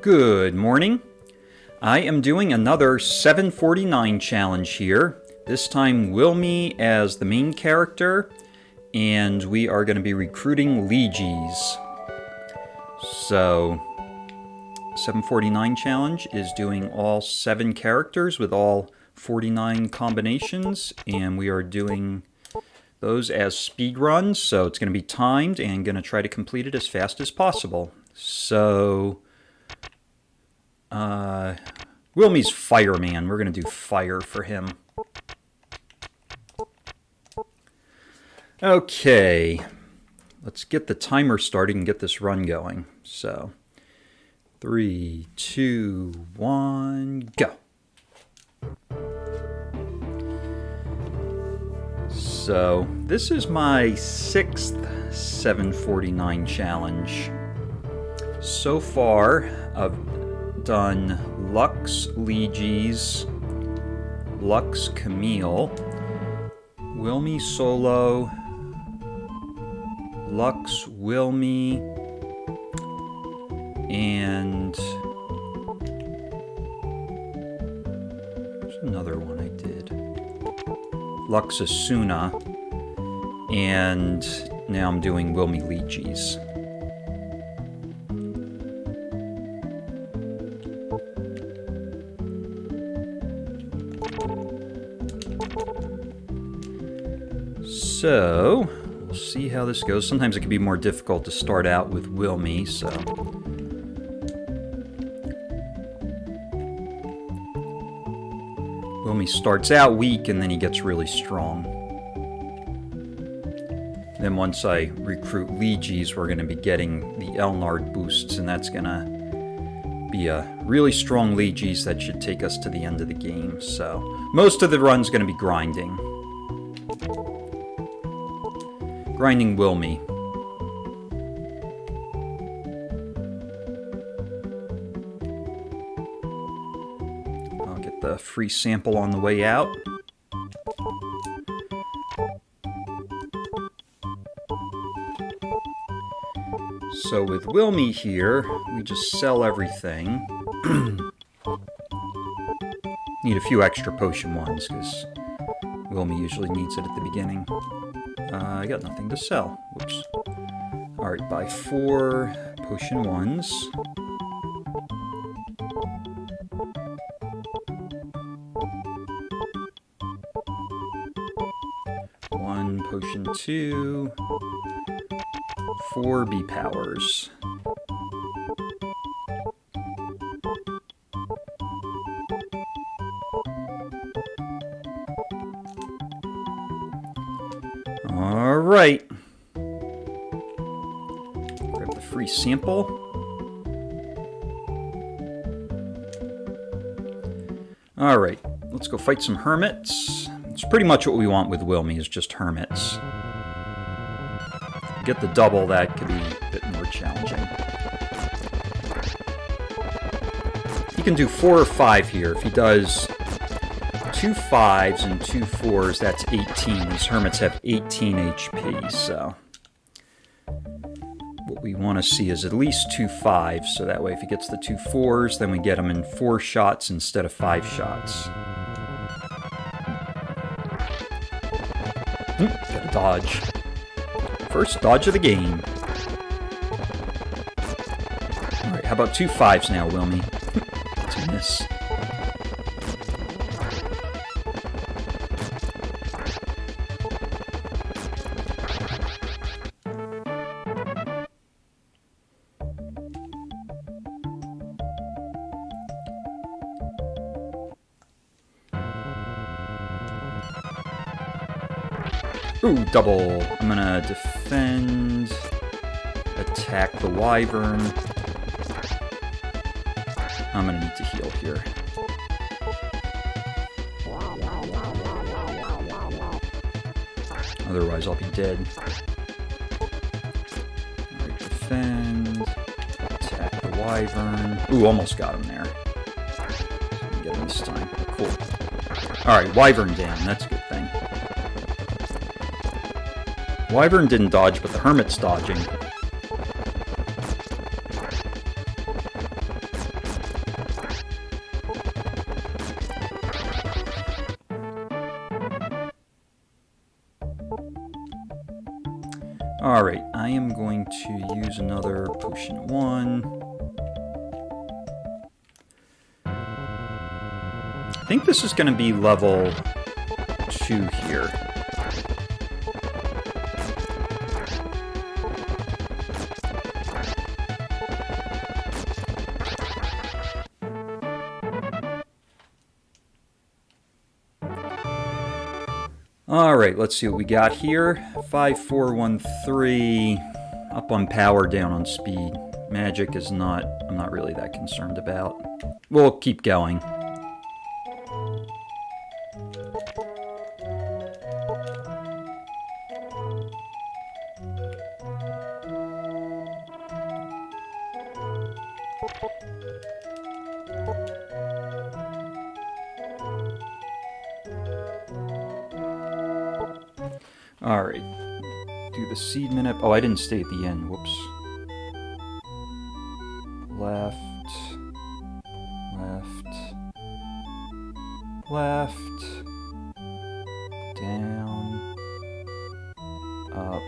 Good morning. I am doing another 749 challenge here. This time Wilme as the main character, and we are going to be recruiting Lejes. So, 749 challenge is doing all 7 characters with all 49 combinations, and we are doing those as speed runs, so it's going to be timed and going to try to complete it as fast as possible. So, Wilme's fireman. We're going to do fire for him. Okay, let's get the timer started and get this run going. So, 3, 2, 1, go. So, this is my 6th 749 challenge. So far, I've done Lux Lejes, Lux Camille, Wilme Solo, Lux Wilme, and there's another one I did. Lux Asuna, and now I'm doing Wilme Lejes. So, we'll see how this goes. Sometimes it can be more difficult to start out with Wilme, so... Wilme starts out weak, and then he gets really strong. Then once I recruit Lejes, we're going to be getting the Elnard boosts, and that's going to be a really strong Lejes that should take us to the end of the game. So, most of the run's going to be grinding. Grinding Wilme. I'll get the free sample on the way out. So with Wilme here, we just sell everything. Need a few extra potion ones, because Wilme usually needs it at the beginning. I got nothing to sell. Whoops. Alright, buy 4 potion ones. One potion 2. 4 B powers. Alright. Grab the free sample. Alright, let's go fight some hermits. It's pretty much what we want with Wilme, is just hermits. Get the double, that could be a bit more challenging. He can do 4 or 5 here. If he does 2 5s and 2 4s, that's 18. These hermits have 18 HP, so what we want to see is at least 2 5s, so that way if he gets the 2 4s, then we get him in 4 shots instead of 5 shots. Gotta dodge. First dodge of the game. Alright, how about 2 5s now, Wilme? That's a miss. Ooh, double. I'm gonna defend, attack the wyvern. I'm gonna need to heal here. Otherwise I'll be dead. Alright, defend, attack the wyvern. Ooh, almost got him there. So get him this time. Cool. Alright, wyvern down. That's a good thing. Wyvern didn't dodge, but the hermit's dodging. Alright, I am going to use another potion 1. I think this is going to be level 2 here. Alright, let's see what we got here. 5413. Up on power, down on speed. Magic is not, I'm not really that concerned about. We'll keep going. Alright, do the seed minute. Oh, I didn't stay at the end. Whoops. Left. Left. Left. Down. Up.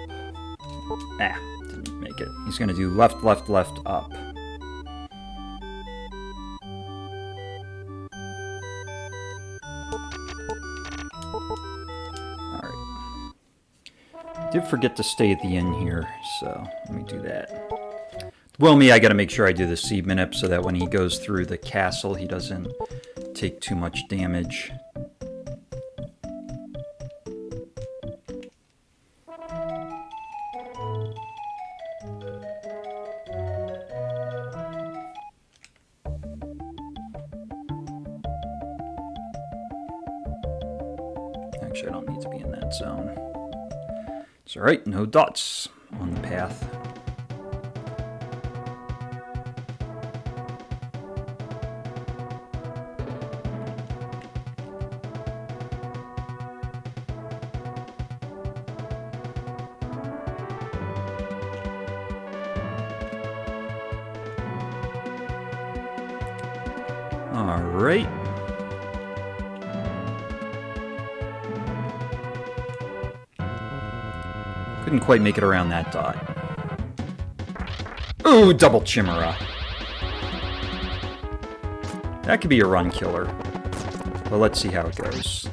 Ah, didn't make it. He's going to do left, left, left, up. Did forget to stay at the end here, so let me do that. Wilme, I gotta make sure I do the seed minute so that when he goes through the castle, he doesn't take too much damage. Actually, I don't need to be in that zone. It's alright, no dots on the path. Alright. Couldn't quite make it around that dot. Ooh, double Chimera. That could be a run killer. But let's see how it goes.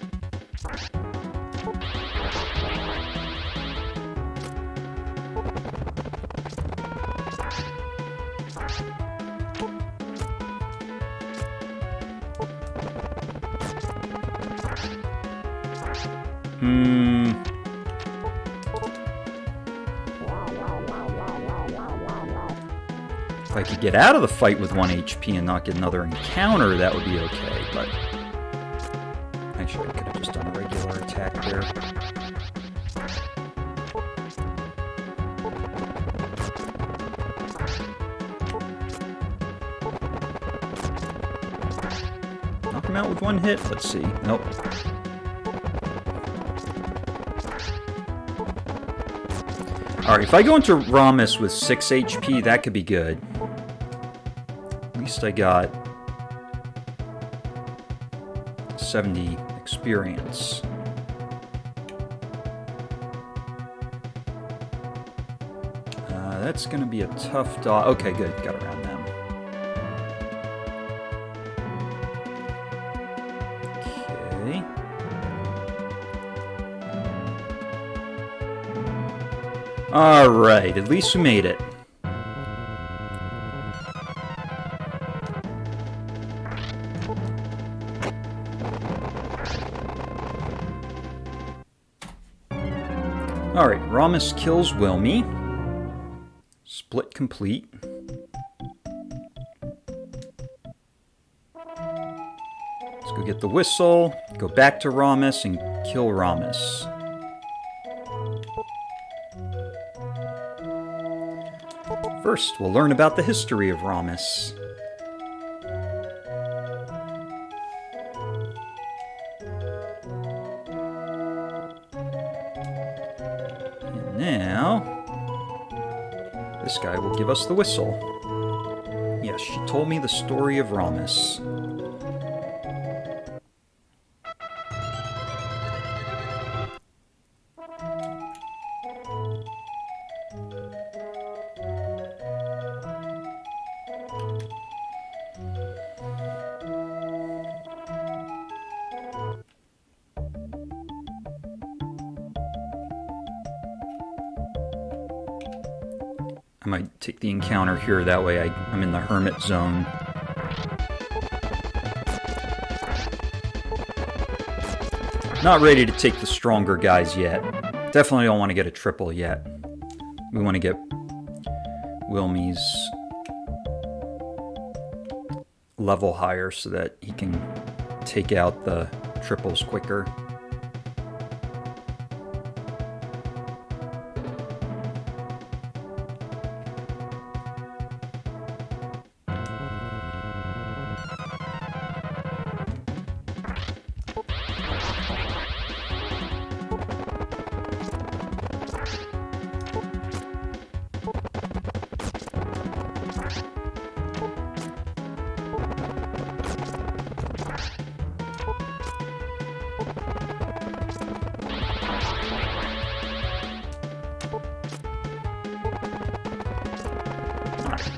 If I could get out of the fight with 1 HP and not get another encounter, that would be okay, but... Actually, I could have just done a regular attack there. Knock him out with 1 hit? Let's see. Nope. Alright, if I go into Romus with 6 HP, that could be good. At least I got 70 experience. That's going to be a tough dodge. Okay, good. Got around them. Okay. Alright, at least we made it. Alright, Romus kills Wilme. Split complete. Let's go get the whistle, go back to Romus, and kill Romus. First, we'll learn about the history of Romus. And now, this guy will give us the whistle. Yes, she told me the story of Romus. I might take the encounter here, that way I'm in the hermit zone. Not ready to take the stronger guys yet. Definitely don't want to get a triple yet. We want to get Wilme's level higher so that he can take out the triples quicker.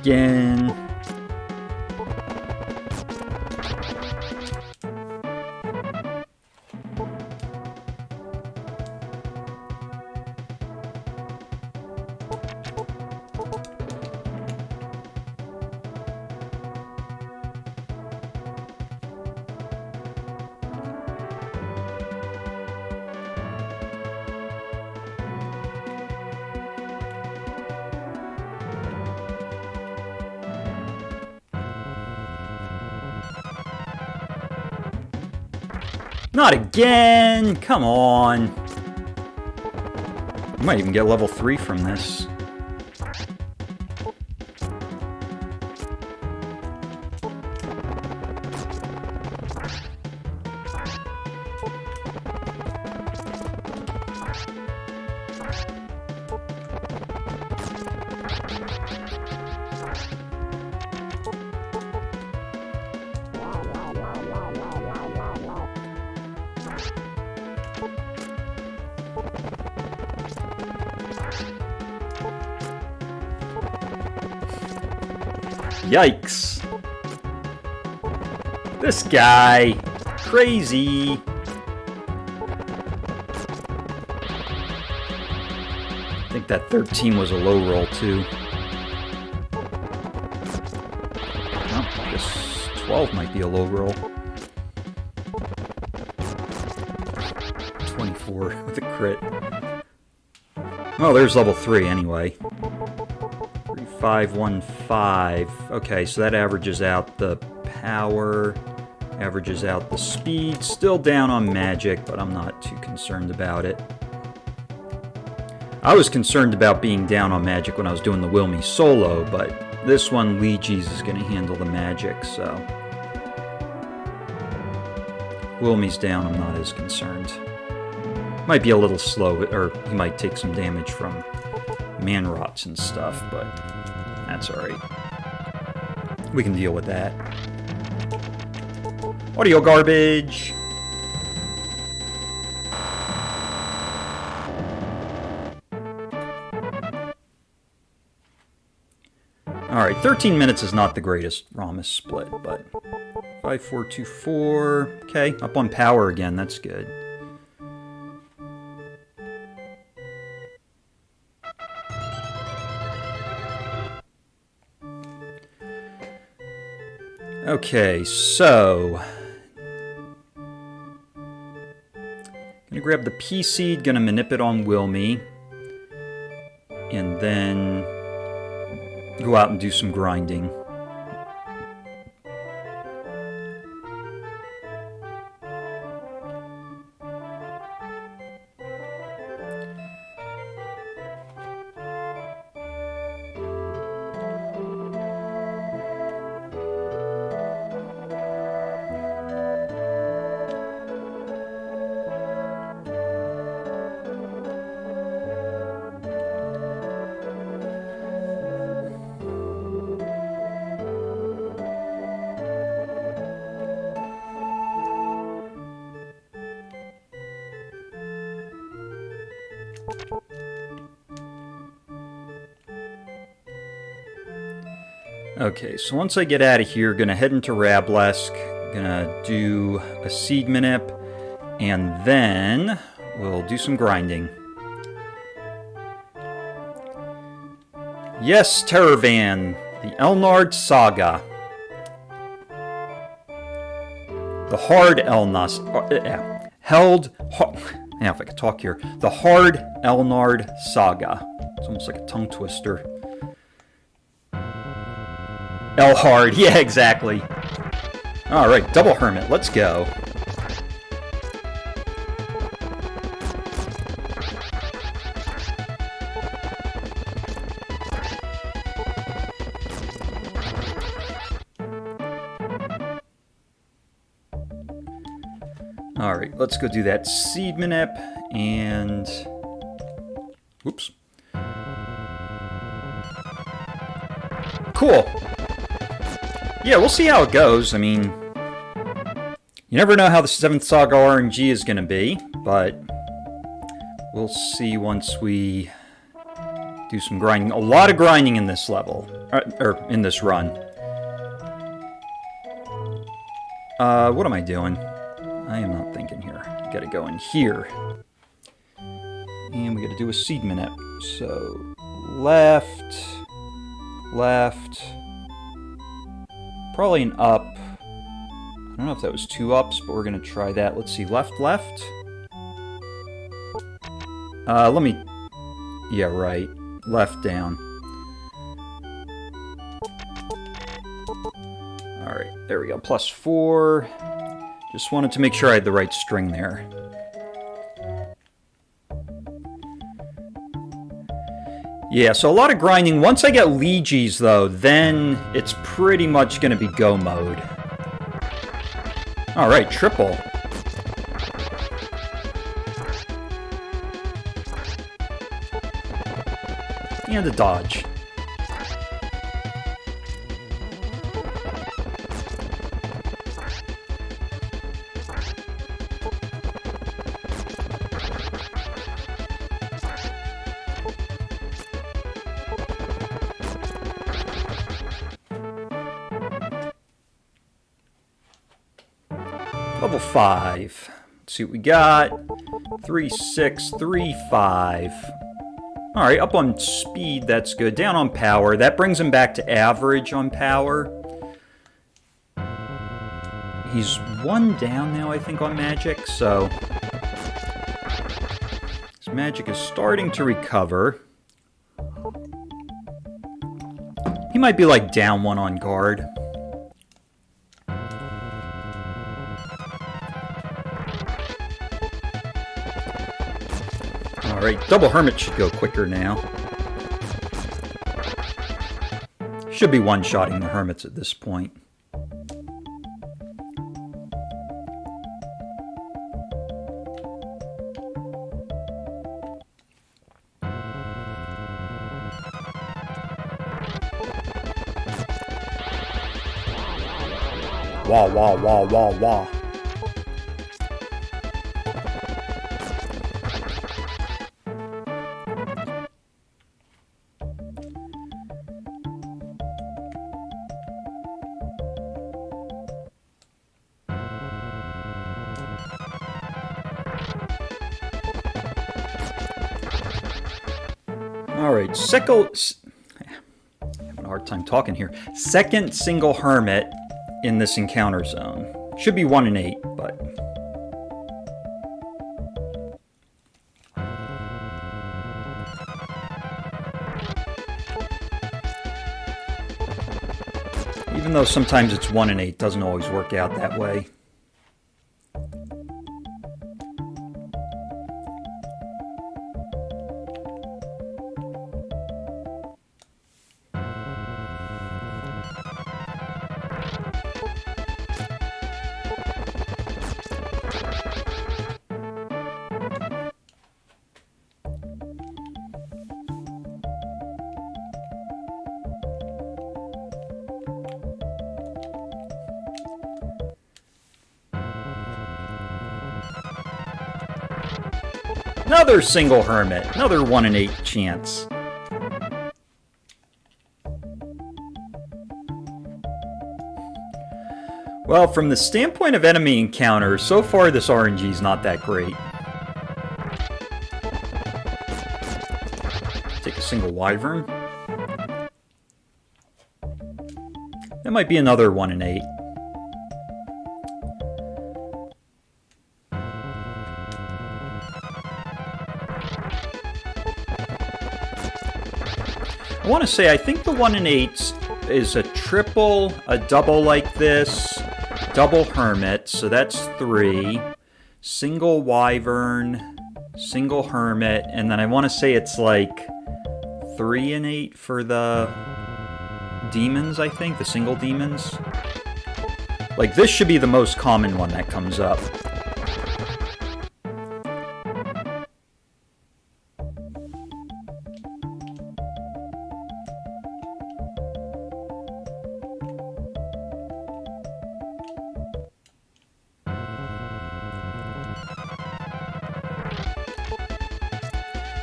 Again. Not again! Come on! I might even get level 3 from this. Yikes. This guy. Crazy. I think that 13 was a low roll too. Oh, I guess 12 might be a low roll. 24 with a crit. Oh, there's level 3 anyway. 3515. Okay, so that averages out the power, averages out the speed. Still down on magic, but I'm not too concerned about it. I was concerned about being down on magic when I was doing the Wilme solo, but this one, Lejes is going to handle the magic, so... Wilme's down, I'm not as concerned. Might be a little slow, or he might take some damage from man rots and stuff, but that's alright. We can deal with that. Audio garbage! Alright, 13 minutes is not the greatest Romus split, but 5424. Okay, up on power again, that's good. Okay, so gonna grab the P seed, gonna manip it on Wilme, and then go out and do some grinding. Okay, so once I get out of here, gonna head into Rablesk, gonna do a seed manip, and then we'll do some grinding. Yes, Terrorvan, the Elnard Saga. The hard Elnas... Now, if I could talk here. The hard Elnard Saga. It's almost like a tongue twister. Elhard, yeah, exactly. Alright, double hermit, let's go. Alright, let's go do that seed manip, and... Whoops. Cool. Yeah, we'll see how it goes. I mean, you never know how the 7th Saga RNG is going to be, but we'll see once we do some grinding. A lot of grinding in this level, or in this run. What am I doing? I am not thinking here. I gotta go in here. And we gotta do a seed manip. So, left, left, probably an up. I don't know if that was 2 ups, but we're gonna try that. Let's see, left, left. Let me, yeah, right, left, down. Alright, there we go, +4. Just wanted to make sure I had the right string there. Yeah, so a lot of grinding. Once I get Lejes, though, then it's pretty much going to be go mode. Alright, triple. And a dodge. Level 5. Let's see what we got. 3, 6, 3, 5. Alright, up on speed, that's good. Down on power. That brings him back to average on power. He's 1 down now, I think, on magic, so... his magic is starting to recover. He might be, like, down 1 on guard. Alright, double hermit should go quicker now. Should be one-shotting the hermits at this point. Wah, wah, wah, wah, wah. Alright, having a hard time talking here. Second single hermit in this encounter zone. Should be 1 and 8, but... even though sometimes it's 1 and 8, doesn't always work out that way. Another single hermit. Another 1 in 8 chance. Well, from the standpoint of enemy encounters, so far this RNG is not that great. Take a single wyvern. That might be another 1 in 8. I want to say, I think the 1 in 8 is a triple, a double like this, double hermit, so that's 3, single wyvern, single hermit, and then I want to say it's like 3 in 8 for the demons, I think, the single demons. Like, this should be the most common one that comes up.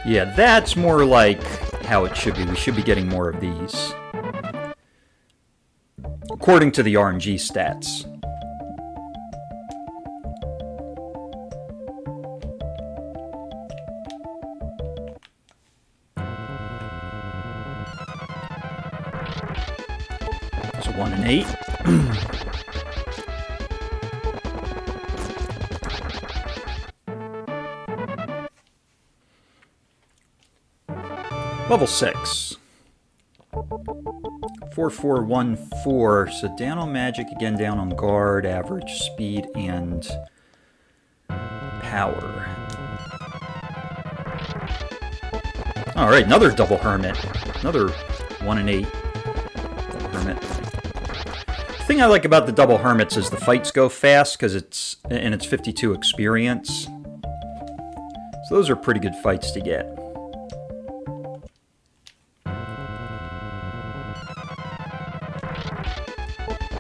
Yeah, that's more like how it should be. We should be getting more of these. According to the RNG stats. So 1 in 8. Level 6. 4414. So down on magic, again down on guard, average speed, and power. Alright, another double hermit. Another 1 in 8 double hermit. The thing I like about the double hermits is the fights go fast because it's 52 experience. So those are pretty good fights to get.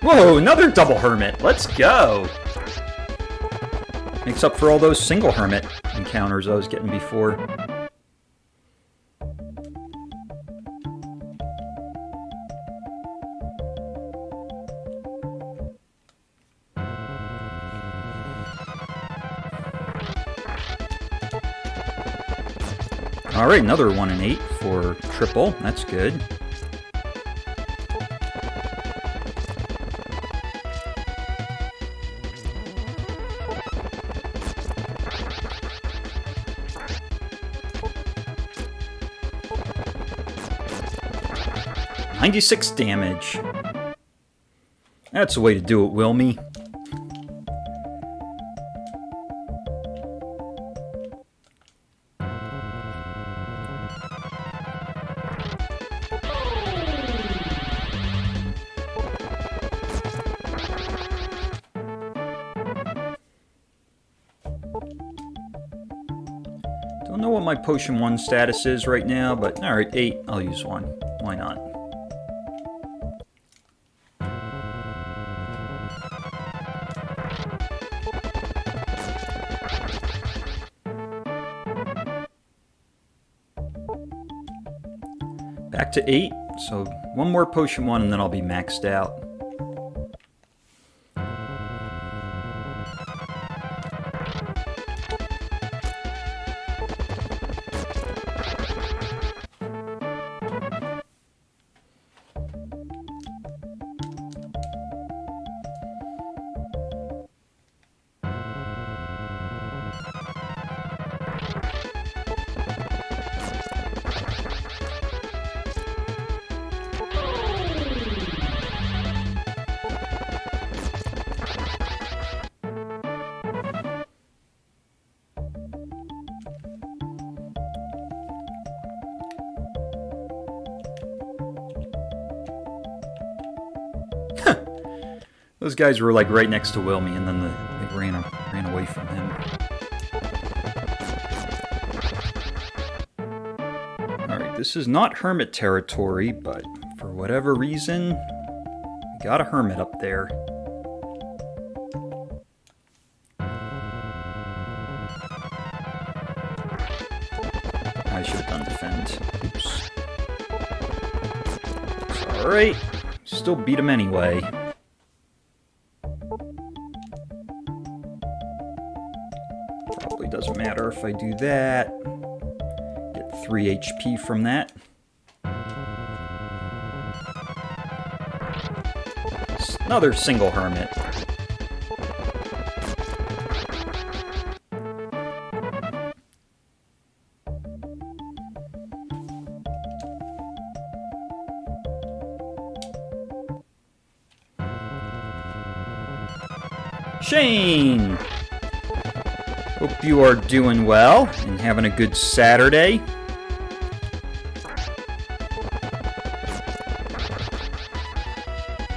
Whoa, another double hermit. Let's go. Makes up for all those single hermit encounters I was getting before. Alright, another 1 in 8 for triple. That's good. $96 damage. That's the way to do it, Wilme. Don't know what my potion 1 status is right now, but alright, 8, I'll use 1. Why not? Back to 8, so 1 more potion 1 and then I'll be maxed out. Those guys were like right next to Wilme, and then they ran away from him. Alright, this is not hermit territory, but for whatever reason, we got a hermit up there. I should have done defend. Oops. Alright, still beat him anyway. if I do that. Get 3 HP from that. Another single hermit. Shane! Hope you are doing well and having a good Saturday.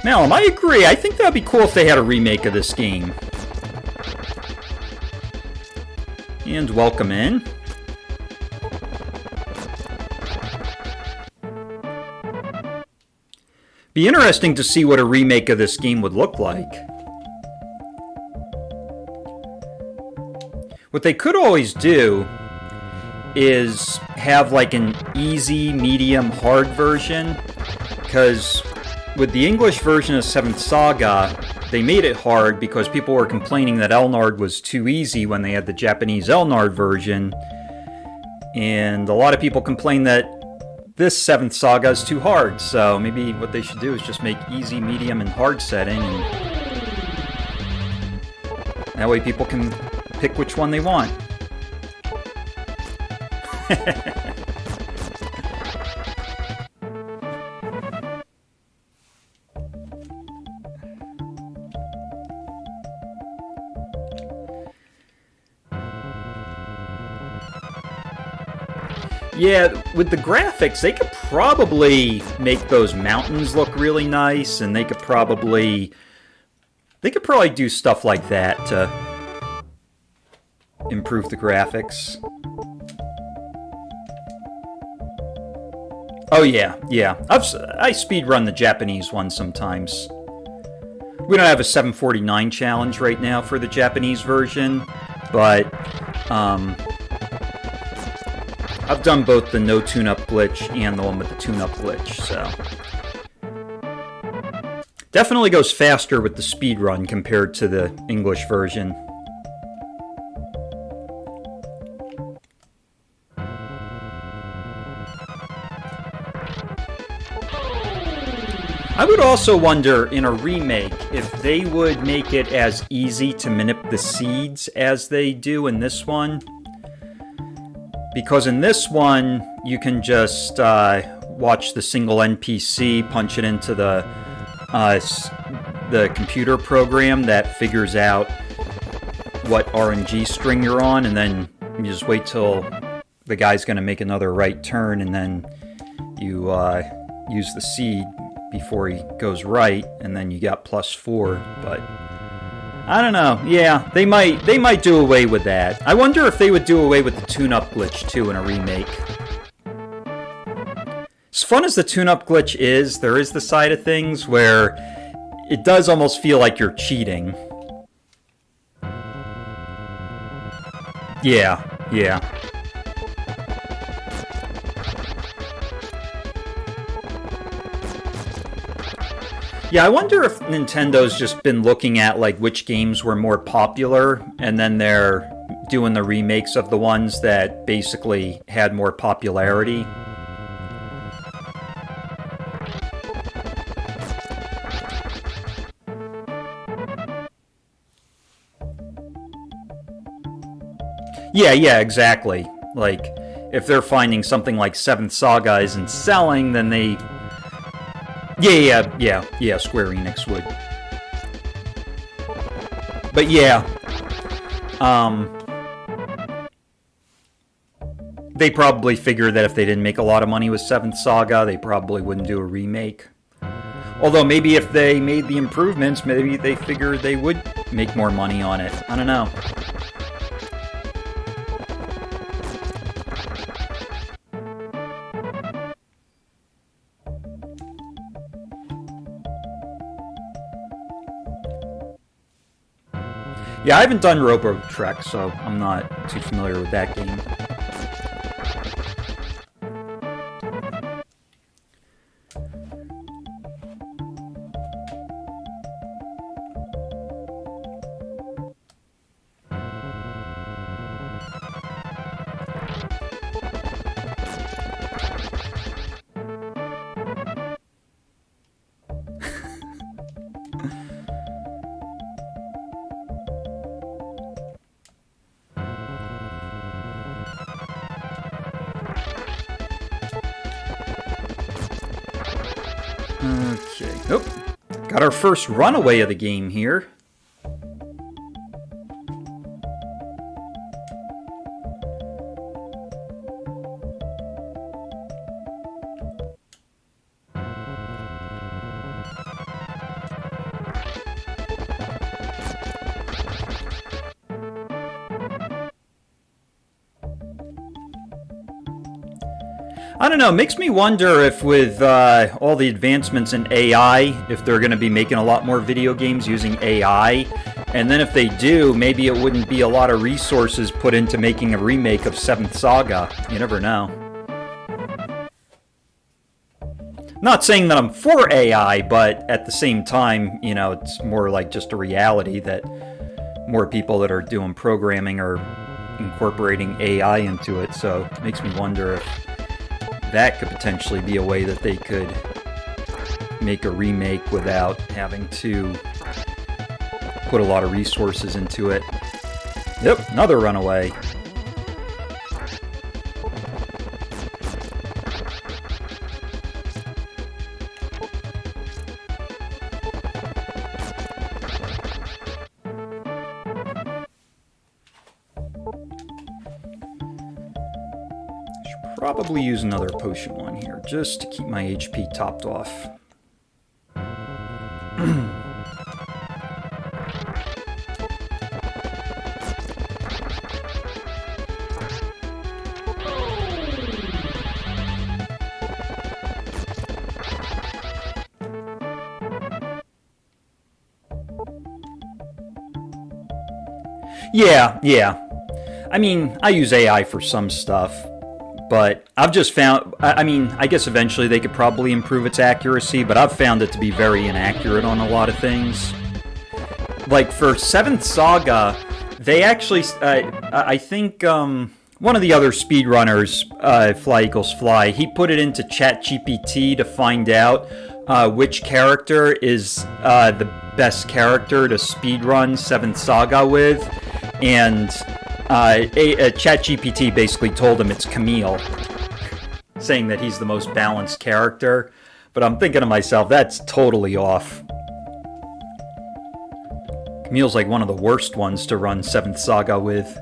Melenam, I agree. I think that'd be cool if they had a remake of this game. And welcome in. Be interesting to see what a remake of this game would look like. What they could always do is have like an easy, medium, hard version, because with the English version of 7th Saga, they made it hard because people were complaining that Elnard was too easy when they had the Japanese Elnard version, and a lot of people complained that this 7th Saga is too hard, so maybe what they should do is just make easy, medium, and hard setting, and that way people can pick which one they want. Yeah, with the graphics, they could probably make those mountains look really nice, and they could probably do stuff like that to improve the graphics. Oh yeah. I speedrun the Japanese one sometimes. We don't have a 749 challenge right now for the Japanese version, but I've done both the no tune-up glitch and the one with the tune-up glitch, so definitely goes faster with the speedrun compared to the English version. I would also wonder, in a remake, if they would make it as easy to manip the seeds as they do in this one. Because in this one, you can just watch the single NPC punch it into the computer program that figures out what RNG string you're on, and then you just wait till the guy's going to make another right turn, and then you use the seed before he goes right, and then you got +4, but I don't know. Yeah, they might do away with that. I wonder if they would do away with the tune-up glitch too in a remake. As fun as the tune-up glitch is, there is the side of things where it does almost feel like you're cheating. Yeah. Yeah, I wonder if Nintendo's just been looking at like which games were more popular, and then they're doing the remakes of the ones that basically had more popularity. Yeah, exactly. Like, if they're finding something like 7th Saga isn't selling, then they... Yeah, Square Enix would. But yeah, they probably figured that if they didn't make a lot of money with 7th Saga, they probably wouldn't do a remake. Although maybe if they made the improvements, maybe they figured they would make more money on it. I don't know. Yeah, I haven't done Robo Trek, so I'm not too familiar with that game. Okay. Oh, got our first runaway of the game here. I don't know, it makes me wonder if with all the advancements in AI, if they're going to be making a lot more video games using AI, and then if they do, maybe it wouldn't be a lot of resources put into making a remake of 7th Saga. You never know. Not saying that I'm for AI, but at the same time, you know, it's more like just a reality that more people that are doing programming are incorporating AI into it, so it makes me wonder if that could potentially be a way that they could make a remake without having to put a lot of resources into it. Yep, another runaway. Probably use another potion one here, just to keep my HP topped off. Yeah. I mean, I use AI for some stuff. But I've just found, I mean, I guess eventually they could probably improve its accuracy, but I've found it to be very inaccurate on a lot of things. Like for 7th Saga, they actually, I think one of the other speedrunners, Fly Equals Fly, he put it into ChatGPT to find out which character is the best character to speedrun 7th Saga with, and ChatGPT basically told him it's Camille, saying that he's the most balanced character. But I'm thinking to myself, that's totally off. Camille's like one of the worst ones to run 7th Saga with.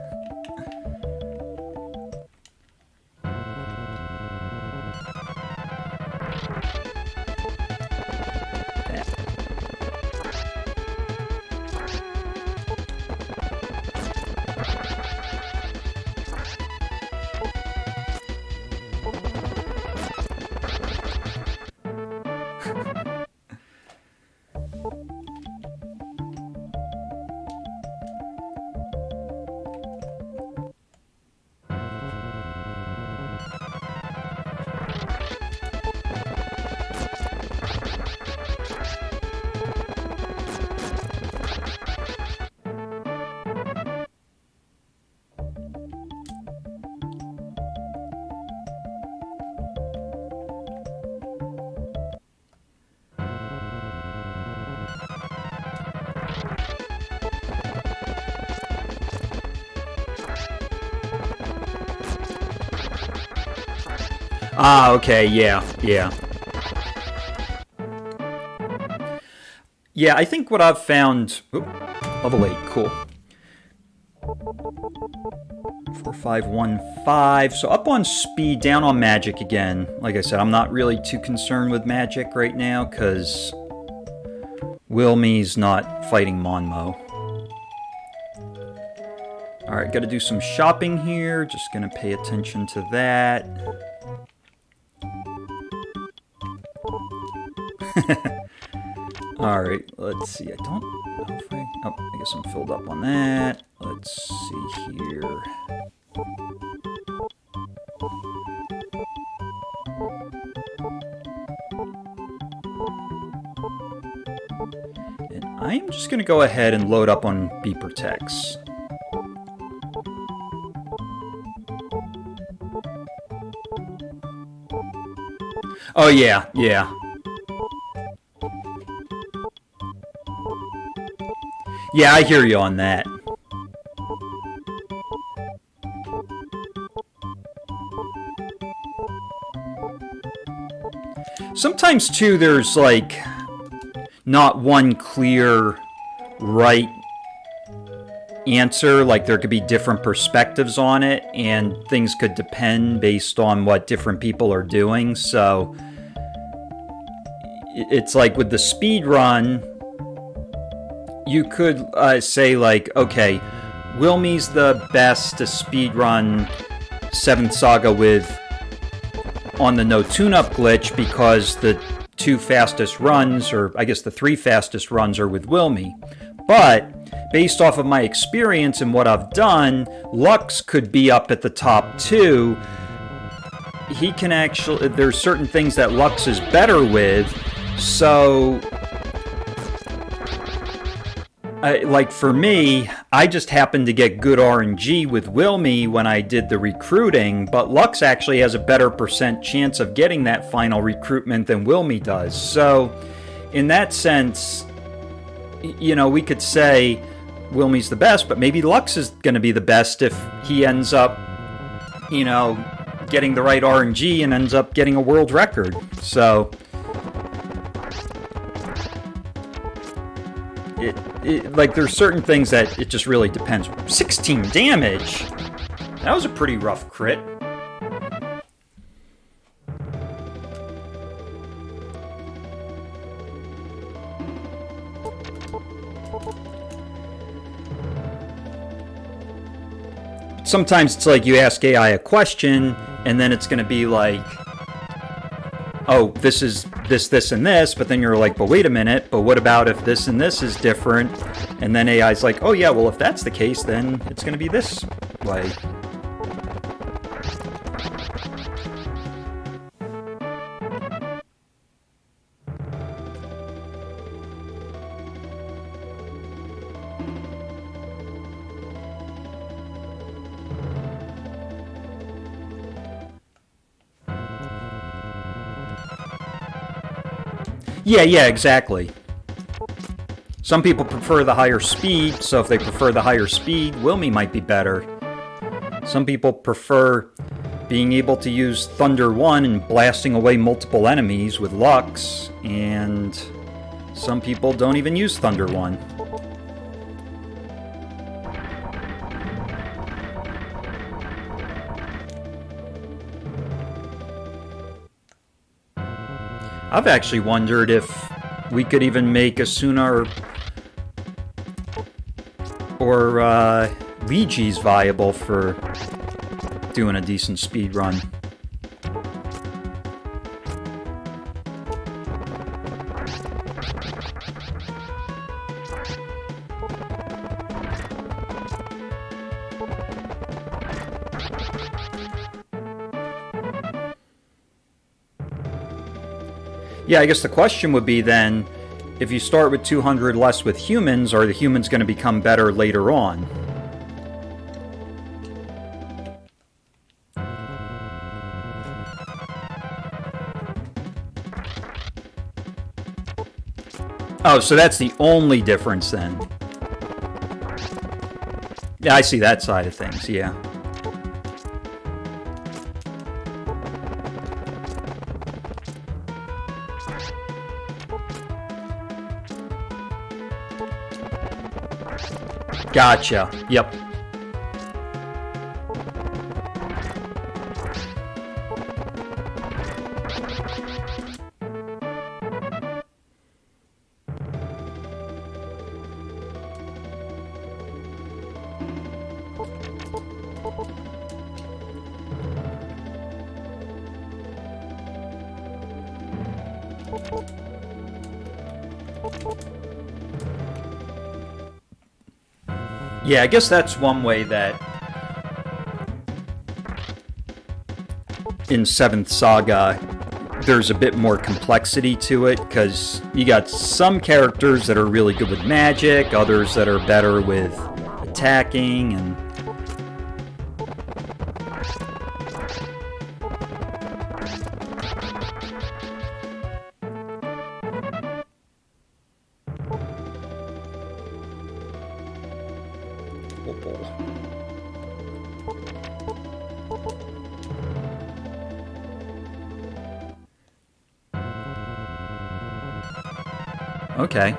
Ah, okay, yeah. Yeah, I think what I've found... Oop, level 8, cool. 4515. So up on speed, down on magic again. Like I said, I'm not really too concerned with magic right now, because Wilme's not fighting Monmo. Alright, gotta do some shopping here. Just gonna pay attention to that. Alright, let's see. I don't know if I guess I'm filled up on that. Let's see here. And I'm just going to go ahead and load up on B Protects. Oh, yeah. Yeah, I hear you on that. Sometimes, too, there's, like, not one clear right answer. Like, there could be different perspectives on it, and things could depend based on what different people are doing. So, it's like with the speed run, you could say, like, okay, Wilme's the best to speedrun 7th Saga with on the no tune-up glitch because the 2 fastest runs, or I guess the 3 fastest runs, are with Wilme. But based off of my experience and what I've done, Lux could be up at the top too. He can actually, there's certain things that Lux is better with, so like for me, I just happened to get good RNG with Wilme when I did the recruiting, but Lux actually has a better % chance of getting that final recruitment than Wilme does. So, in that sense, you know, we could say Wilme's the best, but maybe Lux is going to be the best if he ends up, you know, getting the right RNG and ends up getting a world record. So, like, there's certain things that it just really depends. 16 damage! That was a pretty rough crit. Sometimes it's like you ask AI a question, and then it's going to be like, oh, this is this, and this, but then you're like, but wait a minute, but what about if this and this is different? And then AI's like, oh yeah, well, if that's the case, then it's going to be this way. Yeah, exactly. Some people prefer the higher speed, so if they prefer the higher speed, Wilme might be better. Some people prefer being able to use Thunder 1 and blasting away multiple enemies with Lux, and some people don't even use Thunder 1. I've actually wondered if we could even make Asuna or Lejes viable for doing a decent speed run. Yeah, I guess the question would be then, if you start with 200 less with humans, are the humans going to become better later on? Oh, so that's the only difference then. Yeah, I see that side of things, yeah. Gotcha. Yep. Yeah, I guess that's one way that in 7th Saga there's a bit more complexity to it, because you got some characters that are really good with magic, others that are better with attacking, and okay.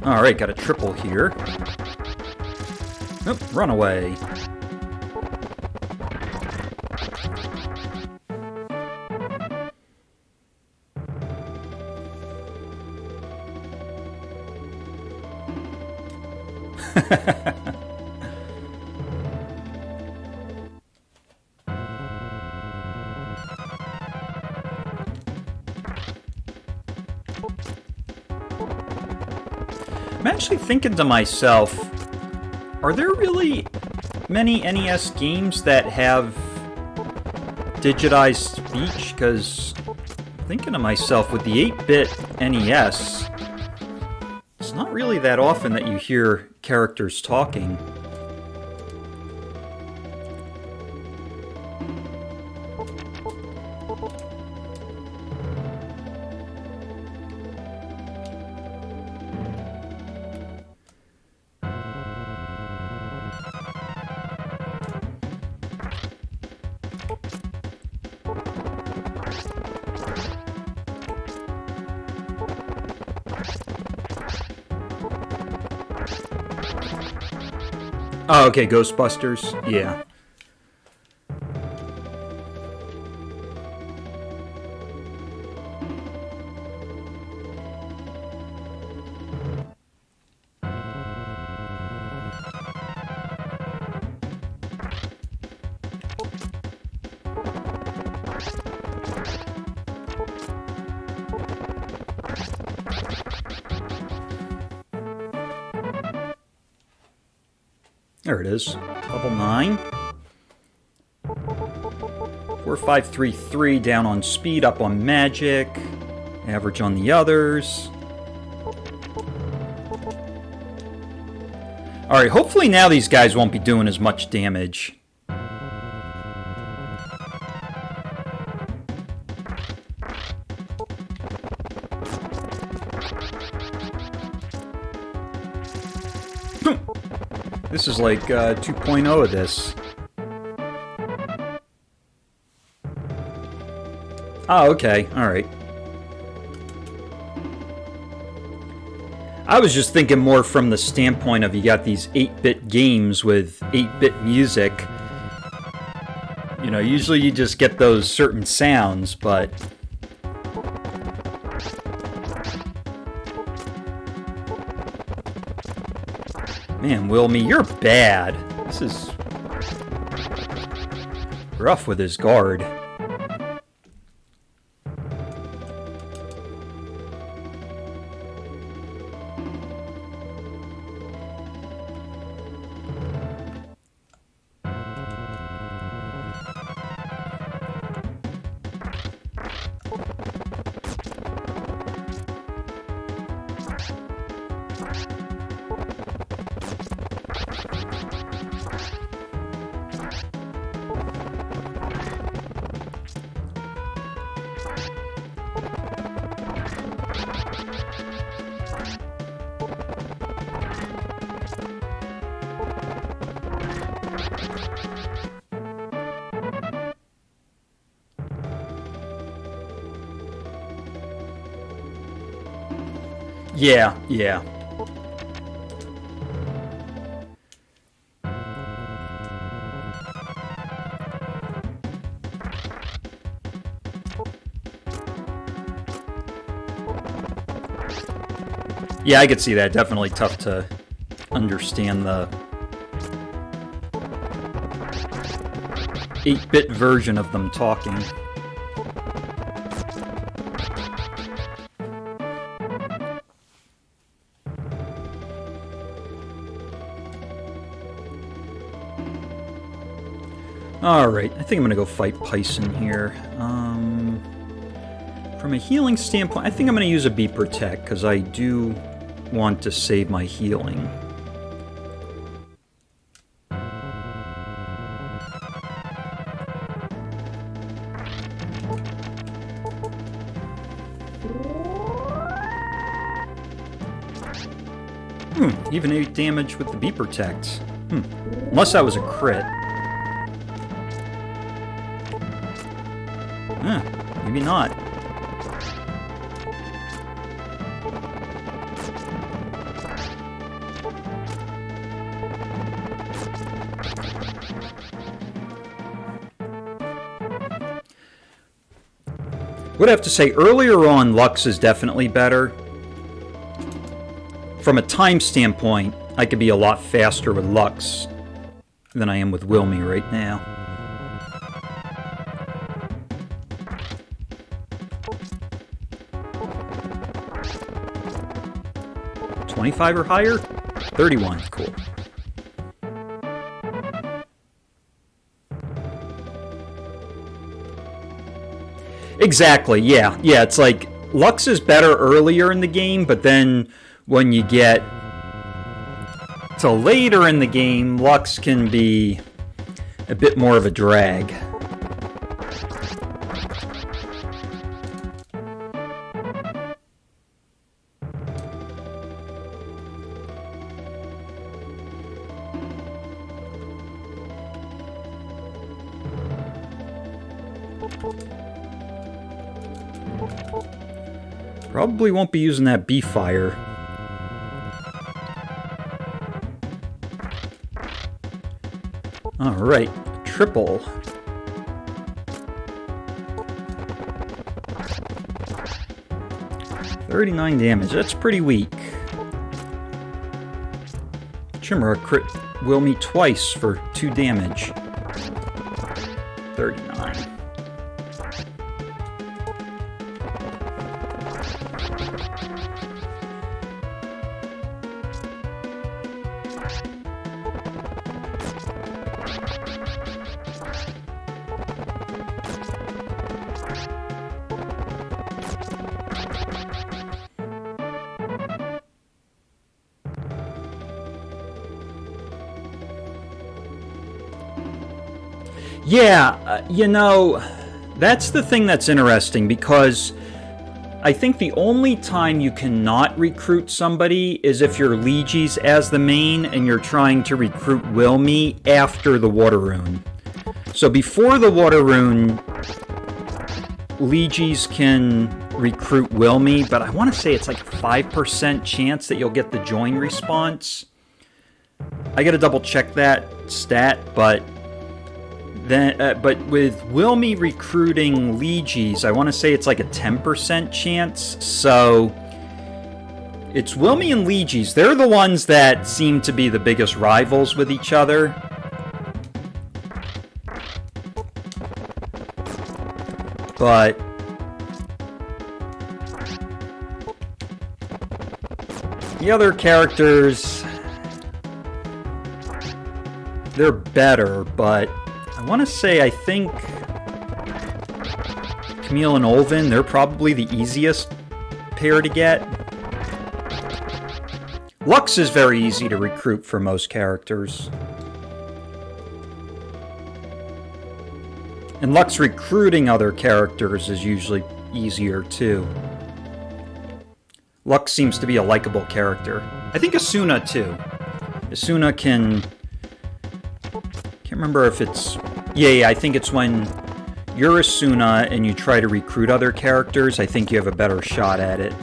Alright, got a triple here. Nope, run away. I'm actually thinking to myself, are there really many NES games that have digitized speech? Because I'm thinking to myself, with the 8-bit NES, it's not really that often that you hear characters talking. Oh, okay, Ghostbusters. Yeah. There it is. Level 9. 4533 down on speed, up on magic. Average on the others. Alright, hopefully now these guys won't be doing as much damage. This is like 2.0 of this. Oh, okay. Alright. I was just thinking more from the standpoint of you got these 8-bit games with 8-bit music. You know, usually you just get those certain sounds, but... Man, Wilme, you're bad. This is rough with his guard. Yeah, yeah. Yeah, I could see that. Definitely tough to understand the 8-bit version of them talking. Alright, I think I'm gonna go fight Pison here. From a healing standpoint, I think I'm gonna use a Be Protect, because I do want to save my healing. Even 8 damage with the Be Protect. Unless that was a crit. Maybe not. Would have to say, earlier on, Lux is definitely better. From a time standpoint, I could be a lot faster with Lux than I am with Wilme right now. $25 or higher? 31, cool. Exactly, yeah. Yeah, it's like, Lux is better earlier in the game, but then when you get to later in the game, Lux can be a bit more of a drag. Probably won't be using that bee fire. Alright, triple. $39 damage, that's pretty weak. Chimera crit Wilme twice for 2 damage. 39. Yeah, you know, that's the thing that's interesting, because I think the only time you cannot recruit somebody is if you're Lejes as the main and you're trying to recruit Wilme after the Water Rune. So before the Water Rune, Lejes can recruit Wilme, but I want to say it's like a 5% chance that you'll get the join response. I gotta double check that stat, but with Wilme recruiting Lejes, I want to say it's like a 10% chance. So it's Wilme and Lejes. They're the ones that seem to be the biggest rivals with each other. But the other characters, they're better, but I want to say, I think Camille and Olvin, they're probably the easiest pair to get. Lux is very easy to recruit for most characters. And Lux recruiting other characters is usually easier too. Lux seems to be a likable character. I think Asuna too. Asuna can... Can't remember if it's... Yeah, I think it's when you're Asuna and you try to recruit other characters, I think you have a better shot at it.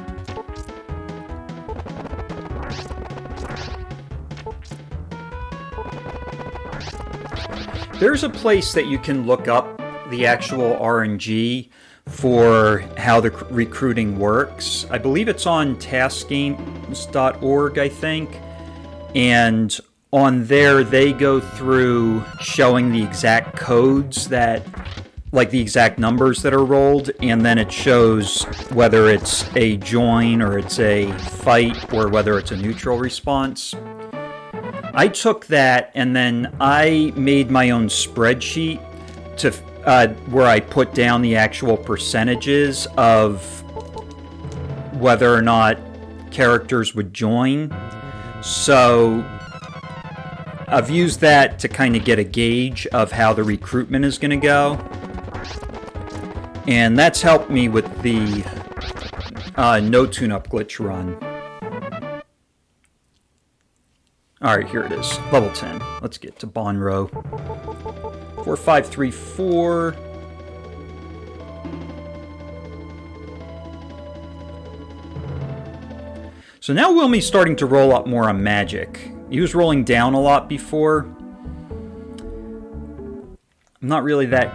There's a place that you can look up the actual RNG for how the recruiting works. I believe it's on taskgames.org, I think. And on there, they go through showing the exact codes that, like the exact numbers that are rolled, and then it shows whether it's a join or it's a fight or whether it's a neutral response. I took that and then I made my own spreadsheet to where I put down the actual percentages of whether or not characters would join. So I've used that to kind of get a gauge of how the recruitment is going to go. And that's helped me with the no tune-up glitch run. Alright, here it is. Level 10. Let's get to Bonro. 4534. So now Wilme's starting to roll up more on magic. He was rolling down a lot before. I'm not really that...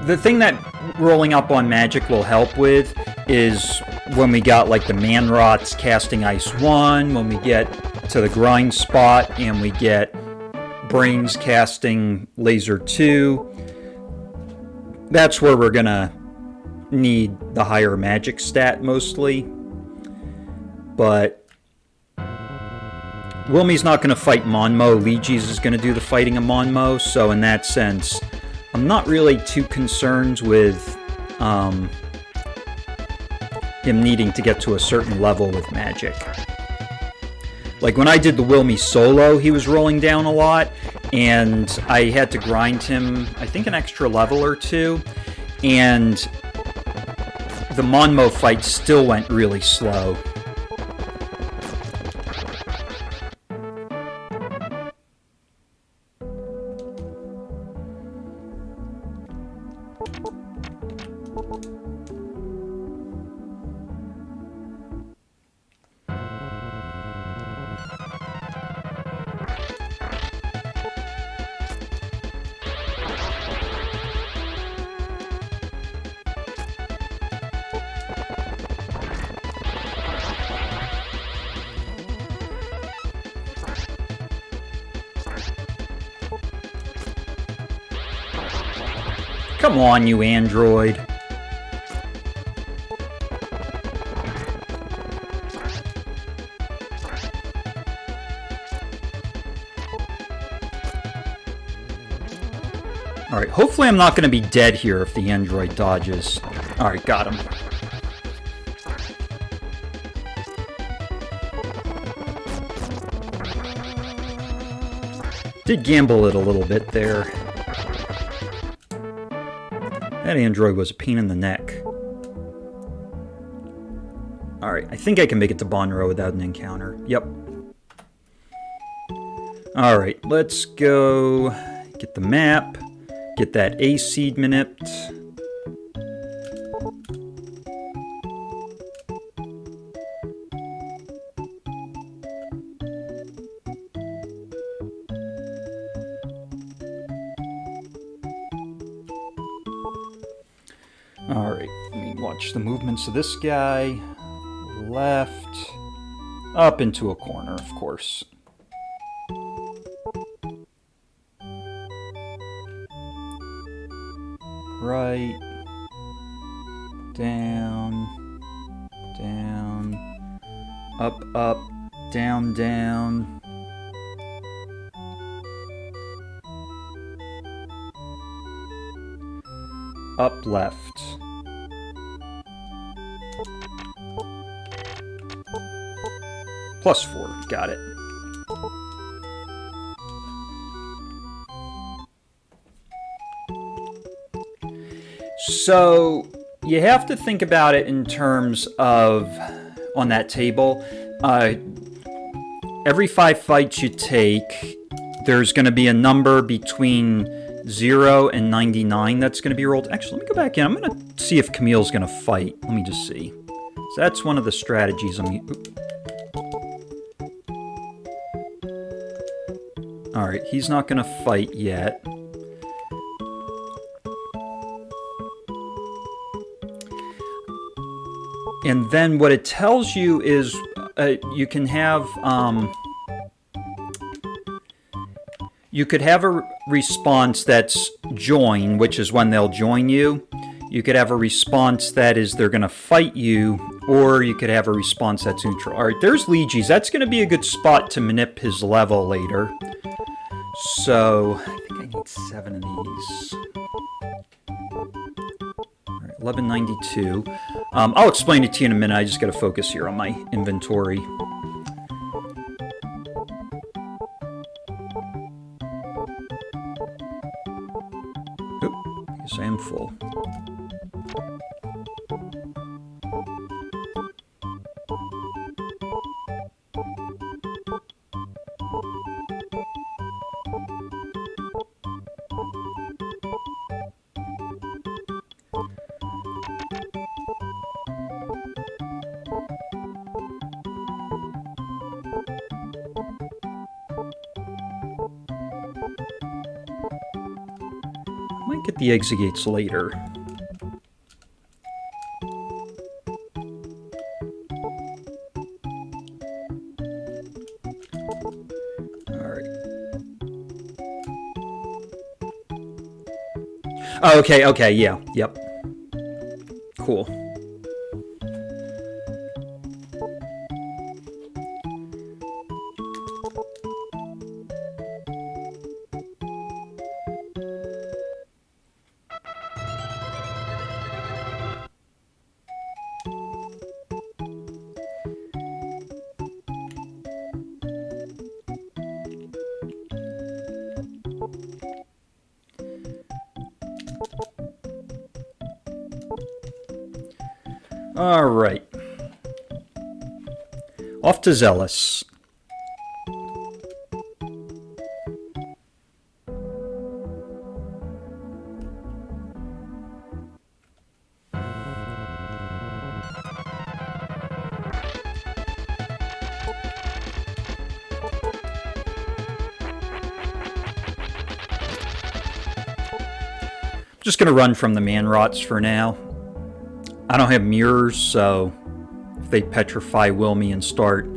the thing that rolling up on magic will help with is when we got like the Manrots casting Ice 1, when we get to the grind spot and we get Brains casting Laser 2. That's where we're gonna need the higher magic stat mostly. But Wilme's not going to fight Monmo. Lejes is going to do the fighting of Monmo. So in that sense, I'm not really too concerned with him needing to get to a certain level with magic. Like when I did the Wilme solo, he was rolling down a lot, and I had to grind him, I think, an extra level or two, and the Monmo fight still went really slow. Come on, you android. Alright, hopefully I'm not going to be dead here if the android dodges. Alright, got him. Did gamble it a little bit there. That android was a pain in the neck. Alright, I think I can make it to Bonro without an encounter. Yep. Alright, let's go get the map. Get that A seed manipped. Alright, let me watch the movements of this guy. Left. Up into a corner, of course. Right. Down. Down. Up, up. Down, down. Up, left. +4, got it. So, you have to think about it in terms of, on that table, every 5 fights you take, there's going to be a number between 0 and 99 that's going to be rolled. Actually, let me go back in. I'm going to see if Camille's going to fight. Let me just see. So that's one of the strategies I'm... Alright, he's not going to fight yet. And then what it tells you is you can have... you could have a response that's join, which is when they'll join you. You could have a response that is they're going to fight you Or you could have a response that's neutral. Alright, there's Lejes. That's going to be a good spot to manip his level later. So, I think I need 7 of these. Alright, 1192. I'll explain it to you in a minute. I just got to focus here on my inventory. Oop, I guess I am full. Get the exegates later. Alright. Oh, okay, yeah, yep. Cool. Alright. Off to Zellis. Just going to run from the man-rots for now. I don't have mirrors, so if they petrify Wilme and start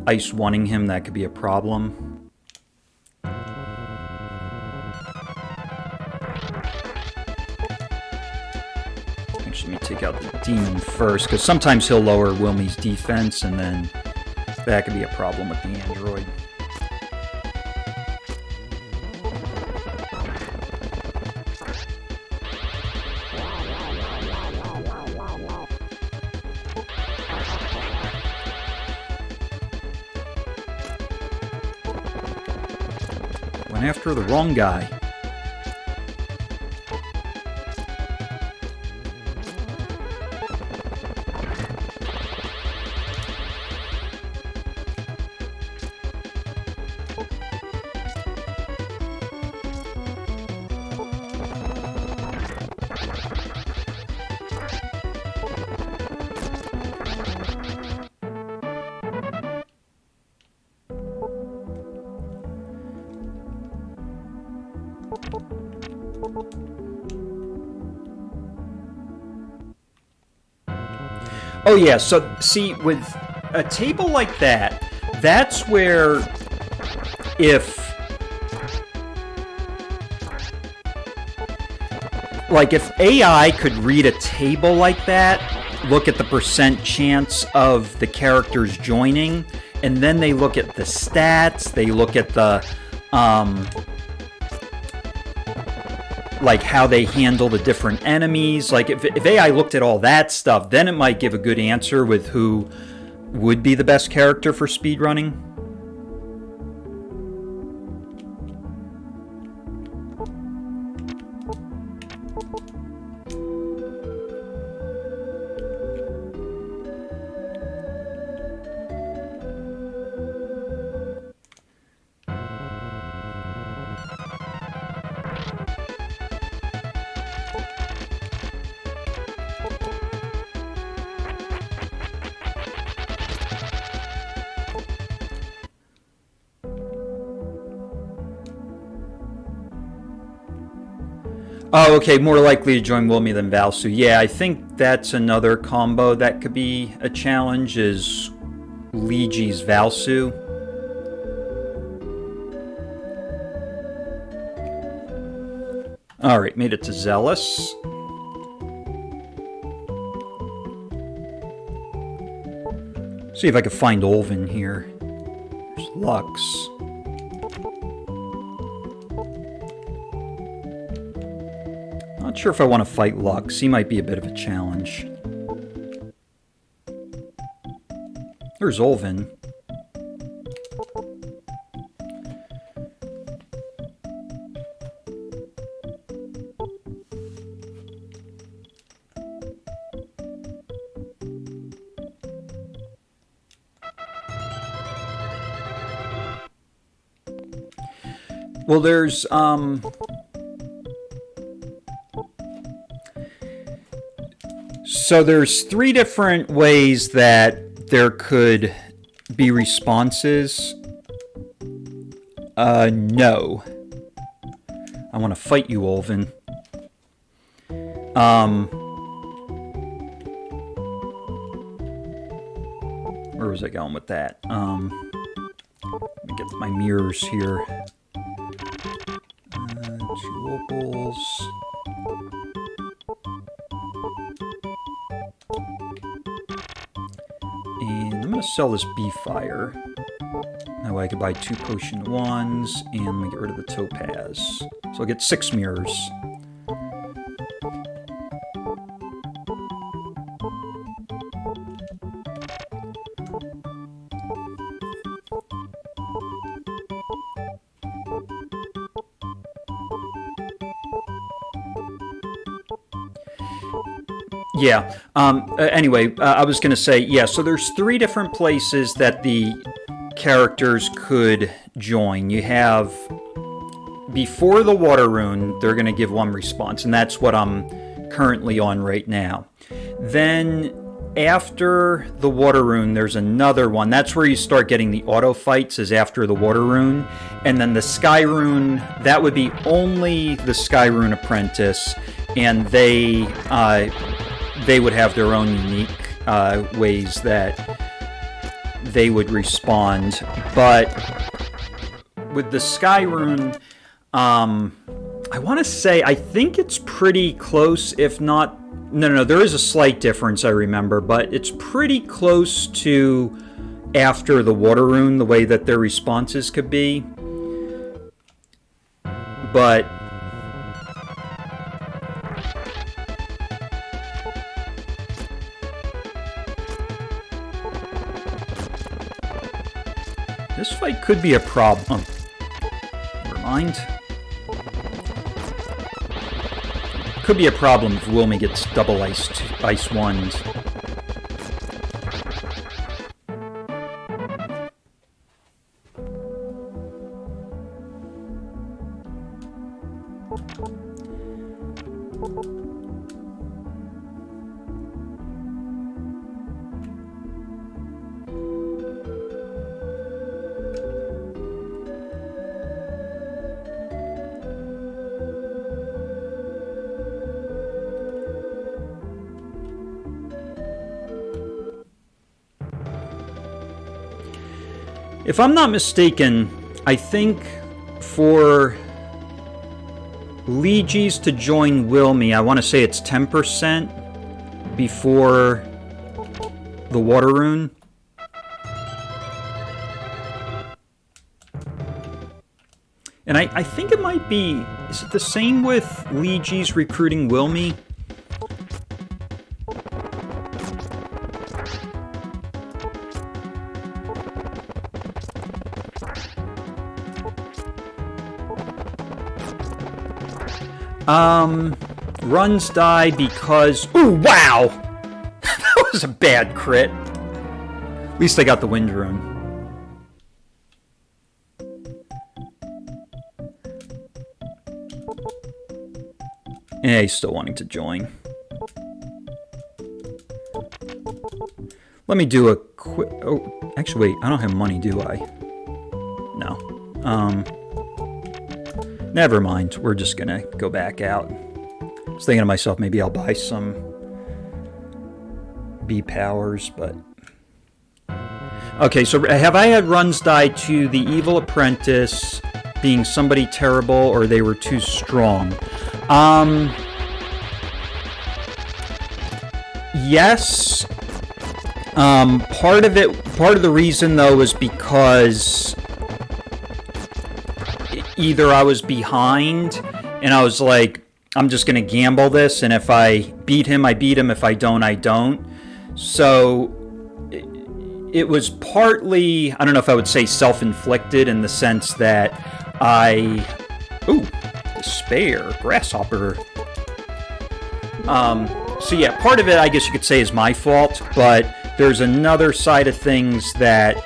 ice wanting him, that could be a problem. Actually, let me take out the demon first, because sometimes he'll lower Wilme's defense, and then that could be a problem with the android. After the wrong guy. Oh yeah, so see, with a table like that, that's where if AI could read a table like that, look at the percent chance of the characters joining, and then they look at the stats, they look at the like how they handle the different enemies. Like if AI looked at all that stuff, then it might give a good answer with who would be the best character for speedrunning. Oh, okay, more likely to join Wilme than Valsu. Yeah, I think that's another combo that could be a challenge, is Lejes Valsu. Alright, made it to Zellis. See if I can find Olvin here. There's Lux. Not sure if I want to fight Lux. He might be a bit of a challenge. There's Olvin. Well, there's, so there's 3 different ways that there could be responses. No. I want to fight you, Olvin. Where was I going with that? Let me get my mirrors here. 2 opals. And I'm going to sell this bee fire. That way I can buy 2 potion 1s, and let me get rid of the topaz. So I'll get 6 mirrors. Yeah. Anyway, I was going to say, yeah, so there's 3 different places that the characters could join. You have, before the Water Rune, they're going to give 1 response, and that's what I'm currently on right now. Then, after the Water Rune, there's another one. That's where you start getting the auto fights, is after the Water Rune. And then the Sky Rune, that would be only the Sky Rune apprentice, and they would have their own unique ways that they would respond. But with the Sky Rune, I want to say, I think it's pretty close, if not... No, there is a slight difference, I remember, but it's pretty close to after the Water Rune, the way that their responses could be. But... this fight could be a problem. Never mind. Could be a problem if Wilme gets double ice ones. If I'm not mistaken, I think for Lejes to join Wilme, I want to say it's 10% before the Water Rune. And I think it might be... Is it the same with Lejes recruiting Wilme? Runs die because... Ooh, wow! That was a bad crit. At least I got the Wind Rune. Yeah, he's still wanting to join. Let me do a quick... Oh, actually, wait. I don't have money, do I? No. Never mind. We're just gonna go back out. I was thinking to myself, maybe I'll buy some B powers, but... Okay, so have I had runs die to the evil apprentice being somebody terrible or they were too strong? Yes. Part of the reason though was because either I was behind and I was like, I'm just gonna gamble this, and if I beat him, I beat him. If I don't, I don't. So it was partly, I don't know if I would say self-inflicted in the sense that despair, grasshopper. So yeah, part of it, I guess you could say, is my fault, but there's another side of things that,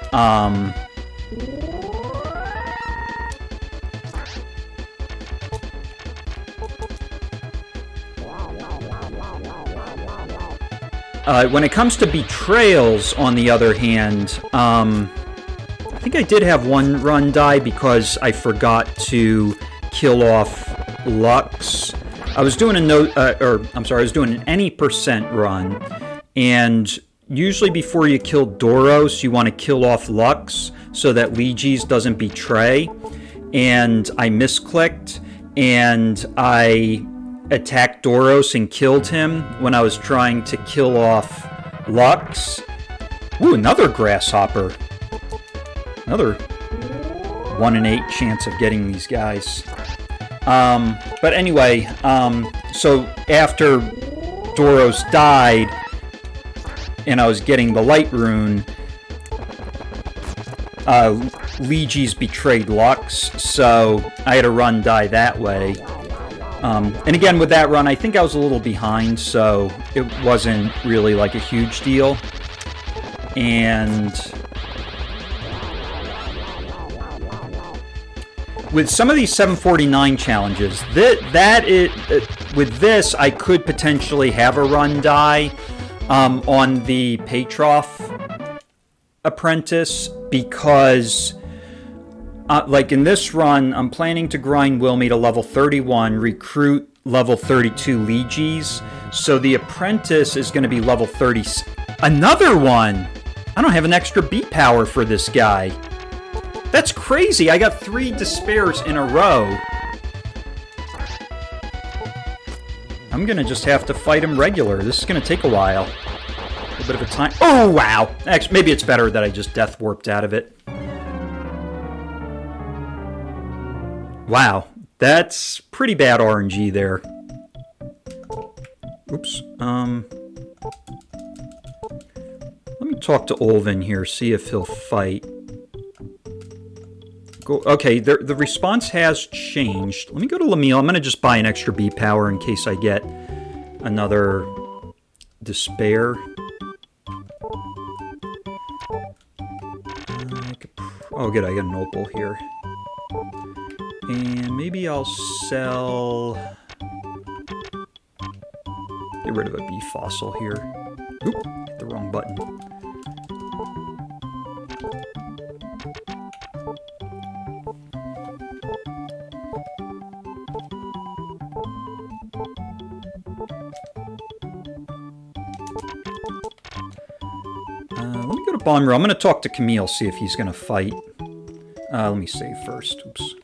when it comes to betrayals, on the other hand, I think I did have one run die because I forgot to kill off Lux. I was doing I was doing an any percent run, and usually before you kill Doros, you want to kill off Lux so that Lejes doesn't betray. And I misclicked, and I attacked Doros and killed him when I was trying to kill off Lux. Ooh, another grasshopper. Another 1 in 8 chance of getting these guys. But anyway, so after Doros died and I was getting the light rune, Lejes betrayed Lux, so I had to run die that way. And again, with that run, I think I was a little behind, so it wasn't really like a huge deal. And with some of these 749 challenges, with this, I could potentially have a run die on the Patrof apprentice, because like in this run, I'm planning to grind Wilme to level 31, recruit level 32 Lejes, so the apprentice is going to be level 30. Another one! I don't have an extra beat power for this guy. That's crazy! I got 3 despairs in a row. I'm going to just have to fight him regular. This is going to take a while. A little bit of a time. Oh, wow! Actually, maybe it's better that I just death warped out of it. Wow, that's pretty bad RNG there. Oops. Let me talk to Olvin here, see if he'll fight. Okay, the response has changed. Let me go to Lamille. I'm going to just buy an extra B power in case I get another despair. Oh, good, I got an opal here. And maybe I'll sell... Get rid of a bee fossil here. Oop, hit the wrong button. Let me go to Bonro. I'm going to talk to Camille, see if he's going to fight. Let me save first. Oops.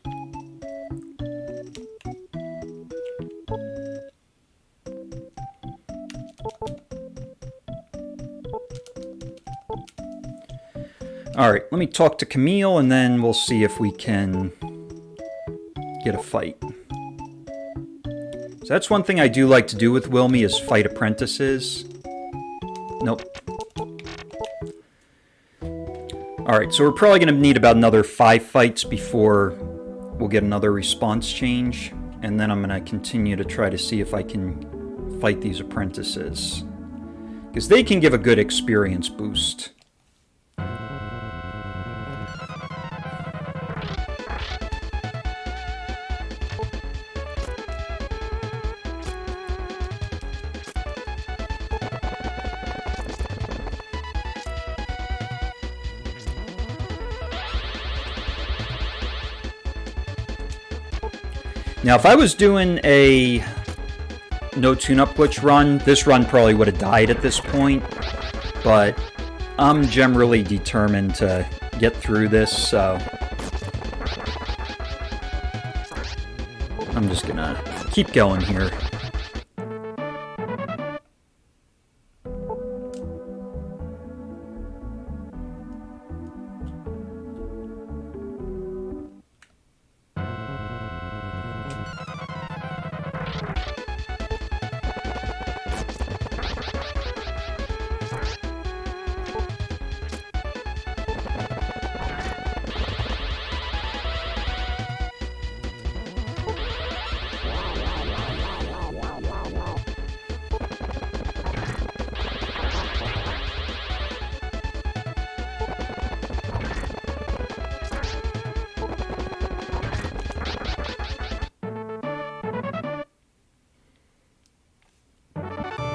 Alright, let me talk to Camille, and then we'll see if we can get a fight. So that's one thing I do like to do with Wilme, is fight apprentices. Nope. Alright, so we're probably going to need about another 5 fights before we'll get another response change. And then I'm going to continue to try to see if I can fight these apprentices, because they can give a good experience boost. Now, if I was doing a no tune-up glitch run, this run probably would have died at this point, but I'm generally determined to get through this, so I'm just gonna keep going here.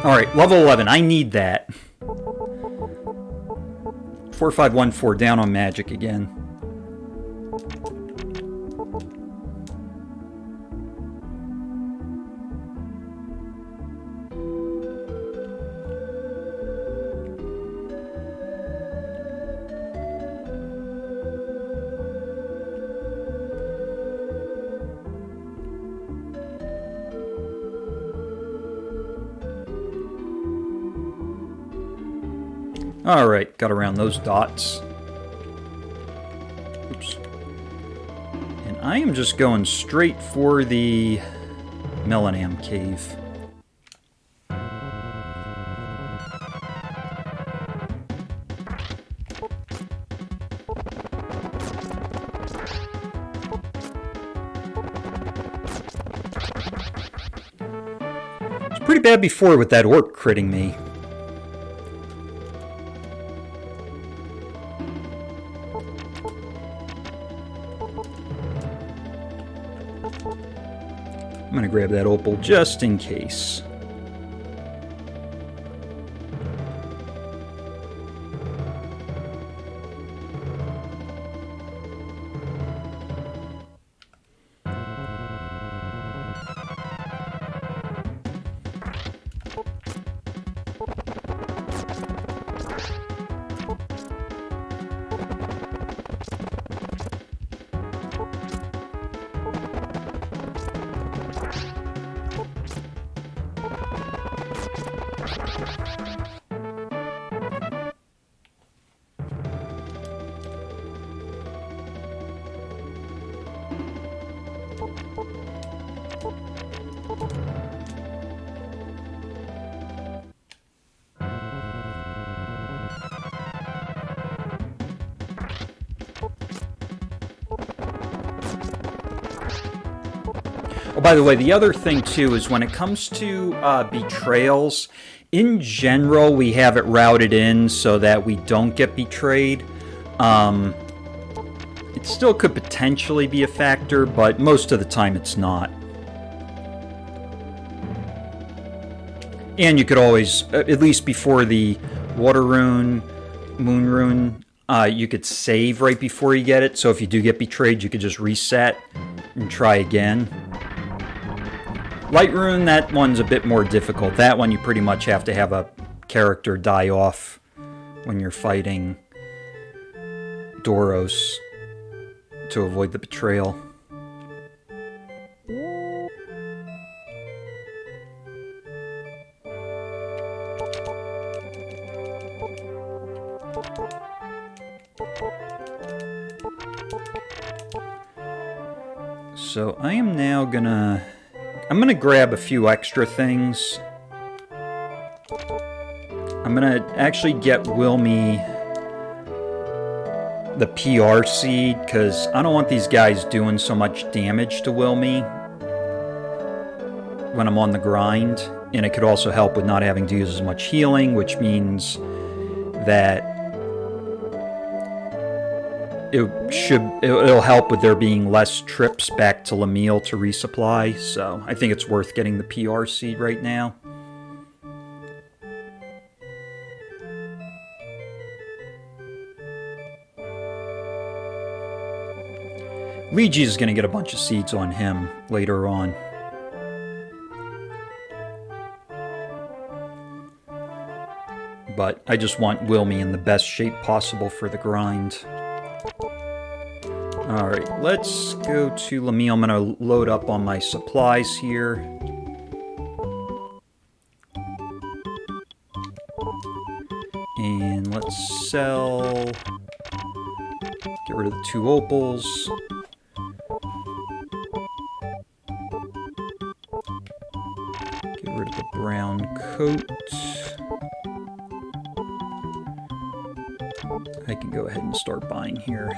Alright, level 11. I need that. 4514 down on magic again. Alright, got around those dots. Oops. And I am just going straight for the Melenam cave. It's pretty bad before with that orc critting me. I'm going to grab that opal just in case. Oh, by the way, the other thing, too, is when it comes to betrayals, in general, we have it routed in so that we don't get betrayed. It still could potentially be a factor, but most of the time it's not. And you could always, at least before the Water Rune, Moon Rune, you could save right before you get it. So if you do get betrayed, you could just reset and try again. Light Rune, that one's a bit more difficult. That one you pretty much have to have a character die off when you're fighting Doros to avoid the betrayal. So I am now I'm gonna grab a few extra things. I'm gonna actually get Wilme the PR seed, because I don't want these guys doing so much damage to Wilme when I'm on the grind. And it could also help with not having to use as much healing, which means that it'll help with there being less trips back to Lamille to resupply. So I think it's worth getting the PR seed right now. Lejes is going to get a bunch of seeds on him later on. But I just want Wilme in the best shape possible for the grind. Alright, let's go to Lamille. I'm going to load up on my supplies here. And let's sell... Get rid of the 2 opals. Get rid of the brown coat. I can go ahead and start buying here.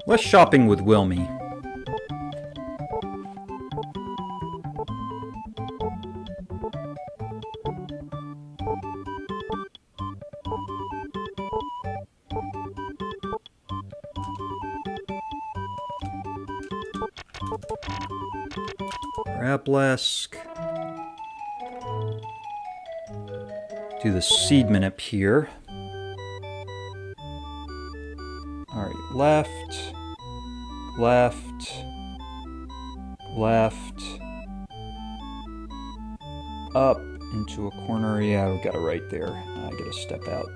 Less shopping with Wilme. Rablesk. Do the seedman up here. Alright, left, left, left, up into a corner. Yeah, we got it right there. I gotta step out.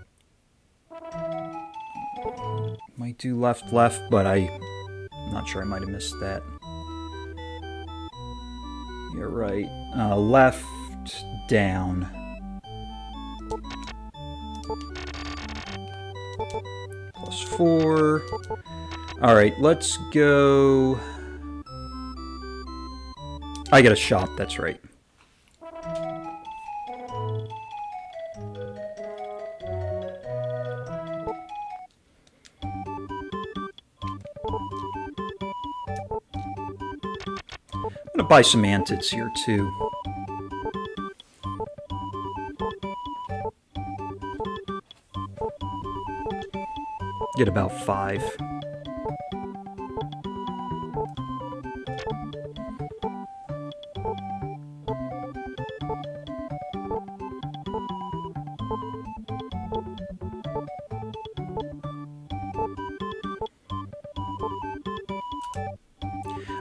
Might do left, left, but I'm not sure, I might have missed that. You're right. Left, down. +4. Alright, let's go... I got a shop, that's right. I'm gonna buy some antids here too. Get about 5.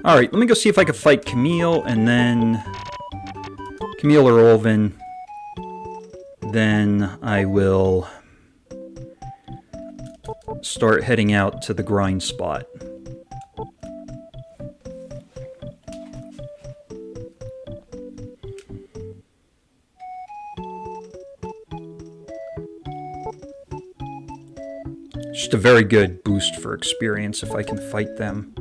Alright, let me go see if I can fight Camille, and then... Camille or Olvin. Then I will... start heading out to the grind spot. Just a very good boost for experience if I can fight them.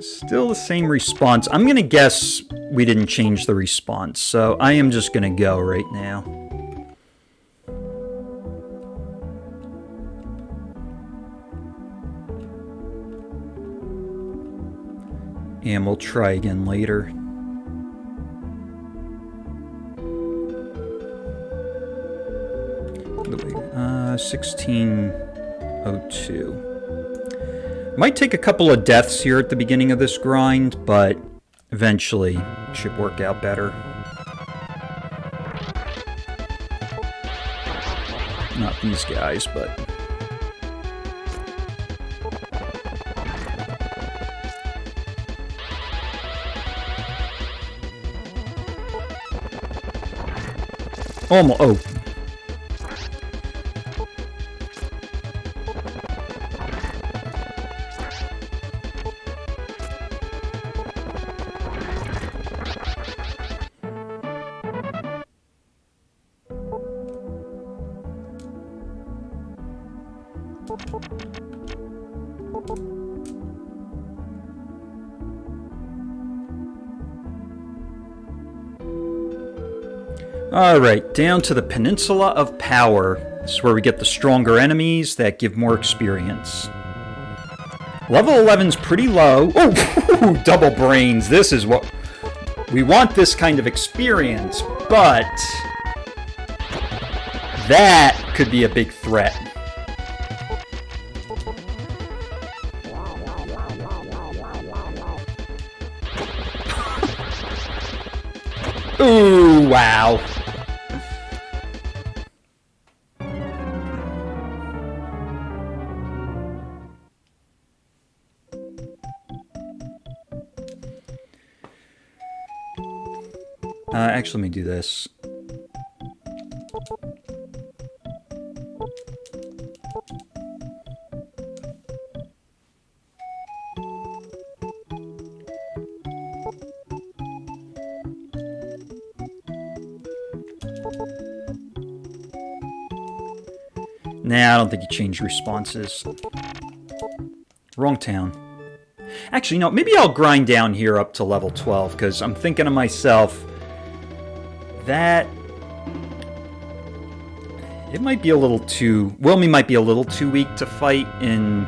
Still the same response. I'm gonna guess we didn't change the response, so I am just gonna go right now. And we'll try again later. Wait, 1602. Might take a couple of deaths here at the beginning of this grind, but eventually it should work out better. Not these guys, but... Almost. Oh. Alright, down to the Peninsula of Power. This is where we get the stronger enemies that give more experience. Level 11's pretty low. Oh, double brains. This is what... We want this kind of experience, but... that could be a big threat. Ooh, wow. Actually, let me do this. Nah, I don't think you changed responses. Wrong town. Actually, no, maybe I'll grind down here up to level 12, because I'm thinking to myself, that It might be a little too... Wilme might be a little too weak to fight in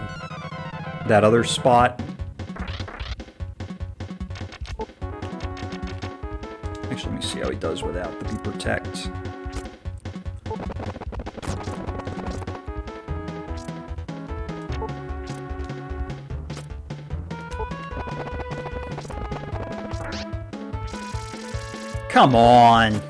that other spot. Actually, let me see how he does without the Be Protect. Come on!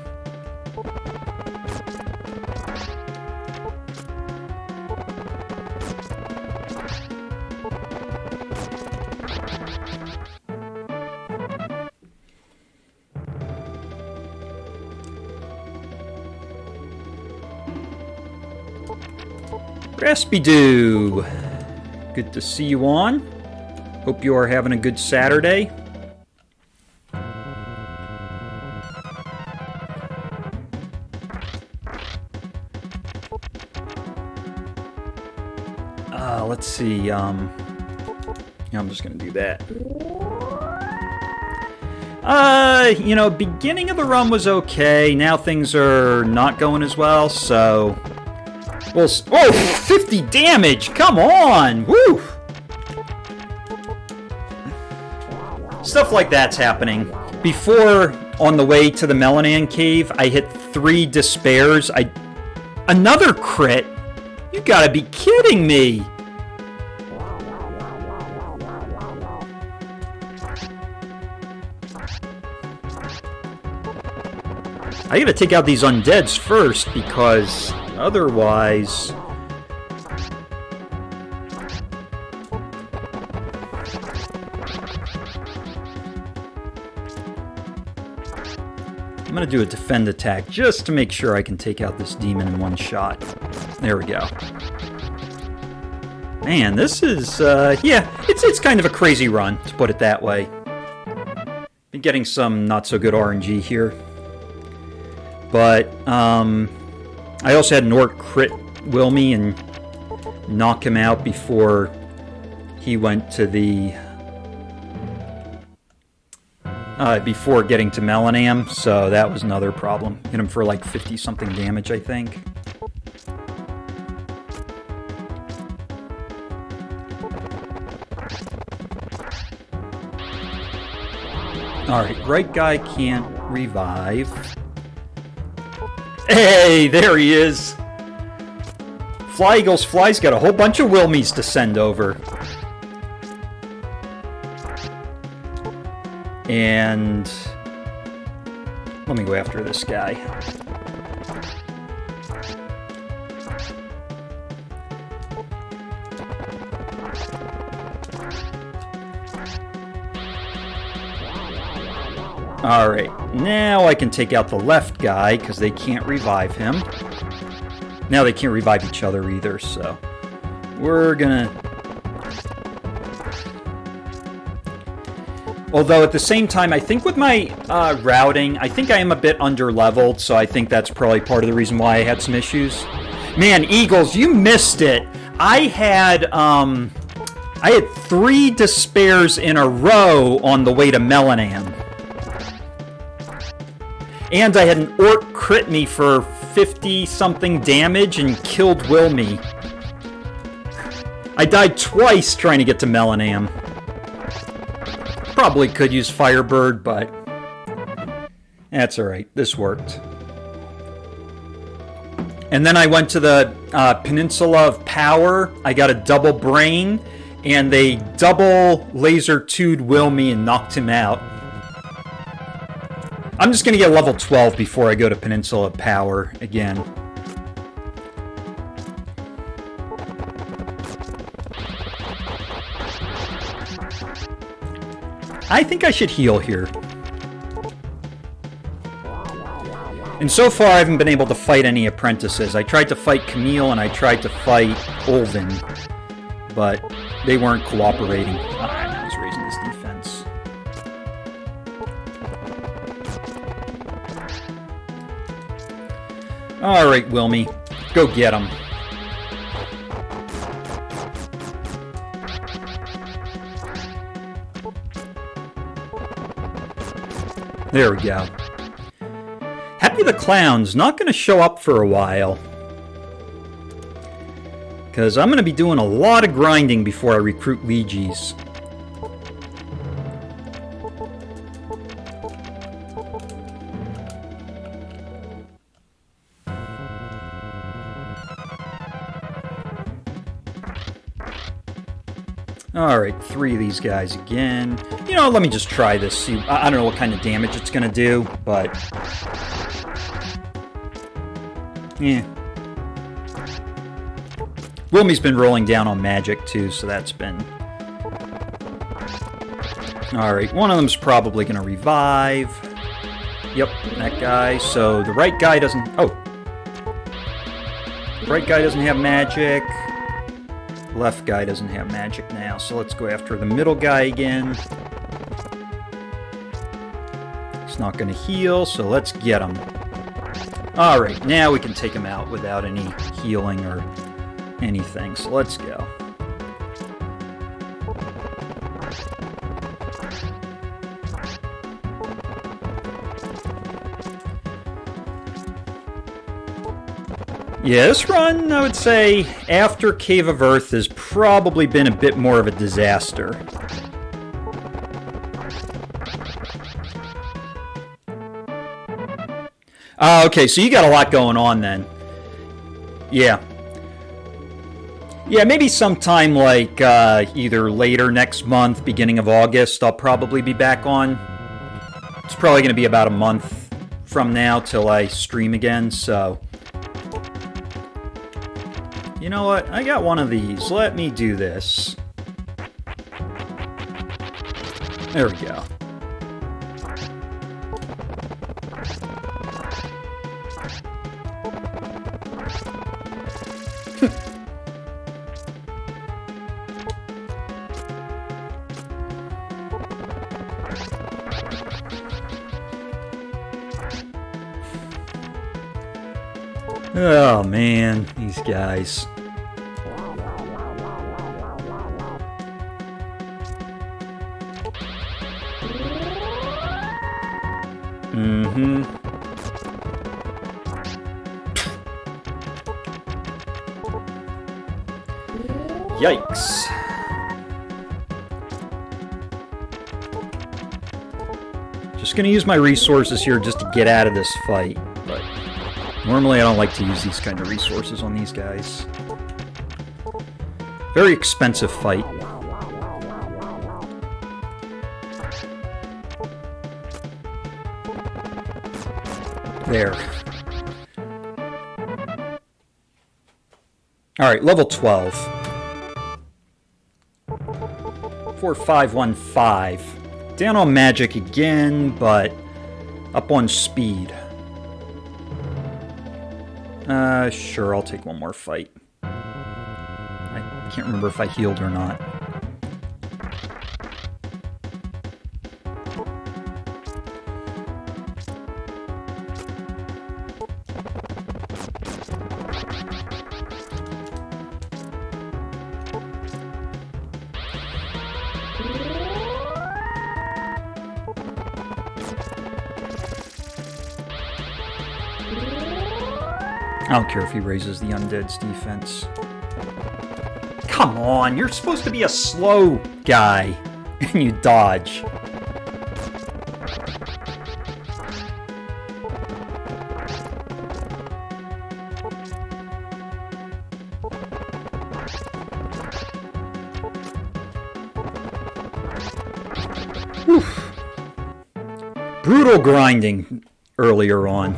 Raspy-doo! Good to see you on. Hope you are having a good Saturday. Let's see, yeah, I'm just gonna do that. You know, beginning of the run was okay. Now things are not going as well, so... Well, oh, 50 damage! Come on! Woo! Stuff like that's happening. Before, on the way to the Melenam cave, I hit 3 despairs. Another crit? You gotta be kidding me! I gotta take out these undeads first, because otherwise... I'm gonna do a defend attack just to make sure I can take out this demon in one shot. There we go. Man, this is, yeah, it's kind of a crazy run, to put it that way. Been getting some not-so-good RNG here. But, I also had Nort crit Wilme and knock him out before he went to the... before getting to Melenam, so that was another problem. Hit him for like 50-something damage, I think. Alright, right guy can't revive. Hey, there he is! Fly Eagles Fly's got a whole bunch of Wilmes to send over. And... let me go after this guy. Alright, now I can take out the left guy, because they can't revive him. Now they can't revive each other either, so... we're gonna... Although at the same time, I think with my routing, I think I am a bit under-leveled, so I think that's probably part of the reason why I had some issues. Man, Eagles, you missed it! I had 3 despairs in a row on the way to Melenam. And I had an orc crit me for 50-something damage and killed Wilme. I died twice trying to get to Melenam. Probably could use Firebird, but that's alright. This worked. And then I went to the Peninsula of Power. I got a double brain, and they double laser 2'd Wilme and knocked him out. I'm just going to get level 12 before I go to Peninsula of Power again. I think I should heal here. And so far I haven't been able to fight any apprentices. I tried to fight Camille and I tried to fight Olvin, but they weren't cooperating. I was raising this defense. Alright, Wilme. Go get him. There we go. Happy the Clown's not going to show up for a while. Because I'm going to be doing a lot of grinding before I recruit Lejes. Alright, 3 of these guys again. You know, let me just try this. See, I don't know what kind of damage it's going to do, but... yeah. Wilme's been rolling down on magic, too, so that's been... Alright, one of them's probably going to revive. Yep, that guy. So the right guy doesn't... oh. Right guy doesn't have magic. Left guy doesn't have magic now, so let's go after the middle guy again. He's not going to heal, so let's get him. Alright, now we can take him out without any healing or anything, so let's go. Yeah, this run, I would say, after Cave of Earth, has probably been a bit more of a disaster. Okay, so you got a lot going on then. Yeah. Yeah, maybe sometime like either later next month, beginning of August, I'll probably be back on. It's probably going to be about a month from now till I stream again, so... you know what? I got one of these. Let me do this. There we go. Oh man, these guys. Mm-hmm. Yikes. Just gonna use my resources here just to get out of this fight, but normally I don't like to use these kind of resources on these guys. Very expensive fight. There. Alright, level 12. 4515. Down on magic again, but up on speed. Sure, I'll take one more fight. I can't remember if I healed or not. I don't care if he raises the undead's defense. Come on, you're supposed to be a slow guy, and you dodge. Oof. Brutal grinding earlier on.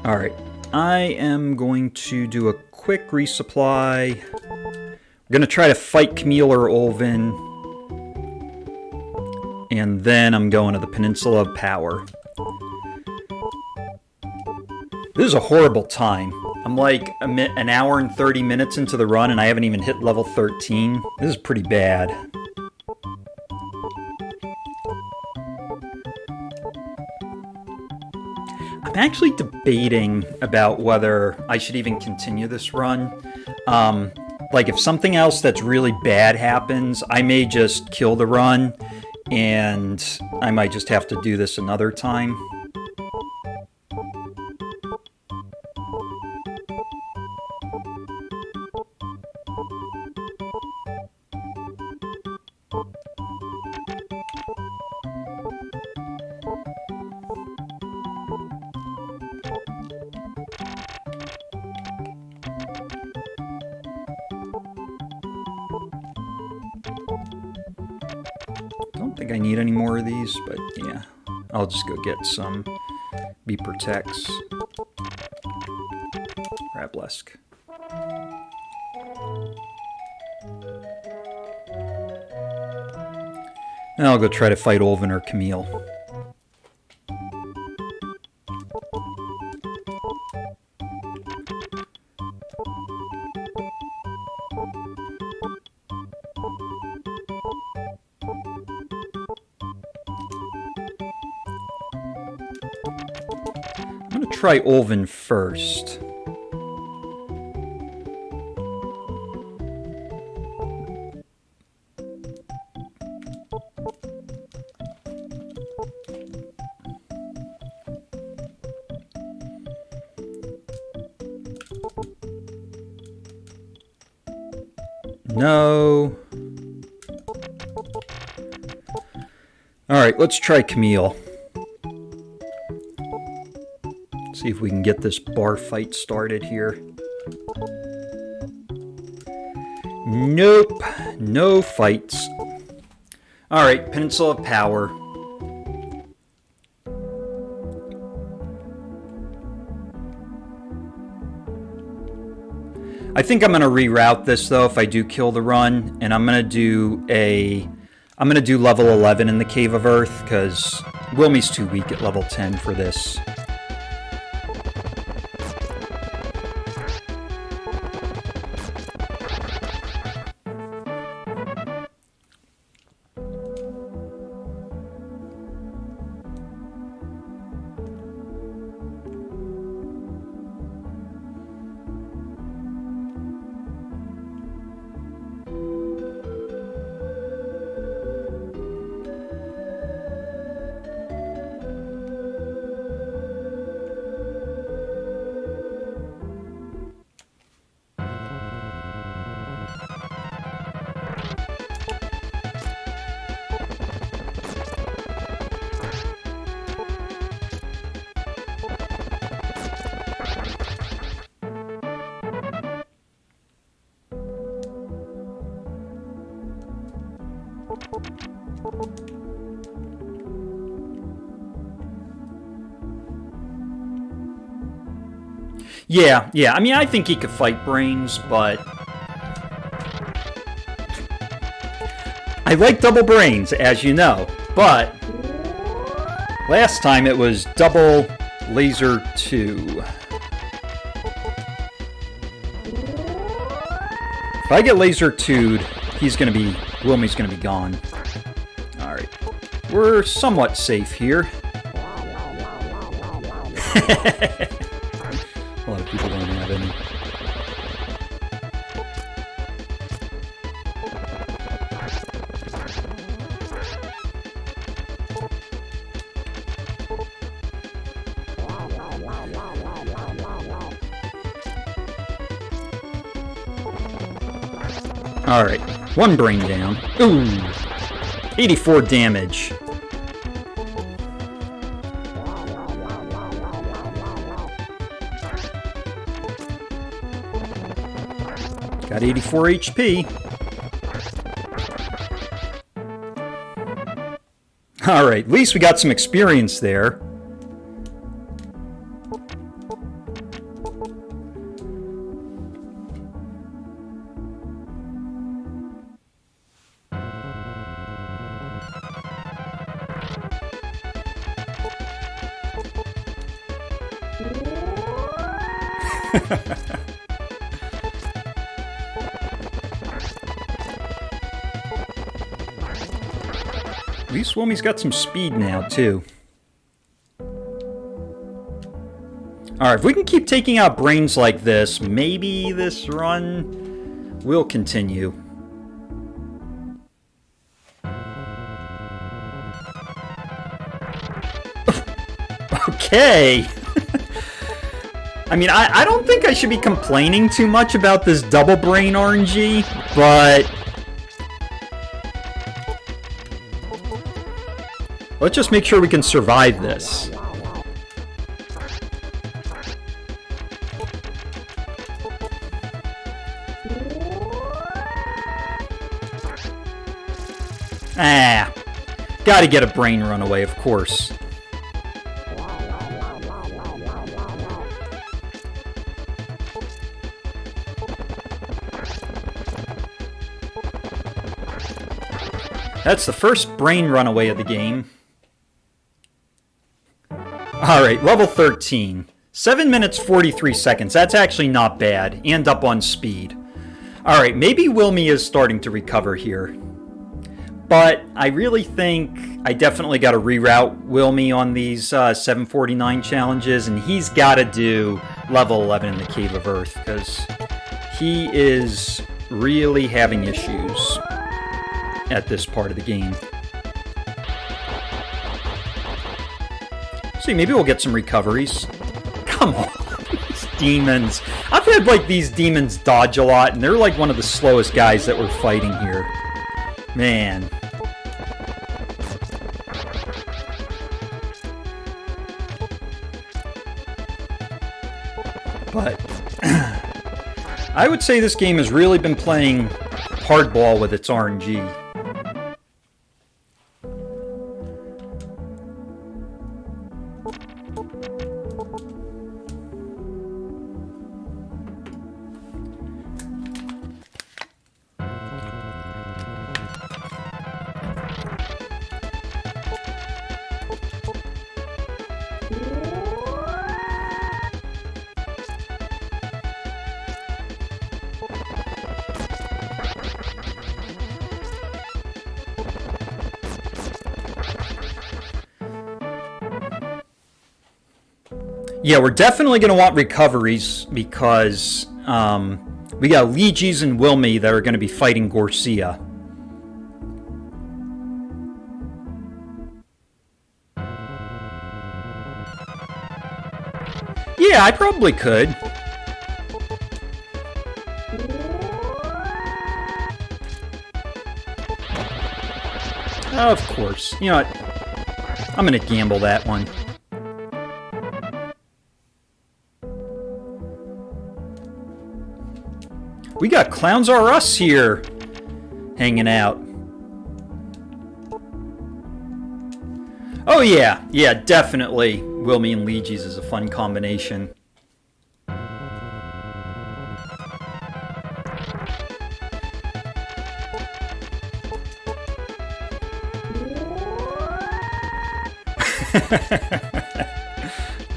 Alright, I am going to do a quick resupply. I'm going to try to fight Camille or Olvin. And then I'm going to the Peninsula of Power. This is a horrible time. I'm like an hour and 30 minutes into the run and I haven't even hit level 13. This is pretty bad. I'm actually debating about whether I should even continue this run. Like, if something else that's really bad happens, I may just kill the run, and I might just have to do this another time. Don't think I need any more of these, but yeah. I'll just go get some Be Protects. Rablesk. And I'll go try to fight Olven or Camille. I'm going to try Olven first. No. Alright, let's try Camille. See if we can get this bar fight started here. Nope. No fights. Alright, Peninsula of Power. I think I'm going to reroute this though if I do kill the run, and I'm going to do level 11 in the Cave of Earth because Wilme's too weak at level 10 for this. Yeah. I mean, I think he could fight Brains, but I like double Brains, as you know. But last time it was double Laser 2. If I get Laser 2'd, Wilme's gonna be gone. Alright. We're somewhat safe here. A lot of people don't have any. Alright, one brain down. Ooh! 84 damage. Got 84 HP. Alright, at least we got some experience there. At least Wilme's got some speed now, too. Alright, if we can keep taking out Brains like this, maybe this run will continue. Okay! I mean, I don't think I should be complaining too much about this double brain RNG, but Let's just make sure we can survive this. Ah, gotta get a brain runaway, of course. That's the first brain runaway of the game. Alright, level 13. 7 minutes 43 seconds. That's actually not bad. And up on speed. Alright, maybe Wilme is starting to recover here. But I really think I definitely got to reroute Wilme on these 749 challenges. And he's got to do level 11 in the Cave of Earth. Because he is really having issues at this part of the game. See, maybe we'll get some recoveries. Come on, these demons. I've had, like, these demons dodge a lot, and they're, like, one of the slowest guys that we're fighting here. Man. But I would say this game has really been playing hardball with its RNG. Yeah, we're definitely going to want recoveries because we got Lejes and Wilme that are going to be fighting Gorsia. Yeah, I probably could. Of course. You know what? I'm going to gamble that one. We got Clowns R Us here hanging out. Oh yeah, yeah, definitely. Wilme and Lejes is a fun combination.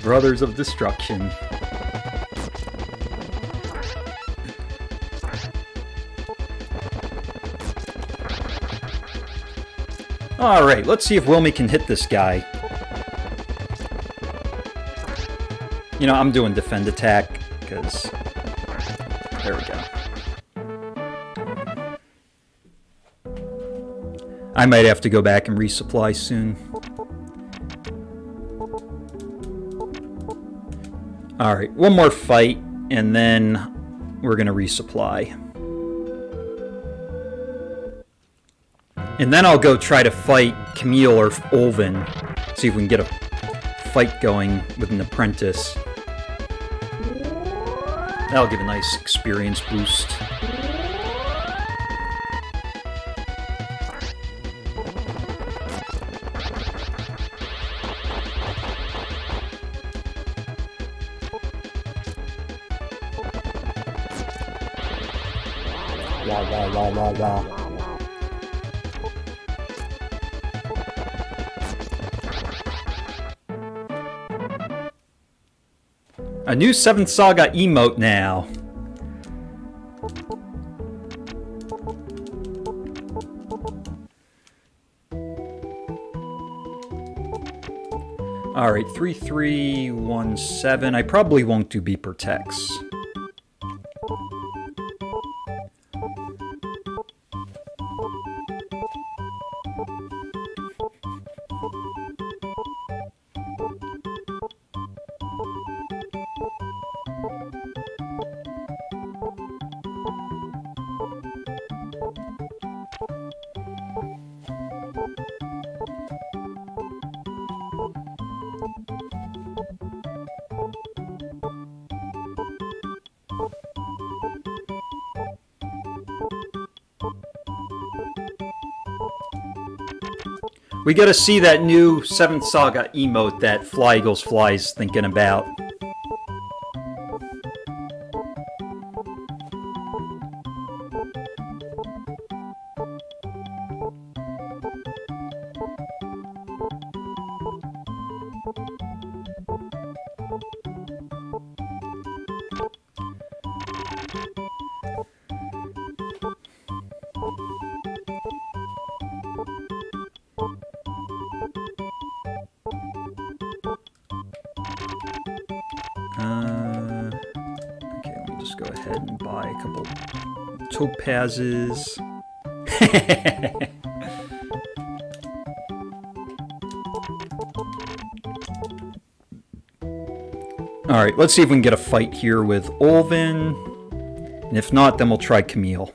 Brothers of Destruction. Alright, let's see if Wilme can hit this guy. You know, I'm doing defend attack, because... There we go. I might have to go back and resupply soon. Alright, one more fight, and then we're going to resupply. And then I'll go try to fight Camille or Olvin. See if we can get a fight going with an apprentice. That'll give a nice experience boost. Wah, wah, wah, wah, wah. A new 7th Saga emote now. Alright, 3317. I probably won't do B protects. We gotta see that new 7th Saga emote that Fly Eagles Fly's thinking about. Okay, let me just go ahead and buy a couple topazes. Alright, let's see if we can get a fight here with Olvin. And if not, then we'll try Camille.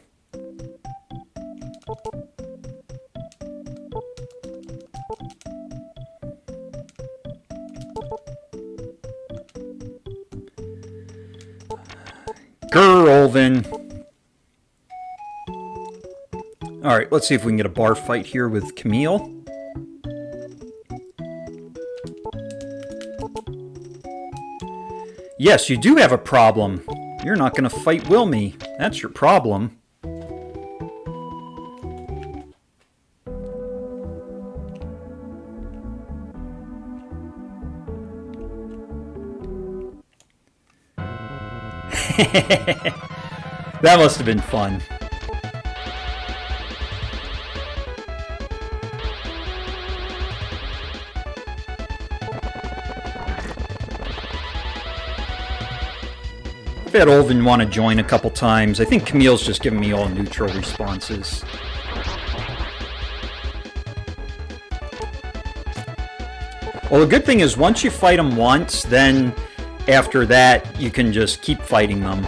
Grr, Olvin. Alright, let's see if we can get a bar fight here with Camille. Yes, you do have a problem. You're not going to fight Wilme. That's your problem. That must have been fun. I've had Olvin want to join a couple times. I think Camille's just giving me all neutral responses. Well, the good thing is once you fight them once, then after that you can just keep fighting them.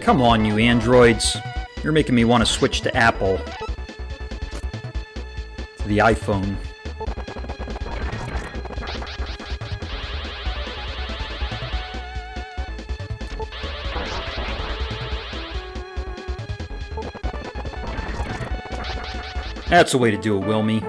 Come on, you androids. You're making me want to switch to Apple. To the iPhone. That's the way to do it, Wilme.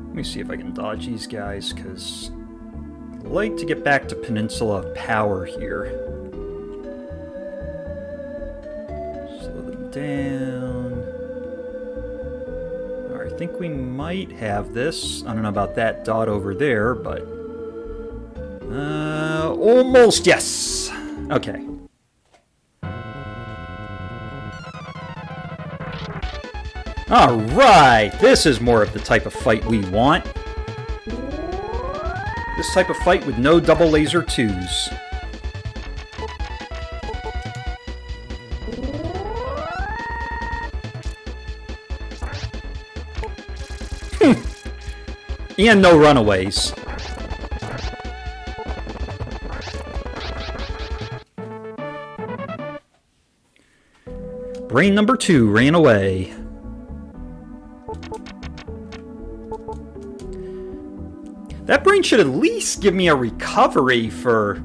Let me see if I can dodge these guys, because I'd like to get back to Peninsula Power here. Slow them down. Alright, I think we might have this. I don't know about that dot over there, but... almost, yes! Okay. Alright, this is more of the type of fight we want. This type of fight with no double laser 2s. And no runaways. Brain number 2 ran away. That brain should at least give me a recovery for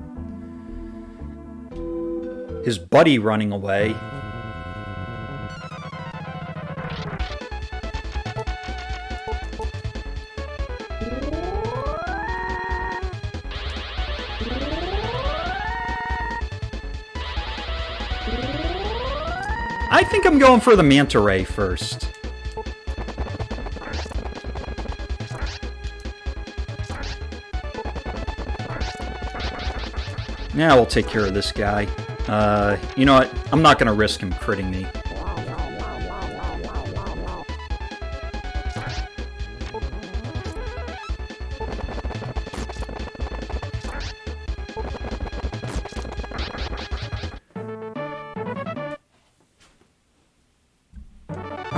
his buddy running away. I think I'm going for the manta ray first. Now we'll take care of this guy. You know what? I'm not going to risk him critting me.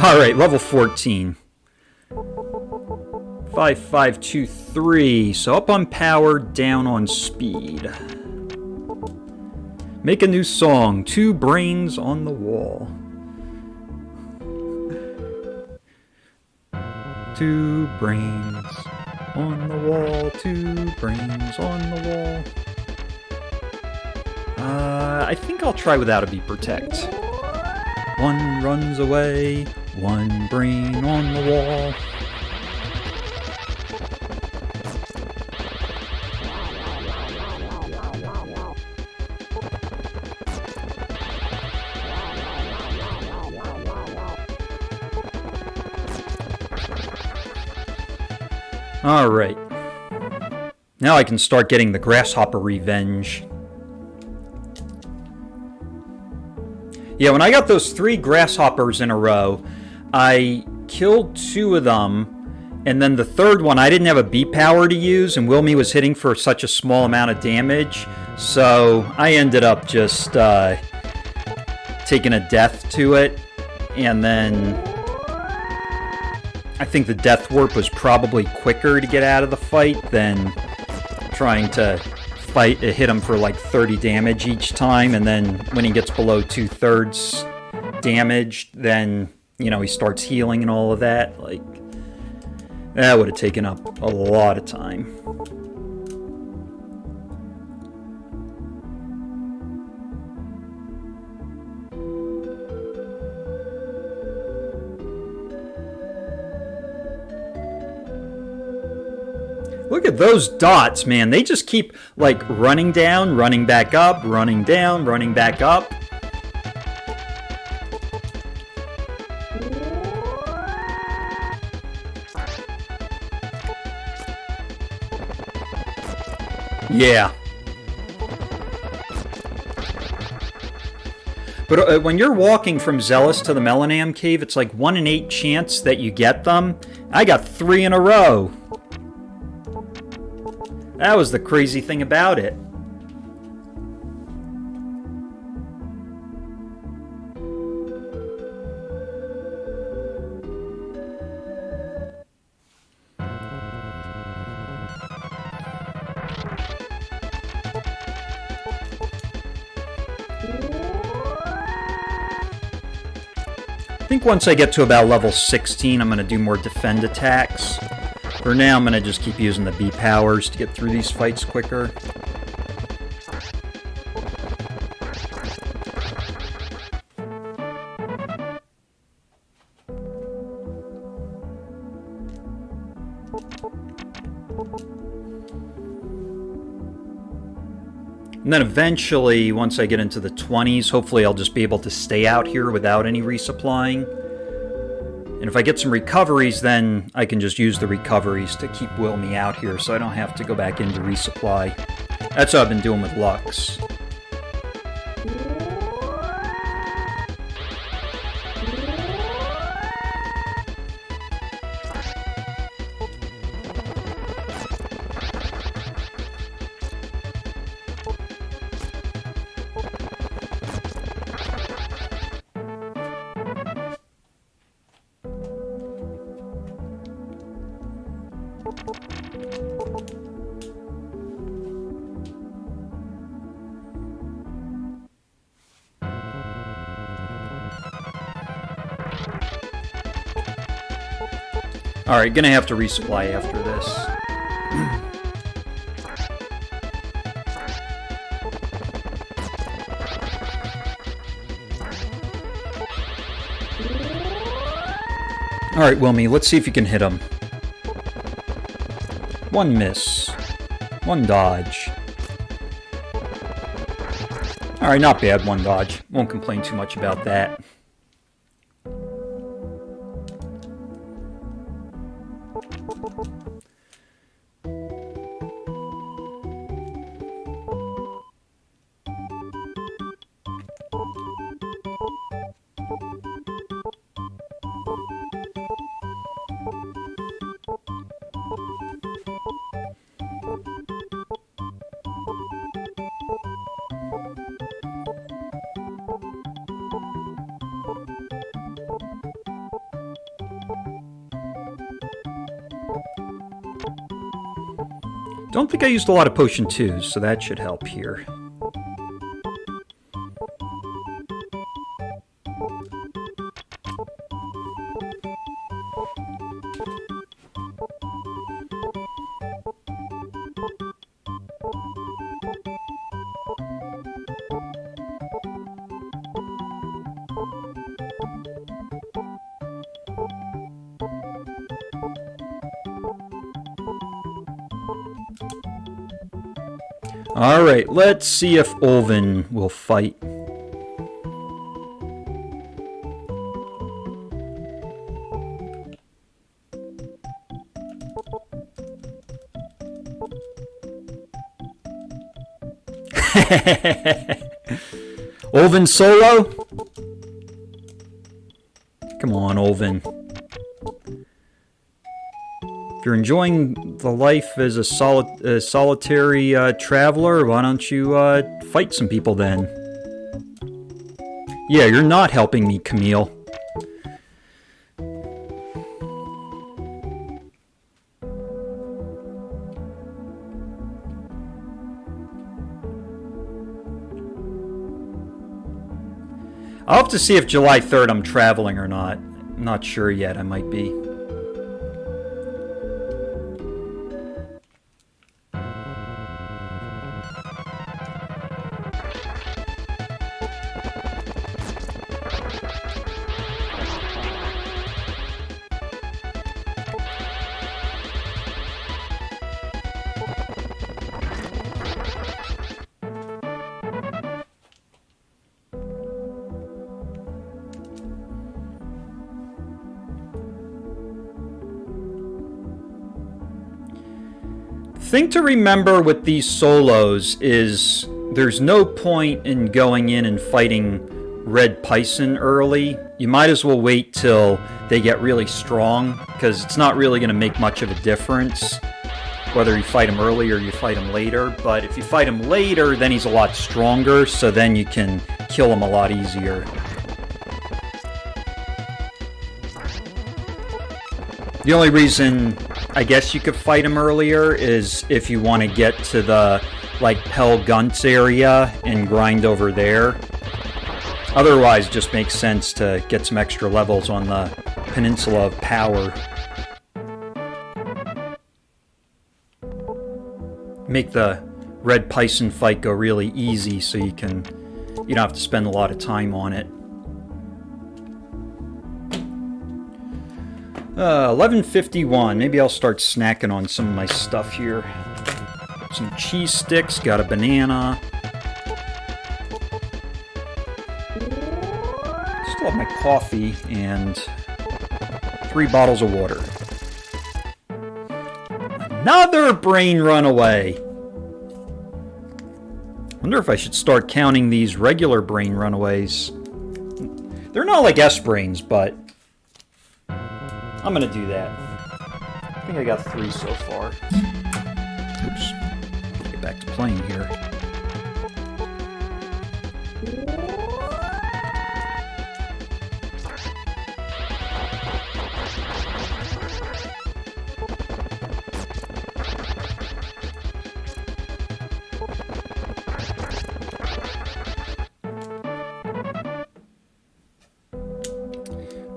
Alright, level 14. 5523. So up on power, down on speed. Make a new song. 2 brains on the wall. 2 brains on the wall. 2 brains on the wall. I think I'll try without a beat protect. 1 runs away. 1 brain on the wall. Alright. Now I can start getting the grasshopper revenge. Yeah, when I got those 3 grasshoppers in a row, I killed 2 of them, and then the 3rd one I didn't have a beat power to use, and Wilme was hitting for such a small amount of damage, so I ended up just taking a death to it, and then I think the death warp was probably quicker to get out of the fight than trying to hit him for like 30 damage each time, and then when he gets below 2/3 damage, then, you know, he starts healing and all of that. Like, that would have taken up a lot of time. Look at those dots, man. They just keep, like, running down, running back up, running down, running back up. Yeah. But when you're walking from Zellis to the Melenam cave, it's like 1 in 8 chance that you get them. I got 3 in a row. That was the crazy thing about it. I think once I get to about level 16, I'm going to do more defend attacks. For now, I'm going to just keep using the B powers to get through these fights quicker. And then eventually, once I get into the 20s, hopefully I'll just be able to stay out here without any resupplying. And if I get some recoveries, then I can just use the recoveries to keep Wilme out here so I don't have to go back in to resupply. That's what I've been doing with Lux. Alright, gonna have to resupply after this. Alright, Wilme, let's see if you can hit him. 1 miss. 1 dodge. Alright, not bad, 1 dodge. Won't complain too much about that. Don't think I used a lot of potion 2s, so that should help here. Alright, let's see if Ulven will fight. Ulven solo? Come on, Ulven. If you're enjoying the life as a solitary traveler, why don't you fight some people then? Yeah, you're not helping me, Camille. I'll have to see if July 3rd I'm traveling or not. I'm not sure yet, I might be. The thing to remember with these solos is there's no point in going in and fighting Red Pison early. You might as well wait till they get really strong, because it's not really going to make much of a difference whether you fight him early or you fight him later. But if you fight him later, then he's a lot stronger, so then you can kill him a lot easier. The only reason I guess you could fight him earlier is if you want to get to the, like, Pell and Guntz area and grind over there. Otherwise, it just makes sense to get some extra levels on the Peninsula of Power. Make the Red Pison fight go really easy so you don't have to spend a lot of time on it. 11:51. Maybe I'll start snacking on some of my stuff here. Some cheese sticks, got a banana. Still have my coffee and 3 bottles of water. Another brain runaway! Wonder if I should start counting these regular brain runaways. They're not like S-brains, but I'm gonna do that. I think I got 3 so far. Oops. Get back to playing here.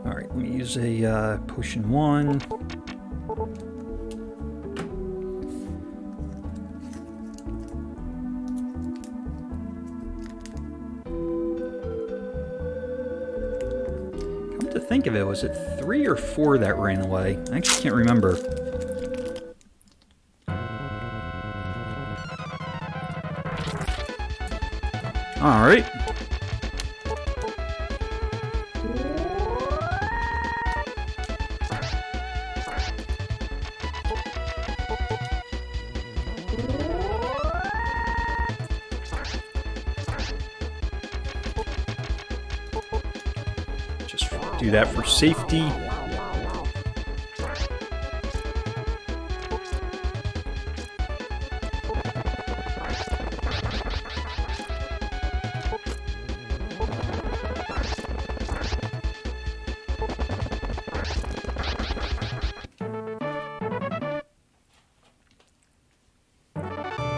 Alright, let me use a potion 1. Come to think of it, was it 3 or 4 that ran away? I actually can't remember. Alright. Do that for safety.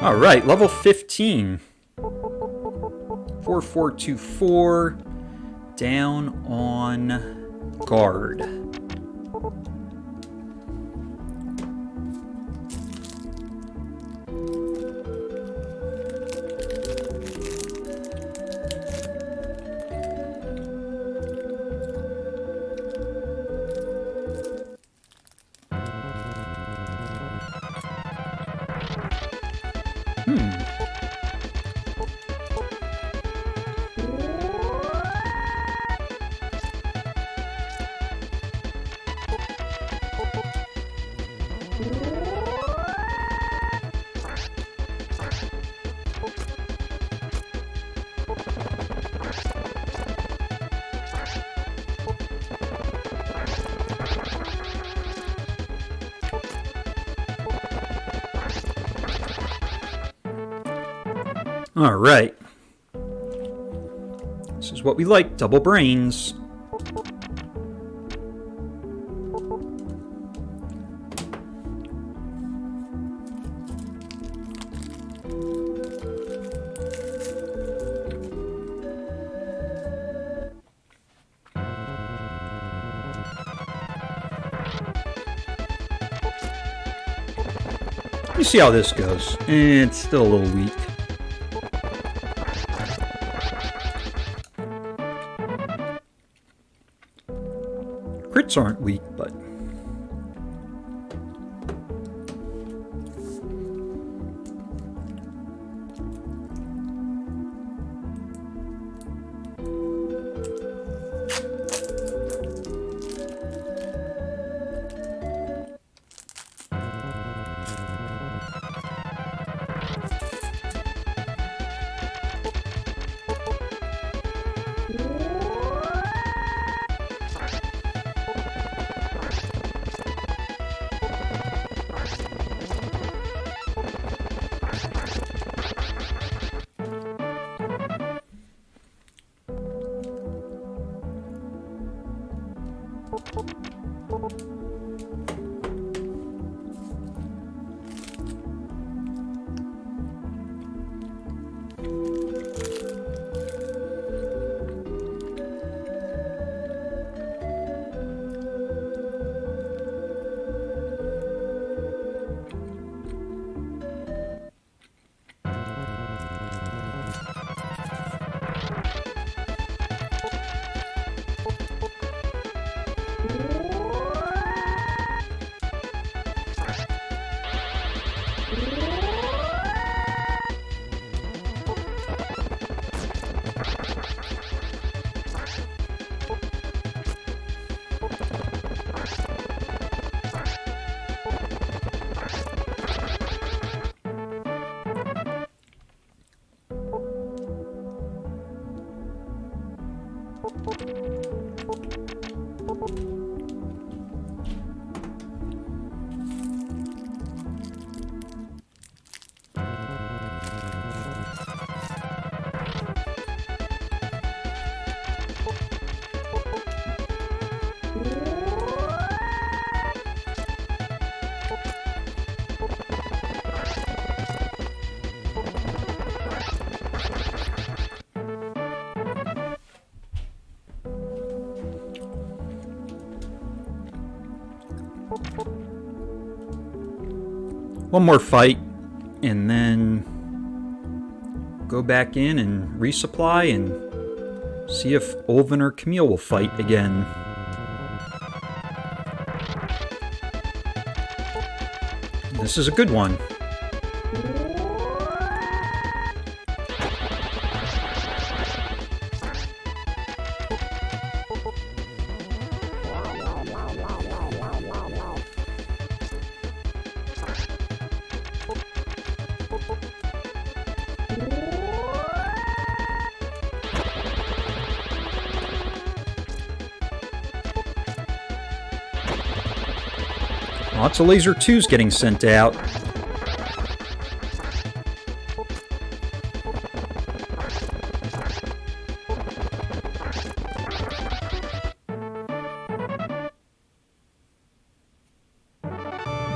All right, level 15. 4424. Down on guard. All right. This is what we like, double brains. You see how this goes. It's still a little weak. Crits aren't weak, but... One more fight, and then go back in and resupply and see if Olven or Camille will fight again. This is a good one. Lots of laser 2s getting sent out.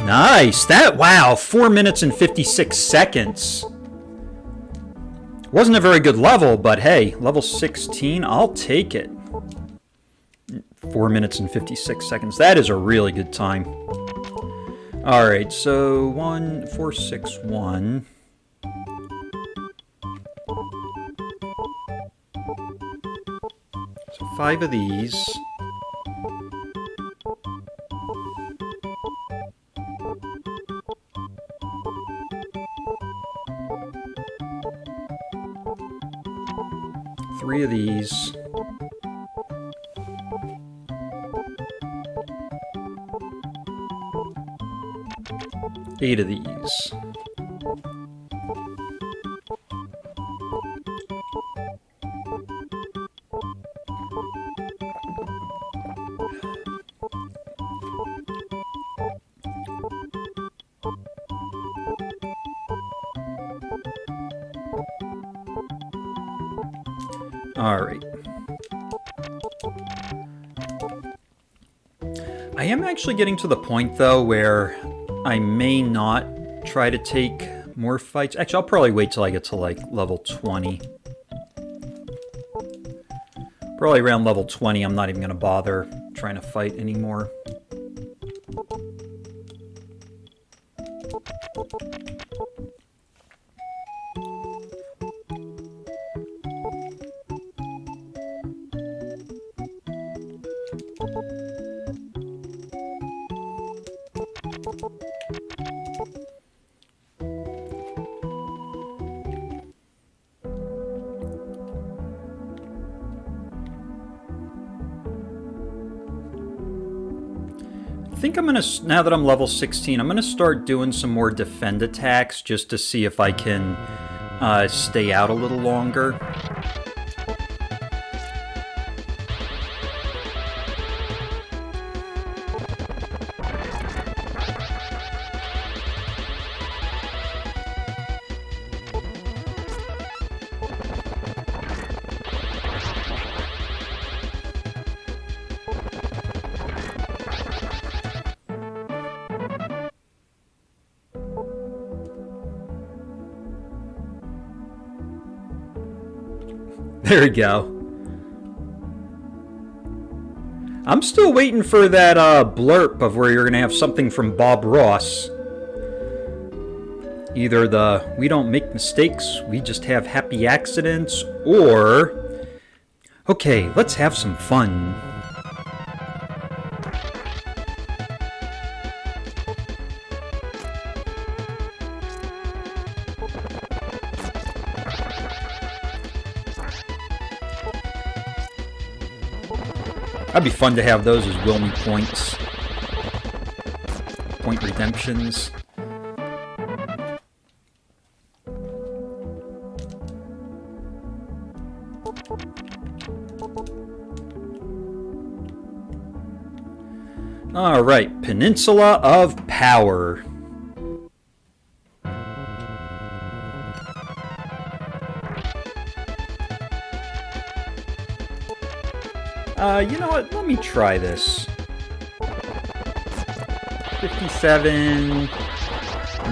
Nice! Wow, 4 minutes and 56 seconds. Wasn't a very good level, but hey, level 16, I'll take it. 4 minutes and 56 seconds. That is a really good time. Alright, so 1461. So 5 of these. Three of these. Eight of these. All right. I am actually getting to the point, though, where I may not try to take more fights. Actually, I'll probably wait till I get to, like, level 20. Probably around level 20, I'm not even going to bother trying to fight anymore. I think I'm gonna, now that I'm level 16, I'm gonna start doing some more defend attacks just to see if I can stay out a little longer. There we go. I'm still waiting for that blurb of where you're going to have something from Bob Ross. Either the "we don't make mistakes, we just have happy accidents," or "okay, let's have some fun." That'd be fun to have those as Wilme points. Point redemptions. Alright, Peninsula of Power. You know what? Let me try this. 57...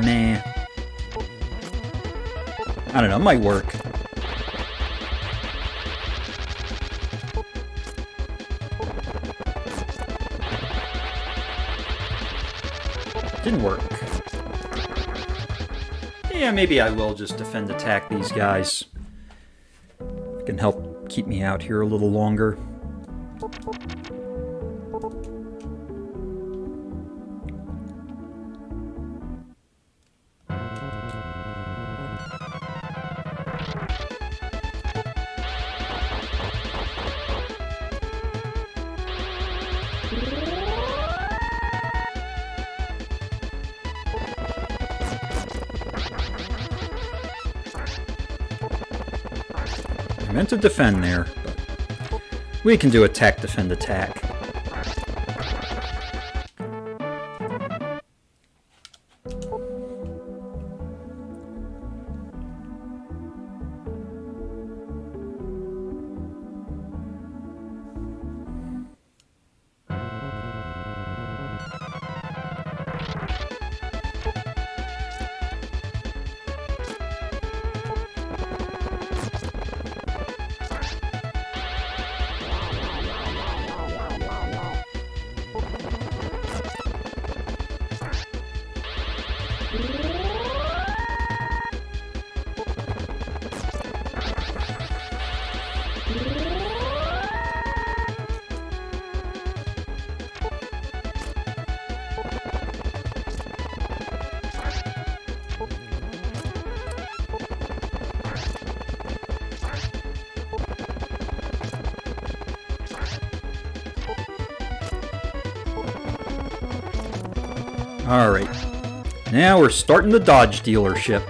Meh. I don't know, it might work. Didn't work. Yeah, maybe I will just defend attack these guys. It can help keep me out here a little longer. I meant to defend there, but we can do attack, defend, attack. Alright. Now we're starting the Dodge dealership.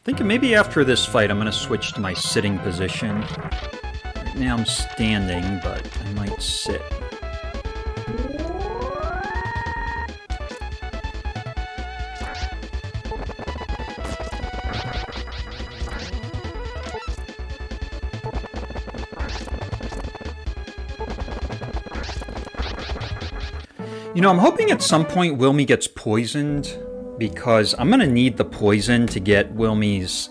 Thinking maybe after this fight I'm going to switch to my sitting position. Right now I'm standing, but I might sit. You know, I'm hoping at some point Wilme gets poisoned, because I'm going to need the poison to get Wilme's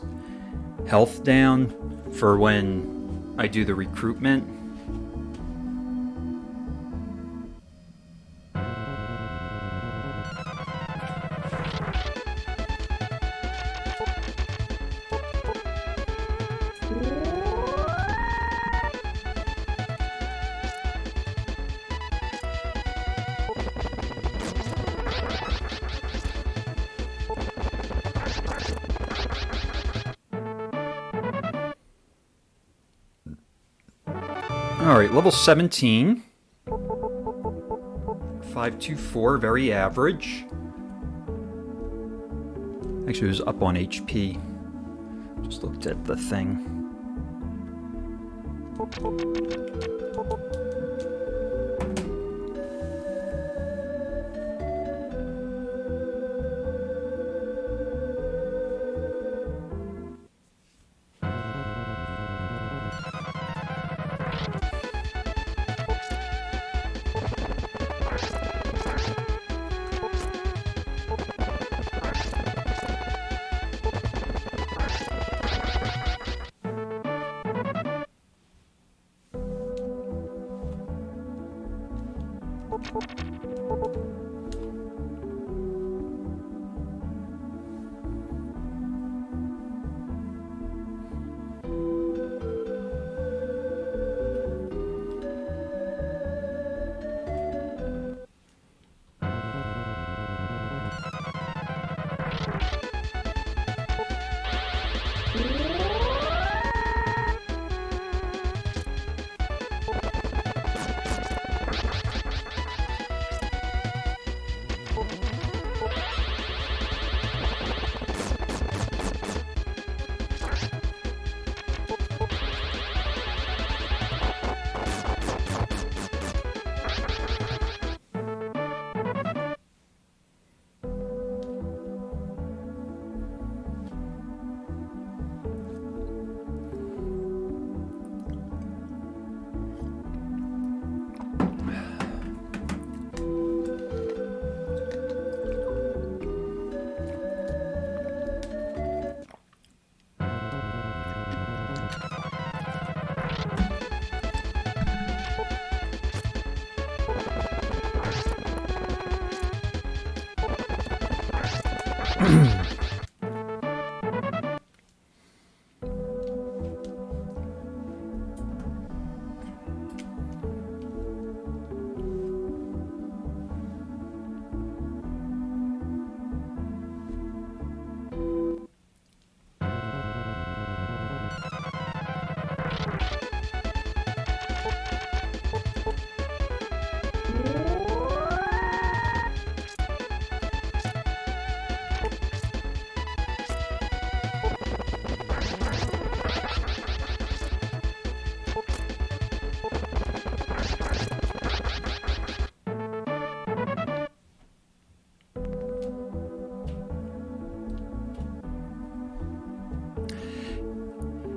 health down for when I do the recruitment. Alright, level 17. 524, very average. Actually, it was up on HP. Just looked at the thing.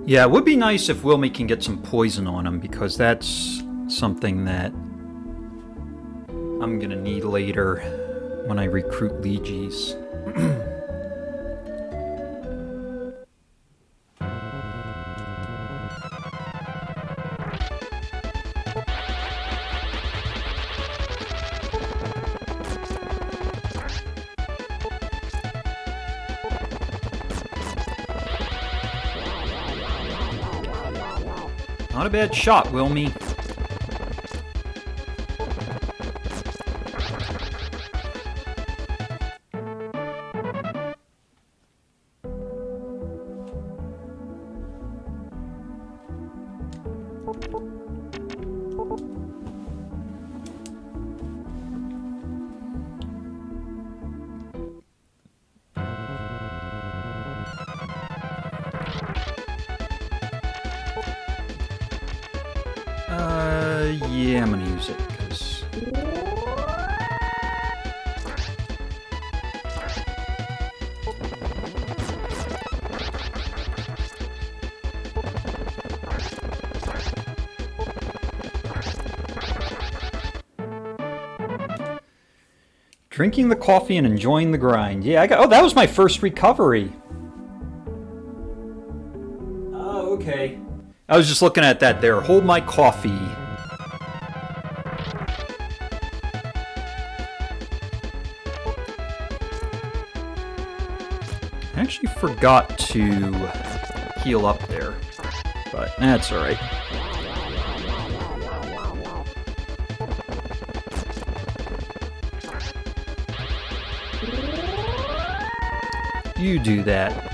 Yeah, it would be nice if Wilme can get some poison on him, because that's something that I'm gonna need later when I recruit Lejes. Not a bad shot, Wilme. Yeah, I'm gonna use it, because... Drinking the coffee and enjoying the grind. Yeah, oh, that was my first recovery. Oh, okay. I was just looking at that there. Hold my coffee. I actually forgot to heal up there, but that's alright. You do that.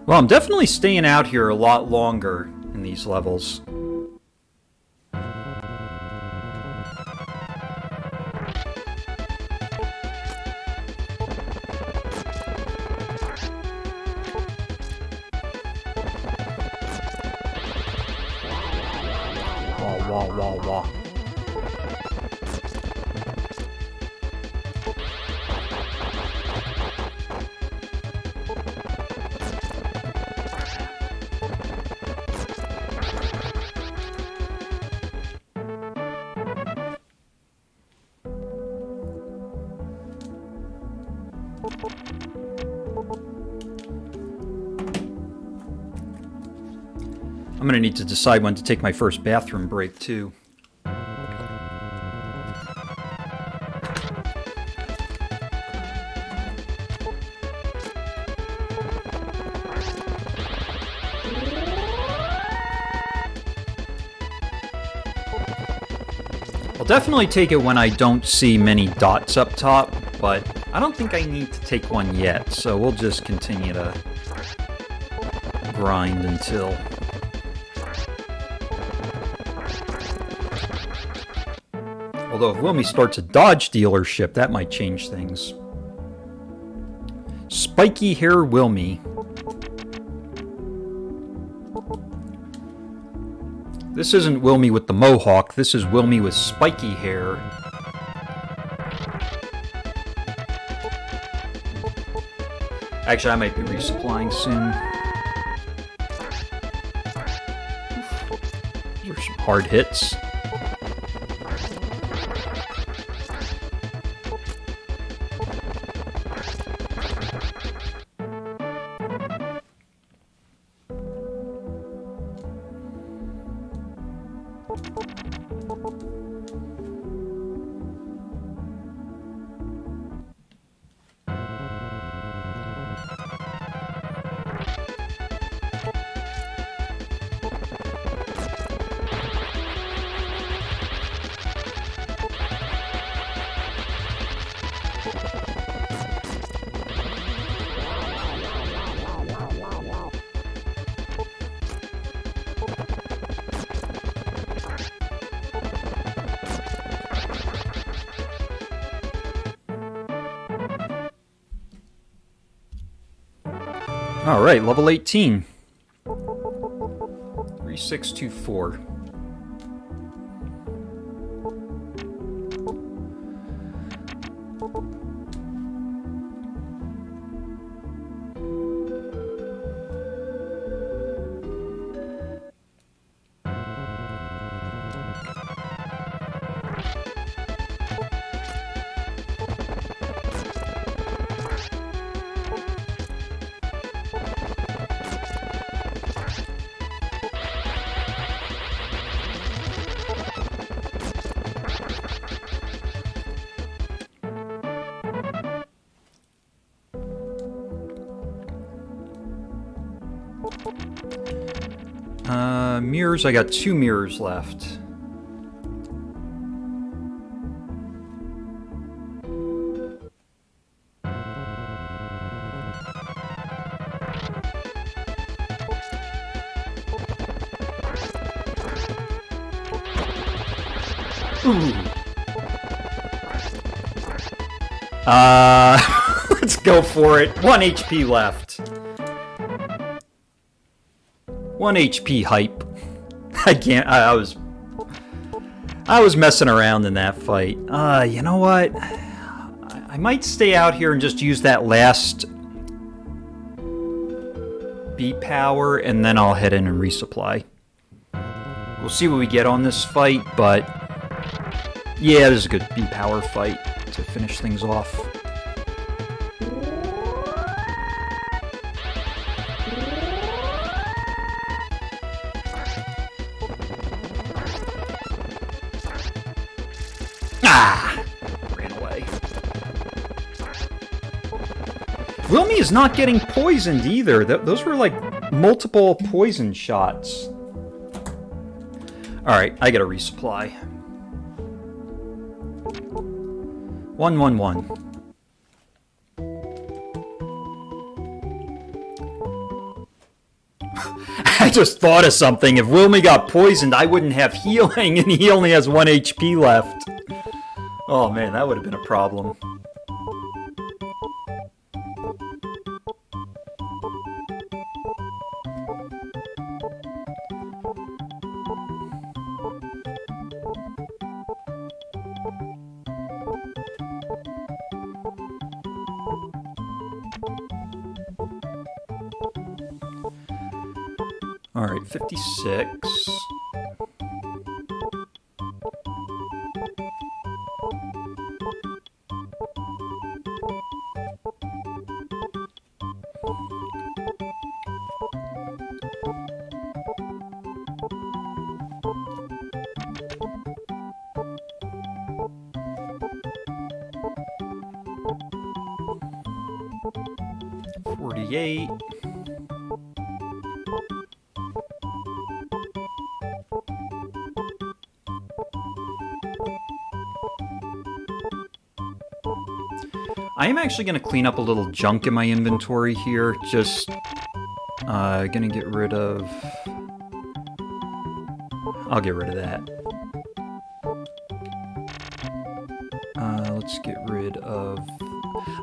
Well, I'm definitely staying out here a lot longer in these levels. Wah, wah, wah, wah. I'm gonna need to decide when to take my first bathroom break, too. I'll definitely take it when I don't see many dots up top, but I don't think I need to take one yet, so we'll just continue to grind until... Although if Wilme starts a dodge dealership, that might change things. Spiky hair Wilme. This isn't Wilme with the mohawk, this is Wilme with spiky hair. Actually, I might be resupplying soon. Those are some hard hits. Alright, level 18. 3624. Mirrors, I got 2 mirrors left. Ooh. Let's go for it. 1 HP left. 1 HP hype. I can't. I was messing around in that fight. You know what? I might stay out here and just use that last beat power, and then I'll head in and resupply. We'll see what we get on this fight, but yeah, this is a good beat power fight to finish things off. Ran away. Wilme is not getting poisoned either. Those were like multiple poison shots. Alright, I gotta resupply. 111. I just thought of something. If Wilme got poisoned, I wouldn't have healing, and he only has 1 HP left. Oh man, that would have been a problem. Alright, 56. I am actually going to clean up a little junk in my inventory here. Just going to get rid of... I'll get rid of that. Let's get rid of...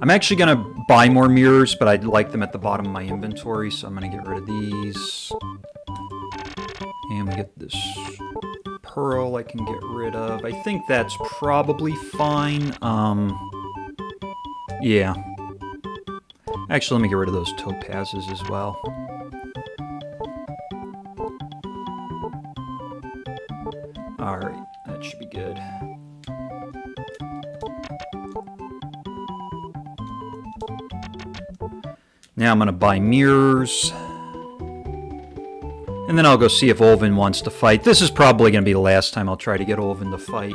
I'm actually going to buy more mirrors, but I'd like them at the bottom of my inventory, so I'm going to get rid of these. And we get this pearl I can get rid of. I think that's probably fine. Yeah. Actually, let me get rid of those topazes as well. Alright, that should be good. Now I'm going to buy mirrors. And then I'll go see if Olvin wants to fight. This is probably going to be the last time I'll try to get Olvin to fight.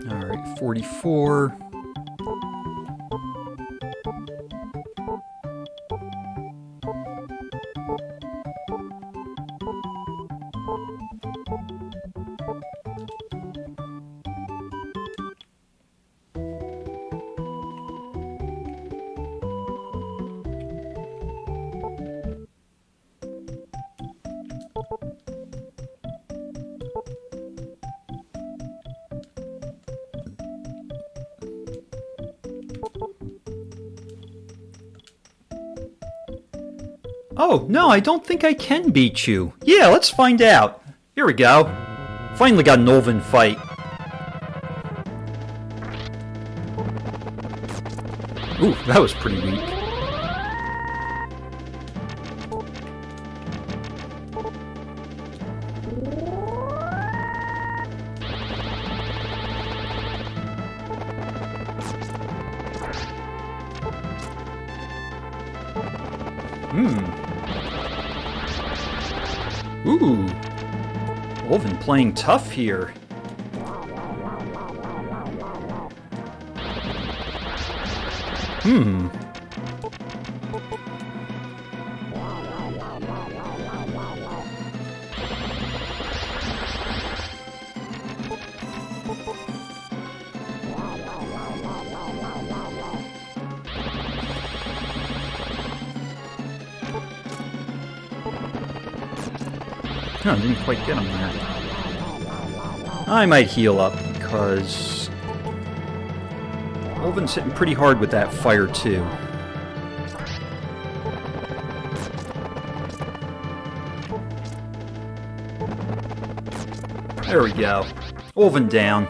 Alright, 44. Oh, no, I don't think I can beat you. Yeah, let's find out. Here we go. Finally got an Olvin fight. Ooh, that was pretty weak. Ooh, Olvin playing tough here. No, I didn't quite get him there. I might heal up, because Olvin's hitting pretty hard with that fire, too. There we go. Olvin down.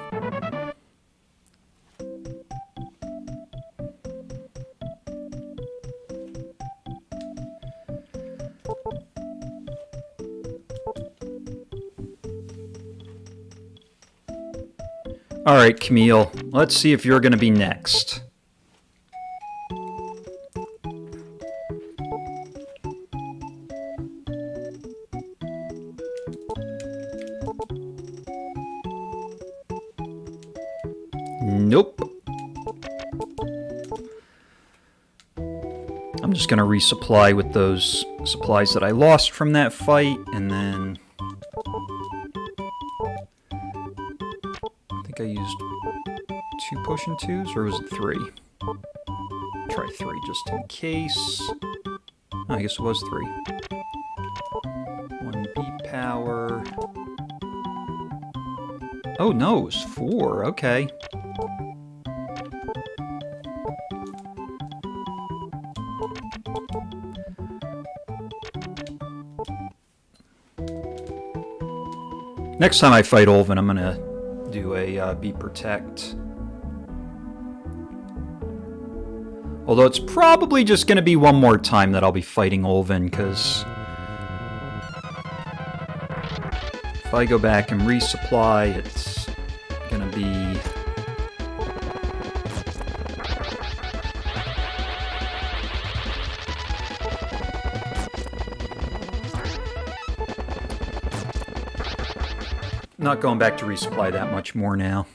Alright, Camille, let's see if you're going to be next. Nope. just going to resupply with those supplies that I lost from that fight, and then I think I used 2 potion 2s, or was it 3? Try 3 just in case. Oh, I guess it was 3. 1 beat power. Oh no, it was 4, okay. Next time I fight Ulven, I'm gonna do a Be Protect. Although it's probably just gonna be one more time that I'll be fighting Ulven, because if I go back and resupply, it's gonna be... not going back to resupply that much more now.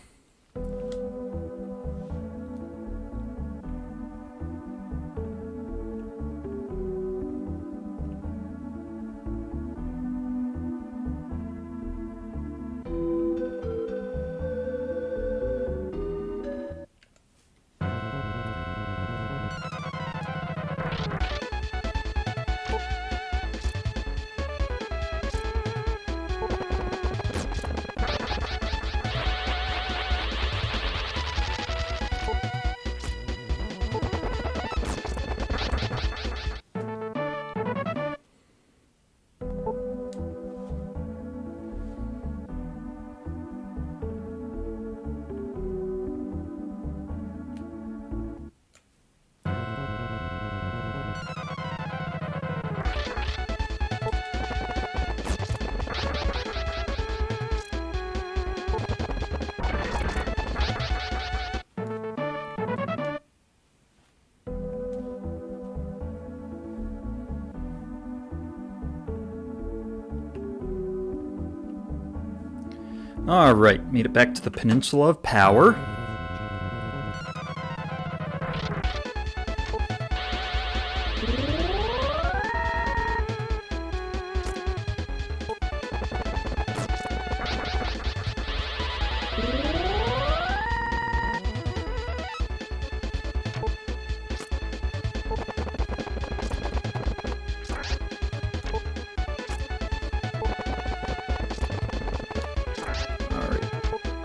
Alright, made it back to the Peninsula of Power.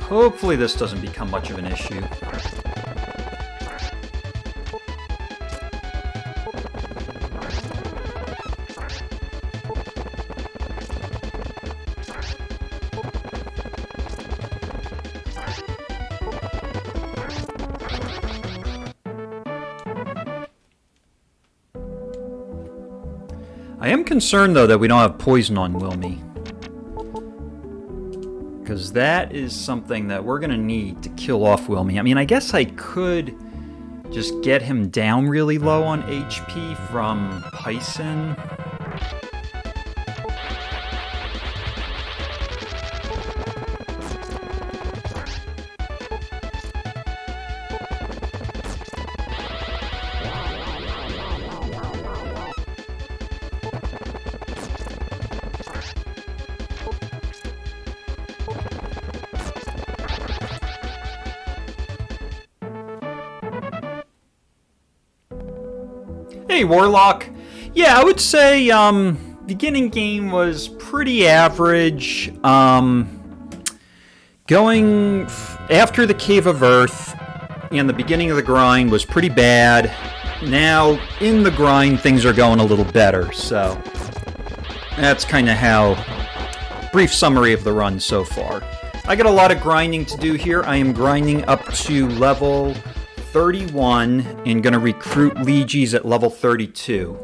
Hopefully this doesn't become much of an issue. I am concerned, though, that we don't have poison on Wilme. Because that is something that we're going to need to kill off Wilme. I mean, I guess I could just get him down really low on HP from Pison. Hey, Warlock. Yeah, I would say beginning game was pretty average. Going after the Cave of Earth and the beginning of the grind was pretty bad. Now, in the grind, things are going a little better. So, that's kind of how... brief summary of the run so far. I got a lot of grinding to do here. I am grinding up to level 31 and going to recruit Lejes at level 32.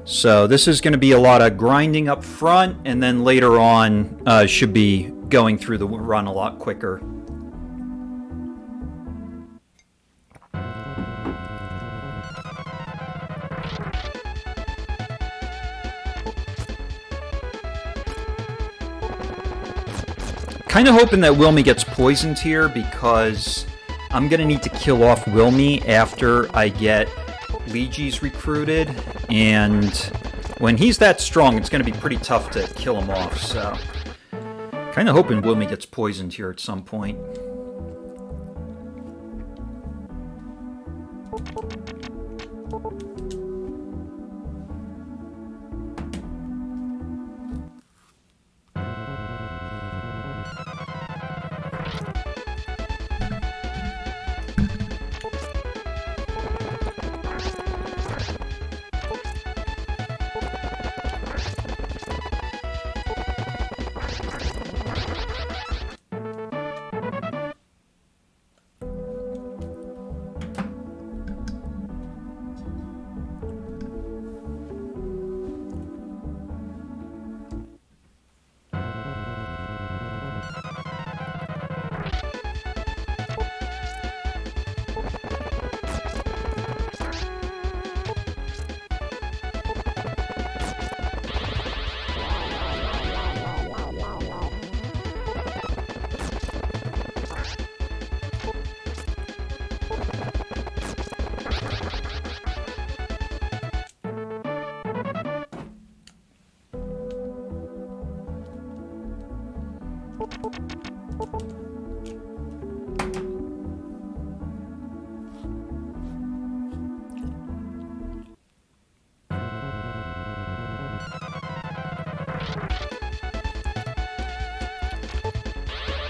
So this is going to be a lot of grinding up front, and then later on should be going through the run a lot quicker. Kind of hoping that Wilme gets poisoned here, because I'm going to need to kill off Wilme after I get Lejes recruited, and when he's that strong, it's going to be pretty tough to kill him off, so... Kind of hoping Wilme gets poisoned here at some point.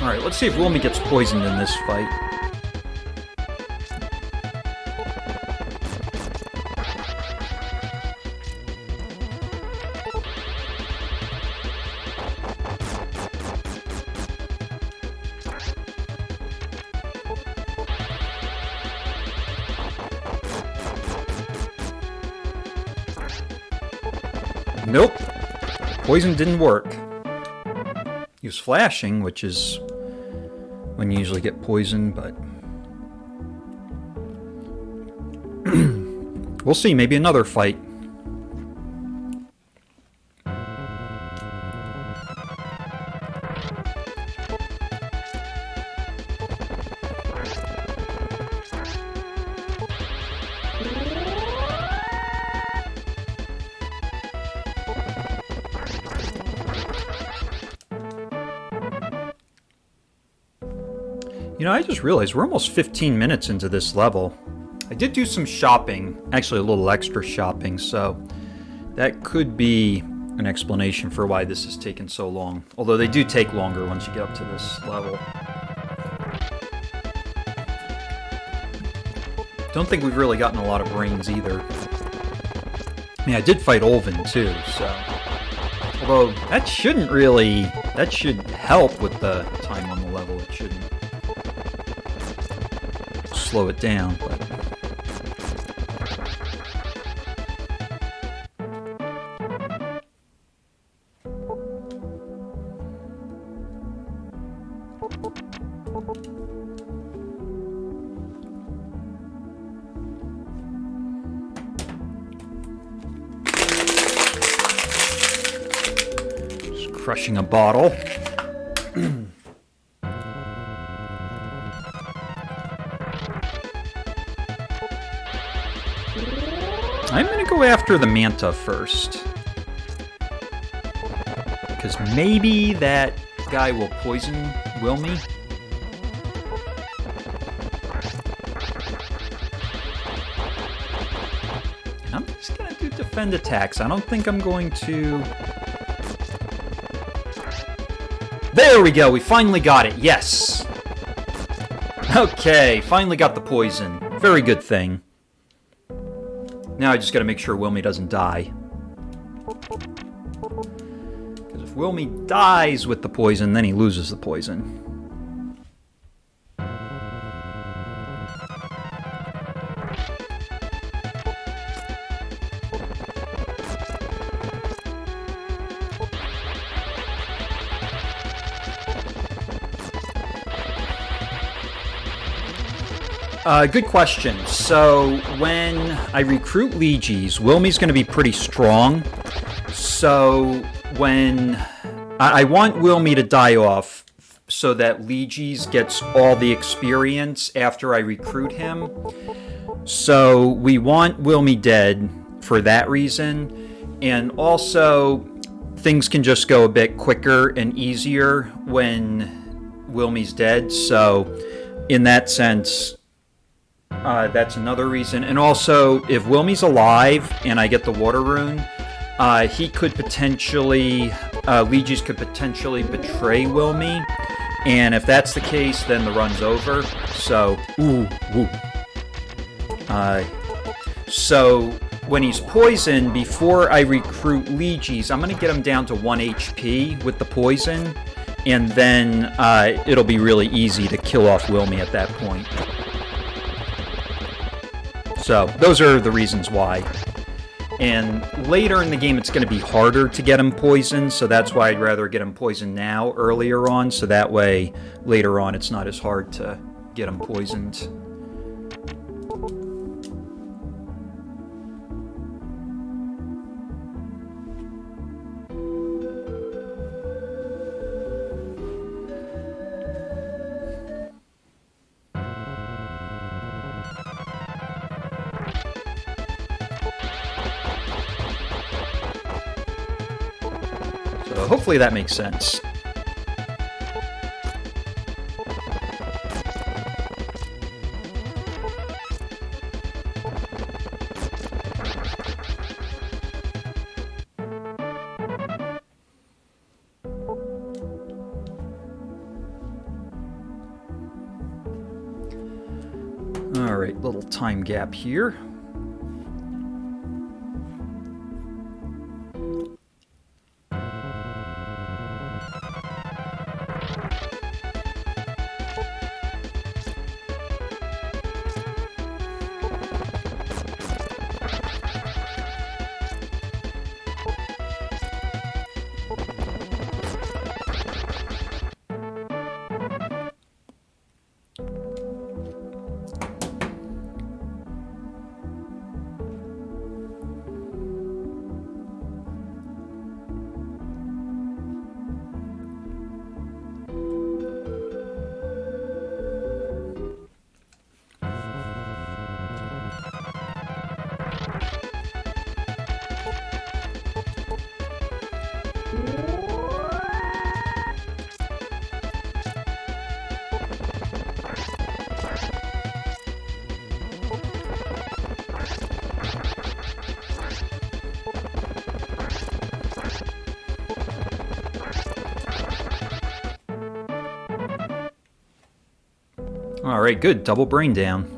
Alright, let's see if Wilme gets poisoned in this fight. Nope. Poison didn't work. He was flashing, which is when you usually get poisoned, but... We'll see, maybe another fight. You know, I just realized we're almost 15 minutes into this level. I did do some shopping, actually a little extra shopping, so that could be an explanation for why this has taken so long. Although they do take longer once you get up to this level. Don't think we've really gotten a lot of brains either. I mean, I did fight Olvin too, so... Although, that shouldn't really... That should help with the time on the level. It shouldn't slow it down, but... Just crushing a bottle. I'm gonna go after the Manta first. Because maybe that guy will poison Wilme. And I'm just gonna do defend attacks. I don't think I'm going to... There we go! We finally got it! Yes! Okay, finally got the poison. Very good thing. Now I just gotta make sure Wilme doesn't die. Because if Wilme dies with the poison, then he loses the poison. Good question. So, when I recruit Lejes, Wilme's going to be pretty strong. So, when... I want Wilme to die off so that Lejes gets all the experience after I recruit him. So we want Wilme dead for that reason, and also things can just go a bit quicker and easier when Wilme's dead. So in that sense, that's another reason. And also, if Wilme's alive and I get the Water Rune, he could potentially, Lejes could potentially betray Wilme. And if that's the case, then the run's over. So, so when he's poisoned, before I recruit Lejes, I'm going to get him down to 1 HP with the poison. And then it'll be really easy to kill off Wilme at that point. So, those are the reasons why. And later in the game, it's going to be harder to get him poisoned, so that's why I'd rather get him poisoned now, earlier on, so that way, later on, it's not as hard to get him poisoned. Hopefully that makes sense. All right, little time gap here. Alright, good. Double brain down.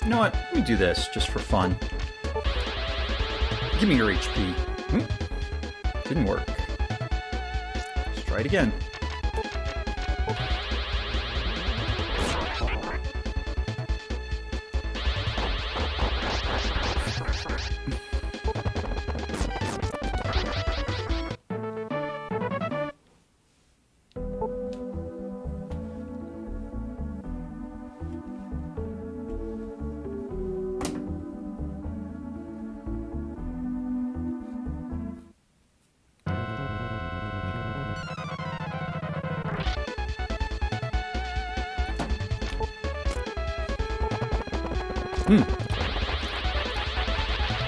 You know what? Let me do this just for fun. Give me your HP. Didn't work. Let's try it again. It's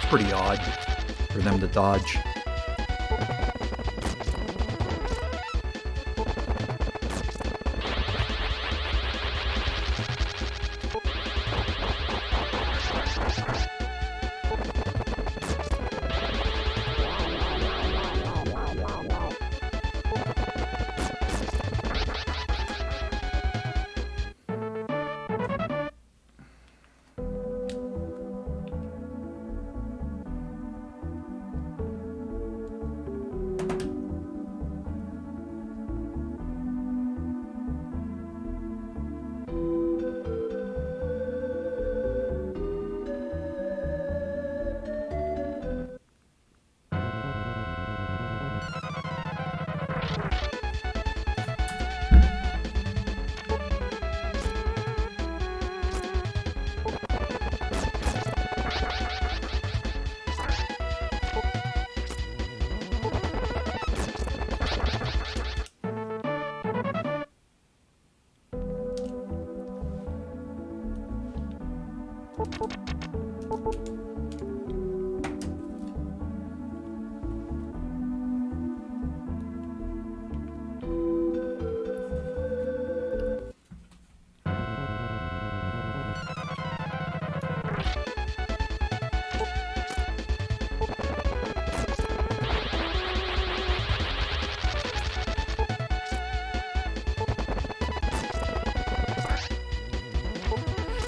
pretty odd for them to dodge.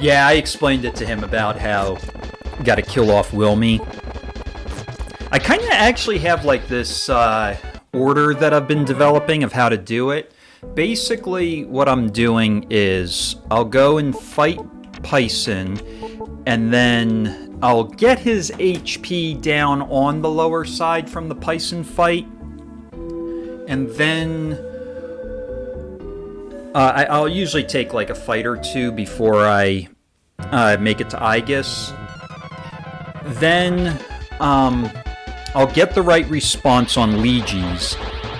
Yeah, I explained it to him about how you gotta kill off Wilme. I kind of actually have like this order that I've been developing of how to do it. Basically, what I'm doing is I'll go and fight Pison, and then I'll get his HP down on the lower side from the Pison fight, and then I'll usually take like a fight or two before I make it to Eygus. Then I'll get the right response on Lejes,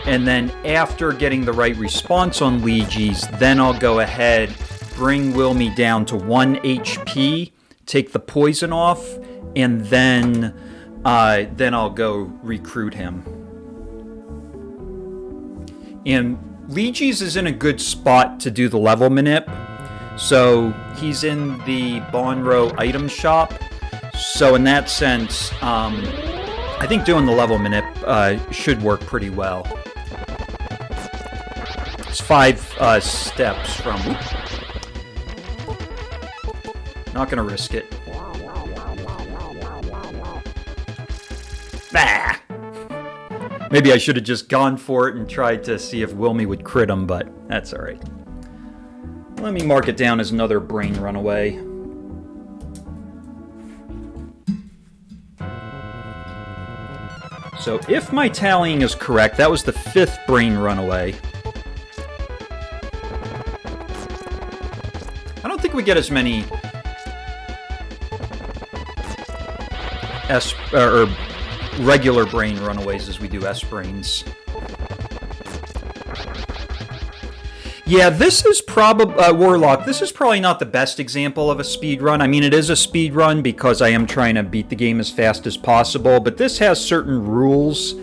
and then after getting the right response on Lejes, then I'll go ahead, bring Wilme down to 1 HP, take the poison off, and then I'll go recruit him. And Lejes is in a good spot to do the level manip. So he's in the Bonro item shop. So in that sense, I think doing the level manip should work pretty well. It's 5 steps from... Not gonna risk it. Bah! Maybe I should have just gone for it and tried to see if Wilme would crit him, but that's alright. Let me mark it down as another brain runaway. So if my tallying is correct, that was the 5th brain runaway. I don't think we get as many or regular brain runaways as we do S-brains. Yeah, this is probably Warlock. This is probably not the best example of a speedrun. I mean, it is a speedrun because I am trying to beat the game as fast as possible, but this has certain rules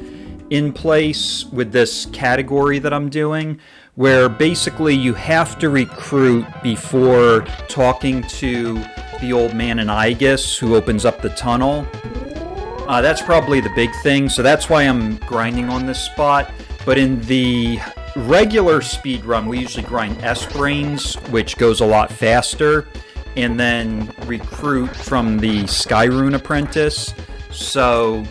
in place with this category that I'm doing, where basically you have to recruit before talking to the old man in Eygus who opens up the tunnel. That's probably the big thing, so that's why I'm grinding on this spot. But in the regular speedrun, we usually grind S-brains, which goes a lot faster. and then recruit from the Sky Rune apprentice. So,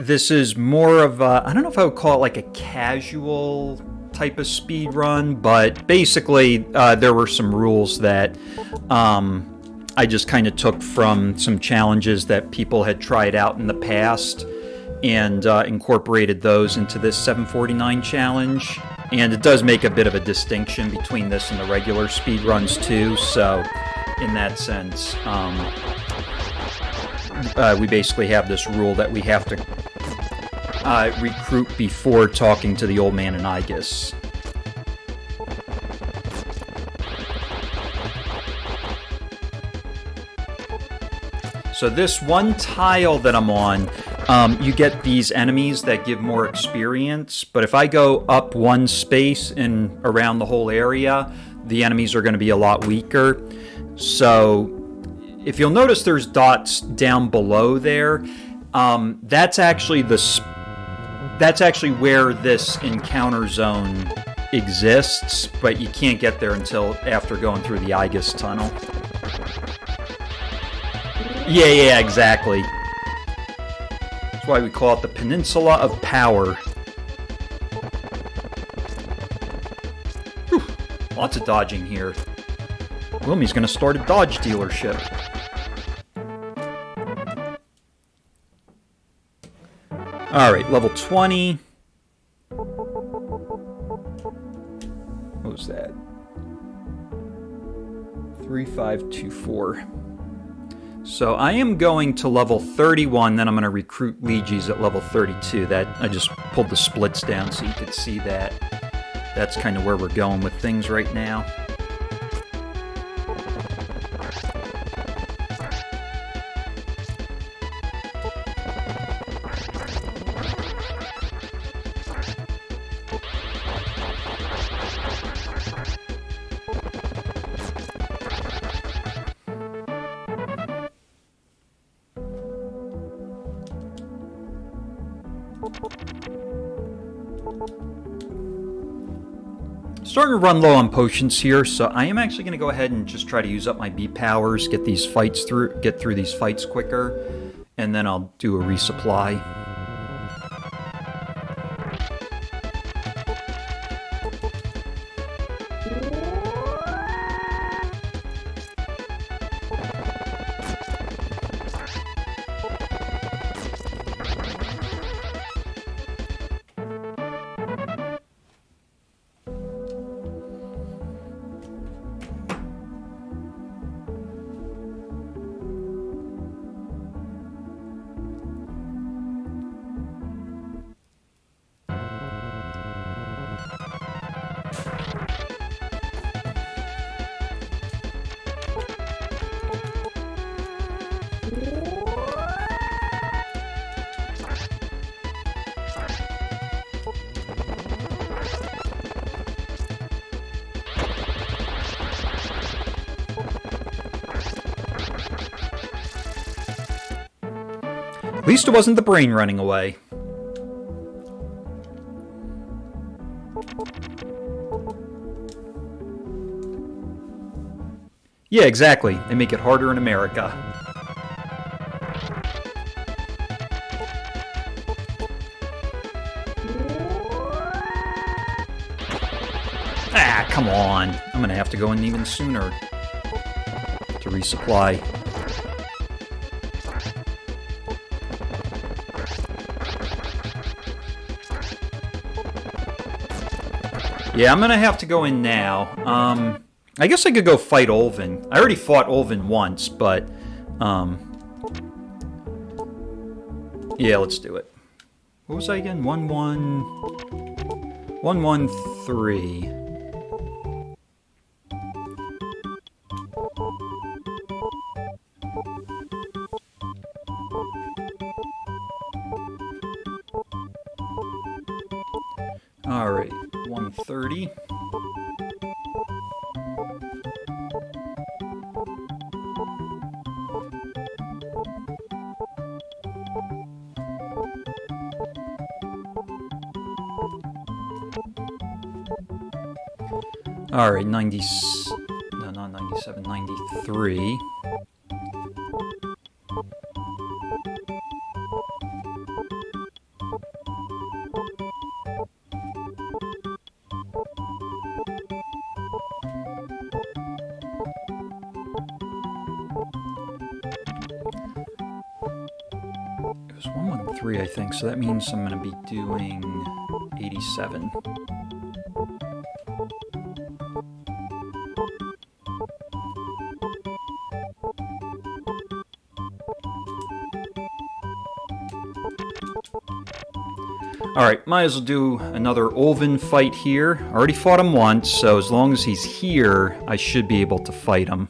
this is more of a, I don't know if I would call it like a casual type of speed run, but basically there were some rules that I just kind of took from some challenges that people had tried out in the past and incorporated those into this 749 challenge. And it does make a bit of a distinction between this and the regular speed runs too, so in that sense we basically have this rule that we have to recruit before talking to the old man in Eygus. So this one tile that I'm on, you get these enemies that give more experience, but if I go up one space and around the whole area, the enemies are going to be a lot weaker. So if you'll notice there's dots down below there, that's actually where this encounter zone exists, but you can't get there until after going through the Eygus tunnel. Yeah, exactly. That's why we call it the Peninsula of Power. Whew, lots of dodging here. Wilme's gonna start a dodge dealership. Alright, level 20. What was that? 3524. So I am going to level 31, then I'm going to recruit Lejes at level 32. That I just pulled the splits down so you could see that. That's kind of where we're going with things right now. Starting to run low on potions here, so I am actually going to go ahead and just try to use up my B powers, get these fights through, get through these fights quicker, and then I'll do a resupply. At least it wasn't the brain running away. Yeah, exactly. They make it harder in America. Ah, come on. I'm gonna have to go in even sooner to resupply. Yeah, I'm gonna have to go in now. I guess I could go fight Olvin. I already fought Olvin once, but yeah, let's do it. What was I again? 113. All right, 130. Alright, 90... No, not 97, 93. It was 113, I think, so that means I'm going to be doing 87. Alright, might as well do another Ulven fight here. I already fought him once, so as long as he's here, I should be able to fight him.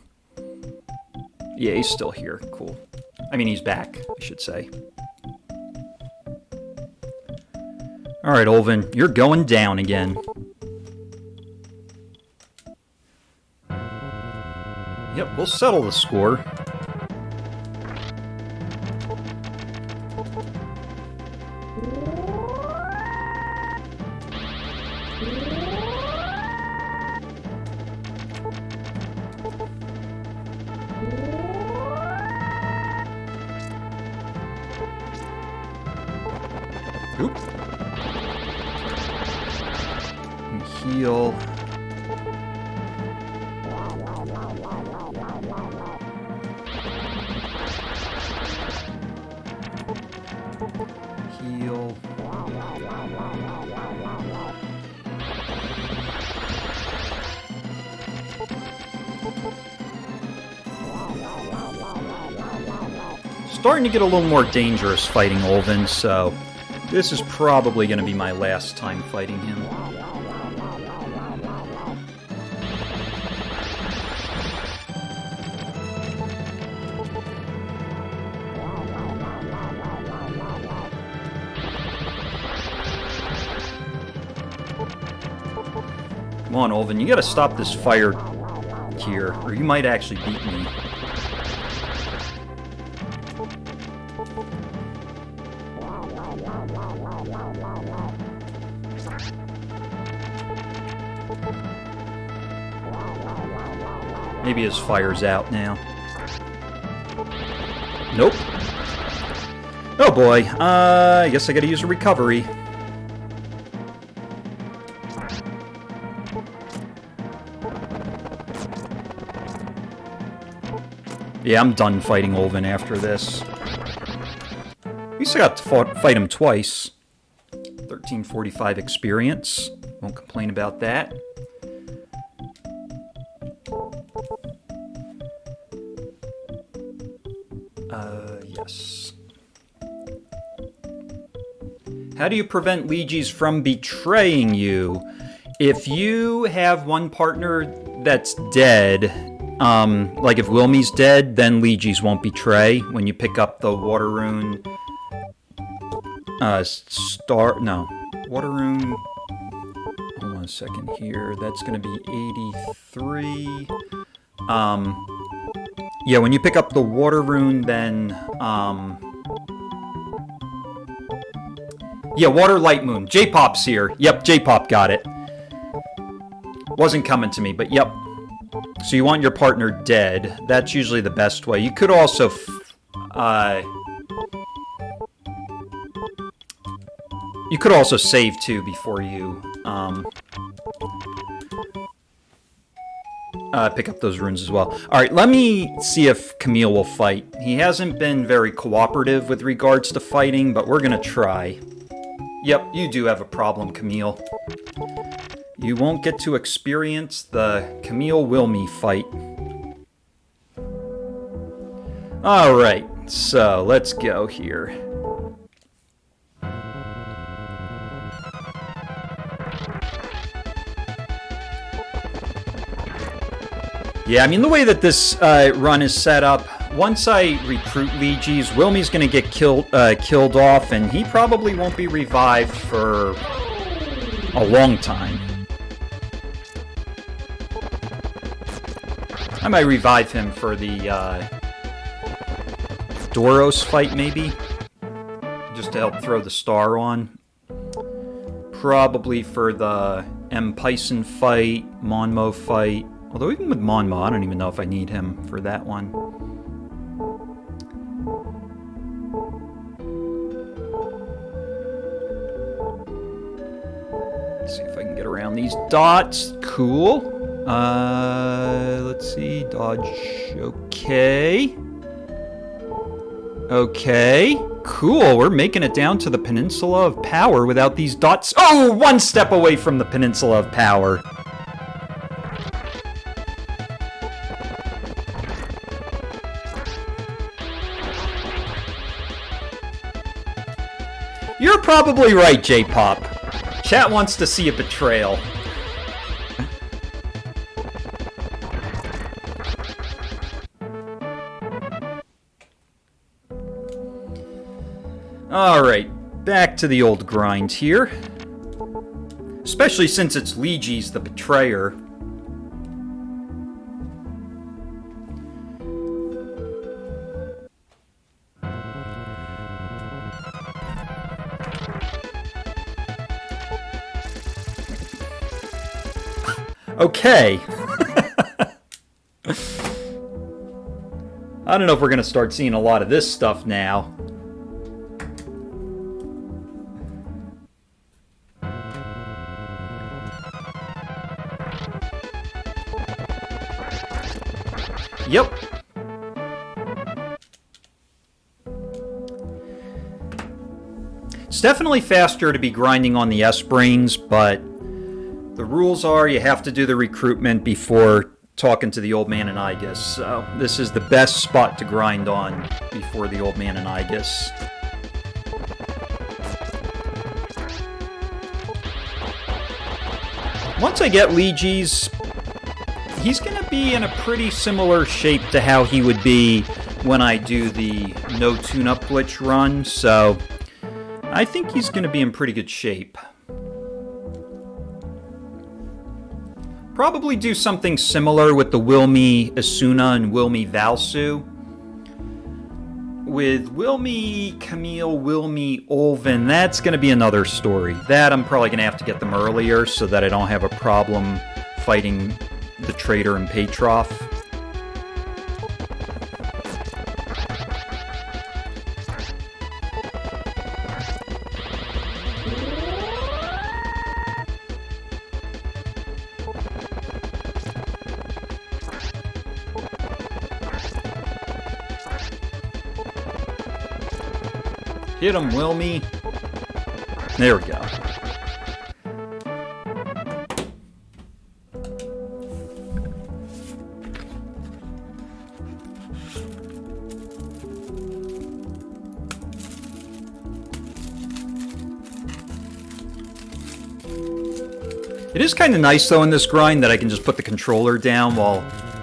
Yeah, he's still here. Cool. I mean, he's back, I should say. Alright, Ulven, you're going down again. Yep, we'll settle the score. Oop. Heal. Heal. Starting to get a little more dangerous fighting Ulven, so this is probably going to be my last time fighting him. Come on, Ulven, you gotta stop this fire here, or you might actually beat me. Maybe his fire's out now. Nope. Oh boy, I guess I gotta use a recovery. Yeah, I'm done fighting Ulven after this. At least I got to fight him twice. 1345 experience. Won't complain about that. Yes. How do you prevent Lejes from betraying you? If you have one partner that's dead, like if Wilme's dead, then Lejes won't betray. When you pick up the Water Rune... Water Rune... Hold on a second here. That's going to be 83. Yeah, when you pick up the Water Rune, then... Yeah, Water Light Moon. J-Pop's here. Yep, J-Pop got it. Wasn't coming to me, but yep. So you want your partner dead. That's usually the best way. You could also... you could also save, too, before you... pick up those runes as well. Alright, let me see if Camille will fight. He hasn't been very cooperative with regards to fighting, but we're gonna try. Yep, you do have a problem, Camille. You won't get to experience the Camille-Wilme fight. Alright, so let's go here. Yeah, I mean, the way that this run is set up, once I recruit Lejes, Wilme's going to get killed off, and he probably won't be revived for a long time. I might revive him for the Doros fight, maybe, just to help throw the star on. Probably for the Pison fight, Monmo fight. Although even with Monmo, I don't even know if I need him for that one. Let's see if I can get around these dots. Cool. Let's see. Dodge. Okay. Okay. Cool. We're making it down to the Peninsula of Power without these dots. Oh, one step away from the Peninsula of Power. You're probably right, J-Pop. Chat wants to see a betrayal. Alright, back to the old grind here. Especially since it's Lejes the Betrayer. Okay. I don't know if we're going to start seeing a lot of this stuff now. Yep. It's definitely faster to be grinding on the S-Brains, but the rules are you have to do the recruitment before talking to the old man in Eygus. So this is the best spot to grind on before the old man in Eygus. Once I get Lejes, he's going to be in a pretty similar shape to how he would be when I do the no tune-up glitch run, so I think he's going to be in pretty good shape. Probably do something similar with the Wilme Asuna and Wilme Valsu. With Wilme Camille, Wilme Olvin, that's going to be another story. That I'm probably going to have to get them earlier so that I don't have a problem fighting the Traitor and Patrof. Hit him, Wilme. There we go. It is kind of nice, though, in this grind that I can just put the controller down while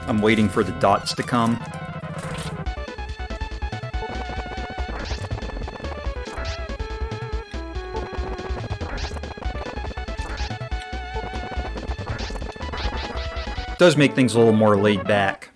I'm waiting for the dots to come. It does make things a little more laid back.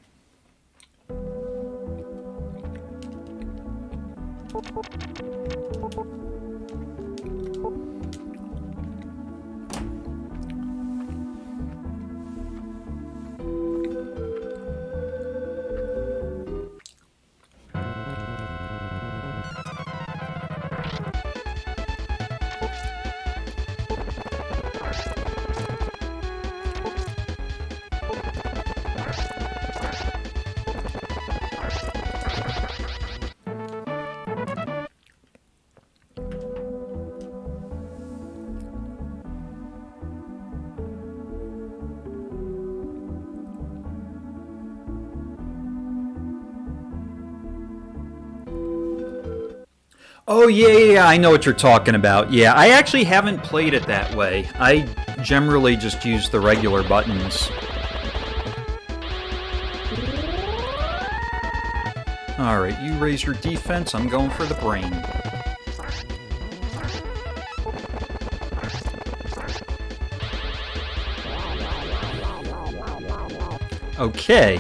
Oh, yeah, I know what you're talking about. Yeah, I actually haven't played it that way. I generally just use the regular buttons. Alright, you raise your defense, I'm going for the brain. Okay.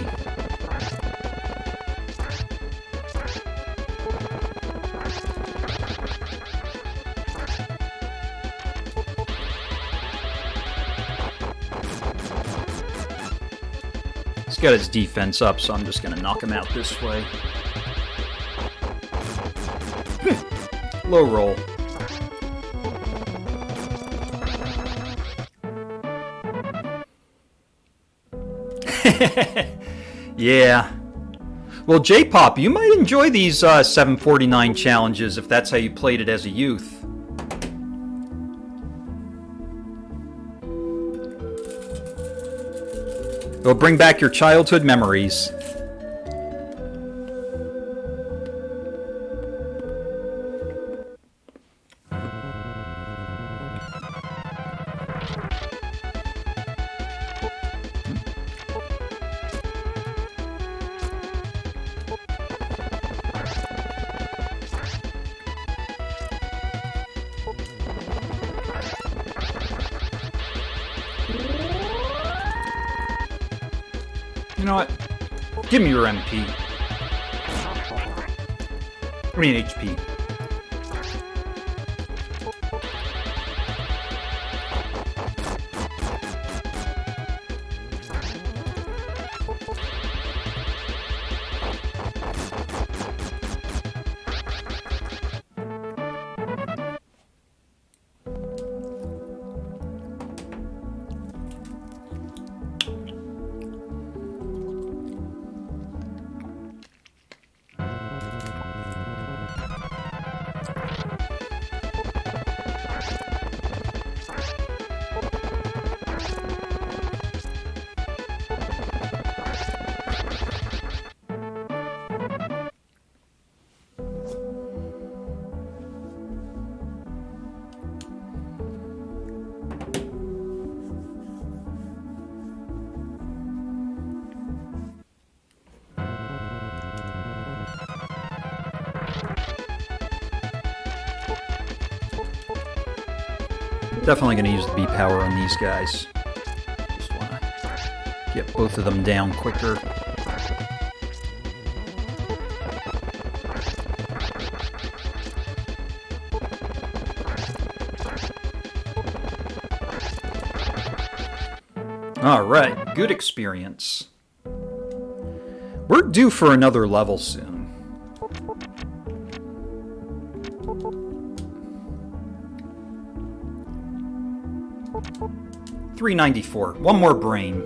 He's got his defense up, so I'm just going to knock him out this way. Low roll. Yeah. Well, J-Pop, you might enjoy these 749 challenges if that's how you played it as a youth. It'll bring back your childhood memories. You know what? Give me your MP. I mean HP. Definitely going to use the B power on these guys. Just want to get both of them down quicker. Alright, good experience. We're due for another level soon. 394. One more brain.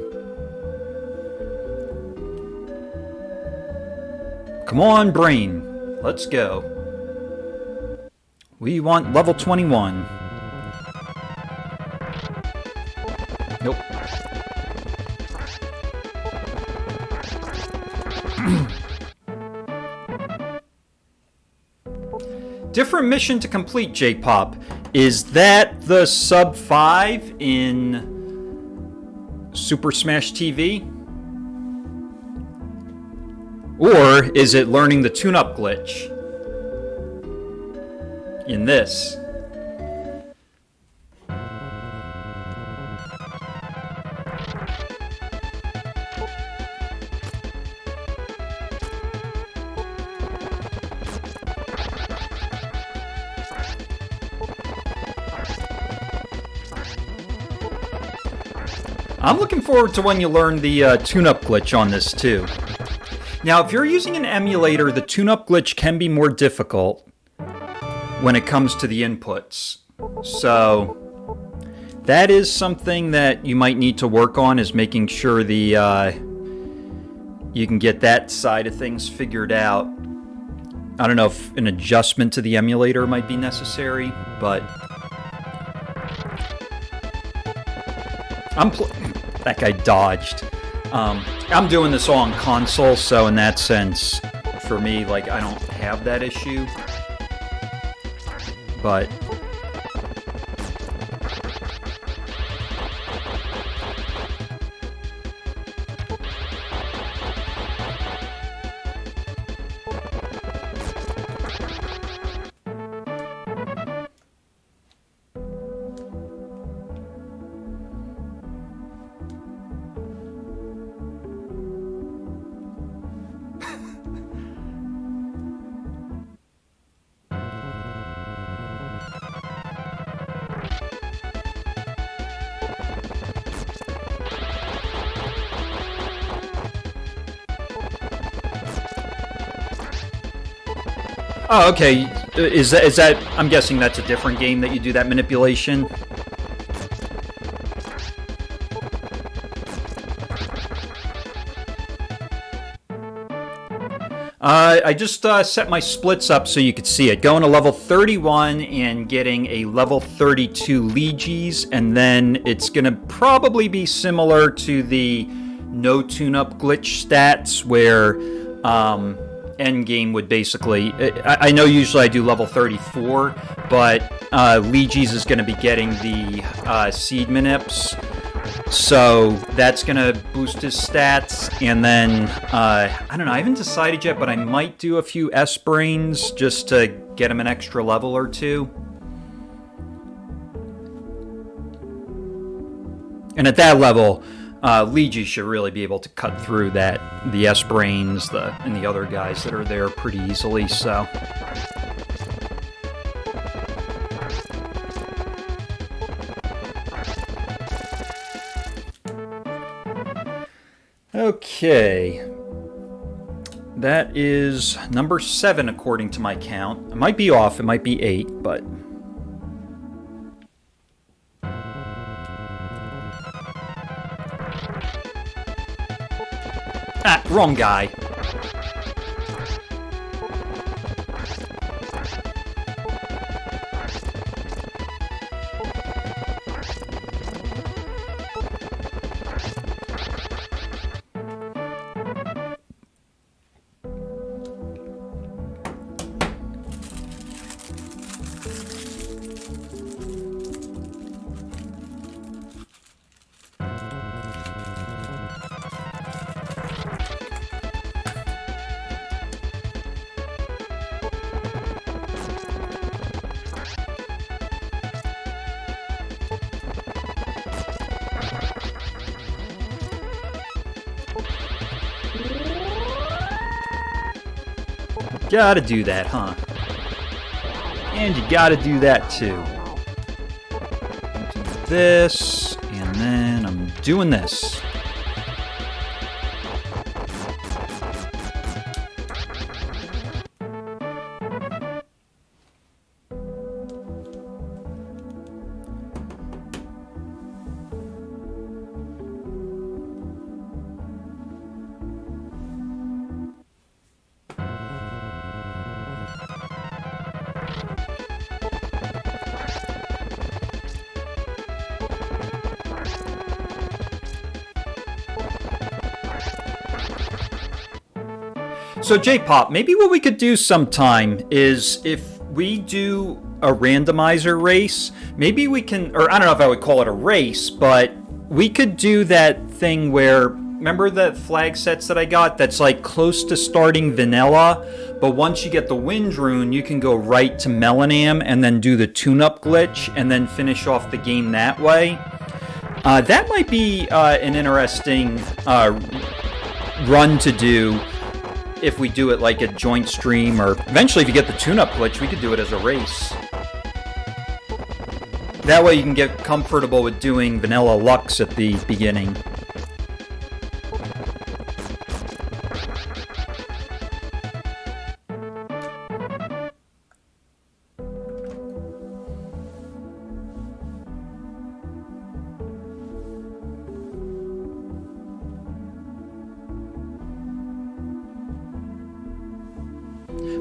Come on, brain. Let's go. We want level 21. Nope. Different mission to complete, J-Pop. Is that the sub 5 in Super Smash TV? Or is it learning the tune-up glitch in this? I'm looking forward to when you learn the tune-up glitch on this too. Now, if you're using an emulator, the tune-up glitch can be more difficult when it comes to the inputs. So, that is something that you might need to work on, is making sure the you can get that side of things figured out. I don't know if an adjustment to the emulator might be necessary, but that guy dodged. I'm doing this all on console, so in that sense, for me, like, I don't have that issue. But Oh, okay. Is that? I'm guessing that's a different game that you do that manipulation. I just set my splits up so you could see it. Going to level 31 and getting a level 32 Lejes, and then it's going to probably be similar to the no tune-up glitch stats where endgame would basically... I know usually I do level 34, but Lejes is going to be getting the seed manips. So that's going to boost his stats, and then, I don't know, I haven't decided yet, but I might do a few S-Brains just to get him an extra level or two. And at that level, Lejes should really be able to cut through the S-Brains and the other guys that are there pretty easily, so... Okay, that is number 7 according to my count. It might be off, it might be 8, but... Ah, wrong guy. Gotta do that, huh? And you gotta do that too. Do this, and then I'm doing this. So J-Pop, maybe what we could do sometime is if we do a randomizer race, maybe we can, or I don't know if I would call it a race, but we could do that thing where, remember the flag sets that I got that's like close to starting vanilla, but once you get the Wind Rune, you can go right to Melenam and then do the tune-up glitch and then finish off the game that way. That might be an interesting run to do. If we do it like a joint stream, or eventually if you get the tune-up glitch, we could do it as a race. That way you can get comfortable with doing vanilla Lux at the beginning.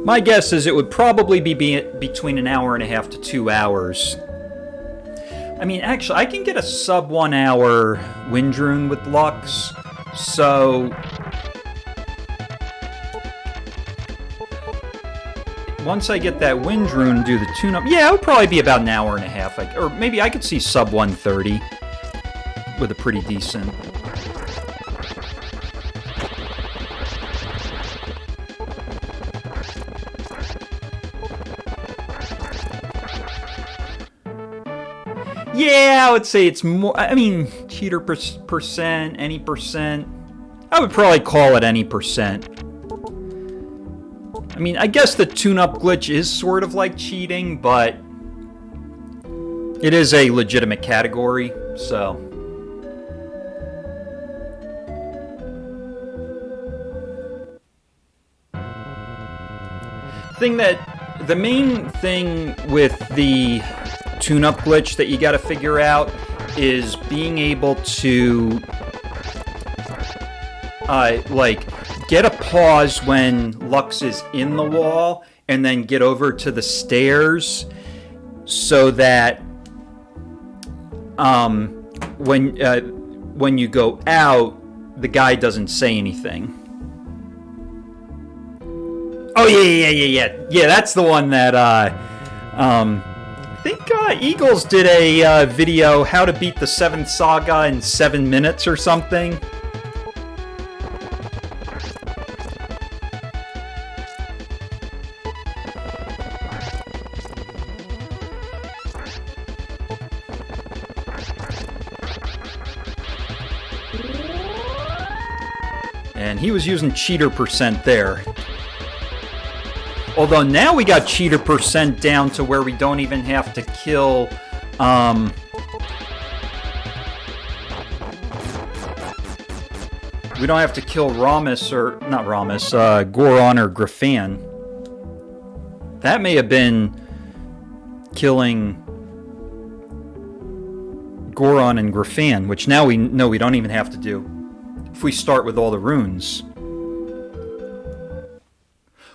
My guess is it would probably be between an hour and a half to 2 hours. I mean, actually, I can get a sub 1 hour Wind Rune with Lux, so... Once I get that Wind Rune, do the tune-up... Yeah, it would probably be about an hour and a half. Or maybe I could see sub 130 with a pretty decent... Yeah, I would say it's more, I mean, cheater percent, any percent. I would probably call it any percent. I mean, I guess the tune-up glitch is sort of like cheating, but it is a legitimate category, so. Thing that the main thing with the tune-up glitch that you got to figure out is being able to, like, get a pause when Lux is in the wall, and then get over to the stairs, so that when you go out, the guy doesn't say anything. Oh yeah. That's the one that I think Eagles did a video how to beat the 7th Saga in 7 minutes or something. And he was using cheater percent there. Although now we got cheater percent down to where we don't even have to kill, we don't have to kill Romus, or not Romus, Goron or Griffan. That may have been killing Goron and Griffan, which now we know we don't even have to do if we start with all the runes.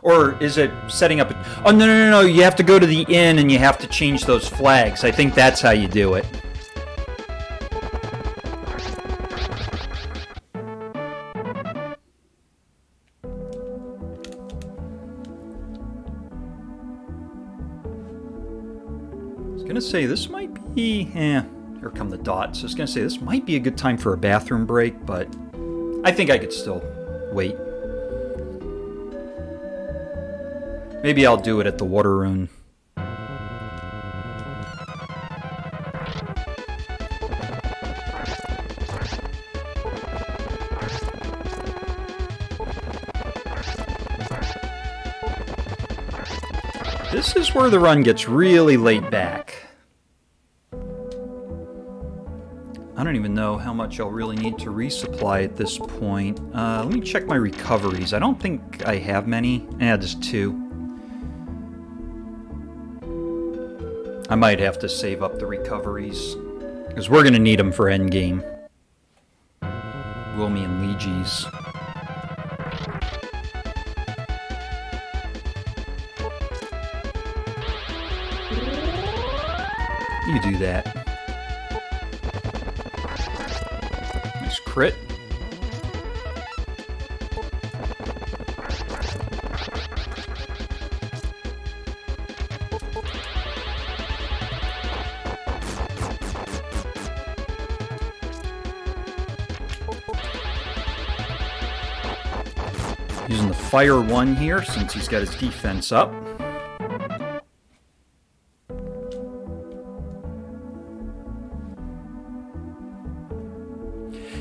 Or is it setting up a... Oh, no. You have to go to the inn and you have to change those flags. I think that's how you do it. I was going to say, this might be... here come the dots. I was going to say, this might be a good time for a bathroom break, but I think I could still wait. Maybe I'll do it at the water rune. This is where the run gets really laid back. I don't even know how much I'll really need to resupply at this point. Let me check my recoveries. I don't think I have many. Just 2. I might have to save up the recoveries, because we're going to need them for endgame. Wilme and Lejes. You do that. Nice crit. Using the Fire 1 here, since he's got his defense up.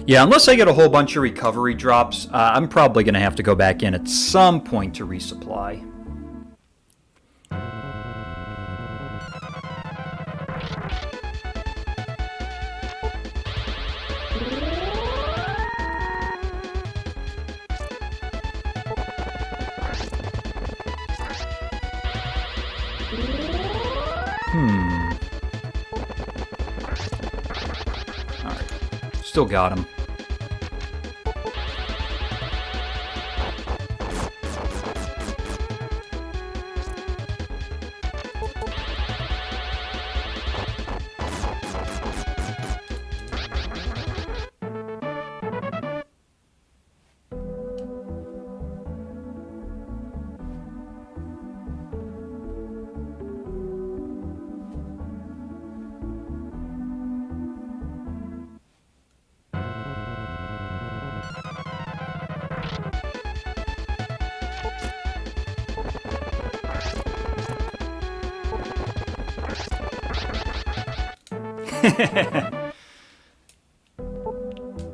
Yeah, unless I get a whole bunch of recovery drops, I'm probably going to have to go back in at some point to resupply. Alright. Still got him.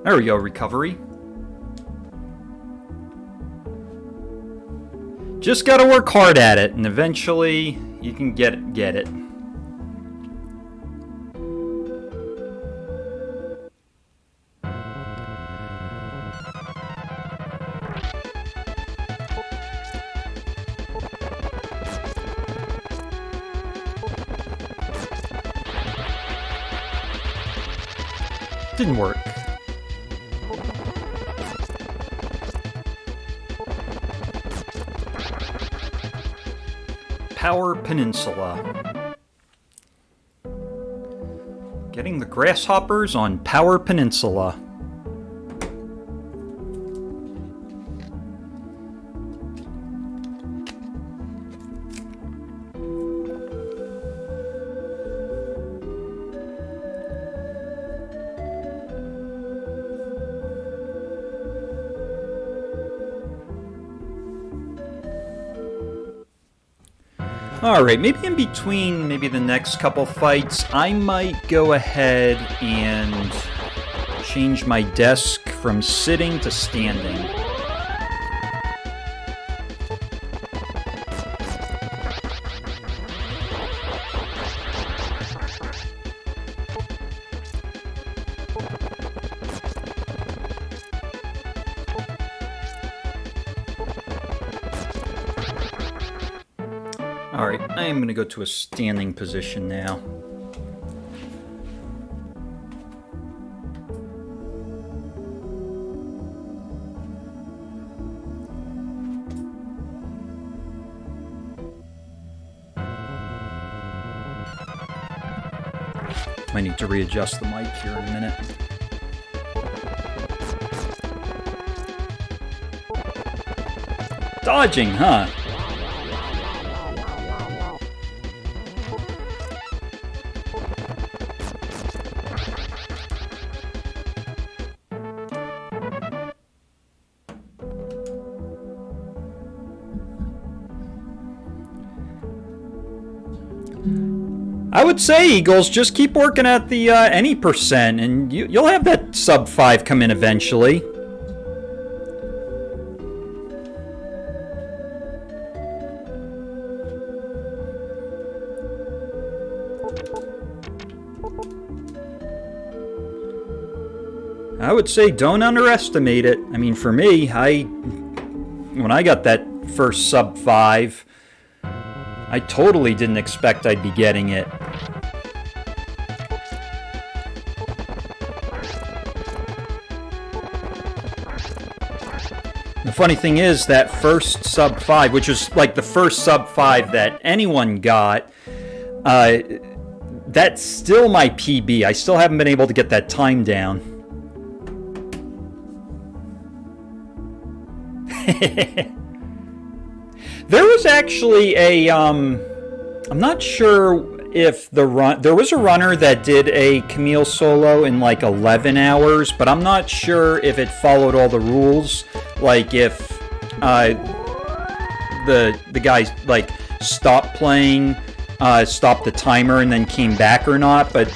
There we go, recovery. Just gotta work hard at it, and eventually you can get it. Didn't work. Power Peninsula. Getting the grasshoppers on Power Peninsula. Alright, maybe in between maybe the next couple fights, I might go ahead and change my desk from sitting to standing. Alright, I am going to go to a standing position now. Might need to readjust the mic here in a minute. Dodging, huh? I would say, Eagles, just keep working at the any percent, and you'll have that sub 5 come in eventually. I would say don't underestimate it. I mean, for me, when I got that first sub 5, I totally didn't expect I'd be getting it. The funny thing is that first sub 5, which was like the first sub 5 that anyone got, that's still my PB. I still haven't been able to get that time down. There was actually a, I'm not sure if there was a runner that did a Camille solo in like 11 hours, but I'm not sure if it followed all the rules, like if the guy like stopped playing, stopped the timer and then came back or not, but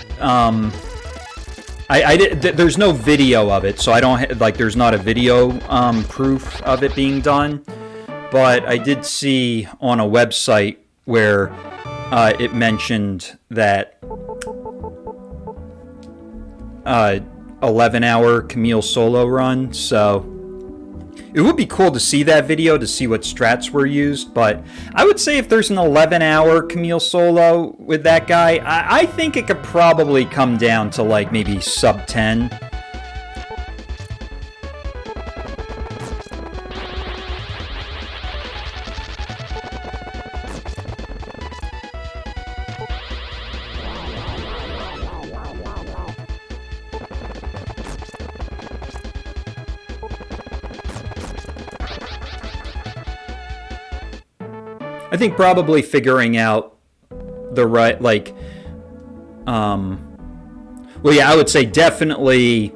there's no video of it, so I don't like there's not a video proof of it being done. But I did see on a website where it mentioned that 11-hour Camille solo run, so it would be cool to see that video to see what strats were used. But I would say if there's an 11-hour Camille solo with that guy, I think it could probably come down to like maybe sub 10. I think probably figuring out the right, like, well, yeah, I would say definitely,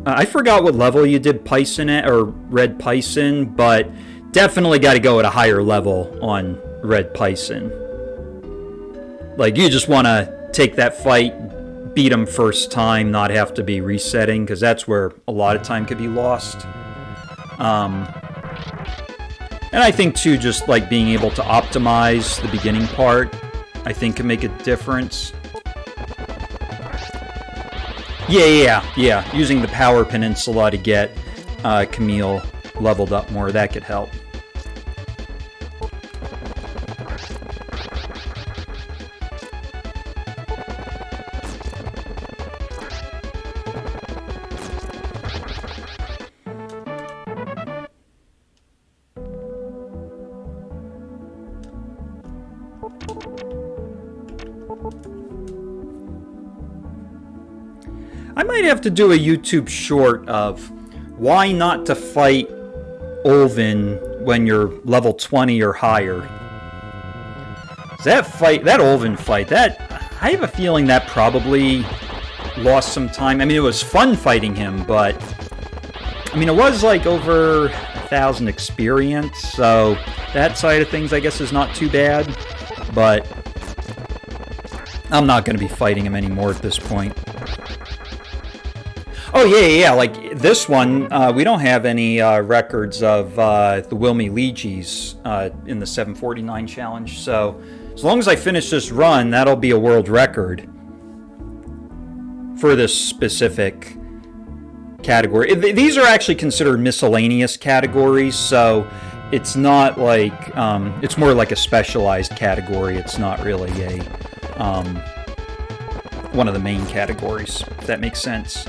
I forgot what level you did Pison at, or Red Pison, but definitely got to go at a higher level on Red Pison. Like, you just want to take that fight, beat him first time, not have to be resetting, because that's where a lot of time could be lost. And I think, too, just like being able to optimize the beginning part, I think can make a difference. Yeah. Using the Power Peninsula to get Camille leveled up more, that could help. I might have to do a YouTube short of why not to fight Ulven when you're level 20 or higher. That Ulven fight, I have a feeling that probably lost some time. I mean, it was fun fighting him, but I mean, it was like over 1,000 experience, so that side of things, I guess, is not too bad. But I'm not going to be fighting him anymore at this point. Oh, yeah, like this one, we don't have any records of the Wilme Lejes in the 749 challenge, so as long as I finish this run, that'll be a world record for this specific category. These are actually considered miscellaneous categories, so it's not like, it's more like a specialized category. It's not really a, one of the main categories, if that makes sense.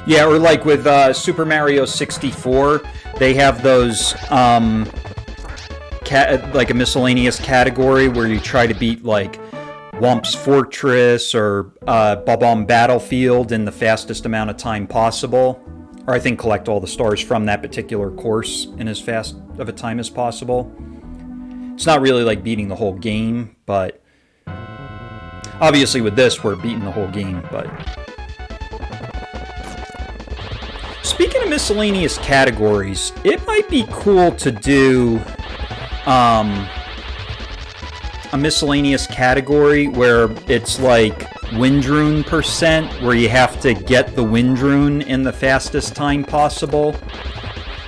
Yeah, or like with Super Mario 64, they have those, like a miscellaneous category where you try to beat, like, Whomp's Fortress or Bob-omb Battlefield in the fastest amount of time possible. Or I think collect all the stars from that particular course in as fast of a time as possible. It's not really like beating the whole game, but obviously with this, we're beating the whole game, but... Speaking of miscellaneous categories, it might be cool to do a miscellaneous category where it's like Wind Rune %, where you have to get the Wind Rune in the fastest time possible.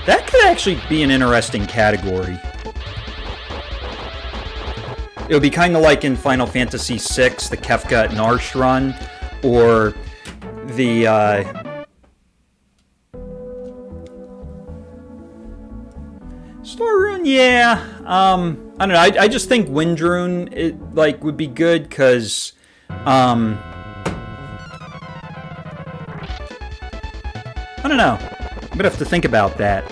That could actually be an interesting category. It would be kind of like in Final Fantasy VI, the Kefka and Narsh run, or the... Star Rune, yeah. I don't know. I just think Wind Rune would be good because I don't know. I'm gonna have to think about that.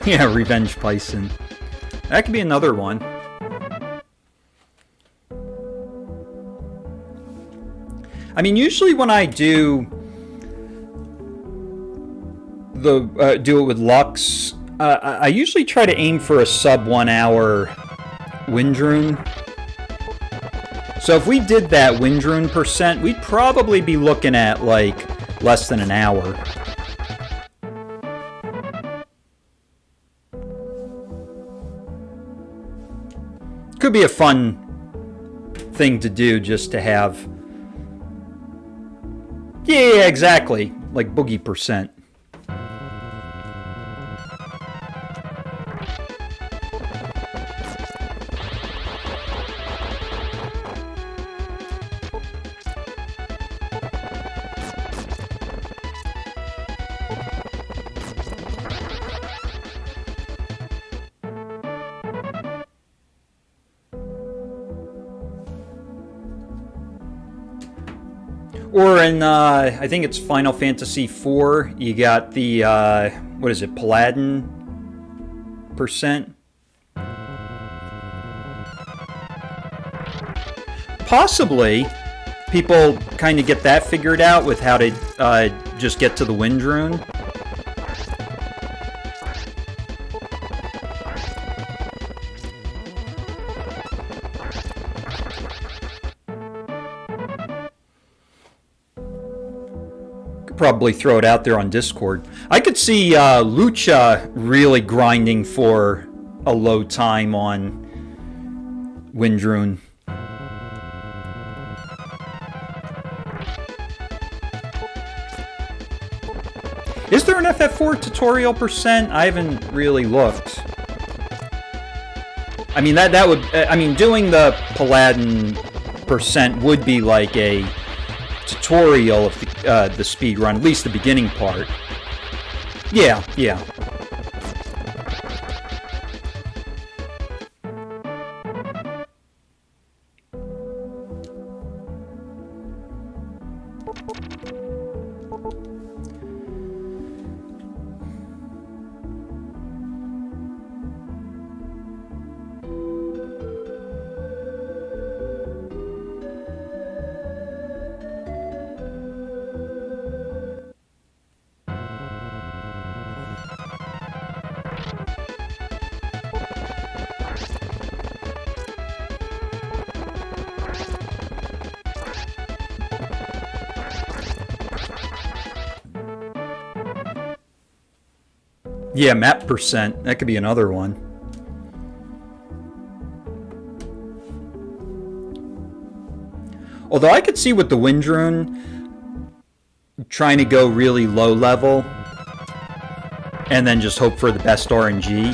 Yeah, Revenge Pison. That could be another one. I mean, usually when I do it with Lux, I usually try to aim for a sub 1 hour Wind Rune. So if we did that Wind Rune %, we'd probably be looking at like less than an hour. Could be a fun thing to do just to have. Yeah, exactly. Like boogie %. Or in, I think it's Final Fantasy IV, you got the, what is it, Paladin %? Possibly, people kind of get that figured out with how to just get to the Wind Rune. Probably throw it out there on Discord. I could see Lucha really grinding for a low time on Wind Rune. Is there an FF4 tutorial percent? I haven't really looked. I mean, that would... I mean, doing the Paladin percent would be like a tutorial of the speedrun, at least the beginning part. Yeah, yeah. Yeah, map percent. That could be another one. Although I could see with the Wind Rune trying to go really low level and then just hope for the best RNG.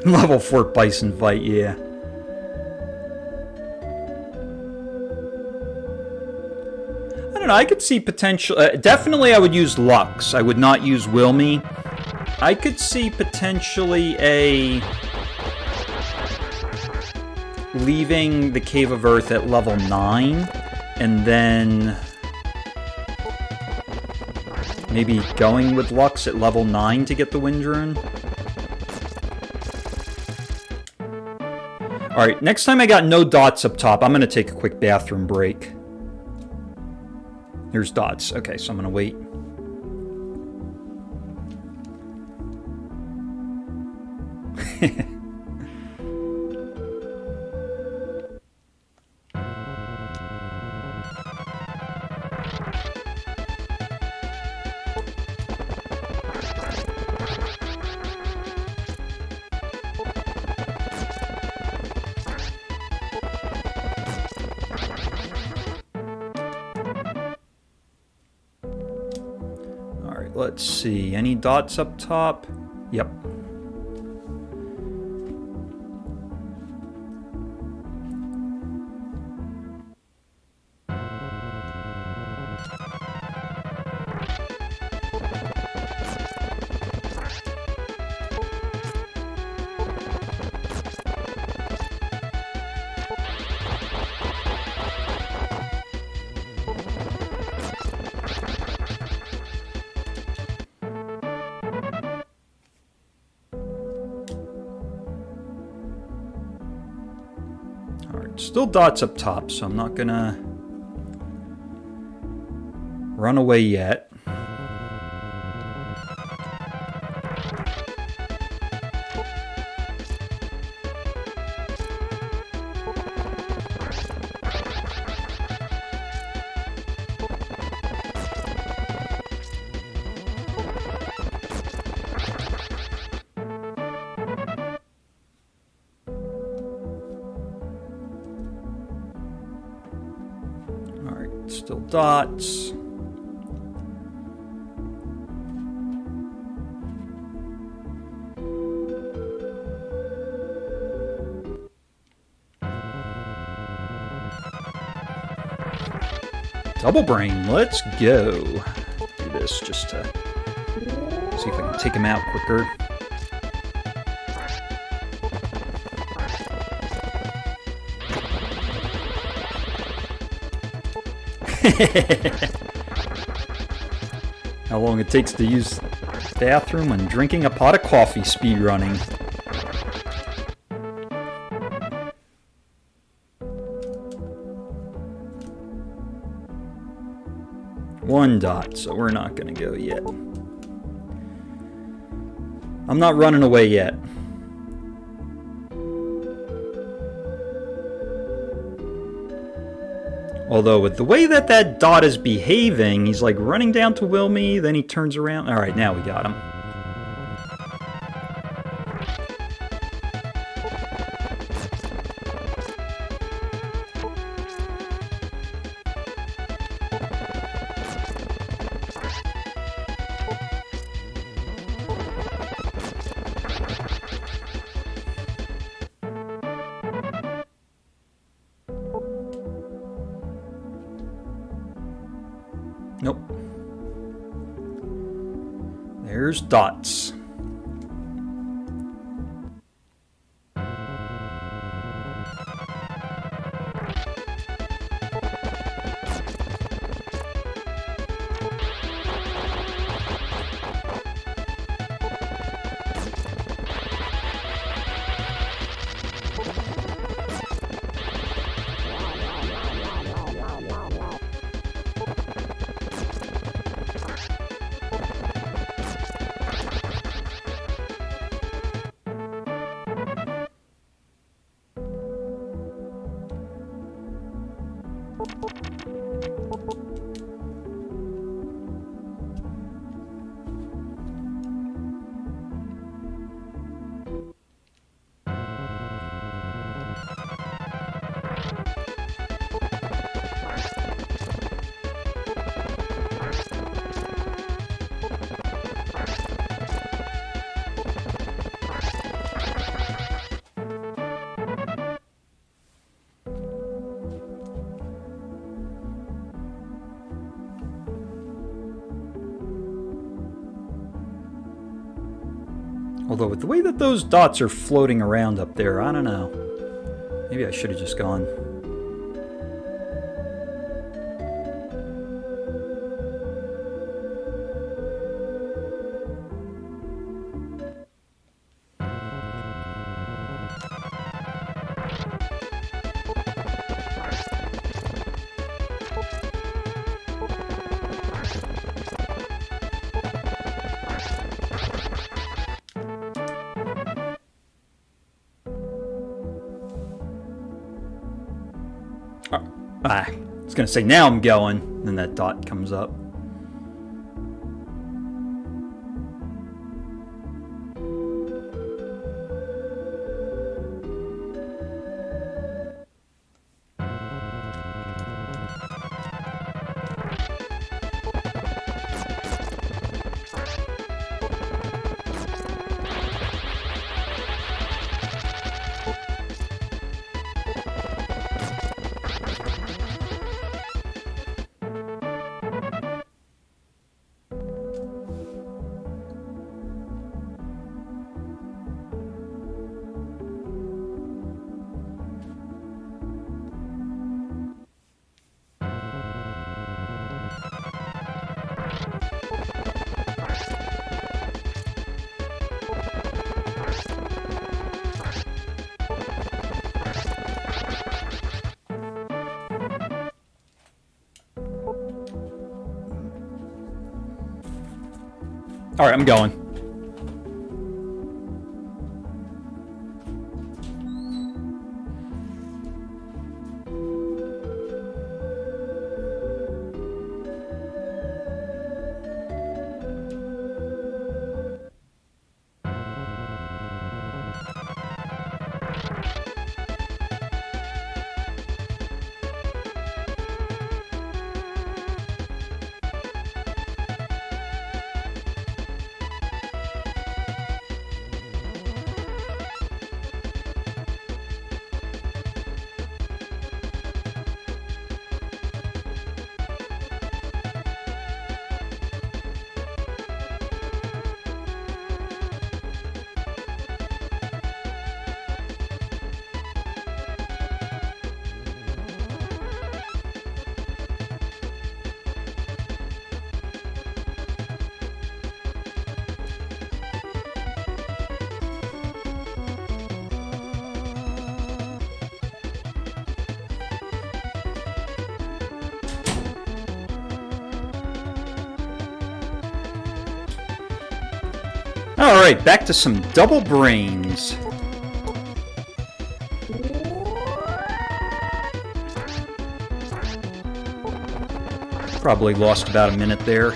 Level 4 Bison fight, yeah. I don't know, I could see potential... definitely I would use Lux. I would not use Wilme. I could see potentially a... leaving the Cave of Earth at level 9, and then... maybe going with Lux at level 9 to get the Wind Rune. Alright, next time I got no dots up top, I'm going to take a quick bathroom break. Here's dots. Okay, so I'm going to wait. Let's see, any dots up top? Yep. Still dots up top, so I'm not gonna run away yet. Still dots. Double brain, let's go. Do this just to see if I can take him out quicker. How long it takes to use the bathroom when drinking a pot of coffee speedrunning. One dot, so we're not gonna go yet. I'm not running away yet. Although with the way that that dot is behaving, he's like running down to Wilme, then he turns around. Alright, now we got him. Nope. There's dots. Although with the way that those dots are floating around up there, I don't know. Maybe I should have just gone. I was going to say, now I'm going. Then that dot comes up. Alright, I'm going. Alright, back to some double brains. Probably lost about a minute there.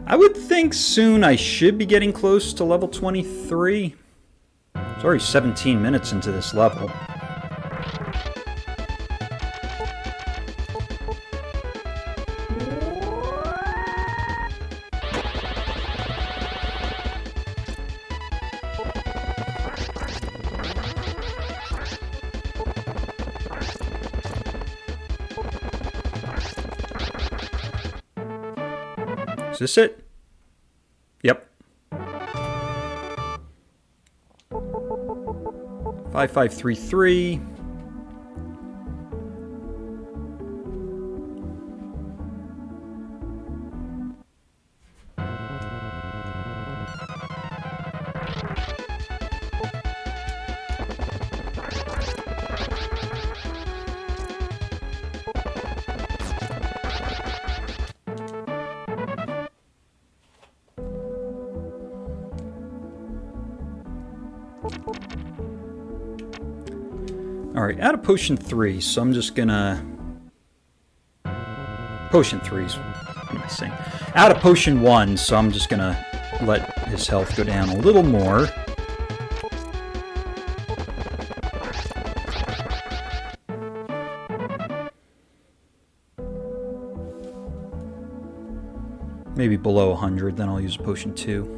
I would think soon I should be getting close to level 23. It's already 17 minutes into this level. Is this it? Yep. 5533. Alright, out of potion 3, so I'm just gonna... Potion 3's... What am I saying? Out of potion 1, so I'm just gonna let his health go down a little more. Maybe below 100, then I'll use potion 2.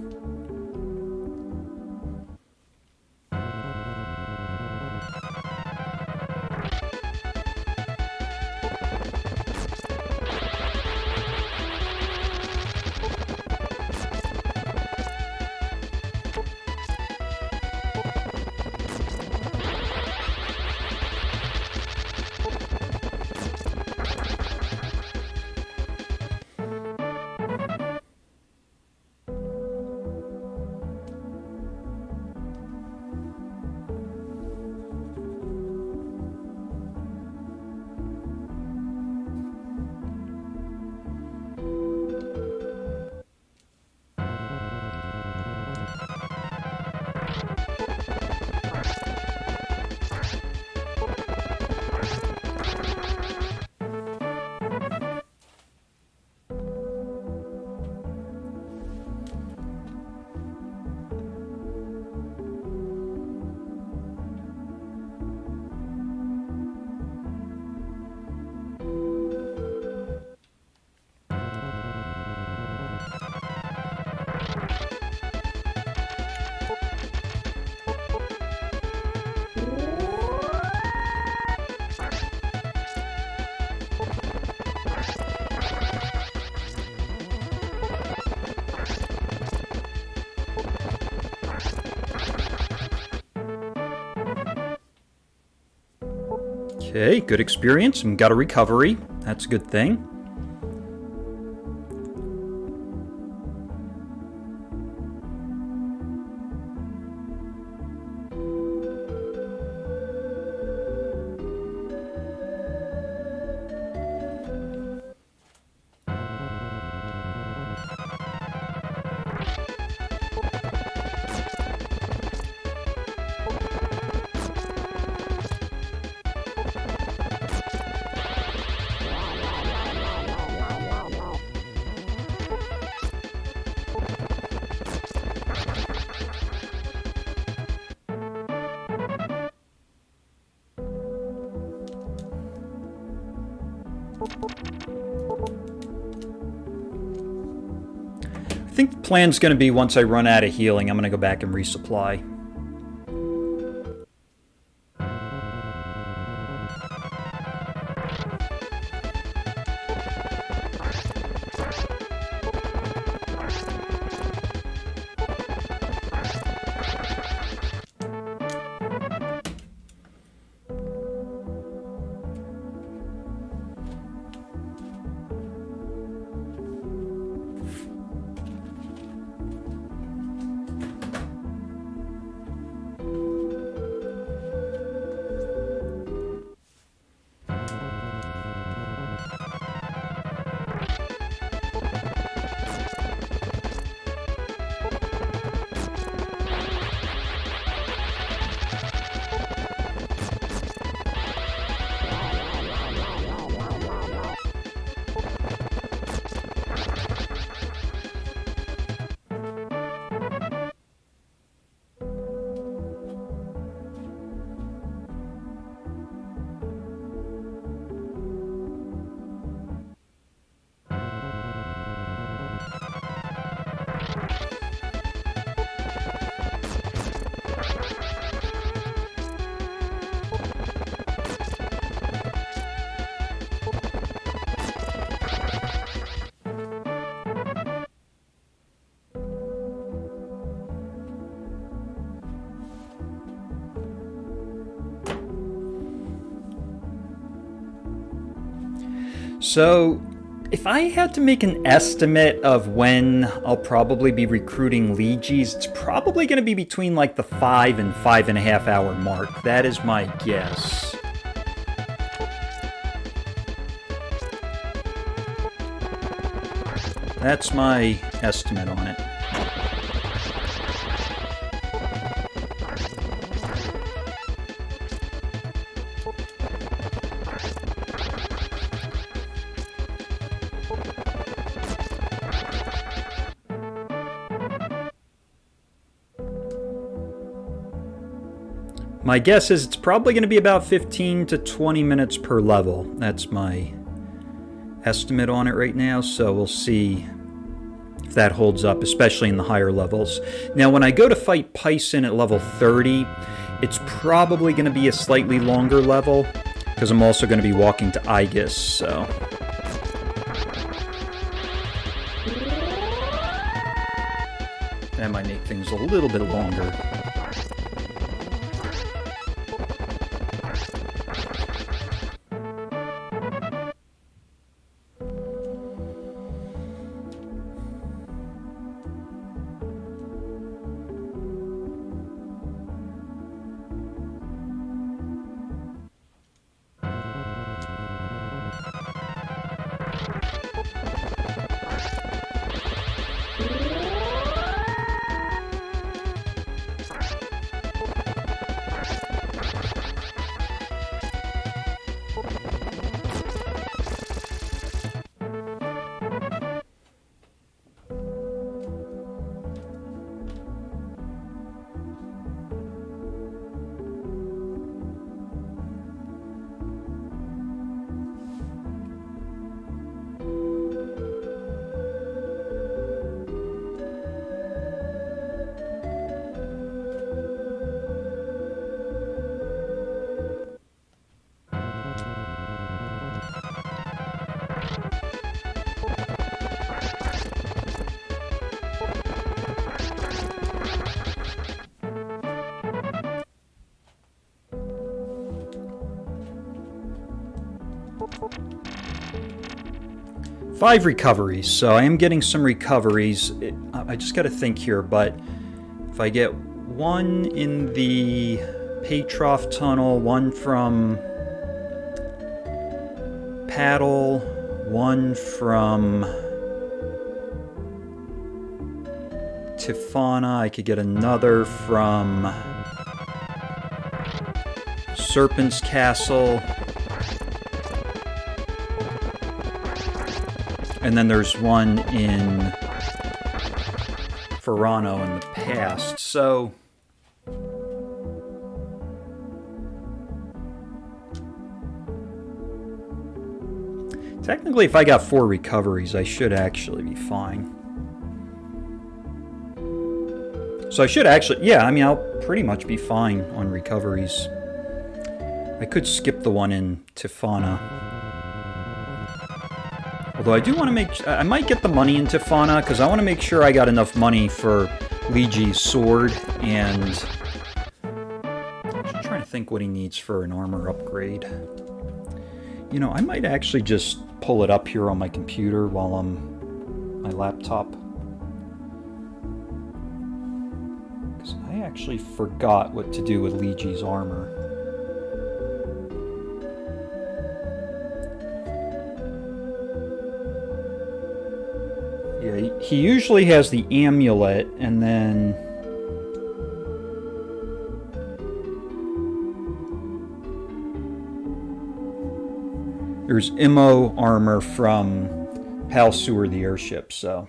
Okay, good experience and got a recovery. That's a good thing. I think the plan's going to be once I run out of healing, I'm going to go back and resupply. So, if I had to make an estimate of when I'll probably be recruiting Lejes, it's probably going to be between like the 5 and 5.5 hour mark. That is my guess. That's my estimate on it. My guess is it's probably going to be about 15 to 20 minutes per level. That's my estimate on it right now, so we'll see if that holds up, especially in the higher levels. Now, when I go to fight Pison at level 30, it's probably going to be a slightly longer level, because I'm also going to be walking to Eygus, so... that might make things a little bit longer. Five recoveries, so I am getting some recoveries. I just got to think here, but if I get one in the Patrof tunnel, one from Paddle, one from Tifana, I could get another from Serpent's Castle. And then there's one in Verano in the past, so... technically, if I got 4 recoveries, I should actually be fine. So I should actually... yeah, I mean, I'll pretty much be fine on recoveries. I could skip the one in Tifana. Although I do want to make... I might get the money in Tifana, because I want to make sure I got enough money for Leje's sword, and... I'm just trying to think what he needs for an armor upgrade. You know, I might actually just pull it up here on my computer while I'm... my laptop. Because I actually forgot what to do with Leje's armor. Yeah, he usually has the amulet, and then... there's Immo armor from Palsu or the airship, so...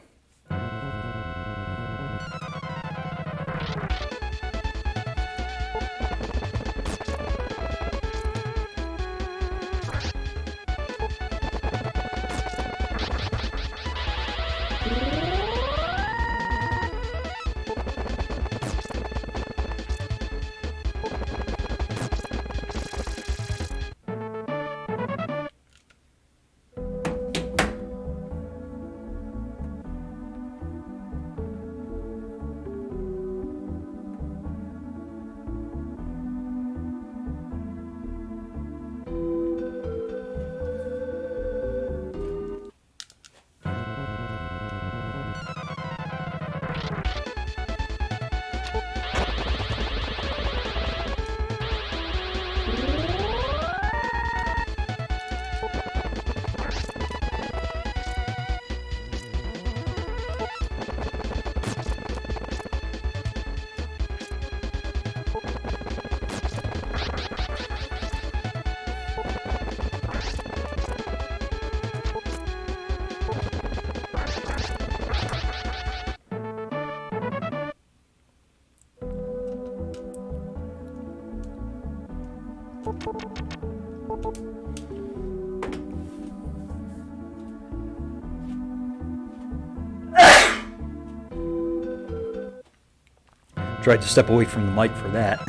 Tried to step away from the mic for that.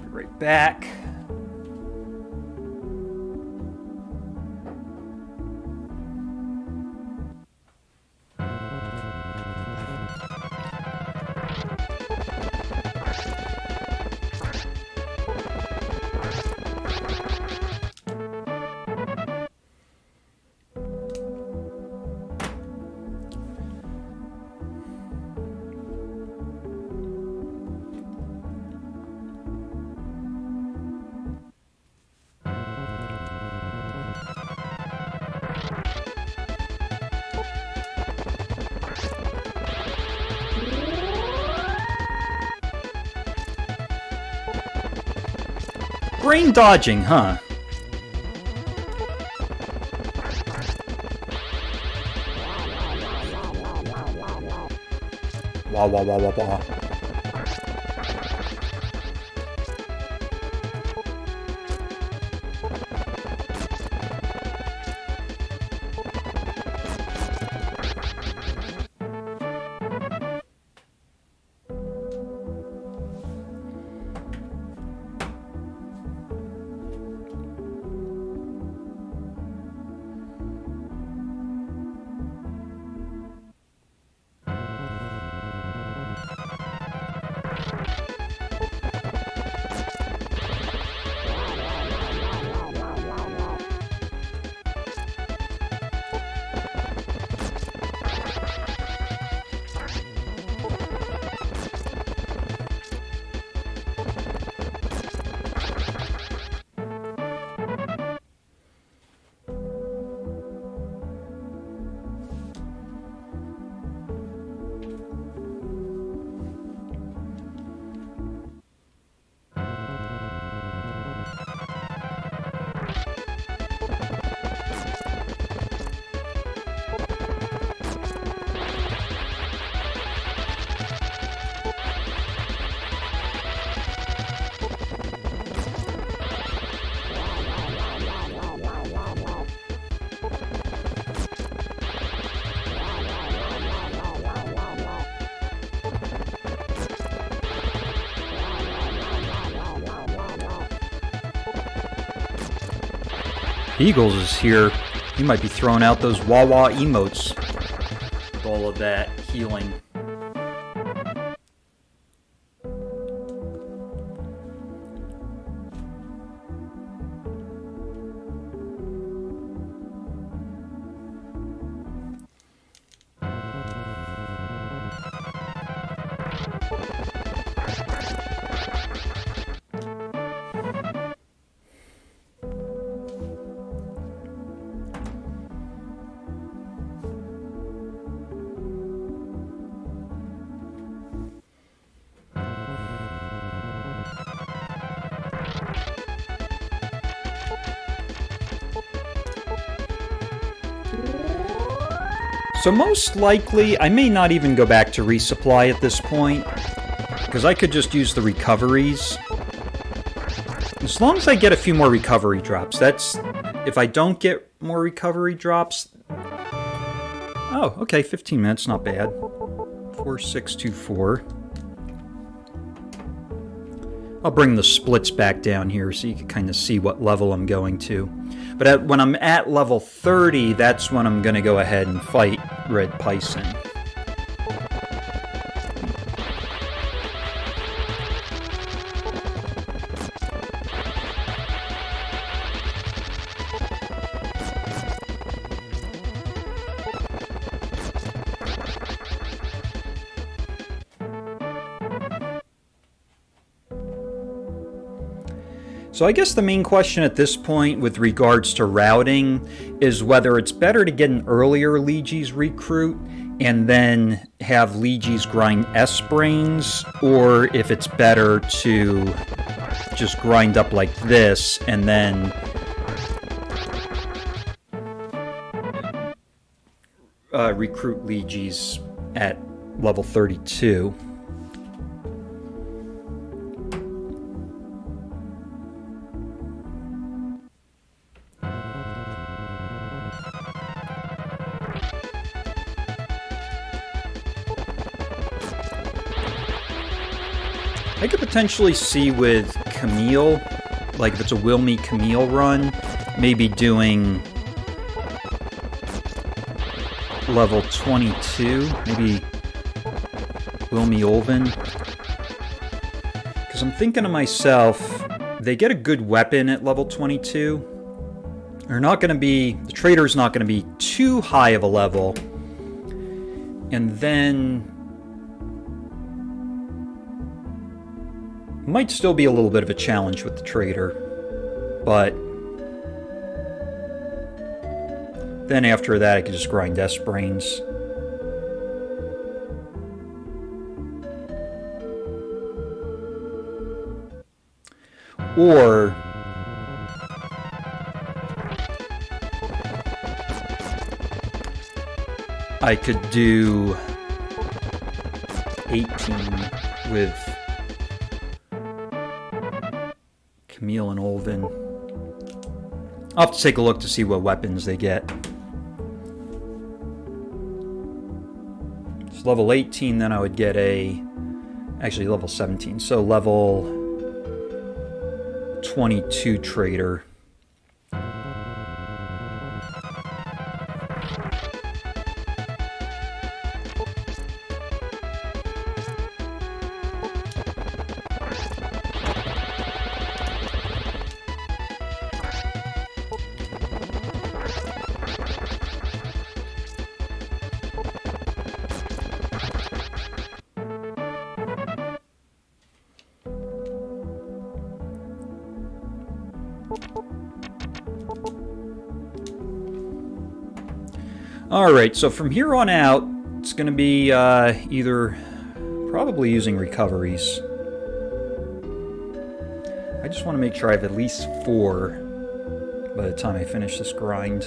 Be right back. Brain dodging, huh? Wah, wah, wah, wah, wah. Eagles is here. He might be throwing out those wah-wah emotes with all of that healing. So most likely, I may not even go back to resupply at this point, because I could just use the recoveries. As long as I get a few more recovery drops, that's... If I don't get more recovery drops... Oh, okay, 15 minutes, not bad. 4624. I'll bring the splits back down here so you can kind of see what level I'm going to. But when I'm at level 30, that's when I'm going to go ahead and fight Red Pison. So I guess the main question at this point with regards to routing is whether it's better to get an earlier Leges recruit and then have Leges grind S-brains, or if it's better to just grind up like this and then recruit Leges at level 32. I could potentially see with Camille, like if it's a Wilme Camille run, maybe doing level 22, maybe Wilme Olven. Because I'm thinking to myself, they get a good weapon at level 22. They're not going to be, the Traitor's not going to be too high of a level. And then might still be a little bit of a challenge with the Traitor, but then after that I could just grind S-brains. Or I could do 18 with Camille and Olven. I'll have to take a look to see what weapons they get. It's level 18, then I would get actually level 17, so level 22 Traitor. Alright, so from here on out, it's going to be either probably using recoveries. I just want to make sure I have at least 4 by the time I finish this grind.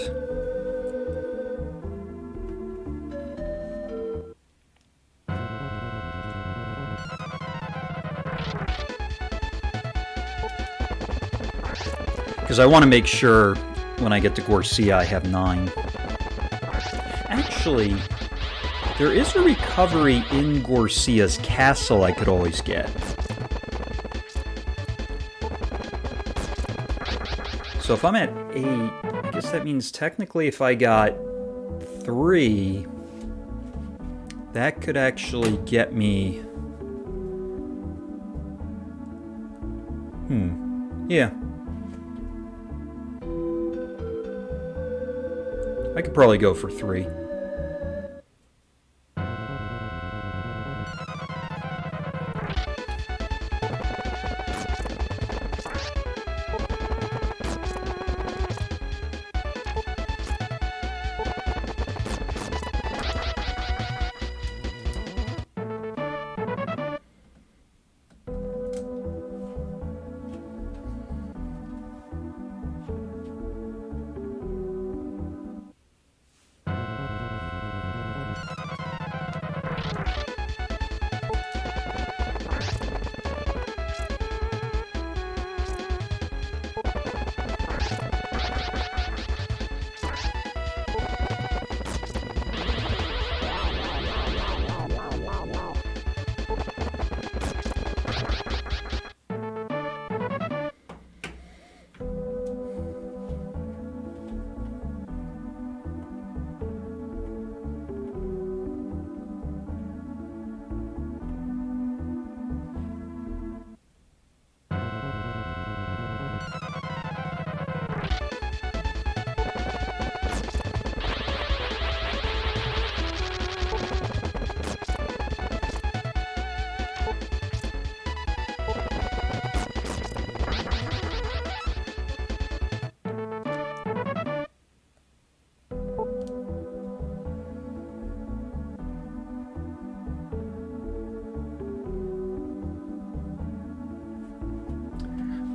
Because I want to make sure when I get to Gorsia I have 9. Actually, there is a recovery in Gorsia's castle I could always get. So if I'm at 8, I guess that means technically if I got 3, that could actually get me... Yeah. I could probably go for 3.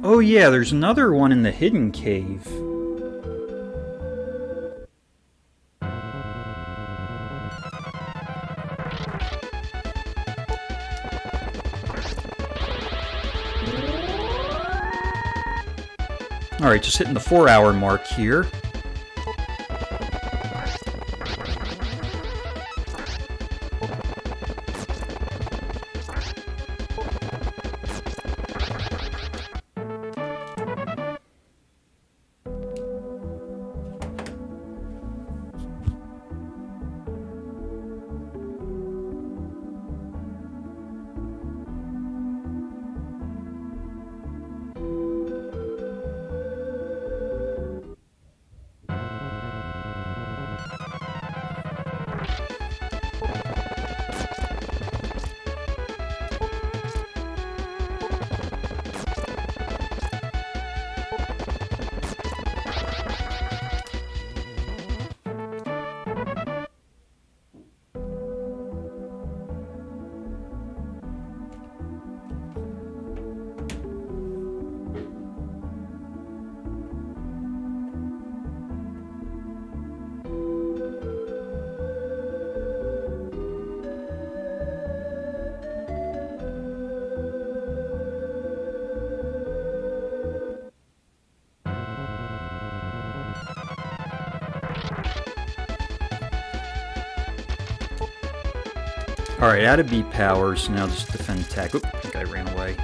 Oh yeah, there's another one in the hidden cave. Alright, just hitting the 4-hour mark here. Alright, out of beat power, so now just defend attack. Oop, I think I ran away.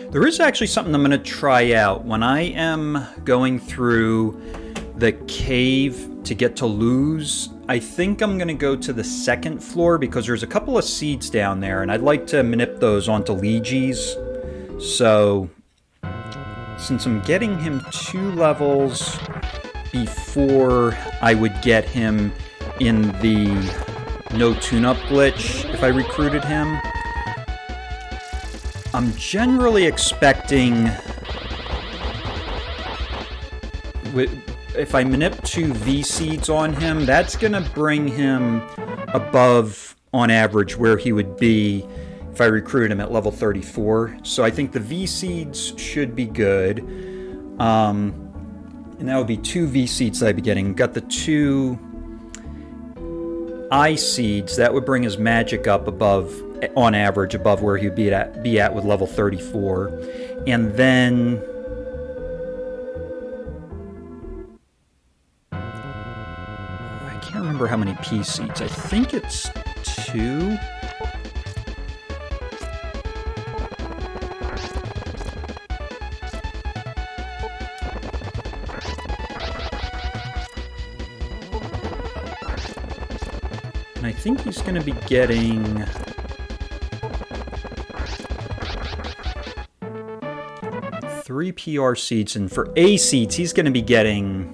There is actually something I'm going to try out. When I am going through the cave to get to Luze, I think I'm going to go to the second floor because there's a couple of seeds down there, and I'd like to manip those onto Lejes. So, since I'm getting him 2 levels before I would get him in the no tune-up glitch if I recruited him, I'm generally expecting, if I manip 2 V-Seeds on him, that's going to bring him above, on average, where he would be if I recruited him at level 34. So I think the V-Seeds should be good. And that would be 2 V-Seeds that I'd be getting. Got the 2 I-Seeds. That would bring his magic up above, on average, above where he'd be at with level 34. And then I can't remember how many P-Seeds. I think it's 2. And I think he's going to be getting 3 PR seeds, and for A seeds, he's going to be getting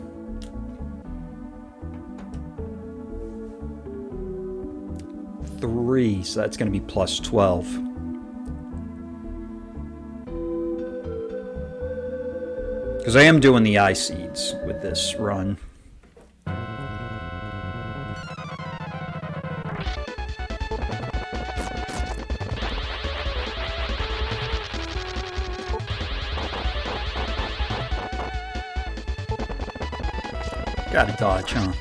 3, so that's going to be plus 12. Because I am doing the I seeds with this run. Gotta dodge, huh?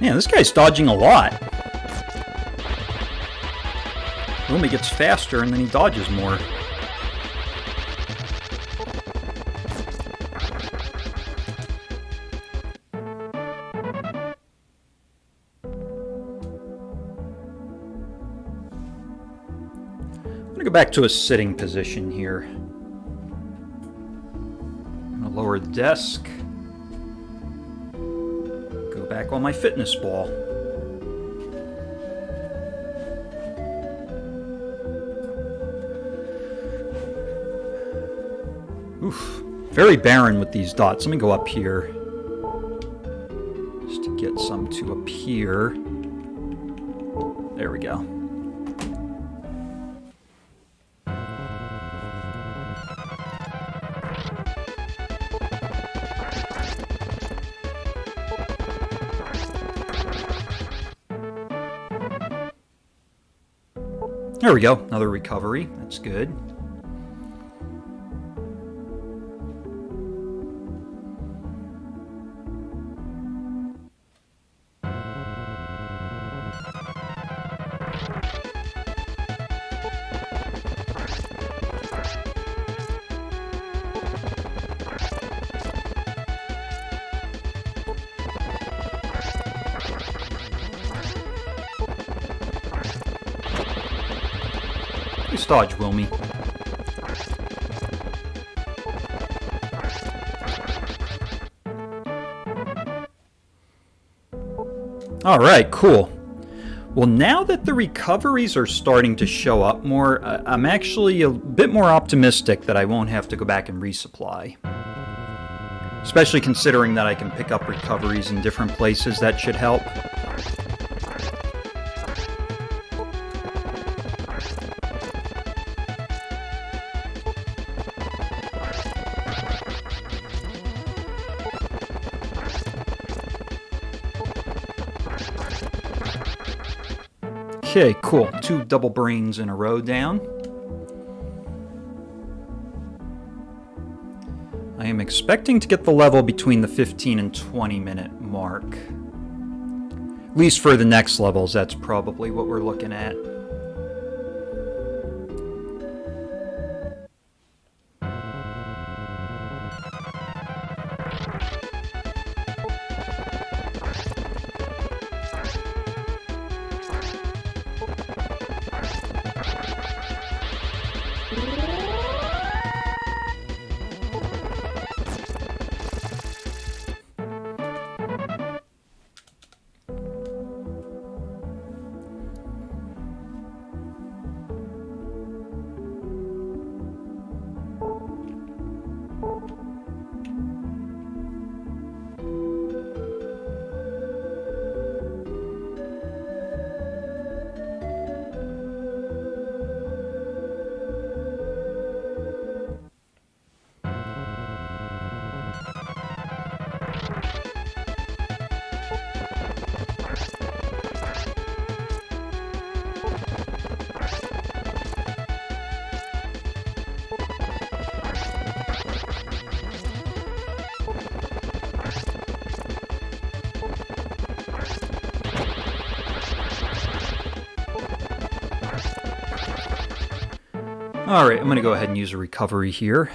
Man, this guy's dodging a lot. Wilme gets faster and then he dodges more. I'm gonna go back to a sitting position here. I'm gonna lower the desk. Go back on my fitness ball. Oof, very barren with these dots. Let me go up here. Just to get some to appear. There we go. There we go, another recovery. That's good. Nice dodge, Wilme. Alright, cool. Well, now that the recoveries are starting to show up more, I'm actually a bit more optimistic that I won't have to go back and resupply. Especially considering that I can pick up recoveries in different places. That should help. Okay, cool. 2 double brains in a row down. I am expecting to get the level between the 15 and 20 minute mark. At least for the next levels, that's probably what we're looking at. Alright, I'm going to go ahead and use a recovery here.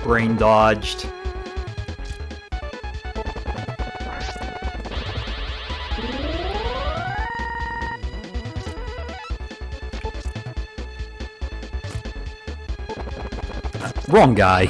Brain dodged. Wrong guy.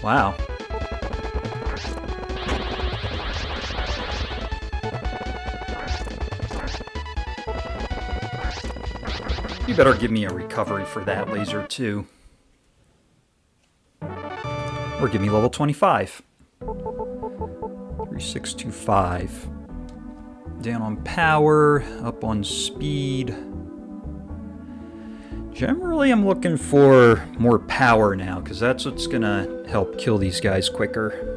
Wow. You better give me a recovery for that laser too. Or give me level 25. 3625. Down on power, up on speed. Generally, I'm looking for more power now, because that's what's going to help kill these guys quicker.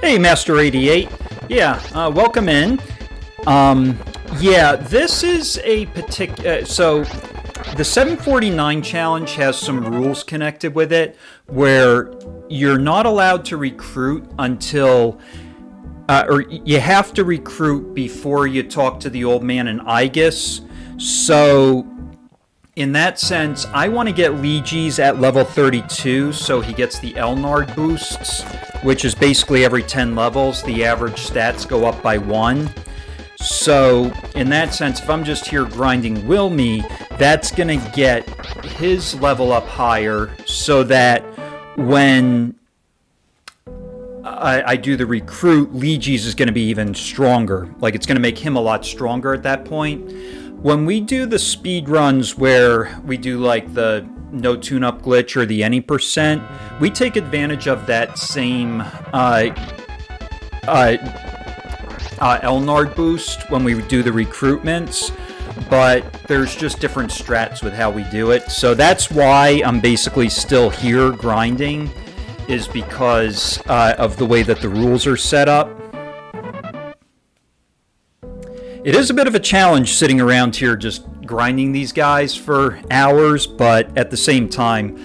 Hey, Master 88. Yeah, welcome in. Yeah, this is a particular... so, the 749 challenge has some rules connected with it, where you're not allowed to recruit until... or you have to recruit before you talk to the old man in Eygus. So, in that sense, I want to get Lejes at level 32, so he gets the Elnard boosts, which is basically every 10 levels, the average stats go up by 1. So, in that sense, if I'm just here grinding Wilme, that's going to get his level up higher, so that when I do the recruit, Lejes is going to be even stronger. Like, it's going to make him a lot stronger at that point. When we do the speed runs where we do like the no tune-up glitch or the any percent, we take advantage of that same Elnard boost when we do the recruitments, but there's just different strats with how we do it. So that's why I'm basically still here grinding, is because of the way that the rules are set up. It is a bit of a challenge sitting around here just grinding these guys for hours, but at the same time,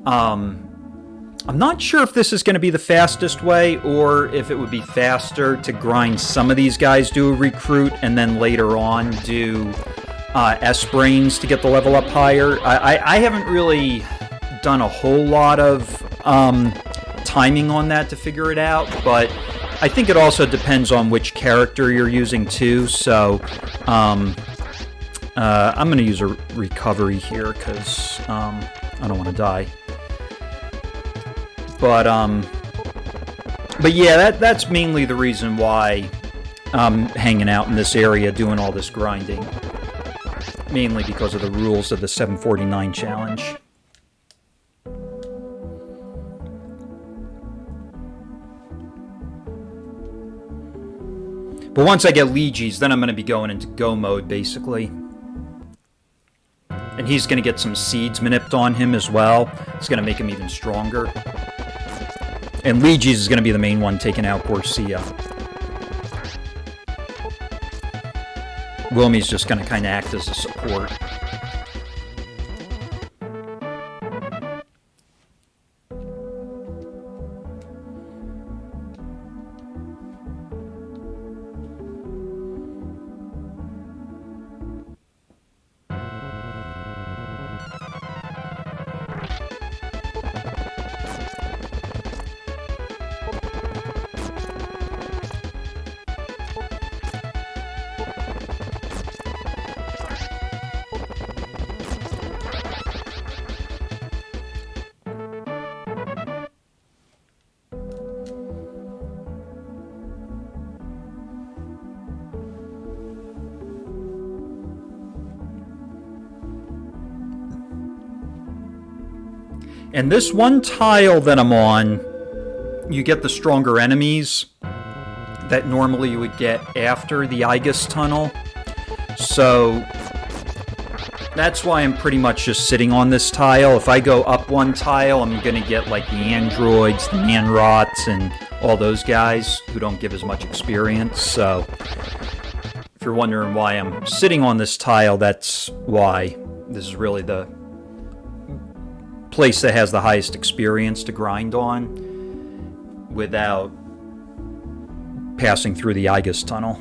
I'm not sure if this is going to be the fastest way, or if it would be faster to grind some of these guys, do a recruit, and then later on do S-Brains to get the level up higher. I haven't really done a whole lot of timing on that to figure it out, but I think it also depends on which character you're using too, so I'm going to use a recovery here because I don't want to die. But yeah, that's mainly the reason why I'm hanging out in this area doing all this grinding. Mainly because of the rules of the 749 challenge. But once I get Lejes, then I'm going to be going into go mode, basically. And he's going to get some seeds manipped on him as well. It's going to make him even stronger. And Lejes is going to be the main one taking out Gorsia. Wilme's just going to kind of act as a support. And this one tile that I'm on, you get the stronger enemies that normally you would get after the Eygus tunnel. So that's why I'm pretty much just sitting on this tile. If I go up one tile, I'm going to get like the androids, the man-rots, and all those guys who don't give as much experience. So if you're wondering why I'm sitting on this tile, that's why. This is really the place that has the highest experience to grind on without passing through the Eygus tunnel.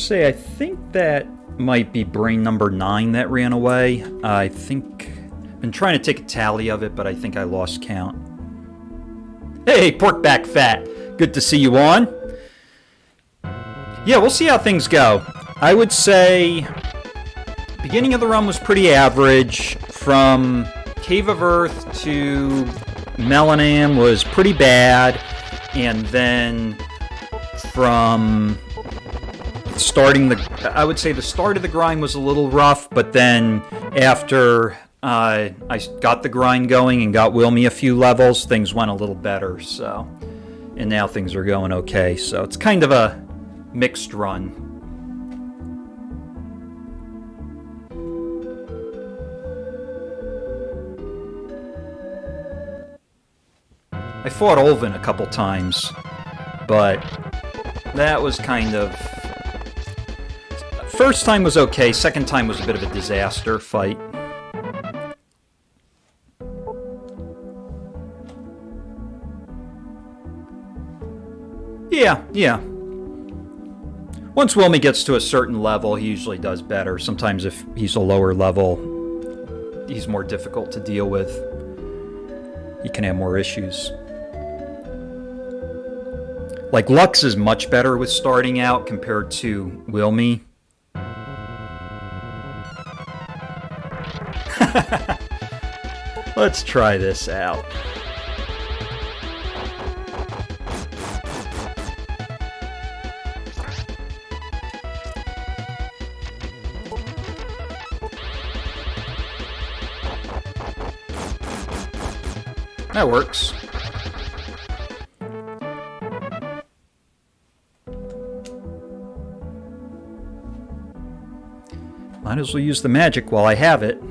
I think that might be brain number 9 that ran away. I think I've been trying to take a tally of it, but I think I lost count. Hey, Porkback Fat, good to see you on. Yeah, we'll see how things go. I would say beginning of the run was pretty average. From Cave of Earth to Melenam was pretty bad, and then from I would say the start of the grind was a little rough, but then after I got the grind going and got Wilme a few levels, things went a little better. So, and now things are going okay. So it's kind of a mixed run. I fought Olvin a couple times, but that was kind of... First time was okay, second time was a bit of a disaster fight. Yeah. Once Wilme gets to a certain level, he usually does better. Sometimes if he's a lower level, he's more difficult to deal with. He can have more issues. Like, Lux is much better with starting out compared to Wilme. Let's try this out. That works. Might as well use the magic while I have it.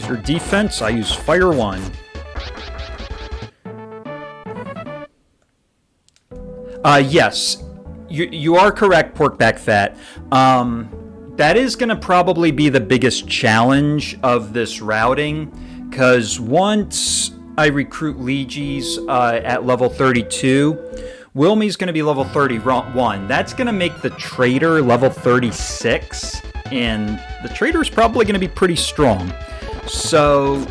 For defense, I use Fire 1. Yes, you are correct, Porkback Fat. That is going to probably be the biggest challenge of this routing, because once I recruit Lejes at level 32, Wilme's going to be level 31. That's going to make the Traitor level 36, and the Traitor's probably going to be pretty strong. So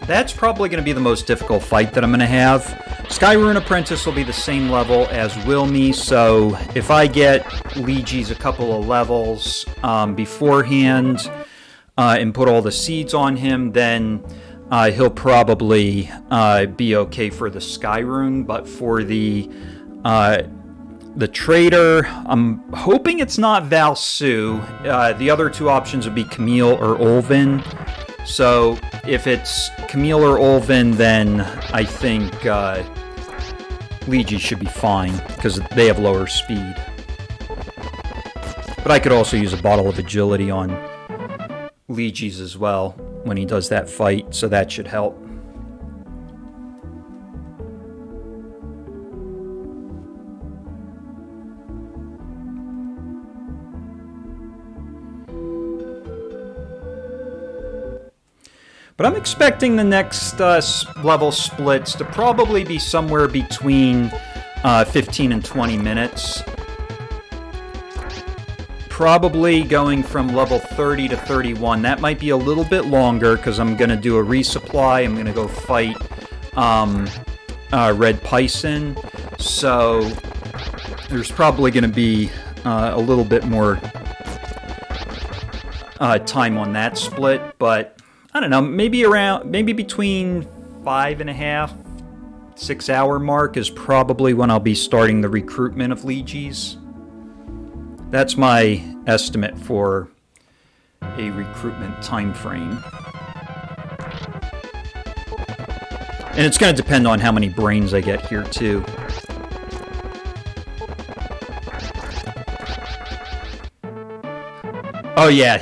that's probably going to be the most difficult fight that I'm going to have. Skyrune Apprentice will be the same level as Wilme, so if I get Lejes a couple of levels beforehand and put all the seeds on him, then he'll probably be okay for the Skyrune. But for the the Traitor. I'm hoping it's not Valsu. The other two options would be Camille or Olvin. So if it's Camille or Olvin, then I think Lejes should be fine, because they have lower speed. But I could also use a bottle of agility on Lejes as well when he does that fight, so that should help. But I'm expecting the next level splits to probably be somewhere between 15 and 20 minutes. Probably going from level 30 to 31. That might be a little bit longer because I'm going to do a resupply. I'm going to go fight Red Pison. So there's probably going to be a little bit more time on that split, but I don't know, maybe between 5.5, 6 hour mark is probably when I'll be starting the recruitment of Lejes. That's my estimate for a recruitment time frame. And it's going to depend on how many brains I get here too. Oh yeah.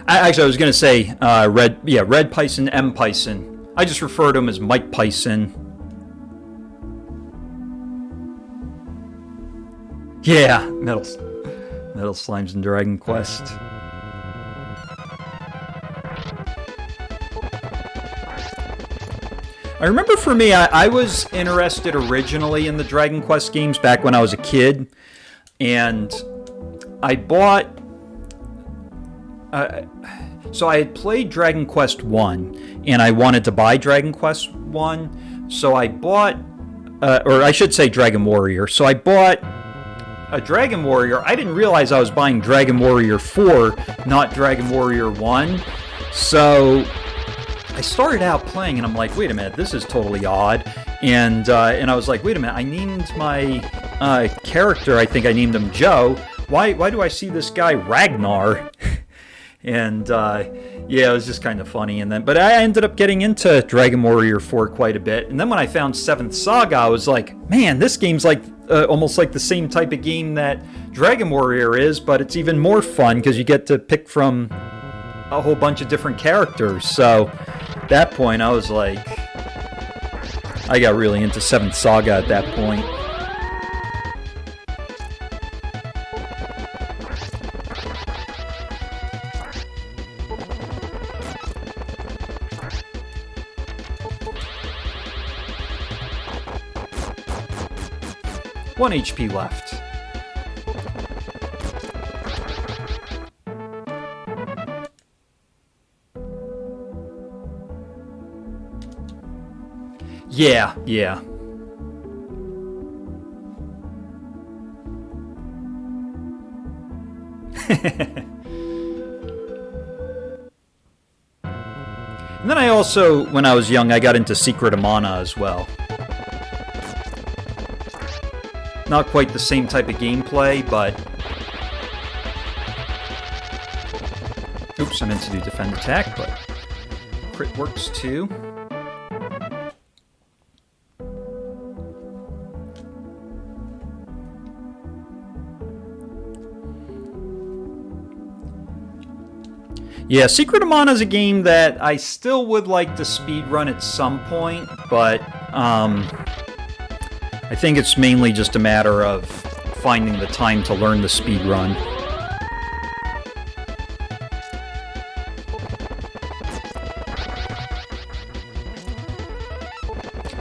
Actually, I was going to say Red Pison, M Pison. I just refer to him as Mike Pison. Yeah, Metal Slimes in Dragon Quest. I remember for me, I was interested originally in the Dragon Quest games back when I was a kid, and I bought... so I had played Dragon Quest 1, and I wanted to buy Dragon Quest 1, so I bought... or I should say Dragon Warrior. So I bought a Dragon Warrior. I didn't realize I was buying Dragon Warrior 4, not Dragon Warrior 1. So I started out playing, and I'm like, wait a minute, this is totally odd. And I was like, wait a minute, I named my character, I think I named him Joe. Why do I see this guy Ragnar? And yeah, it was just kind of funny. But I ended up getting into Dragon Warrior 4 quite a bit. And then when I found 7th Saga, I was like, man, this game's like almost like the same type of game that Dragon Warrior is, but it's even more fun because you get to pick from a whole bunch of different characters. So at that point, I was like, I got really into 7th Saga at that point. One HP left. Yeah. And then I also, when I was young, I got into Secret of Mana as well. Not quite the same type of gameplay, but... Oops, I meant to do defend attack, but crit works too. Yeah, Secret of Mana is a game that I still would like to speedrun at some point, but I think it's mainly just a matter of finding the time to learn the speedrun.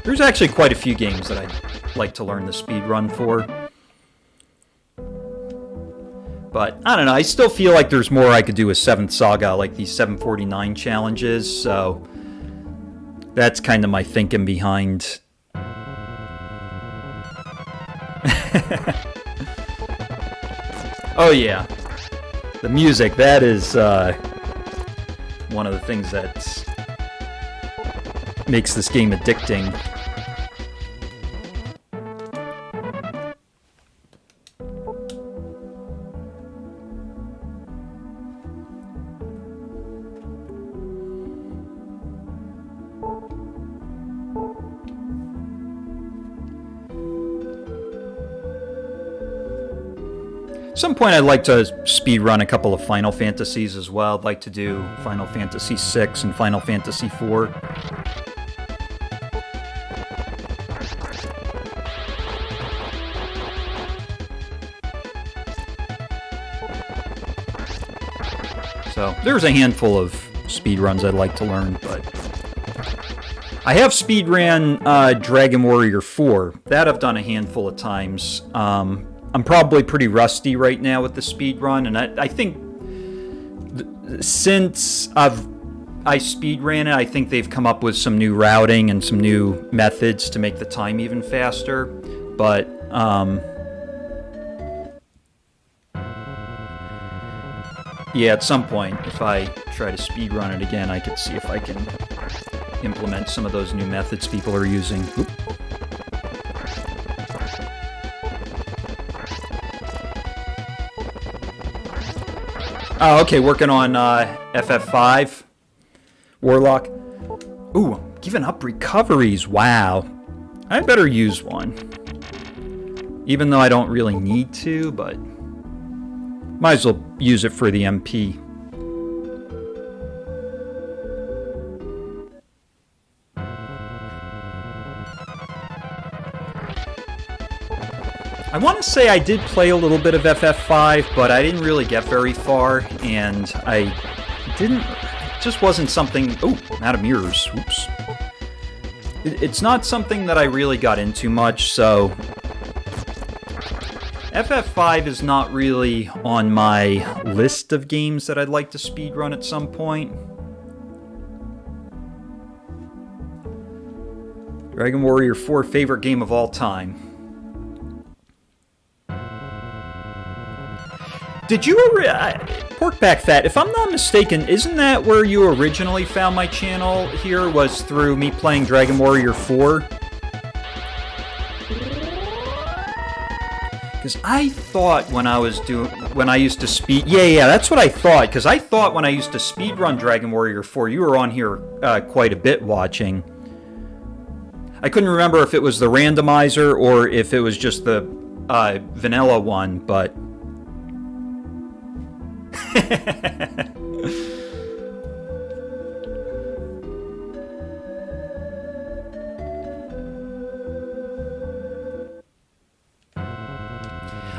There's actually quite a few games that I'd like to learn the speedrun for. But, I don't know, I still feel like there's more I could do with 7th Saga, like these 749 challenges, so that's kind of my thinking behind... Oh yeah, the music, that is one of the things that makes this game addicting. At some point I'd like to speed run a couple of Final Fantasies as well. I'd like to do Final Fantasy VI and Final Fantasy IV. So there's a handful of speedruns I'd like to learn, but I have speedran Dragon Warrior 4. That I've done a handful of times. I'm probably pretty rusty right now with the speedrun, and I think since I speedran it, I think they've come up with some new routing and some new methods to make the time even faster. But yeah, at some point, if I try to speedrun it again, I could see if I can implement some of those new methods people are using. Oop. Oh, okay, working on FF5. Warlock. Ooh, giving up recoveries. Wow. I better use one. Even though I don't really need to, but might as well use it for the MP. I want to say I did play a little bit of FF5, but I didn't really get very far, and it just wasn't something. Oh, out of mirrors. Oops. It's not something that I really got into much, so FF5 is not really on my list of games that I'd like to speedrun at some point. Dragon Warrior 4, favorite game of all time. Did you... Porkback Fat, if I'm not mistaken, isn't that where you originally found my channel here, was through me playing Dragon Warrior 4? Because I thought when I used to speed... Yeah, that's what I thought. Because I thought when I used to speedrun Dragon Warrior 4, you were on here quite a bit watching. I couldn't remember if it was the randomizer or if it was just the vanilla one, but...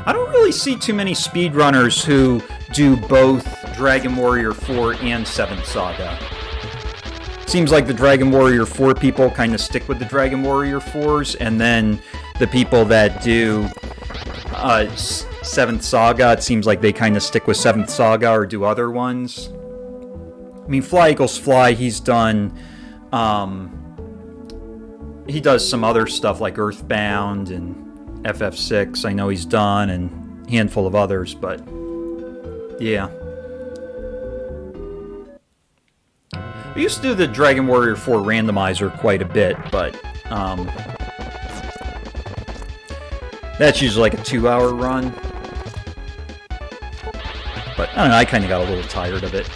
I don't really see too many speedrunners who do both Dragon Warrior 4 and 7th Saga. Seems like the Dragon Warrior 4 people kind of stick with the Dragon Warrior 4s, and then the people that do 7th Saga, it seems like they kind of stick with 7th Saga or do other ones. I mean, Fly Eagles Fly, he's done... he does some other stuff like Earthbound and FF6, I know he's done, and a handful of others, but yeah. I used to do the Dragon Warrior 4 randomizer quite a bit, but that's usually like a 2-hour run. But I don't know, I kind of got a little tired of it.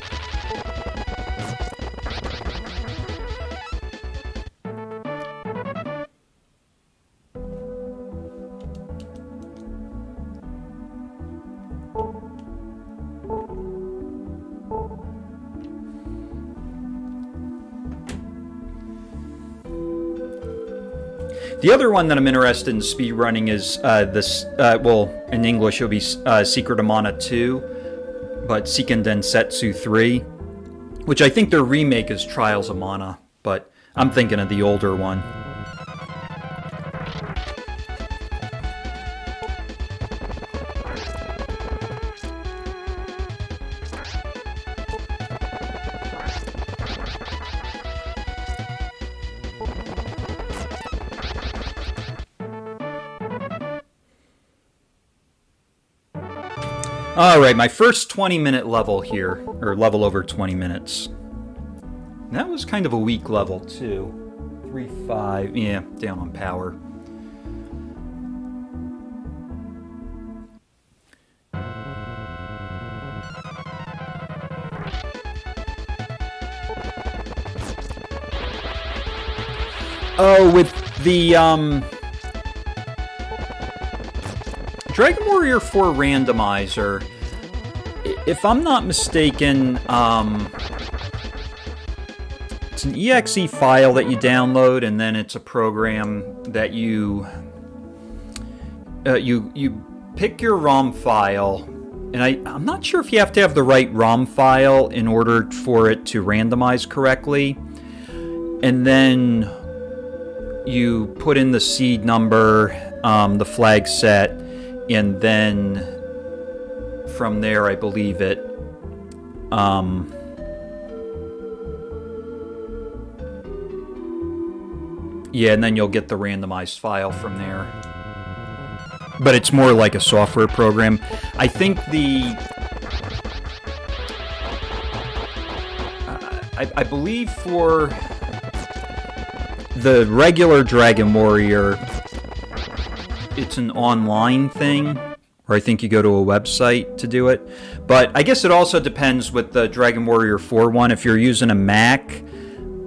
The other one that I'm interested in speedrunning is this, well, in English it'll be Secret of Mana 2, but Seiken Densetsu 3, which I think their remake is Trials of Mana, but I'm thinking of the older one. Alright, my first 20-minute level here, or level over 20 minutes. That was kind of a weak level, too. 3-5, yeah, down on power. Oh, with the, Dragon Warrior 4 randomizer, if I'm not mistaken, it's an exe file that you download, and then it's a program that you pick your ROM file, and I'm not sure if you have to have the right ROM file in order for it to randomize correctly, and then you put in the seed number, the flag set, and then from there, I believe it, yeah, and then you'll get the randomized file from there. But it's more like a software program. I think I believe for the regular Dragon Warrior, it's an online thing, or I think you go to a website to do it. But I guess it also depends with the Dragon Warrior 4 one. If you're using a Mac,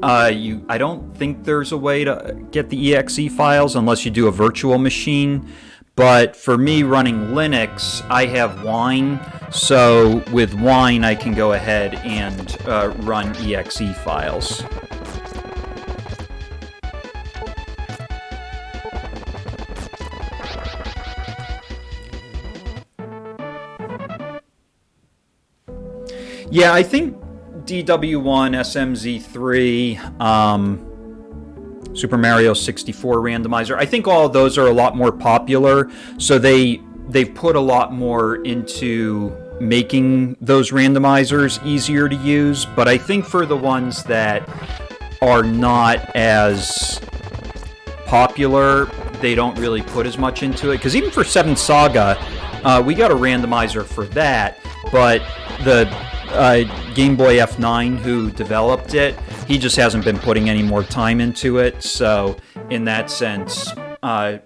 I don't think there's a way to get the exe files unless you do a virtual machine. But for me running Linux, I have Wine, so with Wine I can go ahead and run exe files. Yeah, I think DW1, SMZ3, Super Mario 64 randomizer, I think all of those are a lot more popular, so they've put a lot more into making those randomizers easier to use. But I think for the ones that are not as popular, they don't really put as much into it, because even for 7th Saga, we got a randomizer for that, but the Game Boy F9 who developed it, he just hasn't been putting any more time into it. So in that sense,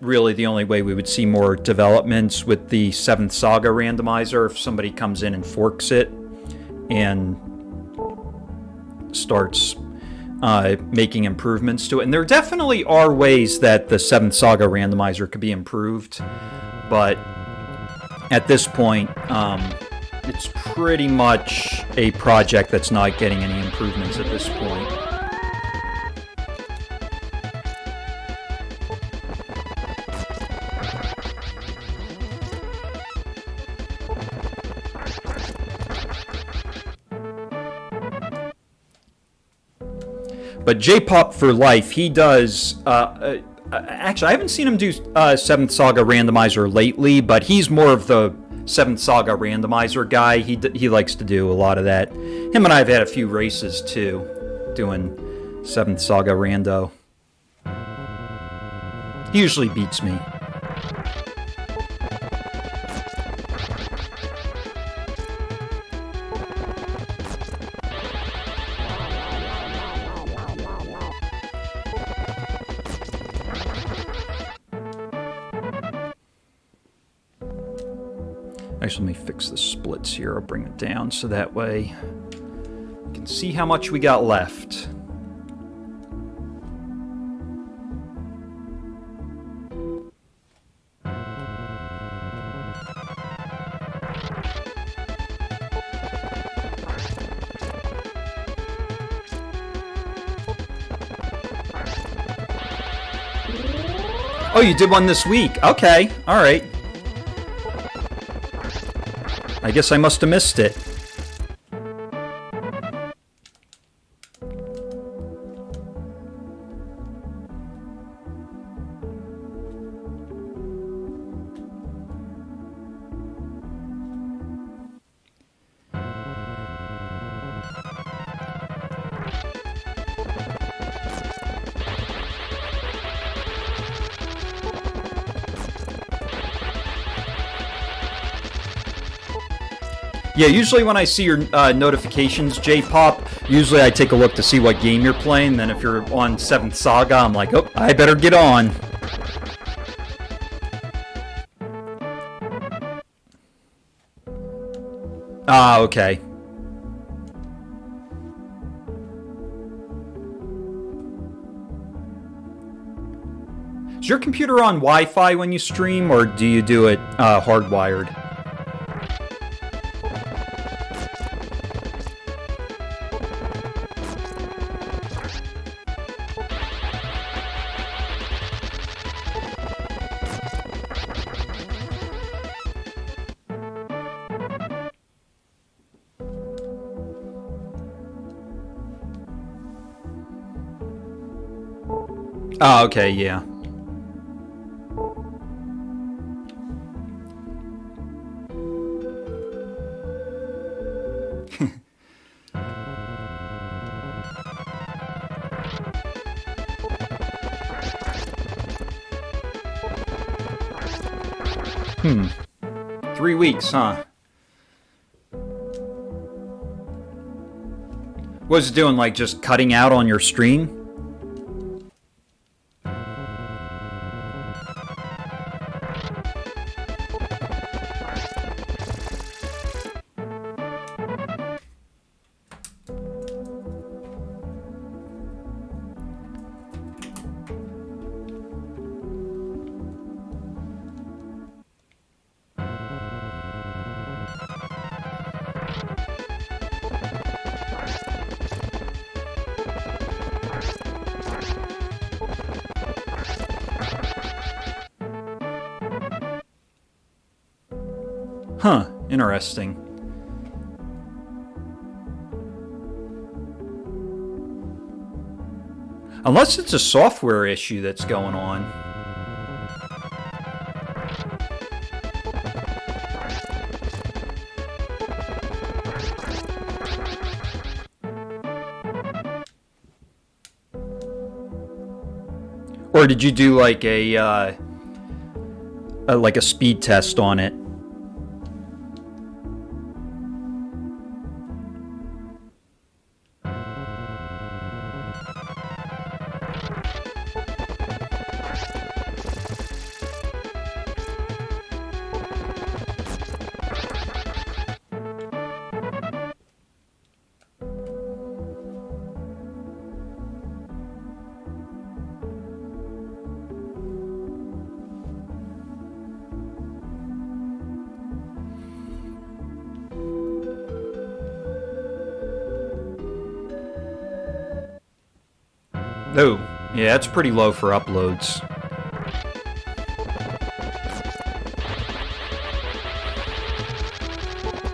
really the only way we would see more developments with the 7th Saga randomizer, if somebody comes in and forks it and starts making improvements to it. And there definitely are ways that the 7th Saga randomizer could be improved, but at this point, it's pretty much a project that's not getting any improvements at this point. But J-Pop for Life, he does... actually, I haven't seen him do 7th Saga randomizer lately, but he's more of the 7th Saga randomizer guy. He likes to do a lot of that. Him and I have had a few races too, doing 7th Saga rando. He usually beats me. Actually, let me fix the splits here. I'll bring it down so that way you can see how much we got left. Oh, you did one this week. Okay, all right. I guess I must have missed it. Yeah, usually when I see your notifications, J-Pop, usually I take a look to see what game you're playing. Then if you're on 7th Saga, I'm like, oh, I better get on. Ah, okay. Is your computer on Wi-Fi when you stream, or do you do it hardwired? Oh, okay, yeah. Hmm. 3 weeks, huh? What was it doing, like just cutting out on your stream? Huh, interesting. Unless it's a software issue that's going on. Or did you do like a speed test on it? Oh, yeah, that's pretty low for uploads.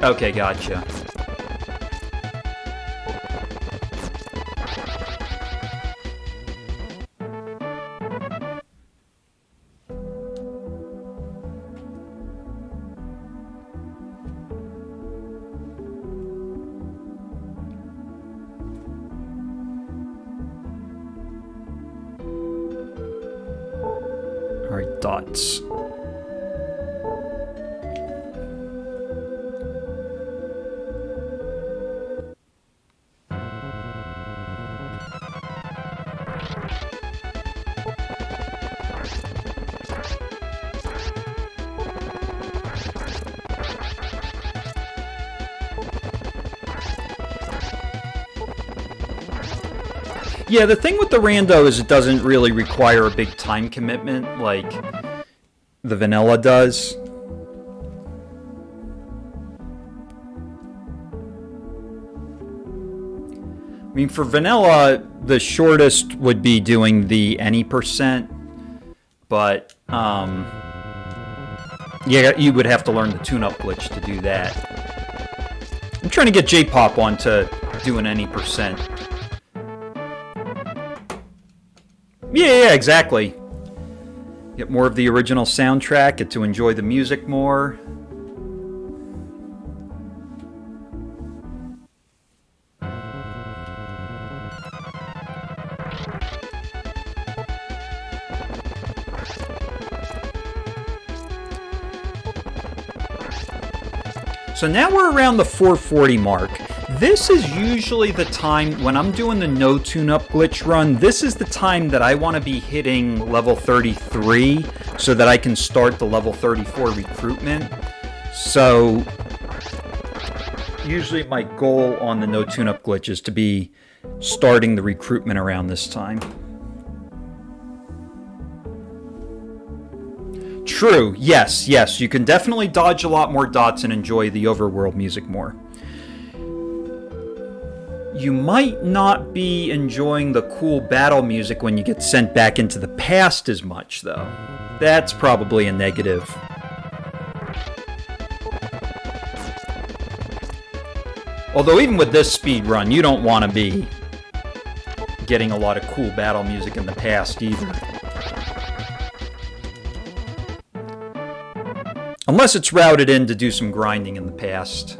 Okay, gotcha. Alright, dots. Yeah, the thing with the rando is it doesn't really require a big time commitment like the vanilla does. I mean, for vanilla, the shortest would be doing the any %, but yeah, you would have to learn the tune-up glitch to do that. I'm trying to get J-Pop on to doing any %. Yeah, exactly. Get more of the original soundtrack, get to enjoy the music more. So now we're around the 440 mark. This is usually the time when I'm doing the no tune-up glitch run. This is the time that I want to be hitting level 33 so that I can start the level 34 recruitment. So usually my goal on the no tune-up glitch is to be starting the recruitment around this time. True. Yes, yes. You can definitely dodge a lot more dots and enjoy the overworld music more. You might not be enjoying the cool battle music when you get sent back into the past as much, though. That's probably a negative. Although even with this speed run, you don't want to be getting a lot of cool battle music in the past either. Unless it's routed in to do some grinding in the past.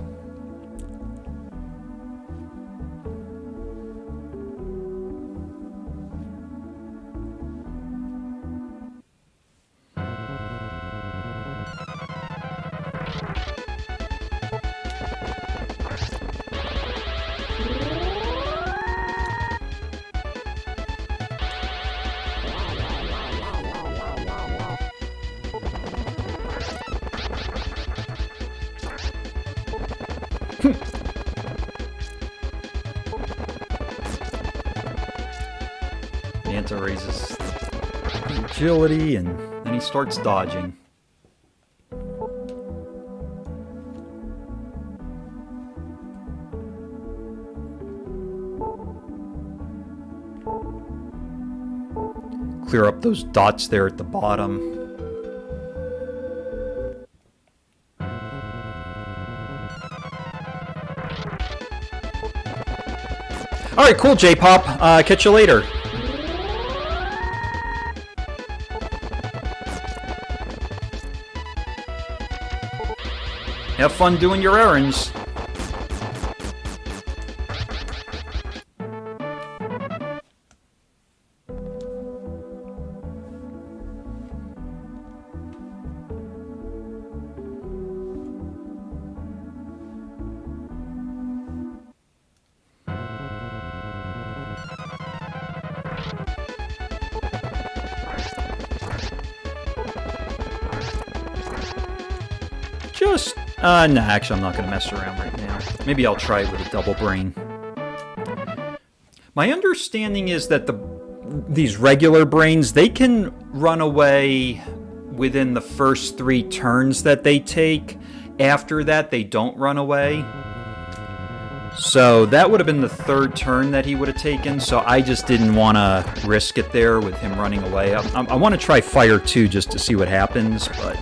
Manta raises agility and then he starts dodging. Clear up those dots there at the bottom. Alright, cool, J-Pop. Catch you later. Have fun doing your errands. No, actually, I'm not going to mess around right now. Maybe I'll try it with a double brain. My understanding is that these regular brains, they can run away within the first 3 turns that they take. After that, they don't run away. So that would have been the 3rd turn that he would have taken, so I just didn't want to risk it there with him running away. I want to try Fire 2 just to see what happens, but...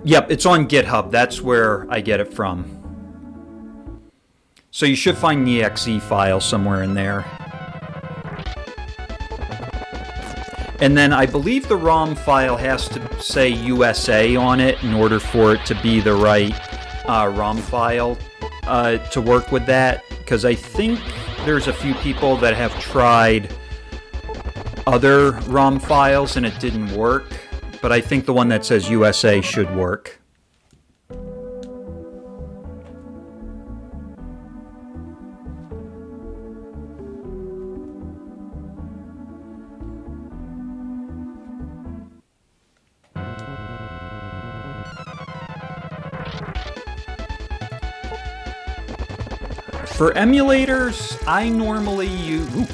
Yep, it's on GitHub. That's where I get it from. So you should find the exe file somewhere in there. And then I believe the ROM file has to say USA on it in order for it to be the right ROM file to work with that. Because I think there's a few people that have tried other ROM files and it didn't work. But I think the one that says USA should work. For emulators, I normally use... Ooh,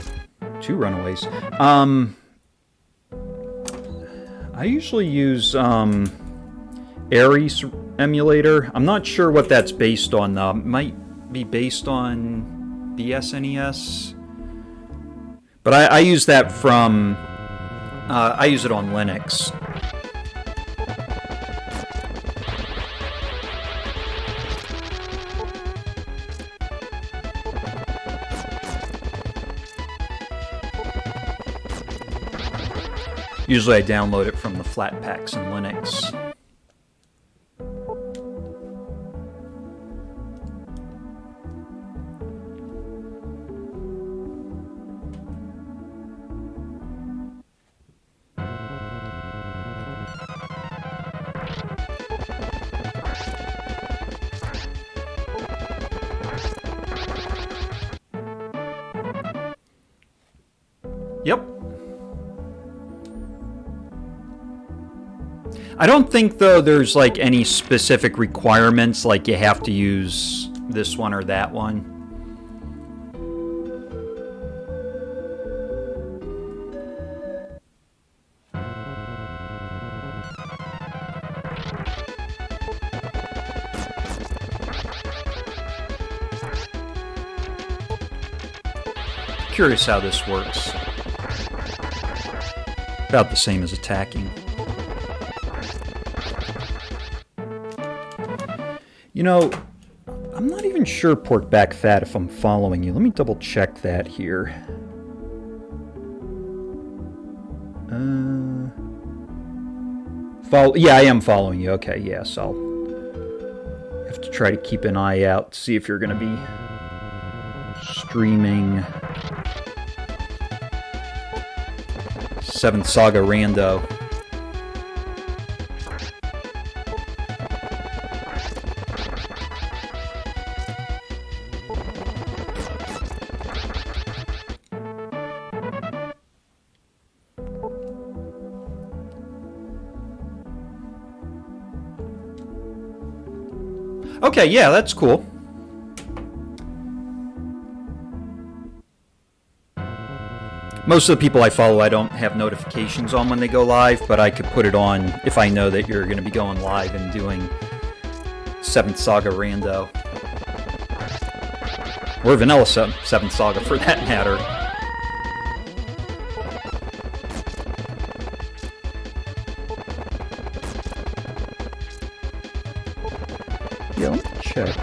2 runaways. I usually use Ares emulator. I'm not sure what that's based on though. It might be based on the SNES. But I use that from... I use it on Linux. Usually I download it from the flat packs in Linux. Yep. I don't think, though, there's, like, any specific requirements, like you have to use this one or that one. Curious how this works. About the same as attacking. You know, I'm not even sure, Porkback Fat, if I'm following you. Let me double check that here. Yeah, I am following you. Okay, yes, I'll have to try to keep an eye out, see if you're going to be streaming 7th Saga Rando. Okay, yeah, that's cool. Most of the people I follow, I don't have notifications on when they go live, but I could put it on if I know that you're going to be going live and doing 7th Saga Rando. Or Vanilla 7th Saga, for that matter. Yeah, let me check.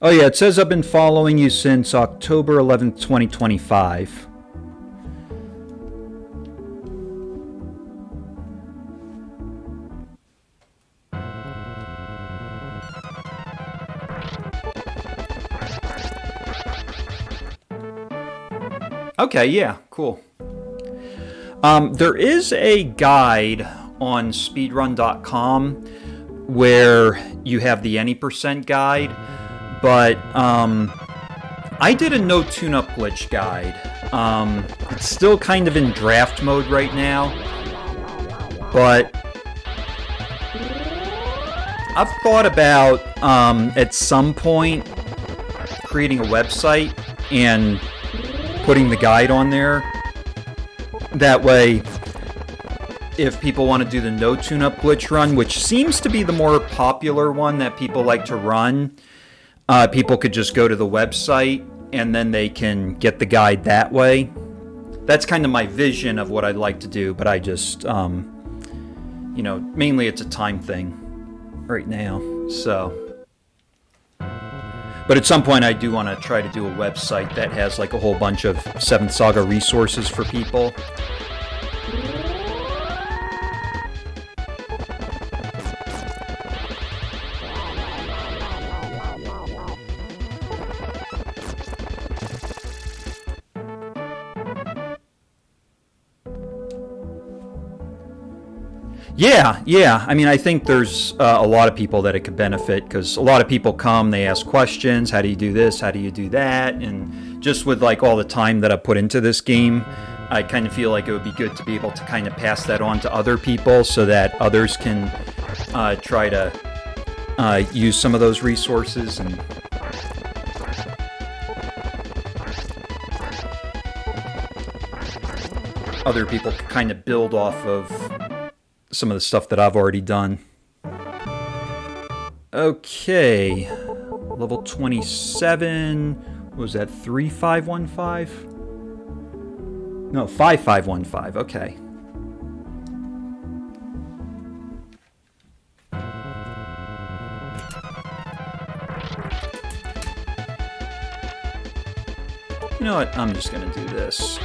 Oh yeah, it says I've been following you since October 11th, 2025. Okay, yeah, cool. There is a guide on speedrun.com where you have the any percent guide, but I did a no tune-up glitch guide. It's still kind of in draft mode right now, but I've thought about at some point creating a website and putting the guide on there. That way, if people want to do the no tune-up glitch run, which seems to be the more popular one that people like to run, people could just go to the website and then they can get the guide that way. That's kind of my vision of what I'd like to do, but I just, you know, mainly it's a time thing right now, so. But at some point I do want to try to do a website that has like a whole bunch of 7th Saga resources for people. Yeah. I mean, I think there's a lot of people that it could benefit, because a lot of people come, they ask questions, how do you do this, how do you do that, and just with like all the time that I put into this game, I kind of feel like it would be good to be able to kind of pass that on to other people so that others can try to use some of those resources. And other people can kind of build off of some of the stuff that I've already done. Okay, level 27, what was that, 3515? No, 5515, okay. You know what, I'm just gonna do this.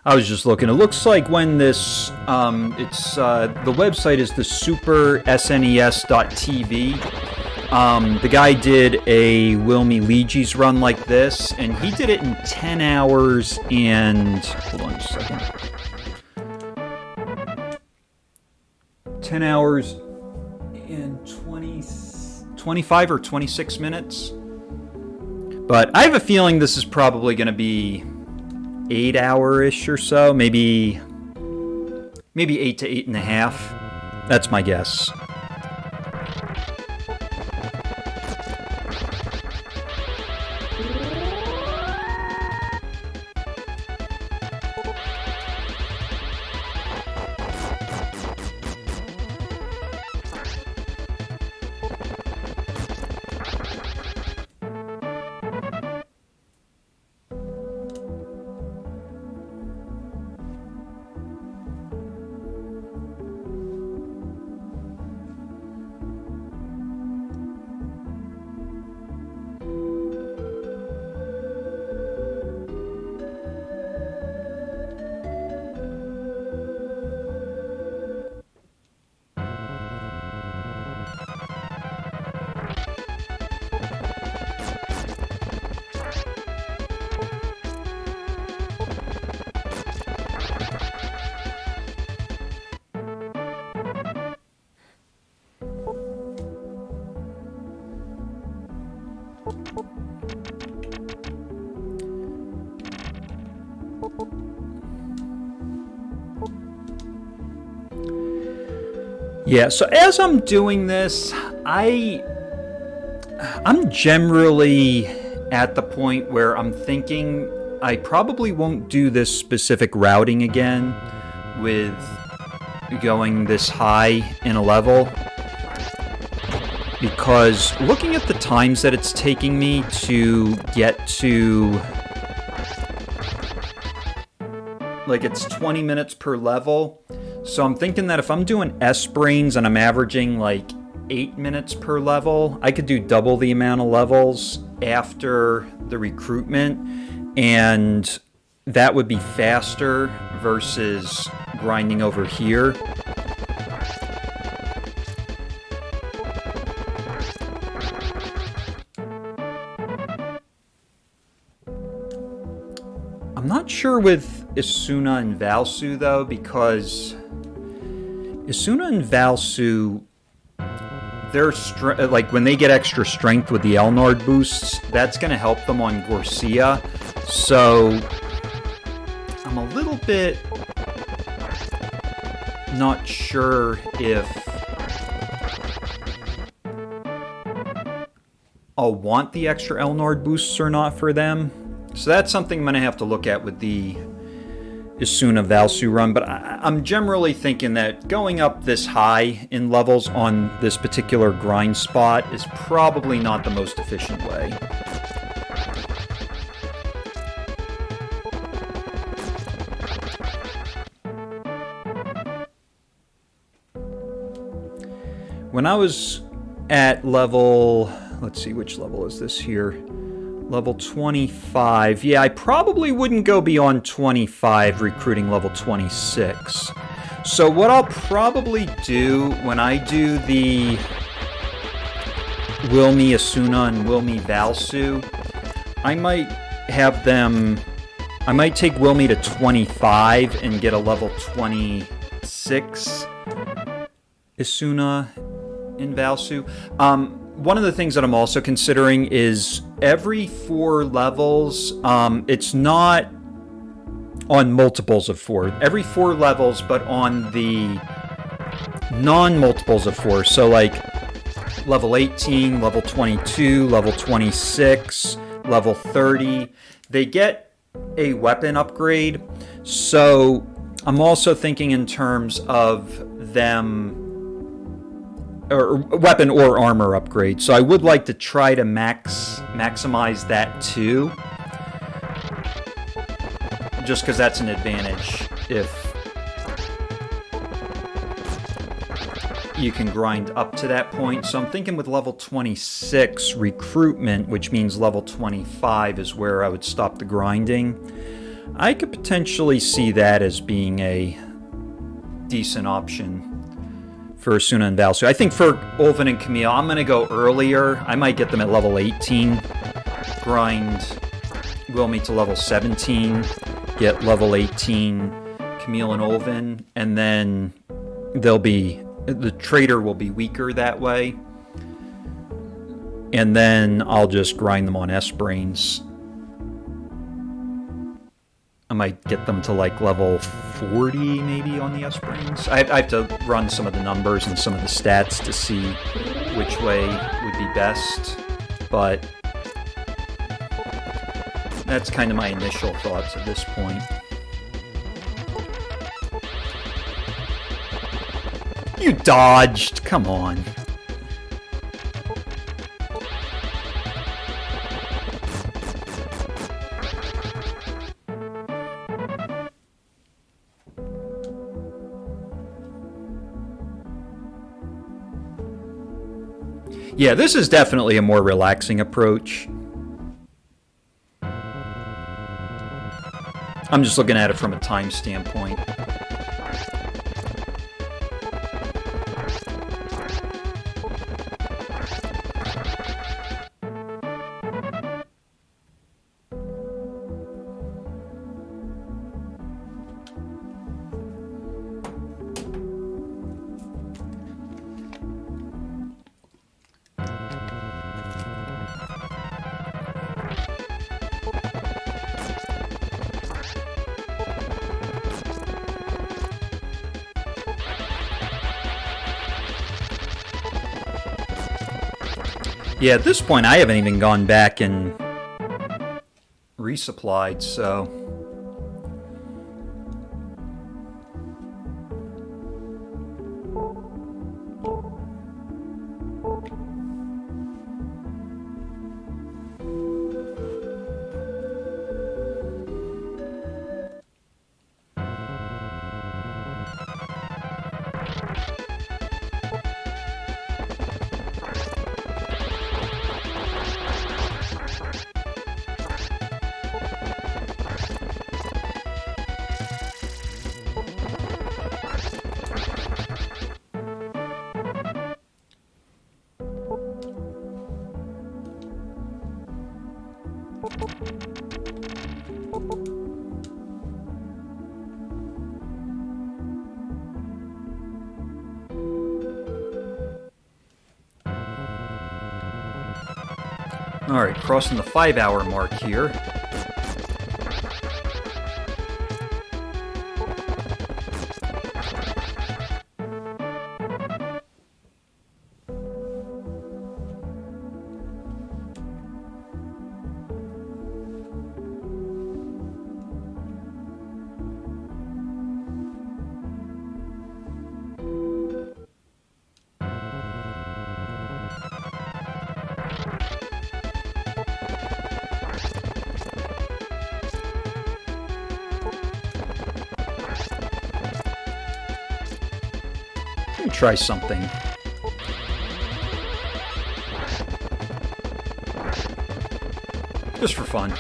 I was just looking. It looks like when this, the website is the supersnes.tv. The guy did a Wilme Lejes run like this, and he did it in 10 hours and, hold on just a second. 10 hours and 25 or 26 minutes. But I have a feeling this is probably going to be 8 hour-ish or so, maybe 8 to 8.5. That's my guess. Yeah, so as I'm doing this, I'm generally at the point where I'm thinking I probably won't do this specific routing again with going this high in a level, because looking at the times that it's taking me to get to, like, it's 20 minutes per level. So I'm thinking that if I'm doing S-brains and I'm averaging like 8 minutes per level, I could do double the amount of levels after the recruitment, and that would be faster versus grinding over here. I'm not sure with Isuna and Valsu though, because Isuna and Valsu, their like when they get extra strength with the Elnard boosts, that's going to help them on Gorsia. So I'm a little bit not sure if I'll want the extra Elnard boosts or not for them. So that's something I'm going to have to look at with the Isuna Valsu run, but I'm generally thinking that going up this high in levels on this particular grind spot is probably not the most efficient way. When I was at level, let's see, which level is this here? Level 25. Yeah, I probably wouldn't go beyond 25 recruiting level 26. So what I'll probably do when I do the Wilme Isuna and Wilme Valsu, I might take Wilme to 25 and get a level 26 Isuna and Valsu. One of the things that I'm also considering is every 4 levels, it's not on multiples of 4. Every 4 levels, but on the non-multiples of 4. So like level 18, level 22, level 26, level 30, they get a weapon upgrade. So I'm also thinking in terms of them, or weapon or armor upgrade. So I would like to try to maximize that too, just because that's an advantage if you can grind up to that point. So I'm thinking with level 26 recruitment, which means level 25 is where I would stop the grinding. I could potentially see that as being a decent option for Suna and Valsu. I think for Ulven and Camille, I'm going to go earlier. I might get them at level 18, grind Wilme to level 17, get level 18 Camille and Ulven, and then the Traitor will be weaker that way. And then I'll just grind them on S-Brains. I might get them to like level 40 maybe on the S-Brains. I have to run some of the numbers and some of the stats to see which way would be best. But that's kind of my initial thoughts at this point. You dodged! Come on. Yeah, this is definitely a more relaxing approach. I'm just looking at it from a time standpoint. Yeah, at this point I haven't even gone back and resupplied, so... Alright, crossing the 5-hour mark here. Try something. Just for fun.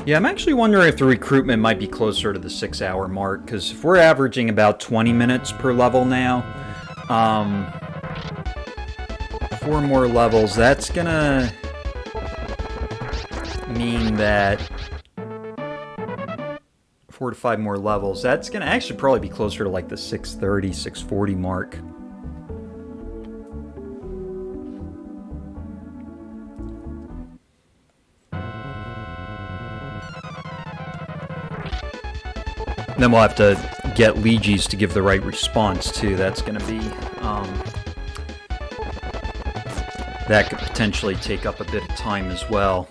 Yeah, I'm actually wondering if the recruitment might be closer to the 6-hour mark, because if we're averaging about 20 minutes per level now, 4 more levels, that's gonna mean that 4 to 5 more levels, that's gonna actually probably be closer to like the 6:30, 6:40 mark. Then we'll have to get Lejes to give the right response too. That's going to be that could potentially take up a bit of time as well.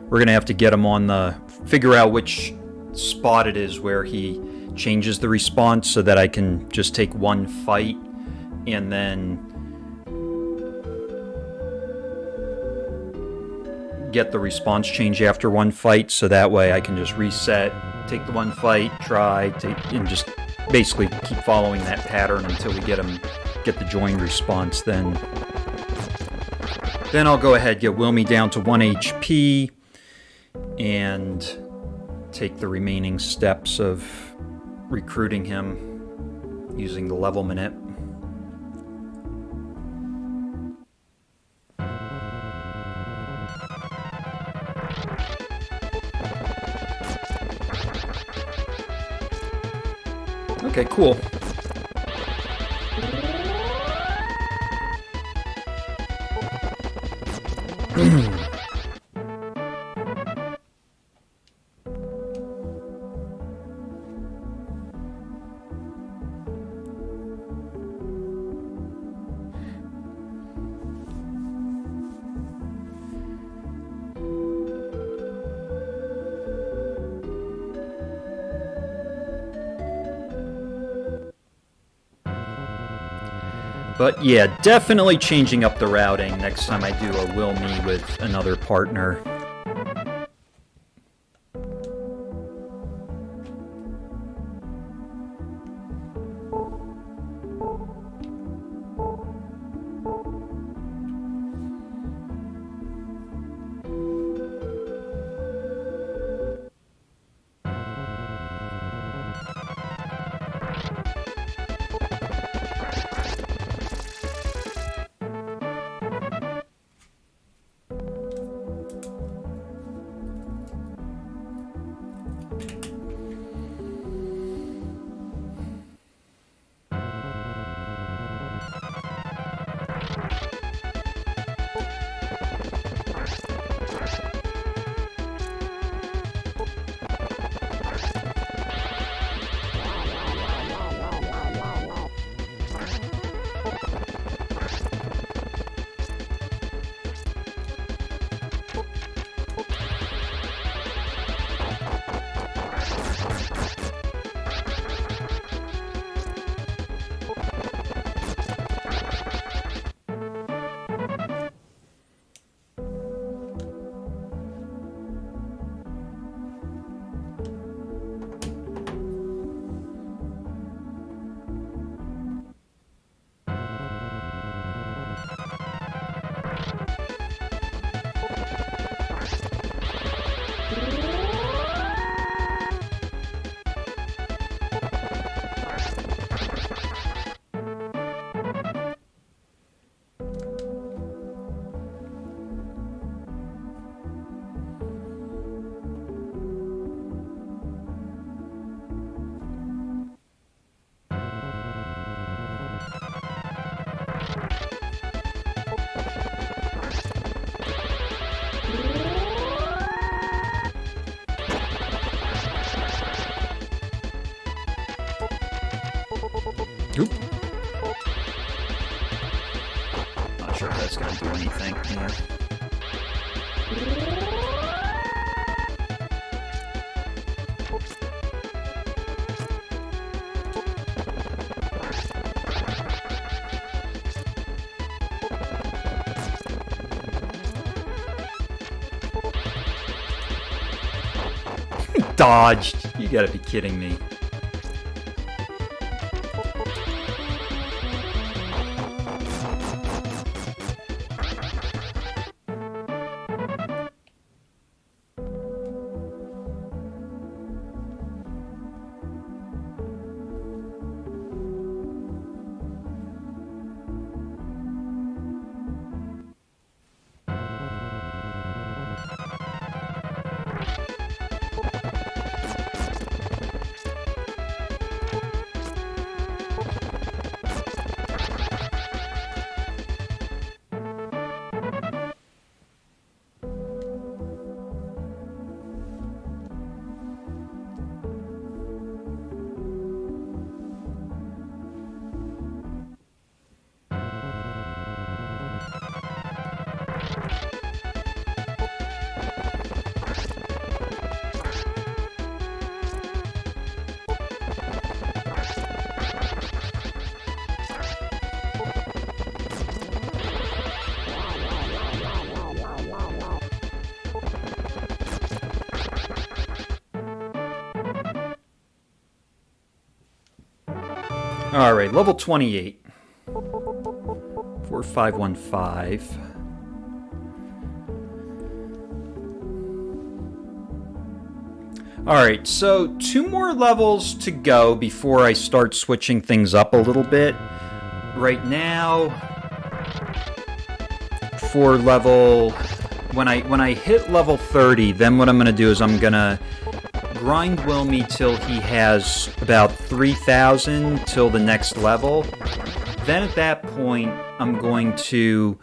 We're going to have to get him on the figure out which spot it is where he changes the response, so that I can just take one fight and then get the response change after one fight, so that way I can just reset, take the one fight, try, and just basically keep following that pattern until we get the joined response. Then I'll go ahead, get Wilme down to 1 HP, and take the remaining steps of recruiting him using the level minute. Okay, cool. But yeah, definitely changing up the routing next time I do a Wilme with another partner. Oop. Not sure if that's going to do anything. Yeah. Dodged. You gotta be kidding me. Alright, level 28. 4515. Alright, so 2 more levels to go before I start switching things up a little bit. Right now, for level... When I hit level 30, then what I'm going to do is I'm going to grind Wilme till he has about 3,000 till the next level. Then at that point, I'm going to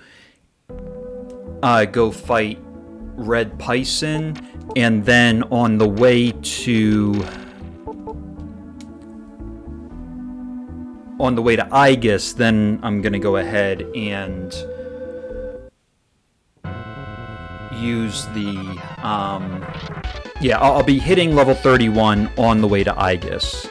go fight Red Pison, and then on the way to Eygus, then I'm going to go ahead and use the I'll be hitting level 31 on the way to Eygus.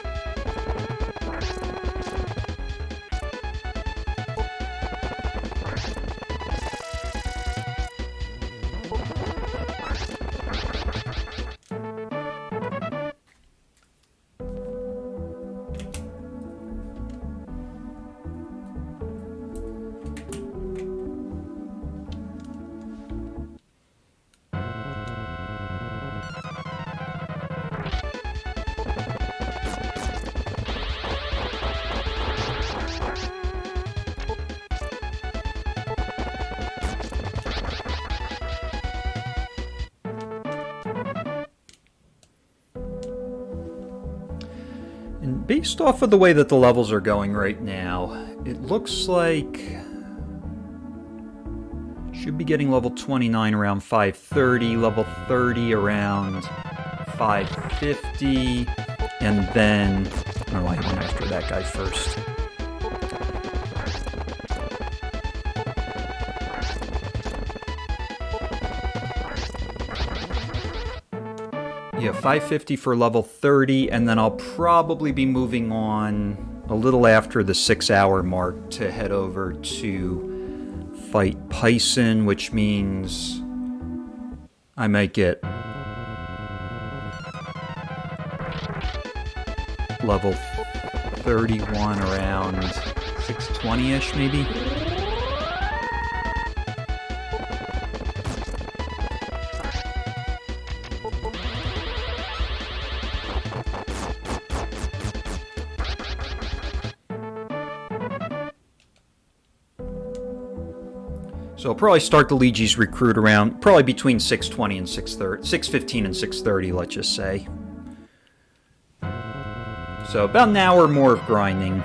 And based off of the way that the levels are going right now, it looks like should be getting level 29 around 530, level 30 around 550, and then I don't know why I went after that guy first. Yeah, 550 for level 30, and then I'll probably be moving on a little after the 6-hour mark to head over to fight Pison, which means I might get level 31 around 620-ish, maybe? So I'll probably start the Lejes recruit around, probably between 620 and 630, 615 and 630, let's just say. So about an hour more of grinding.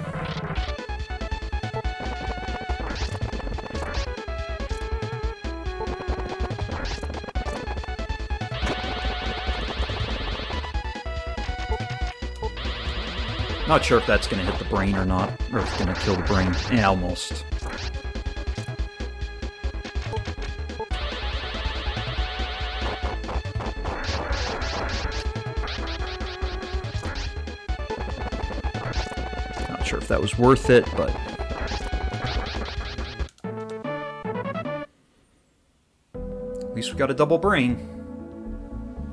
Not sure if that's going to hit the brain or not, or if it's going to kill the brain. Yeah, almost. If that was worth it, but at least we got a double brain.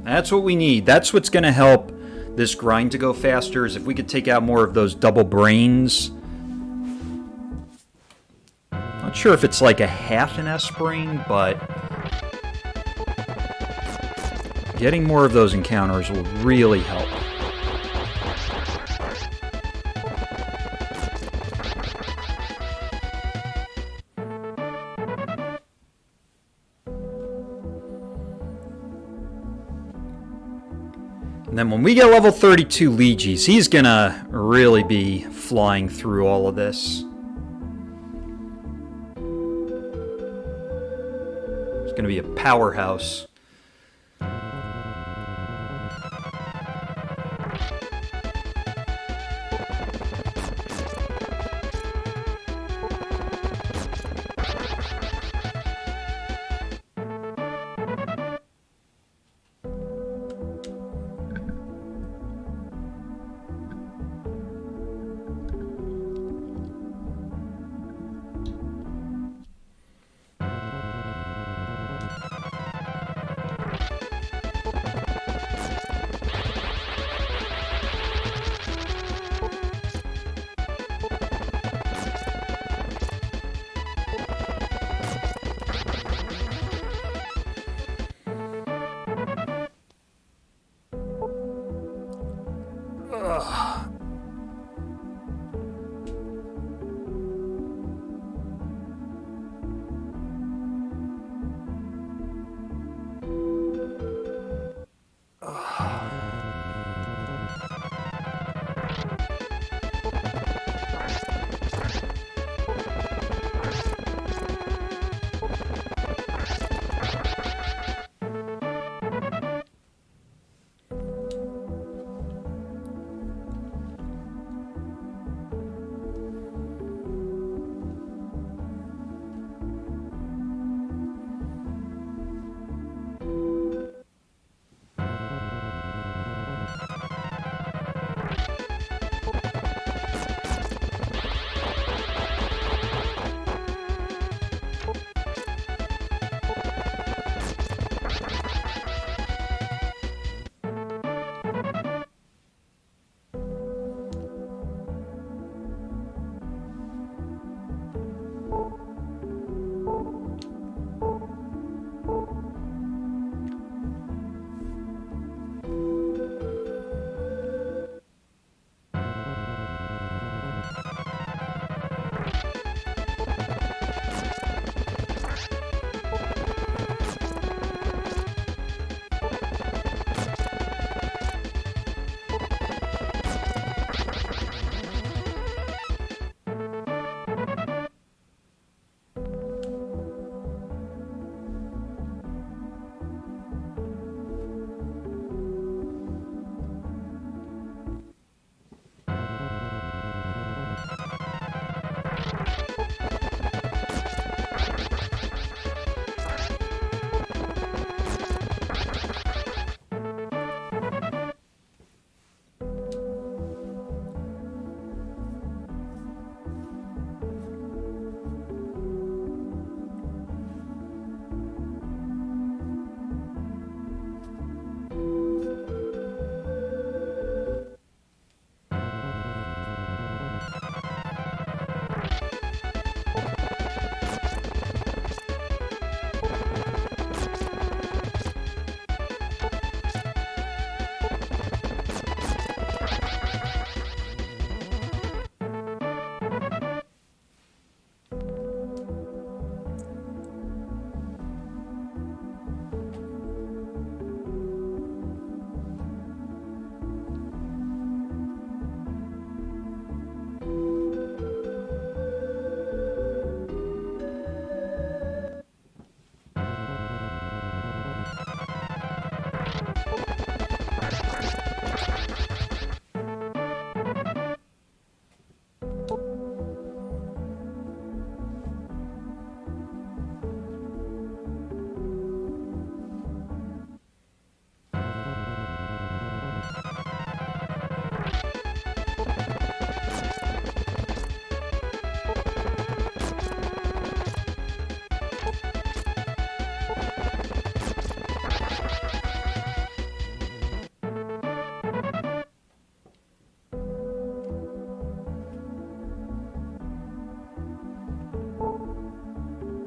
That's what we need. That's what's going to help this grind to go faster, is if we could take out more of those double brains. Not sure if it's like a half an S brain, but getting more of those encounters will really help. And then when we get level 32 Lejes, he's gonna really be flying through all of this. It's gonna be a powerhouse.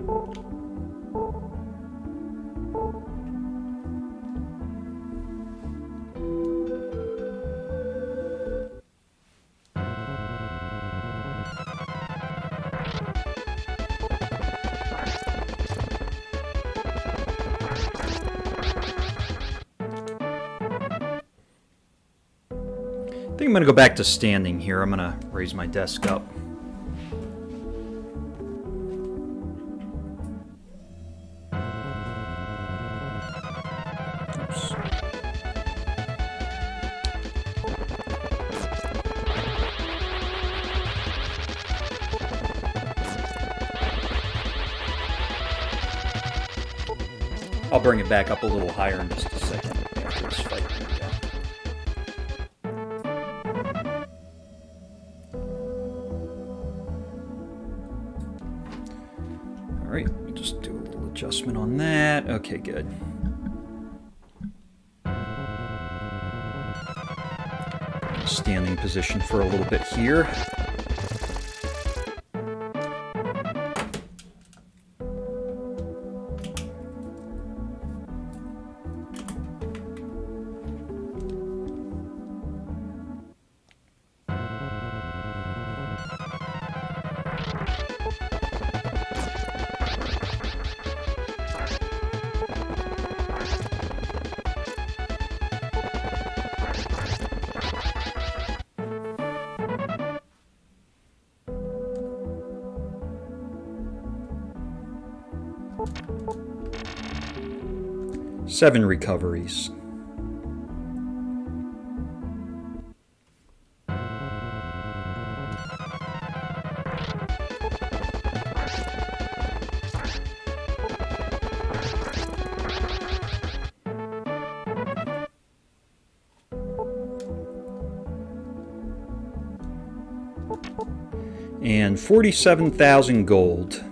I think I'm going to go back to standing here. I'm going to raise my desk up. Oops. I'll bring it back up a little higher in just a second after this fight. Alright, just do a little adjustment on that. Okay, good. Standing position for a little bit here. Seven recoveries. And 47,000 gold.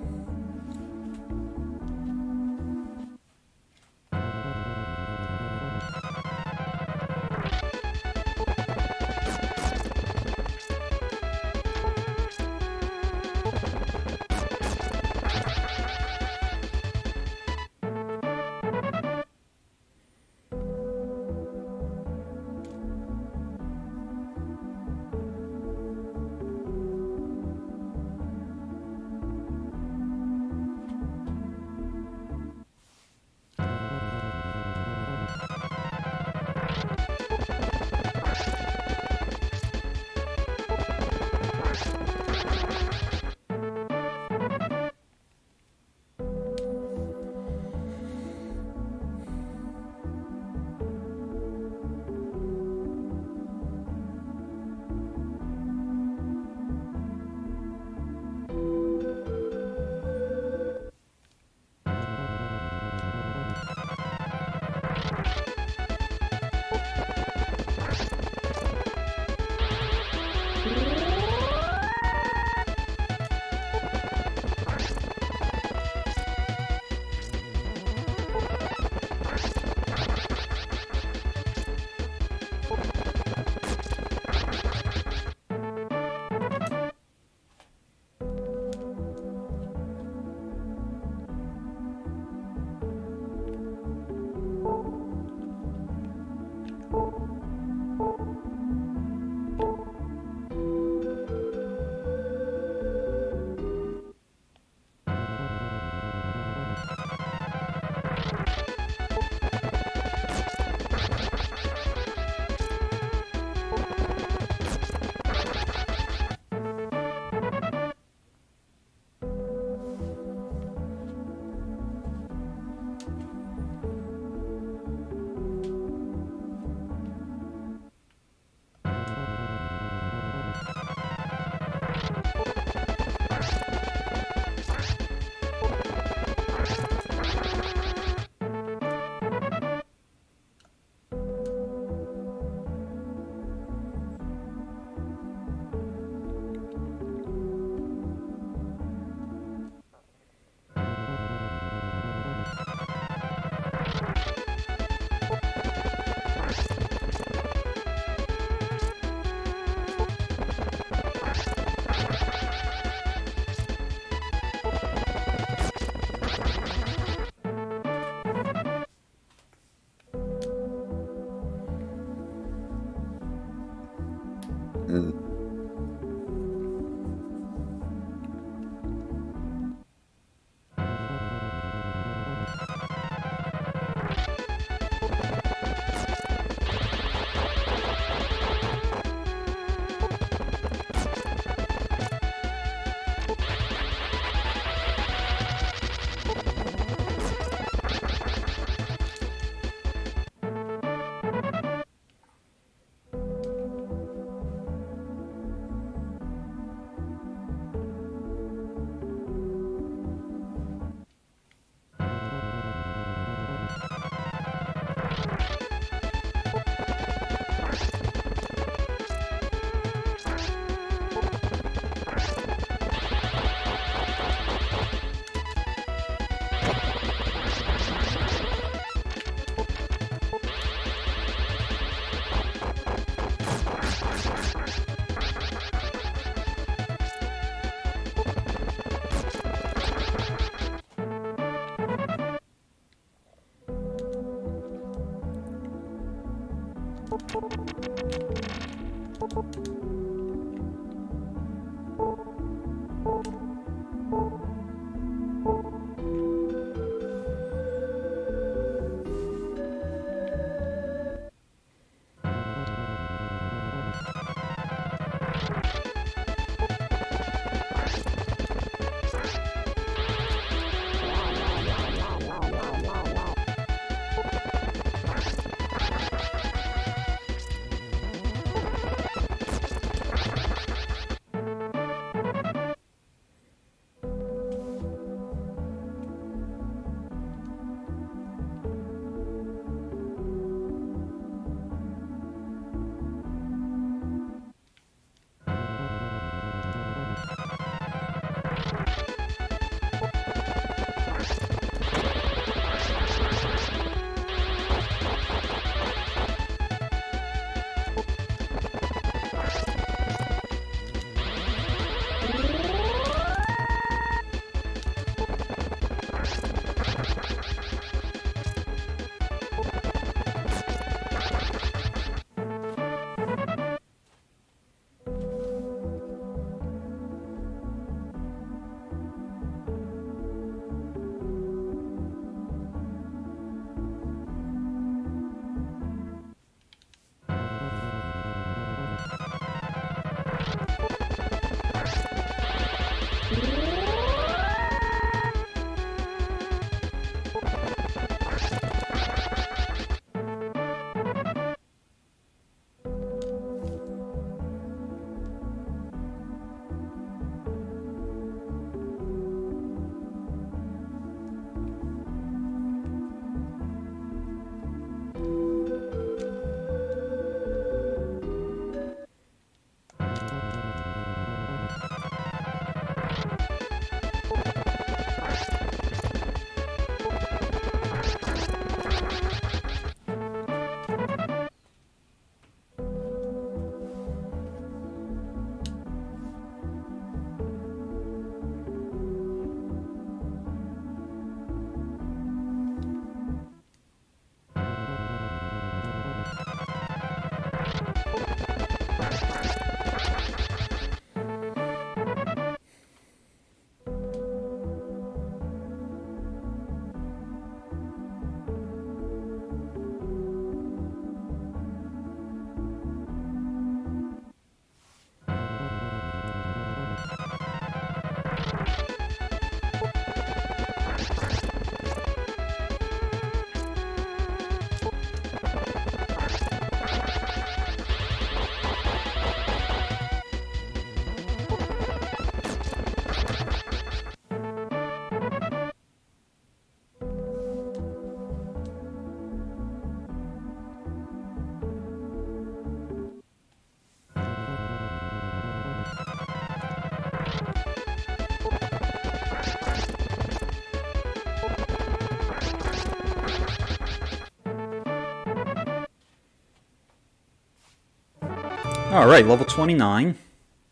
All right, level 29.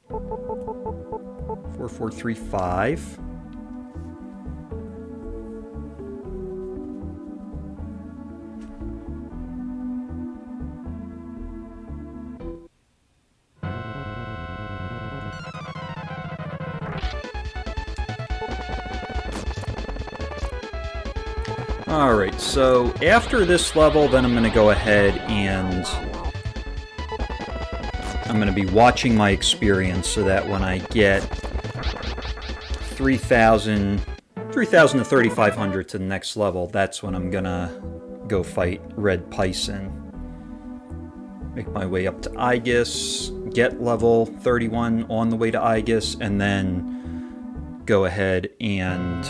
4435. Alright, so after this level, then I'm going to go ahead and I'm going to be watching my experience so that when I get 3,000 to 3,500 to the next level, that's when I'm going to go fight Red Pison. Make my way up to Eygus, get level 31 on the way to Eygus, and then go ahead and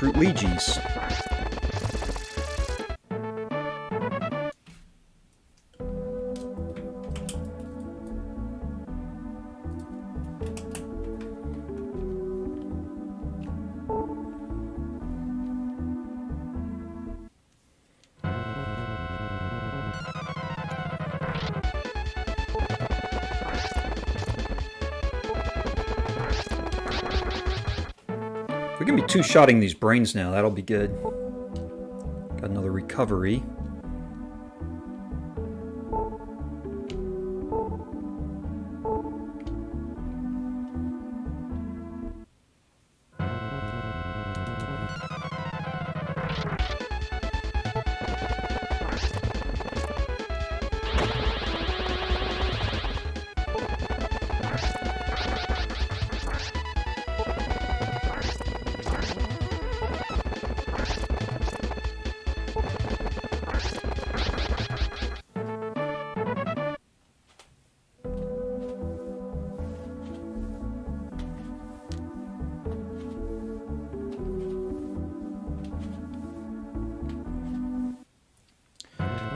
recruit Lejes. We're going to be two-shotting these brains now. That'll be good. Got another recovery.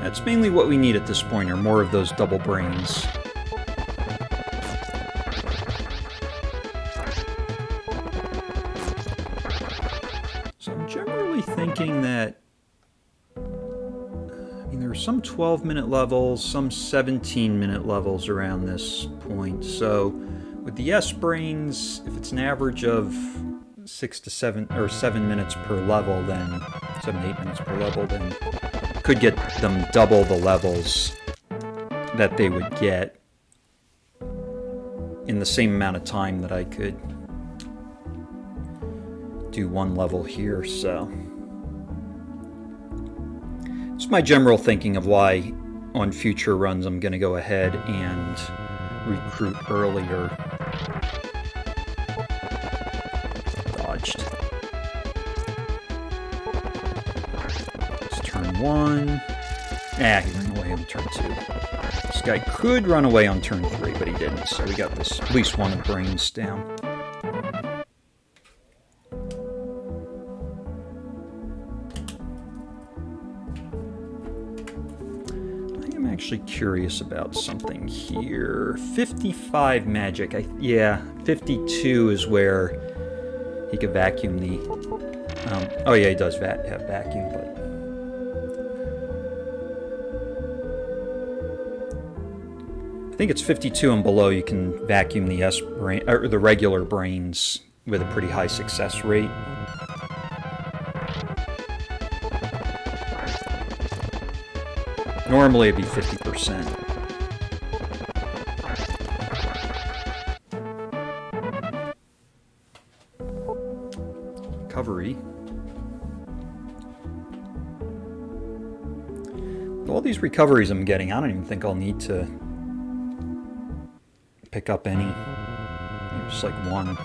That's mainly what we need at this point, are more of those double brains. So I'm generally thinking that, I mean, there are some 12-minute levels, some 17-minute levels around this point. So with the S brains, if it's an average of 6 to 7 or 7 minutes per level, then 7 to 8 minutes per level, then could get them double the levels that they would get in the same amount of time that I could do one level here. So it's my general thinking of why on future runs I'm going to go ahead and recruit earlier. Dodged. Turn 1. He ran away on turn 2. This guy could run away on turn 3, but he didn't, so we got this, at least one of the brains down. I am actually curious about something here. 55 magic. Yeah, 52 is where he could vacuum the... oh yeah, he does have vacuum, but... I think it's 52 and below you can vacuum the S brain, or the regular brains with a pretty high success rate. Normally it'd be 50%. Recovery. With all these recoveries I'm getting, I don't even think I'll need to pick up any. Just like one.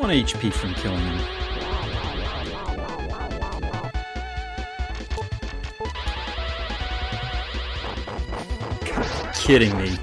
1 HP from killing him. God, kidding me.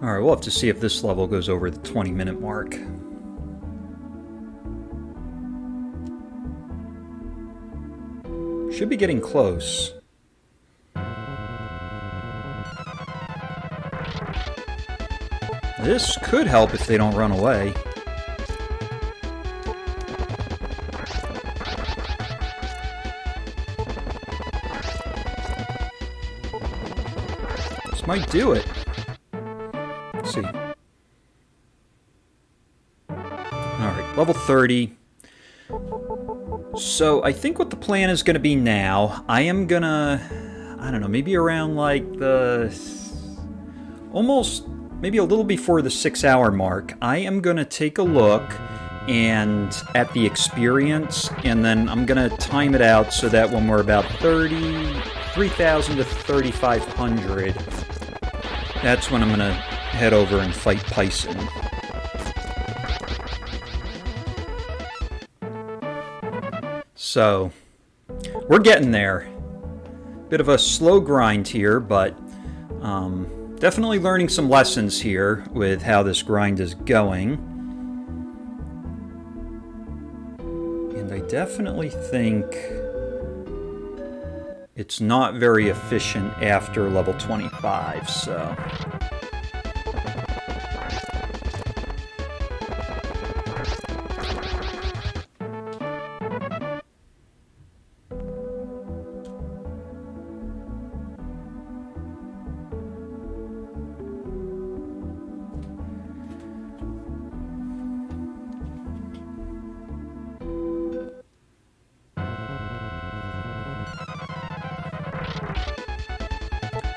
Alright, we'll have to see if this level goes over the 20-minute mark. Should be getting close. This could help if they don't run away. This might do it. Let's see. Alright, level 30. So I think what the plan is going to be now, I am going to, I don't know, maybe around like the, almost, maybe a little before the 6-hour mark, I am going to take a look and at the experience, and then I'm going to time it out so that when we're about 3,000 to 3,500, that's when I'm going to head over and fight Pison. So, we're getting there. Bit of a slow grind here, but definitely learning some lessons here with how this grind is going. And I definitely think it's not very efficient after level 25, so...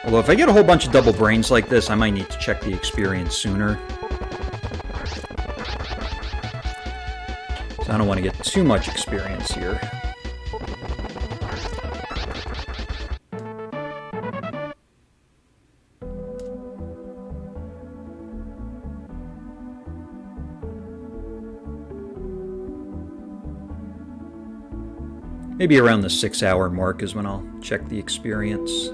Although if I get a whole bunch of double brains like this, I might need to check the experience sooner. So I don't want to get too much experience here. Maybe around the 6-hour mark is when I'll check the experience.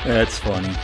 That's funny.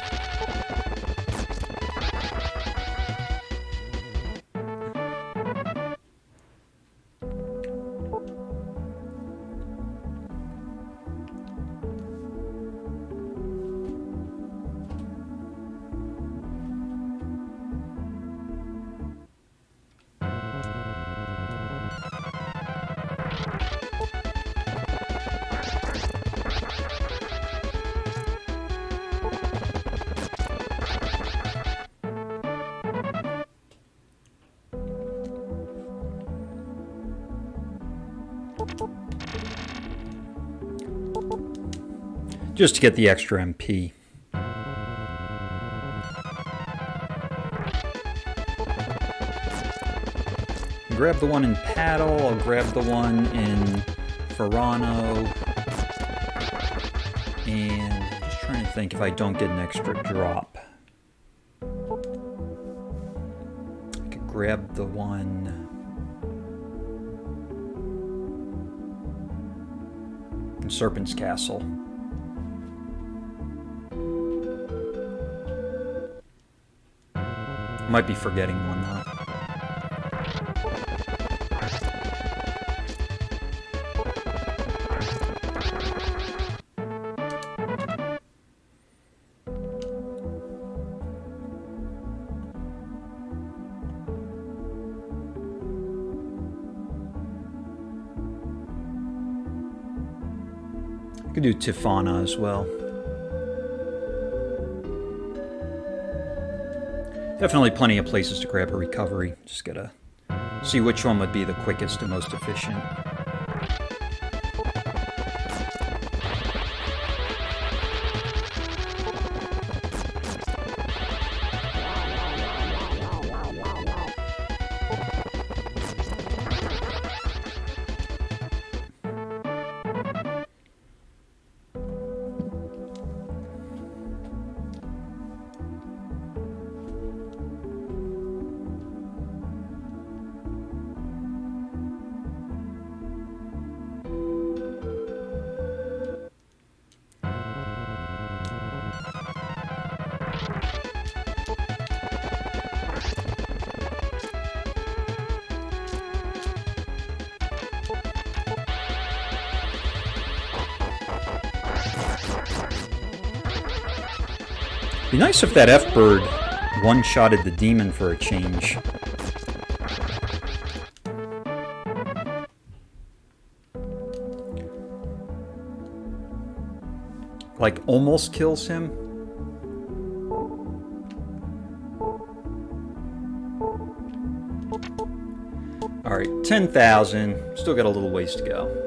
Just to get the extra MP. Grab the one in Paddle, I'll grab the one in Verano. And I'm just trying to think if I don't get an extra drop. I could grab the one... in Serpent's Castle. Might be forgetting one though. I could do Tifana as well. Definitely plenty of places to grab a recovery. Just gotta see which one would be the quickest and most efficient. Be nice if that F-Bird one-shotted the demon for a change. Like, almost kills him. Alright, 10,000. Still got a little ways to go.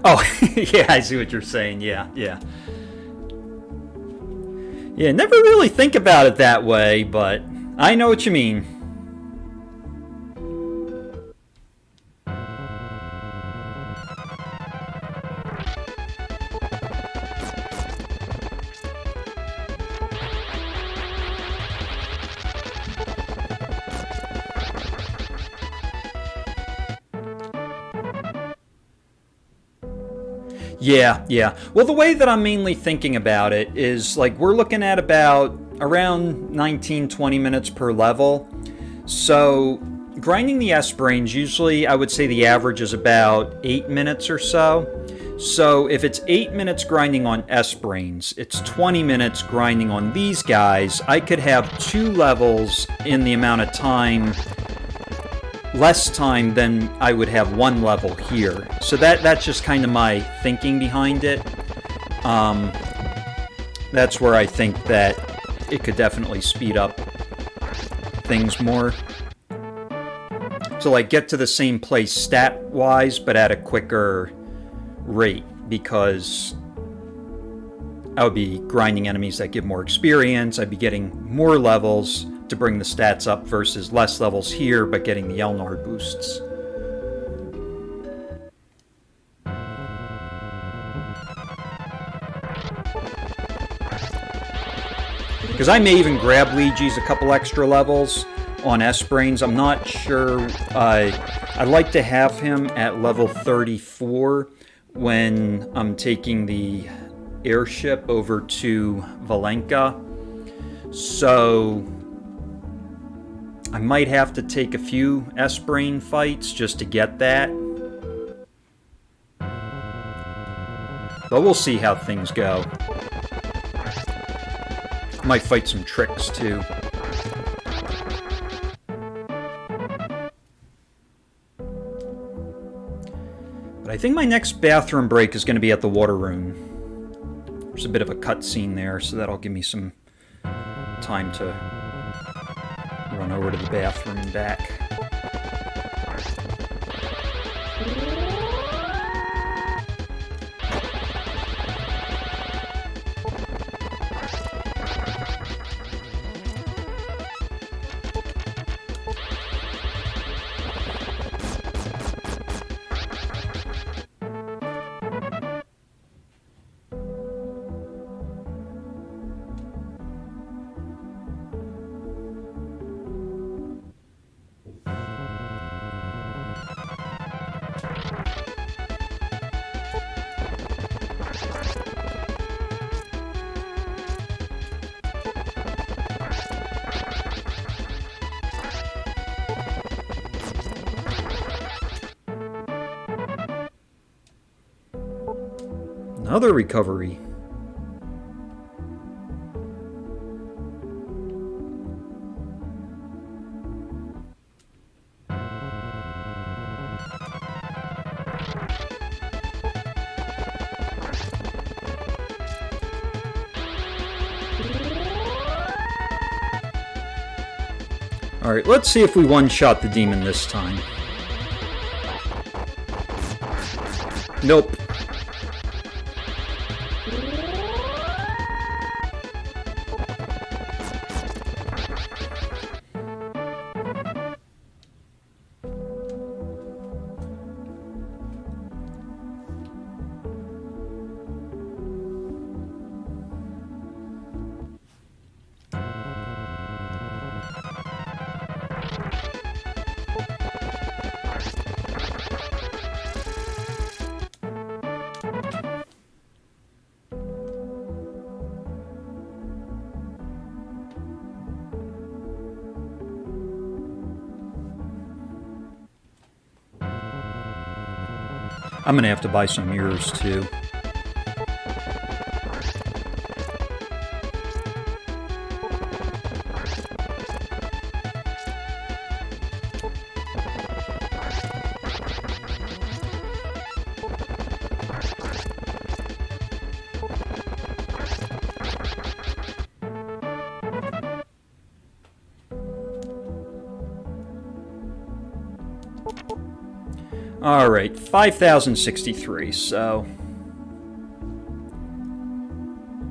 Oh, yeah, I see what you're saying. Yeah. Yeah, never really think about it that way, but I know what you mean. Yeah. Well, the way that I'm mainly thinking about it is, like, we're looking at about around 19-20 minutes per level. So, grinding the S-Brains, usually I would say the average is about 8 minutes or so. So, if it's 8 minutes grinding on S-Brains, it's 20 minutes grinding on these guys. I could have 2 levels in the amount of time, less time than I would have 1 level here. So that's just kind of my thinking behind it. That's where I think that it could definitely speed up things more. So, like, get to the same place stat-wise, but at a quicker rate, because I would be grinding enemies that give more experience. I'd be getting more levels to bring the stats up versus less levels here, but getting the Elnar boosts. Because I may even grab Lejes a couple extra levels on S-Brains. I'm not sure. I'd like to have him at level 34 when I'm taking the airship over to Valenka. So I might have to take a few S-Brain fights just to get that. But we'll see how things go. Might fight some tricks too. But I think my next bathroom break is going to be at the Water Rune. There's a bit of a cutscene there, so that'll give me some time to run over to the bathroom and back. Another recovery. Alright, let's see if we one-shot the demon this time. Nope. I'm gonna have to buy some mirrors too. Alright, 5,063, so...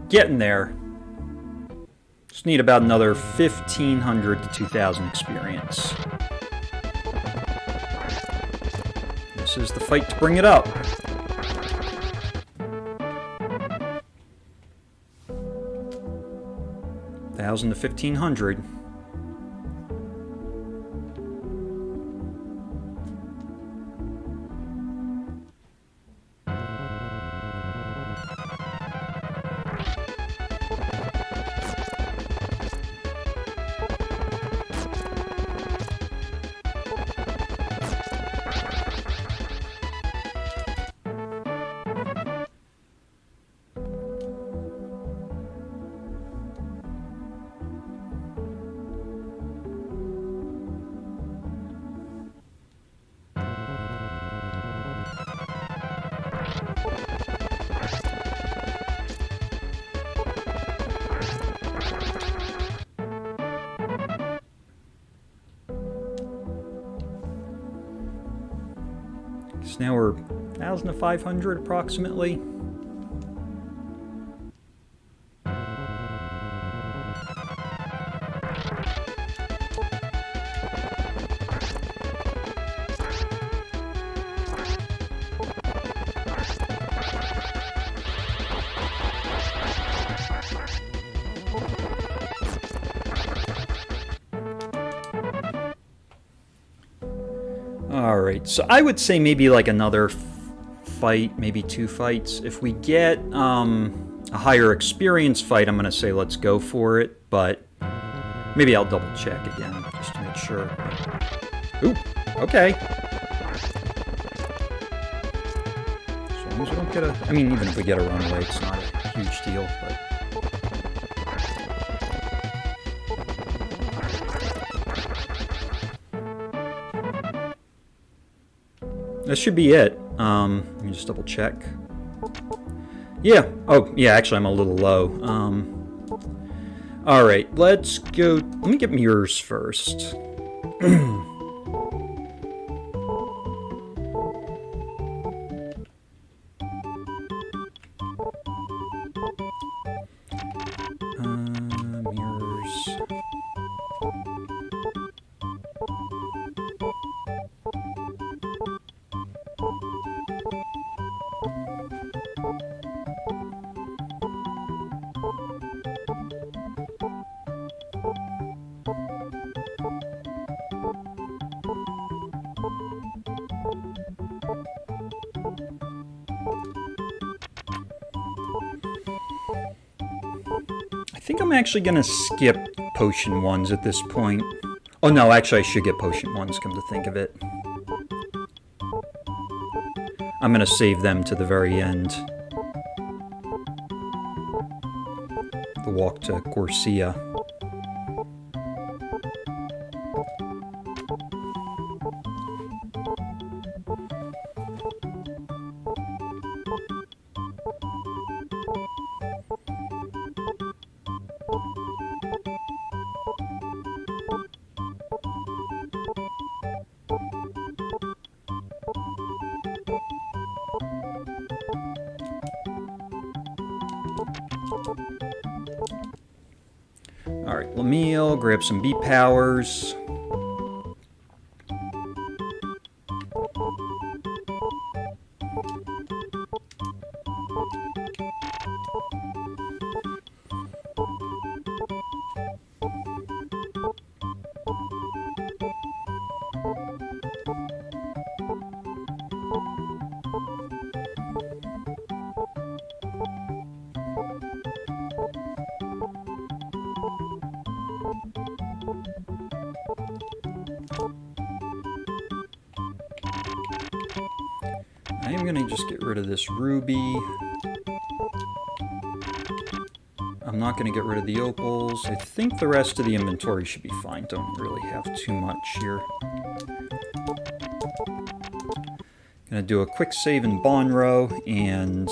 getting there. Just need about another 1,500 to 2,000 experience. This is the fight to bring it up. $1,000 to 1,500. So now we're 1,000 to 500 approximately. Alright, so I would say maybe like another fight, maybe 2 fights. If we get a higher experience fight, I'm going to say let's go for it, but maybe I'll double check again just to make sure. Ooh, okay. As long as we don't get a... I mean, even if we get a runaway, it's not a huge deal, but... That should be it. Let me just double check. Yeah. Oh, yeah, actually I'm a little low. Alright, let's go... Let me get mirrors first. Mirrors... I think I'm actually going to skip potion ones at this point. Oh no, actually I should get potion ones, come to think of it. I'm going to save them to the very end. walk to Gorsia. Alright, Lamille, grab some beat powers. I'm going to just get rid of this ruby. I'm not going to get rid of the opals. I think the rest of the inventory should be fine. Don't really have too much here. Going to do a quick save in Bonro and...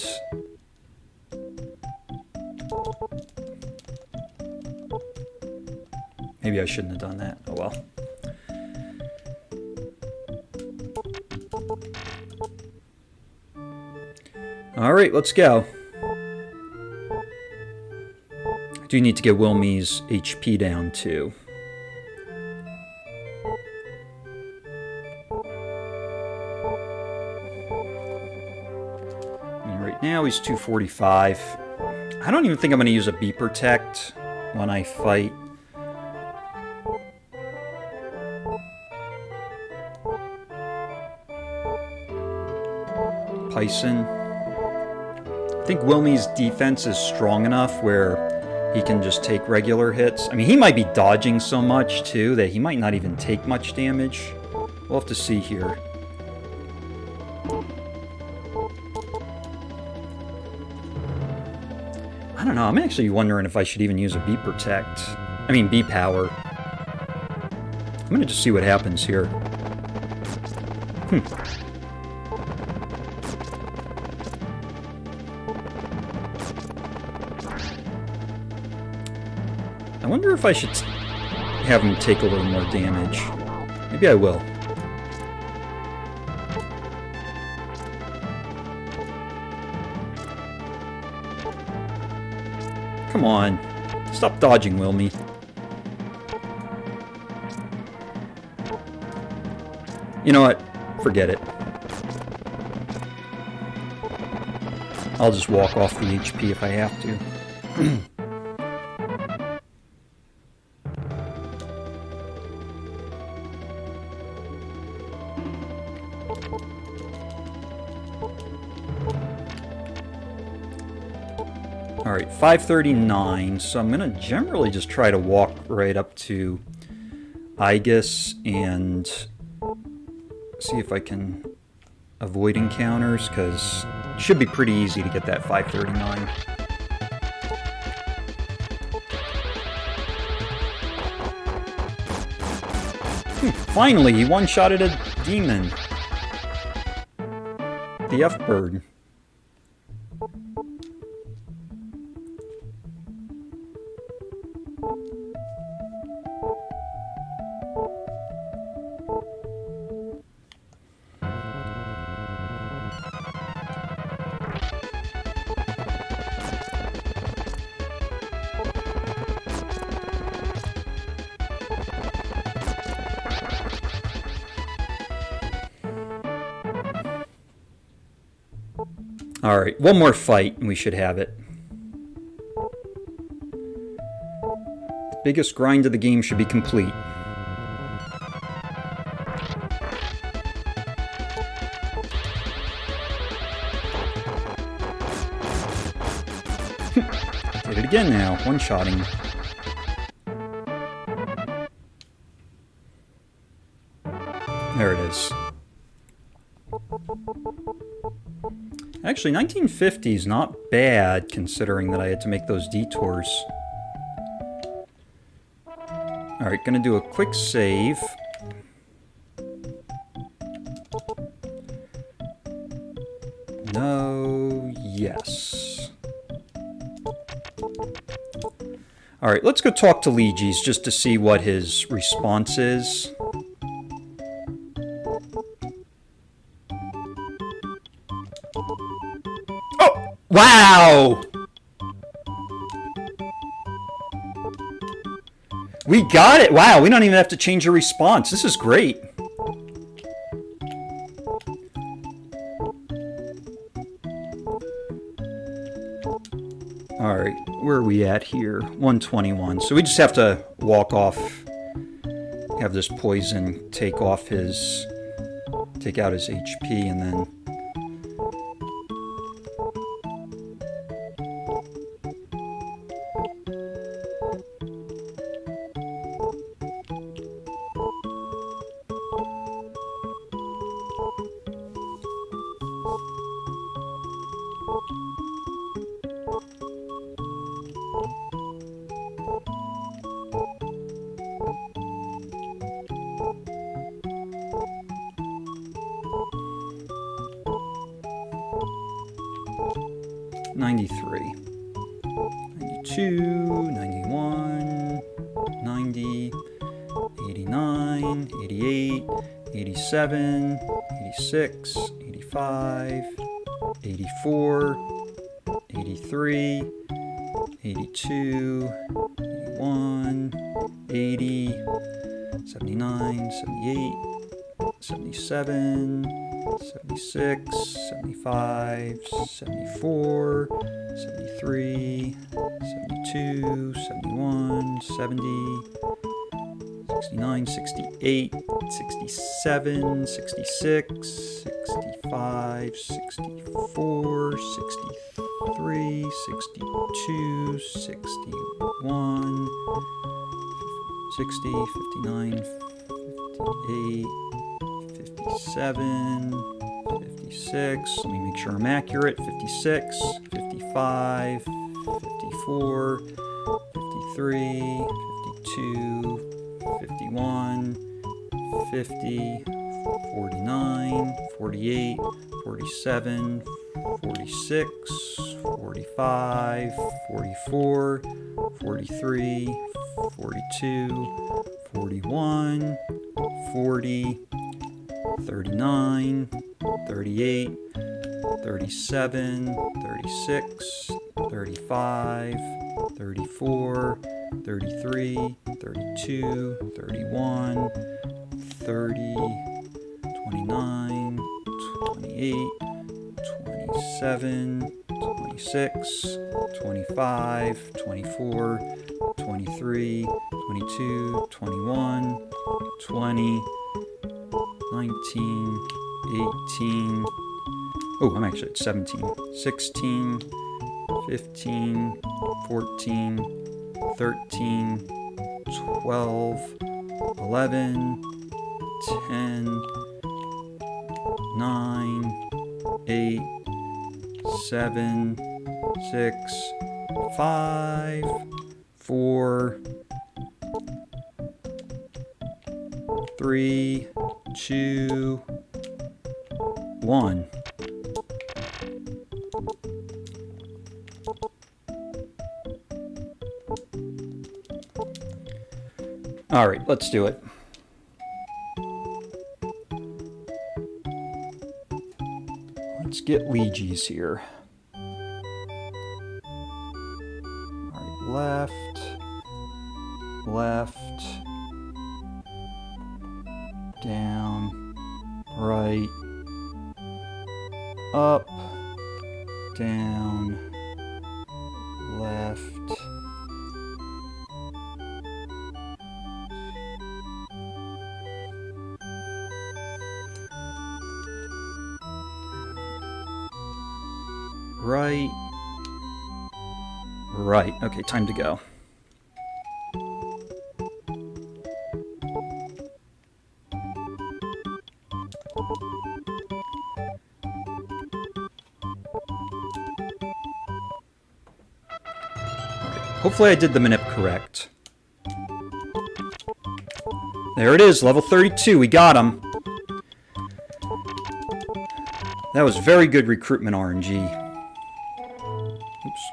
maybe I shouldn't have done that. Oh well. Alright, let's go. I do need to get Wilme's HP down too. I mean, right now he's 245. I don't even think I'm going to use a Beat Protect when I fight. Pison. I think Wilme's defense is strong enough where he can just take regular hits. I mean, he might be dodging so much, too, that he might not even take much damage. We'll have to see here. I don't know. I'm actually wondering if I should even use a Beat Protect. I mean, Beat Power. I'm going to just see what happens here. I wonder if I should have him take a little more damage. Maybe I will. Come on. Stop dodging, Wilme. You know what? Forget it. I'll just walk off the HP if I have to. Alright, 539, so I'm going to generally just try to walk right up to Eygus and see if I can avoid encounters, because it should be pretty easy to get that 539. Finally, he one-shotted a demon. The F-Bird. Alright, one more fight and we should have it. The biggest grind of the game should be complete. Did it again now, one-shotting. There it is. Actually, 1950 is not bad, considering that I had to make those detours. Alright, gonna do a quick save. No, yes. Alright, let's go talk to Lejes just to see what his response is. Oh! Wow! We got it! Wow, we don't even have to change a response. This is great. Alright, where are we at here? 121. So we just have to walk off, have this poison take out his HP, and then... $87, $86, $85, $84, $83, $82, $81, $80, $79, $78, $77, $76, $75, $74, $73, $72, $71, $70, $69, $68, $67, $66, $65, $64, $63, $62, $61, $60, $59, $58, $57, $56, let me make sure I'm accurate, $56, $55, $54, $53, $52, 51, 50, 49, 48, 47, 46, 45, 44, 43, 42, 41, 40, 39, 38, 37, 36, 35, 34, 33, 32, 31, 30, 29, 28, 27, 26, 25, 24, 23, 22, 21, 20, 19, 18, oh, I'm actually at 17, 16, 15, 14, 13, 12, 11, 10, 9, 8, 7, 6, 5, 4, 3, 2, 1. All right, let's do it. Let's get Lejes here. All right, left, left, down, right, up, down, left, right, right. Okay, time to go. Hopefully I did the manip correct. There it is, level 32. We got him. That was very good recruitment RNG. Oops.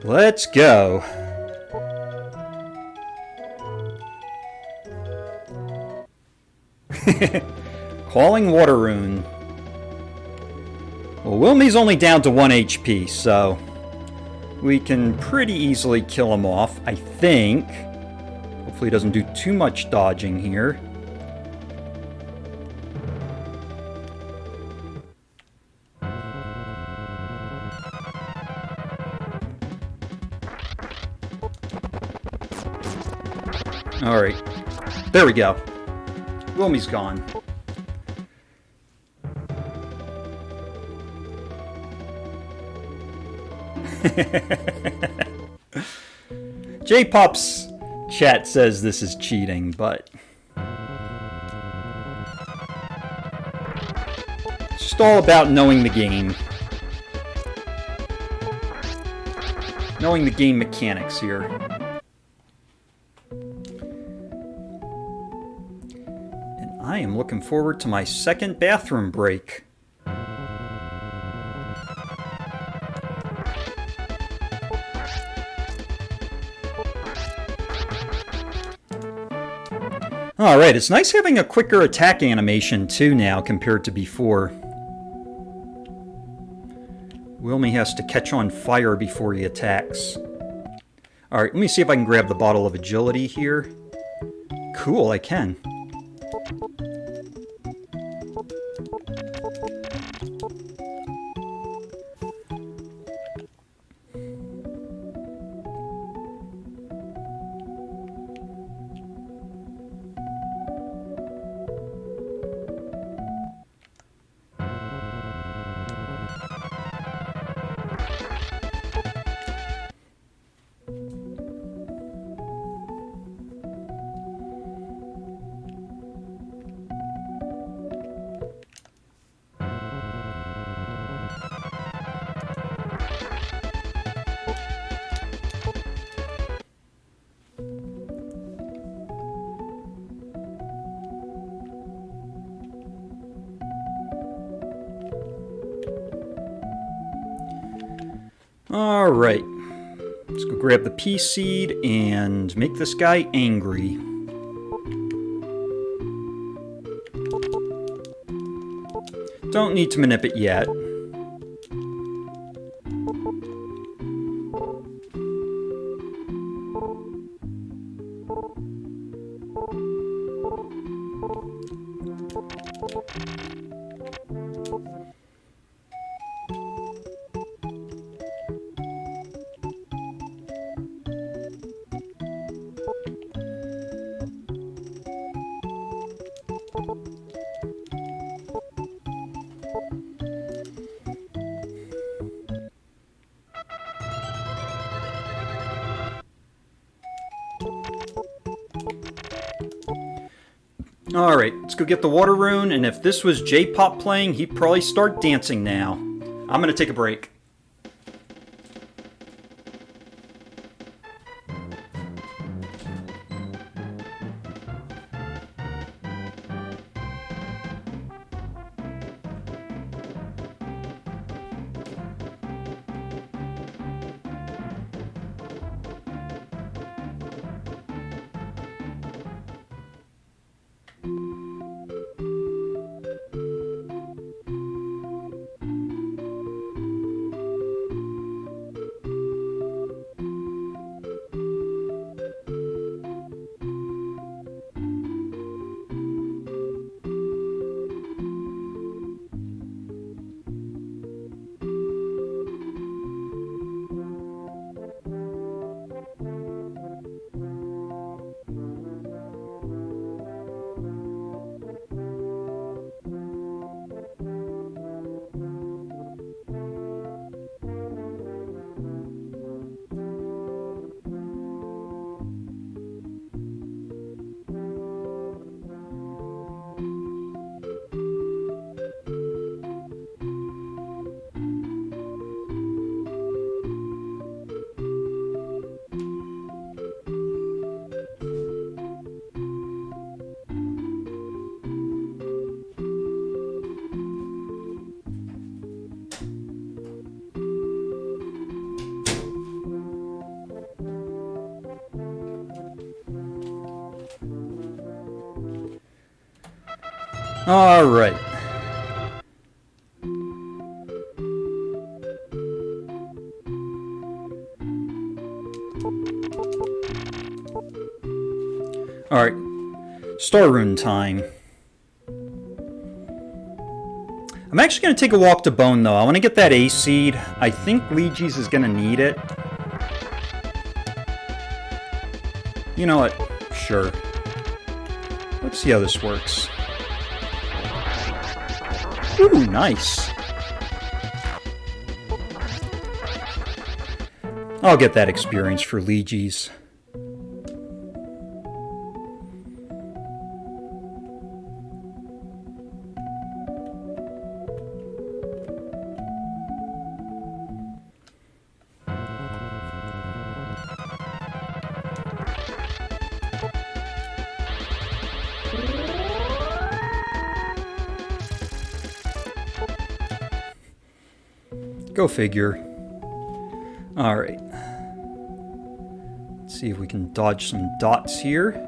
Let's go. Calling Water Rune. Well, Wilme's only down to 1 HP, so we can pretty easily kill him off, I think. Hopefully he doesn't do too much dodging here. Alright, there we go. Wilme's gone. J-Pop's chat says this is cheating, but it's just all about knowing the game. Knowing the game mechanics here. And I am looking forward to my second bathroom break. Alright, it's nice having a quicker attack animation too now compared to before. Wilme has to catch on fire before he attacks. Alright, let me see if I can grab the bottle of agility here. Cool, I can. Alright, let's go grab the pea seed and make this guy angry. Don't need to manip it yet. Alright, let's go get the Water Rune, and if this was J-Pop playing, he'd probably start dancing now. I'm gonna take a break. Alright. Alright. Star Rune time. I'm actually going to take a walk to Bone, though. I want to get that A seed. I think Lejes is going to need it. You know what? Sure. Let's see how this works. Ooh, nice. I'll get that experience for Lejes. Go figure. Alright. Let's see if we can dodge some dots here.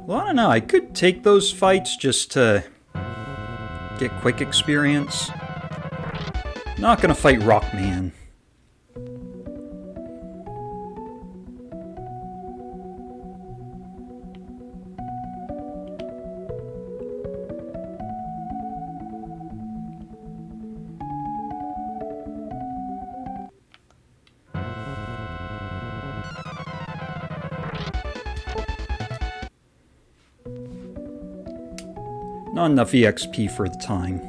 Well, I don't know. I could take those fights just to get quick experience. Not gonna fight Rockman. Not enough EXP for the time.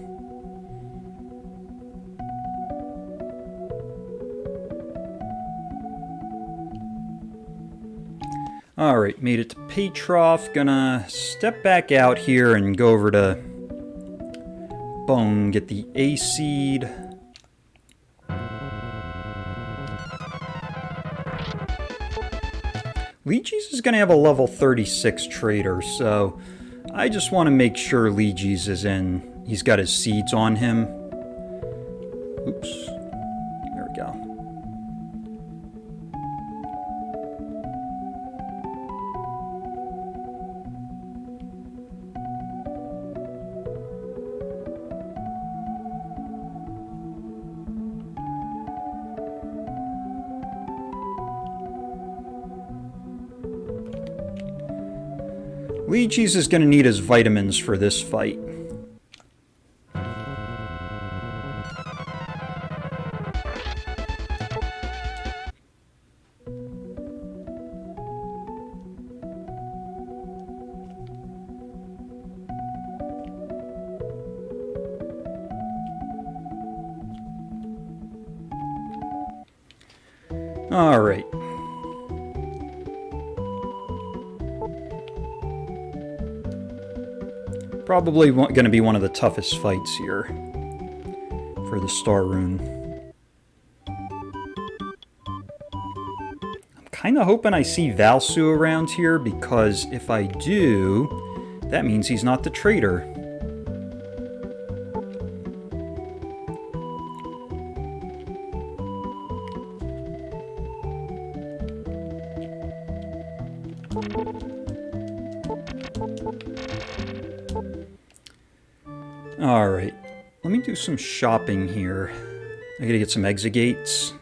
Alright, made it to Patrof. Gonna step back out here and go over to Bone, get the A seed. Lejes is gonna have a level 36 Traitor, so I just want to make sure Lejes is in. He's got his seeds on him. Oops. There we go. Lejes is going to need his vitamins for this fight. All right. Probably going to be one of the toughest fights here for the Star Rune. I'm kind of hoping I see Valsu around here, because if I do, that means he's not the traitor. Alright, let me do some shopping here. I gotta get some exegates.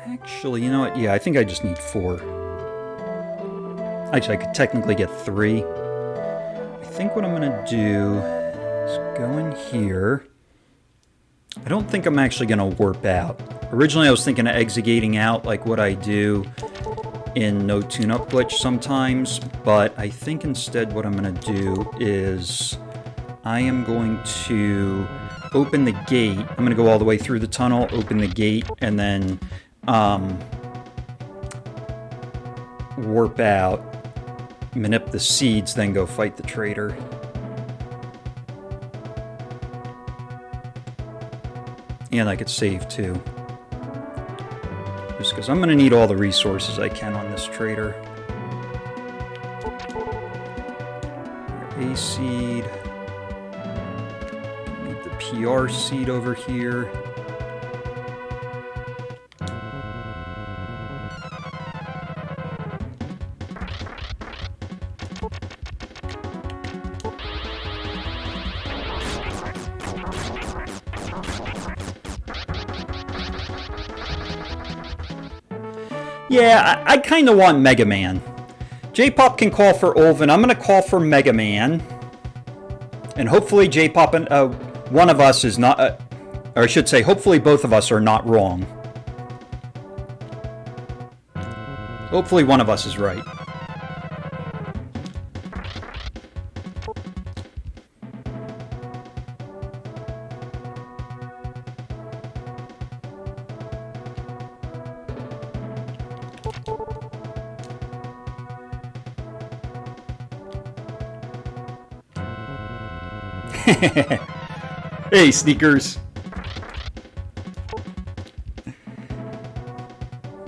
Actually, you know what? Yeah, I think I just need 4. Actually, I could technically get 3. I think what I'm going to do is go in here. I don't think I'm actually going to warp out. Originally, I was thinking of exegating out like what I do in No Tune-Up Glitch sometimes, but I think instead what I'm going to do is I am going to open the gate. I'm going to go all the way through the tunnel, open the gate, and then warp out, manip the seeds, then go fight the traitor. And I could save too. Just because I'm going to need all the resources I can on this traitor. A seed. Need the PR seed over here. Yeah, I kind of want Mega Man. J-Pop can call for Ulven. I'm going to call for Mega Man. And hopefully J-Pop and one of us is not... or I should say, hopefully both of us are not wrong. Hopefully one of us is right. Hey, sneakers.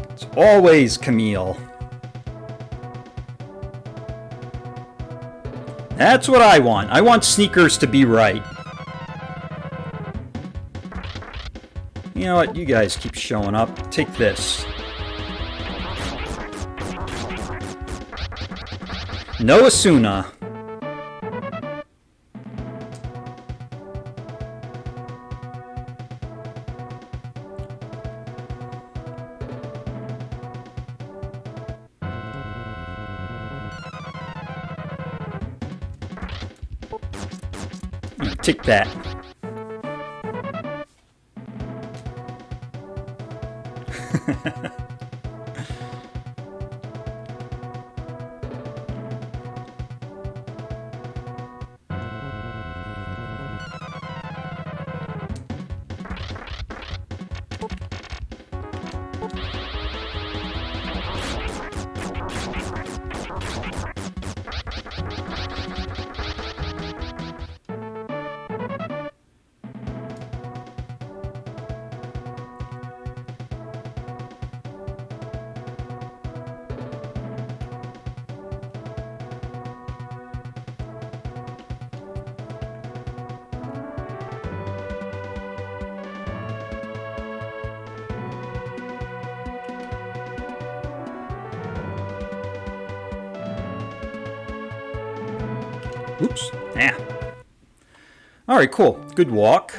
It's always Camille. That's what I want. I want sneakers to be right. You know what? You guys keep showing up. Take this. No Asuna. Take that. Oops. Yeah. Alright, cool. Good walk.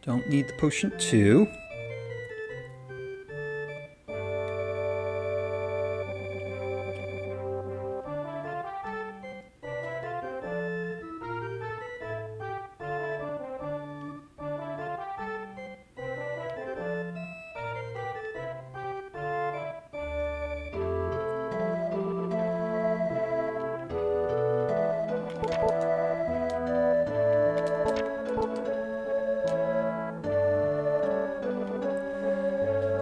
Don't need the potion 2.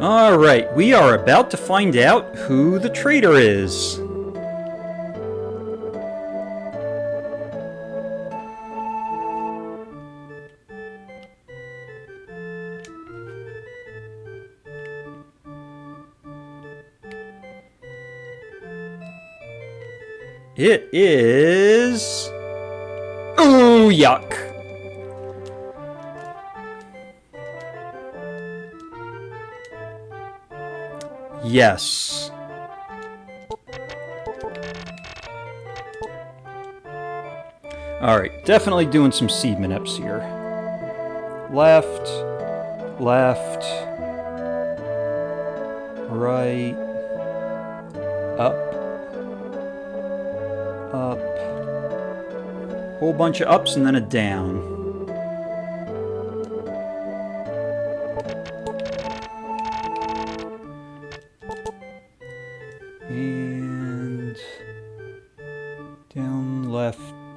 Alright, we are about to find out who the traitor is. It is... Ooh, yuck. Yes. Alright, definitely doing some seed manips here. Left, left, right, up, up, whole bunch of ups and then a down.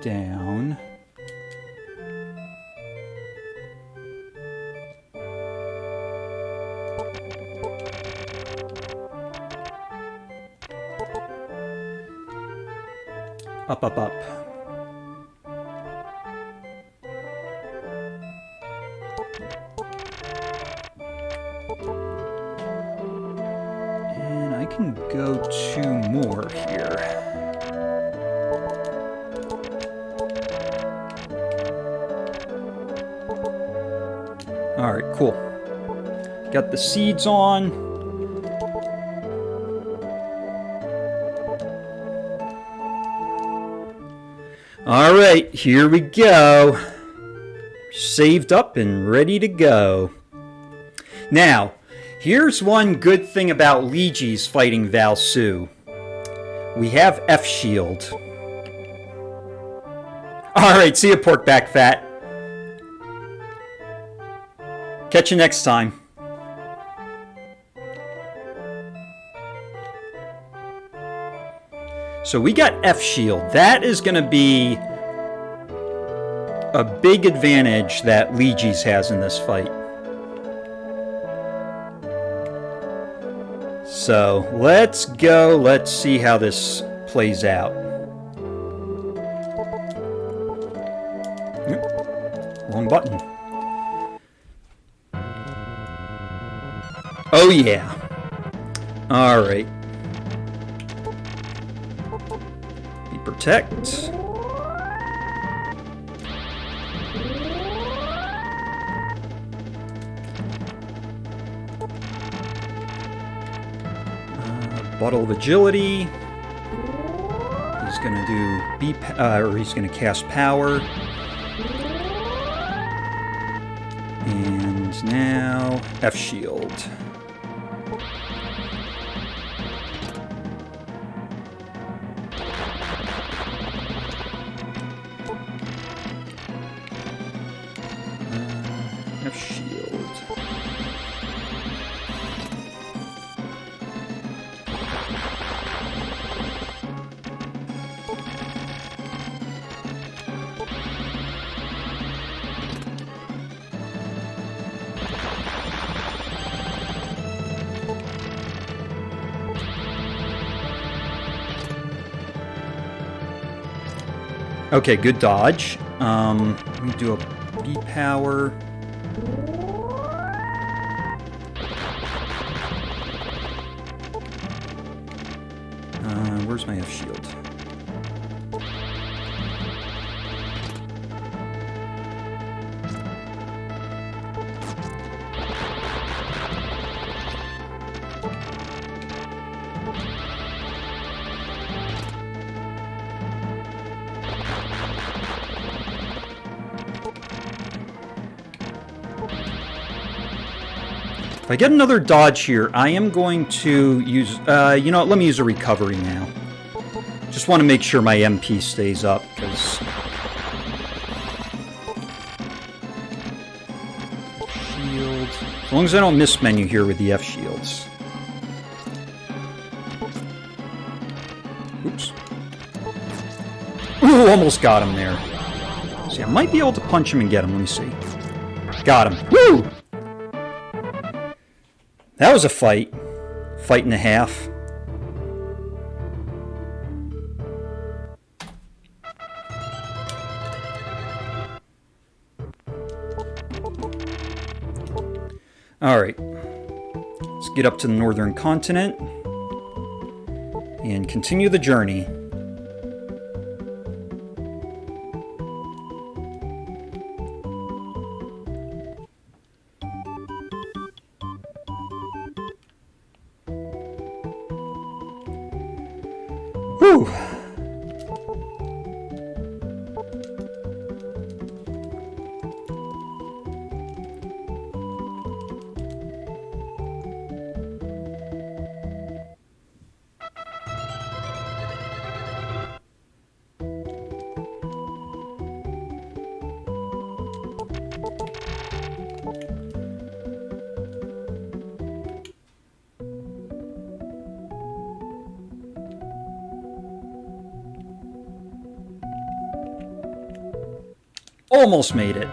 down. Up, up, up. And I can go 2 more here. Alright, cool. Got the seeds on. Alright, here we go. Saved up and ready to go. Now, here's one good thing about Lejes fighting Valsu. We have F-Shield. Alright, see ya, pork back fat. Catch you next time. So we got F-Shield. That is going to be a big advantage that Lejes has in this fight. So let's go. Let's see how this plays out. Wrong button. Oh yeah. All right. Protect. Bottle of Agility. He's gonna do he's gonna cast Power. And now F-Shield. Okay, good dodge. Let me do a B power. Where's my F shield? If I get another dodge here, I am going to use, you know what, let me use a recovery now. Just want to make sure my MP stays up, because... Shield. As long as I don't miss menu here with the F shields. Oops. Ooh, almost got him there. See, I might be able to punch him and get him, let me see. Got him. Woo! That was a fight. Fight and a half. Alright. Let's get up to the northern continent and continue the journey. Whew. Almost made it.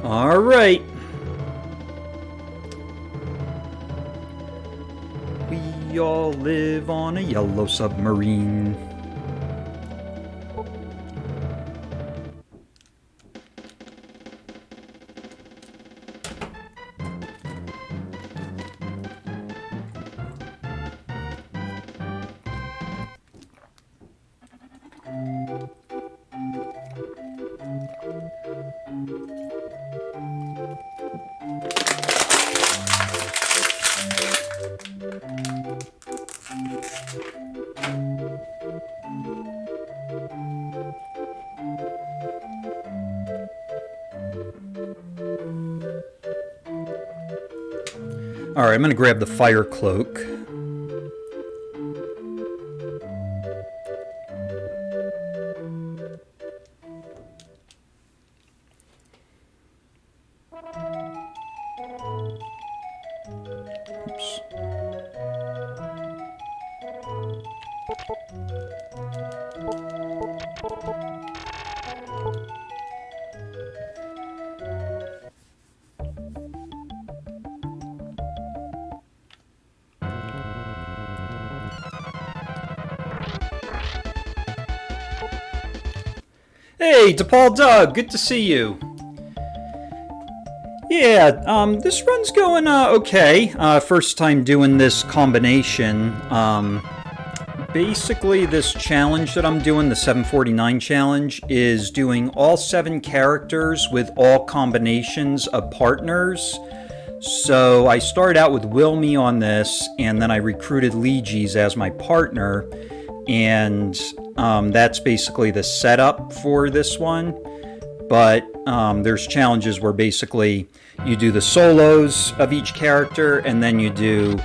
All right. We all live on a yellow submarine. Alright, I'm going to grab the fire cloak. Oops. Hey, DePaul Doug, good to see you. Yeah, this run's going okay. First time doing this combination. Basically, this challenge that I'm doing, the 749 challenge, is doing all 7 characters with all combinations of partners. So I started out with Wilme on this, and then I recruited Lejes as my partner, and that's basically the setup for this one. But there's challenges where basically you do the solos of each character, and then you do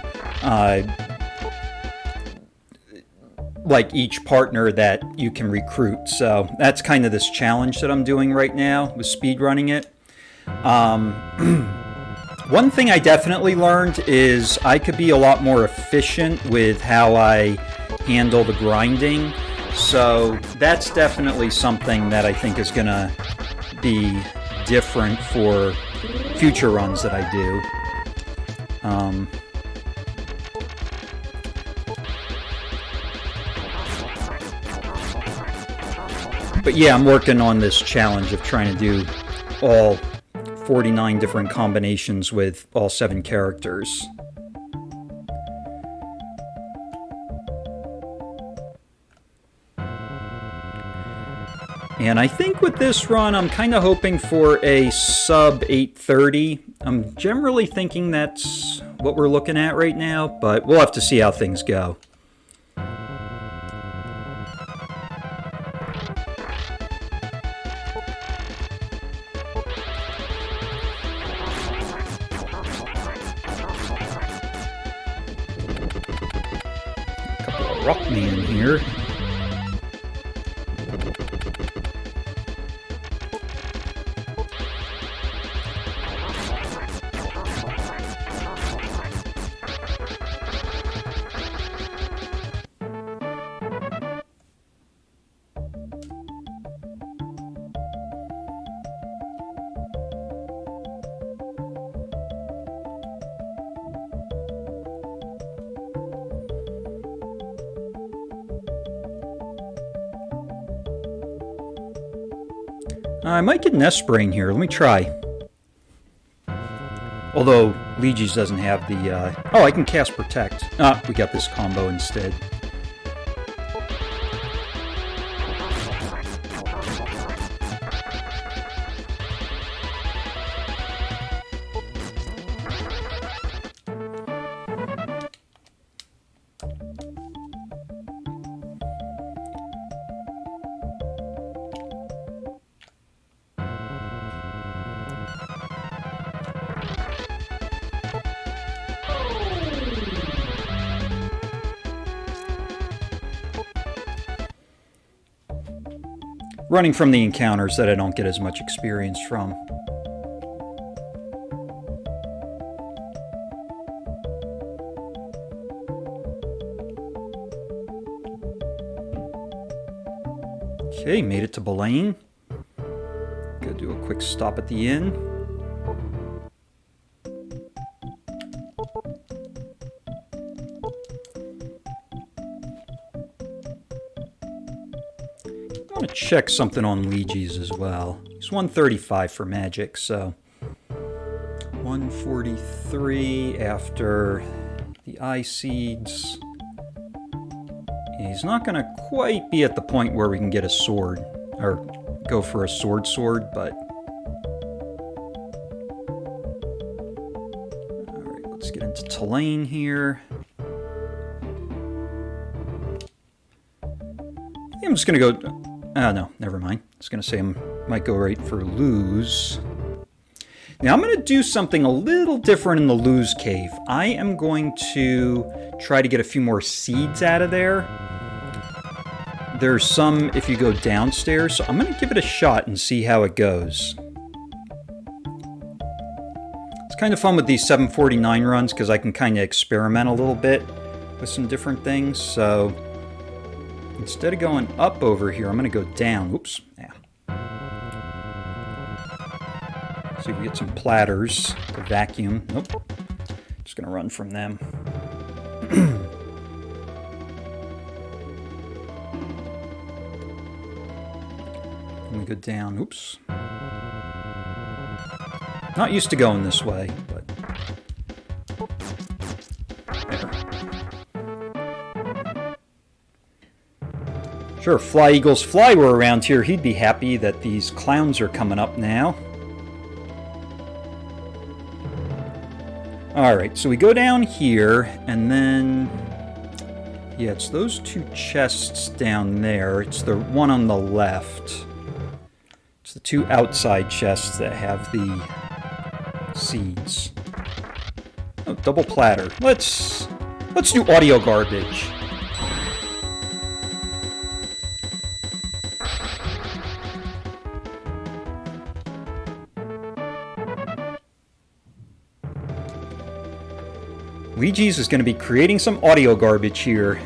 like each partner that you can recruit. So that's kind of this challenge that I'm doing right now with speedrunning it. One thing I definitely learned is I could be a lot more efficient with how I handle the grinding. So that's definitely something that I think is going to be different for future runs that I do. But yeah, I'm working on this challenge of trying to do all 49 different combinations with all 7 characters. And I think with this run, I'm kind of hoping for a sub 830. I'm generally thinking that's what we're looking at right now, but we'll have to see how things go. Rockman here. I might get Nest Brain here. Let me try. Although Lejes doesn't have the... Oh, I can cast Protect. Ah, we got this combo instead. Running from the encounters that I don't get as much experience from. Okay, made it to Belaine. Go do a quick stop at the inn. I want to check something on Lejes as well. He's 135 for magic, so 143 after the eye seeds. He's not going to quite be at the point where we can get a sword, or go for a sword, but... Alright, let's get into Tulane here. I'm just going to go... Oh, no, never mind. I was going to say I might go right for Luze. Now, I'm going to do something a little different in the Luze cave. I am going to try to get a few more seeds out of there. There's some if you go downstairs, so I'm going to give it a shot and see how it goes. It's kind of fun with these 749 runs because I can kind of experiment a little bit with some different things, so... Instead of going up over here, I'm going to go down. Oops. Yeah. See if we get some platters to vacuum. Nope. Just going to run from them. Let me go down. Oops. Not used to going this way, but... There. Sure, Fly Eagles Fly were around here. He'd be happy that these clowns are coming up now. Alright, so we go down here, and then... Yeah, it's those two chests down there. It's the one on the left. It's the two outside chests that have the seeds. Oh, double platter. Let's do audio garbage. Lejes is going to be creating some audio garbage here.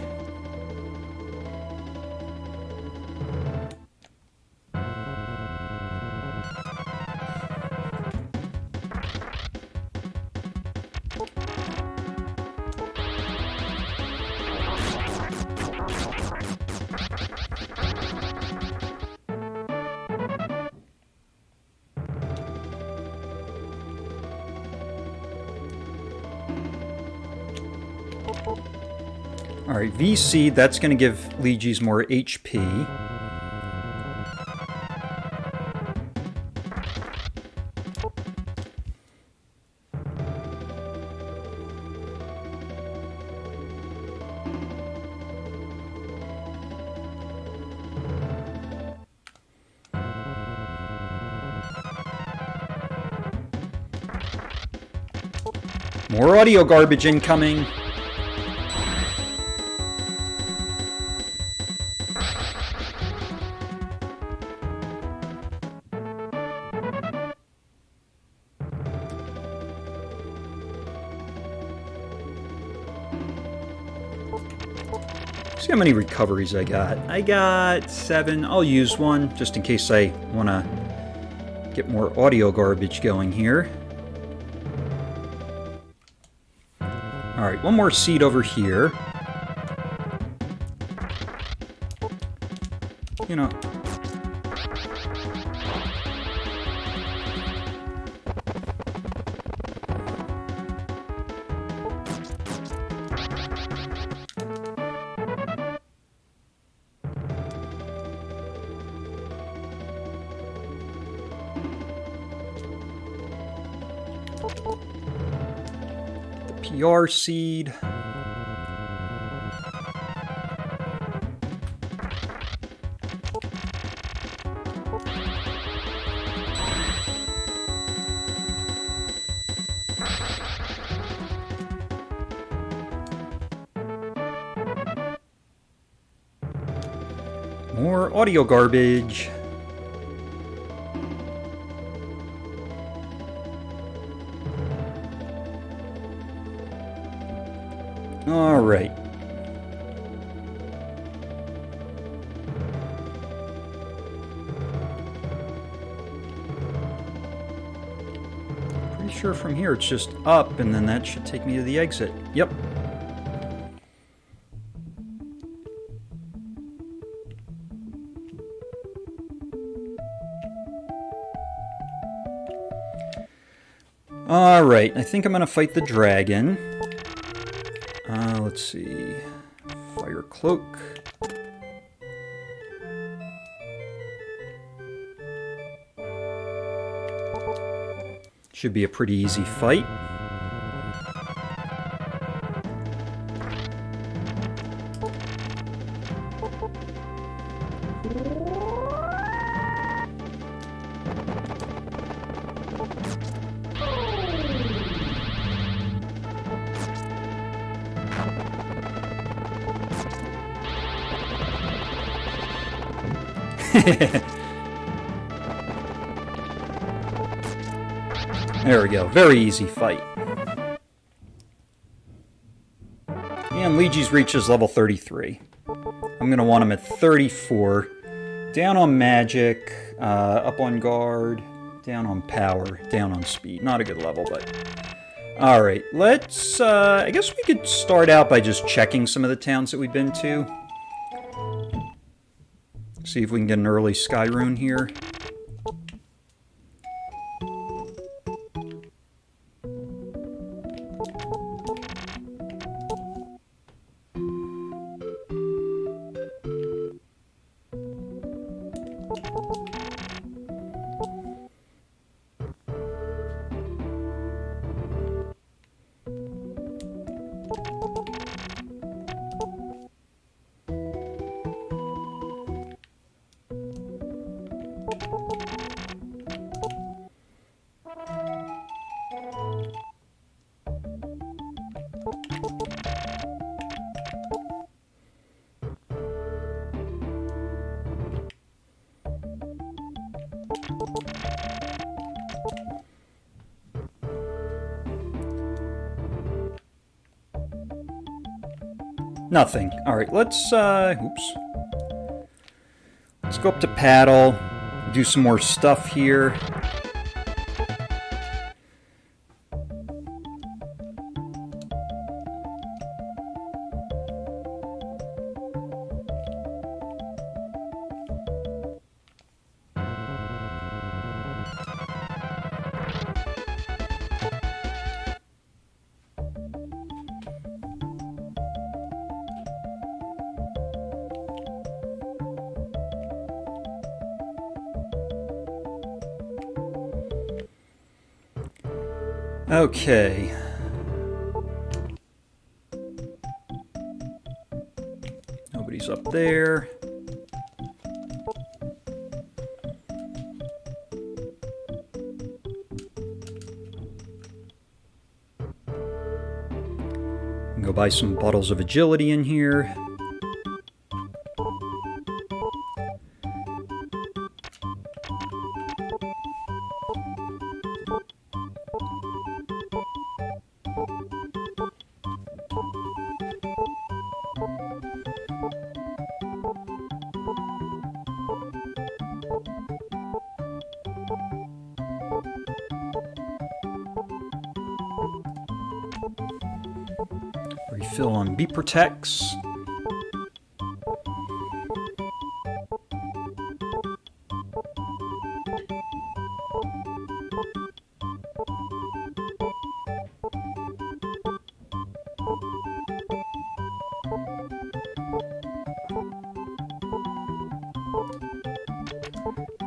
Alright, VC, that's going to give Lejes more HP. More audio garbage incoming. See how many recoveries I got. I got 7. I'll use one just in case I want to get more audio garbage going here. Alright, one more seed over here. You know... PR seed. More audio garbage. All right. Pretty sure from here it's just up, and then that should take me to the exit. Yep. All right, I think I'm going to fight the dragon. Let's see. Fire cloak. Should be a pretty easy fight. There we go. Very easy fight. And Lejes reaches level 33. I'm going to want him at 34. Down on magic, up on guard, down on power, down on speed. Not a good level, but... Alright, let's... I guess we could start out by just checking some of the towns that we've been to. See if we can get an early Sky Rune here. Nothing. Alright, let's, oops. Let's go up to paddle, do some more stuff here. Okay. Nobody's up there. Go buy some bottles of agility in here. Refill on B protects.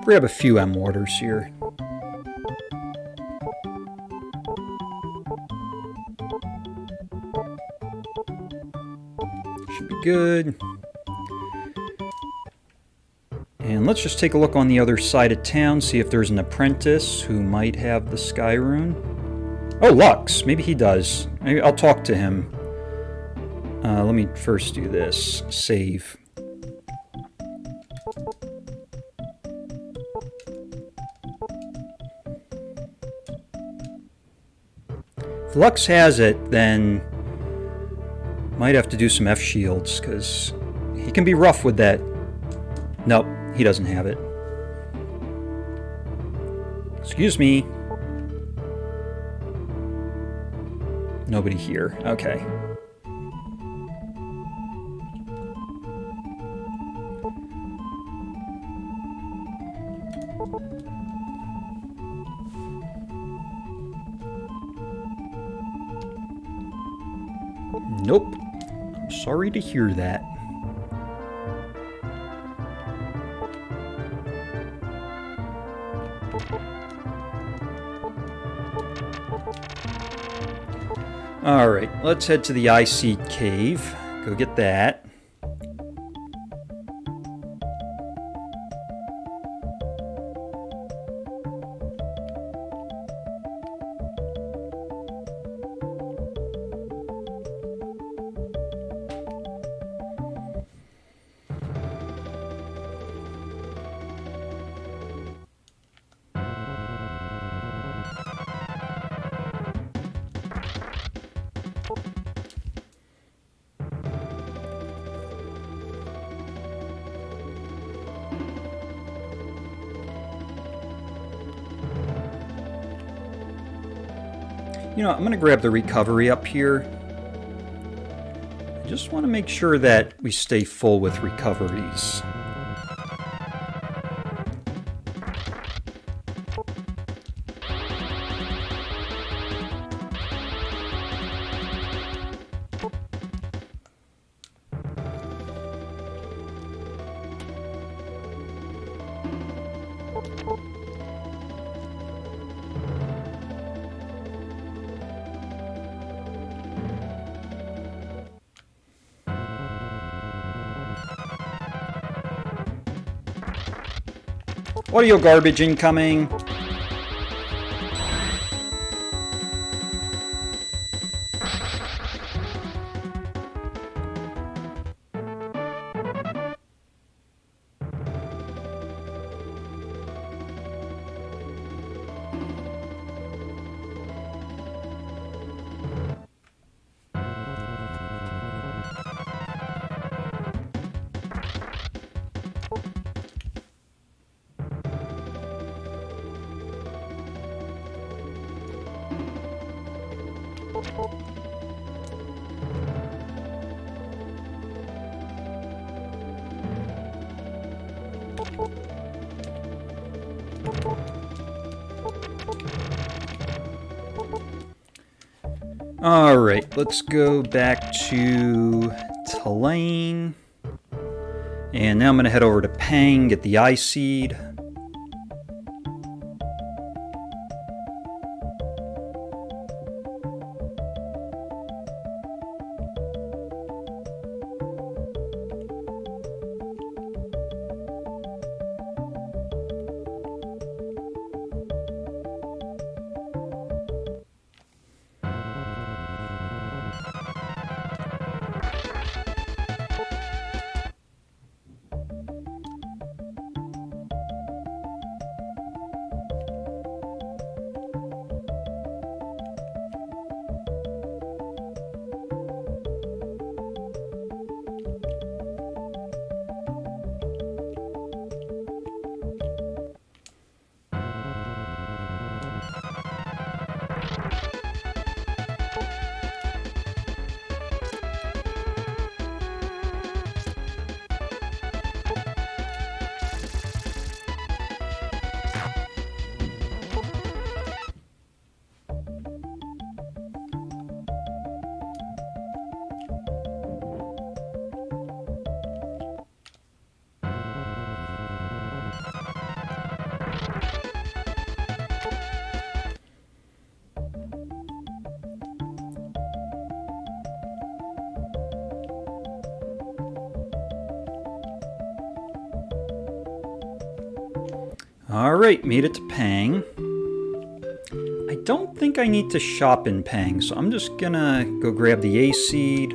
Grab a few M waters here. should be good. And let's just take a look on the other side of town, see if there's an apprentice who might have the Sky Rune. Oh, Lux. Maybe he does. Maybe I'll talk to him. Let me first do this. Save. If Lux has it, then might have to do some F shields, because he can be rough with that. Nope, he doesn't have it. Excuse me. Nobody here. Okay. Nope. I'm sorry to hear that. Alright, let's head to the Icy Cave. Go get that. You know, I'm going to grab the recovery up here. I just want to make sure that we stay full with recoveries. Audio garbage incoming. Alright, let's go back to Tulane. And now I'm going to head over to Pang, get the Eye Seed. Alright, made it to Pang. I don't think I need to shop in Pang, so I'm just gonna go grab the A seed.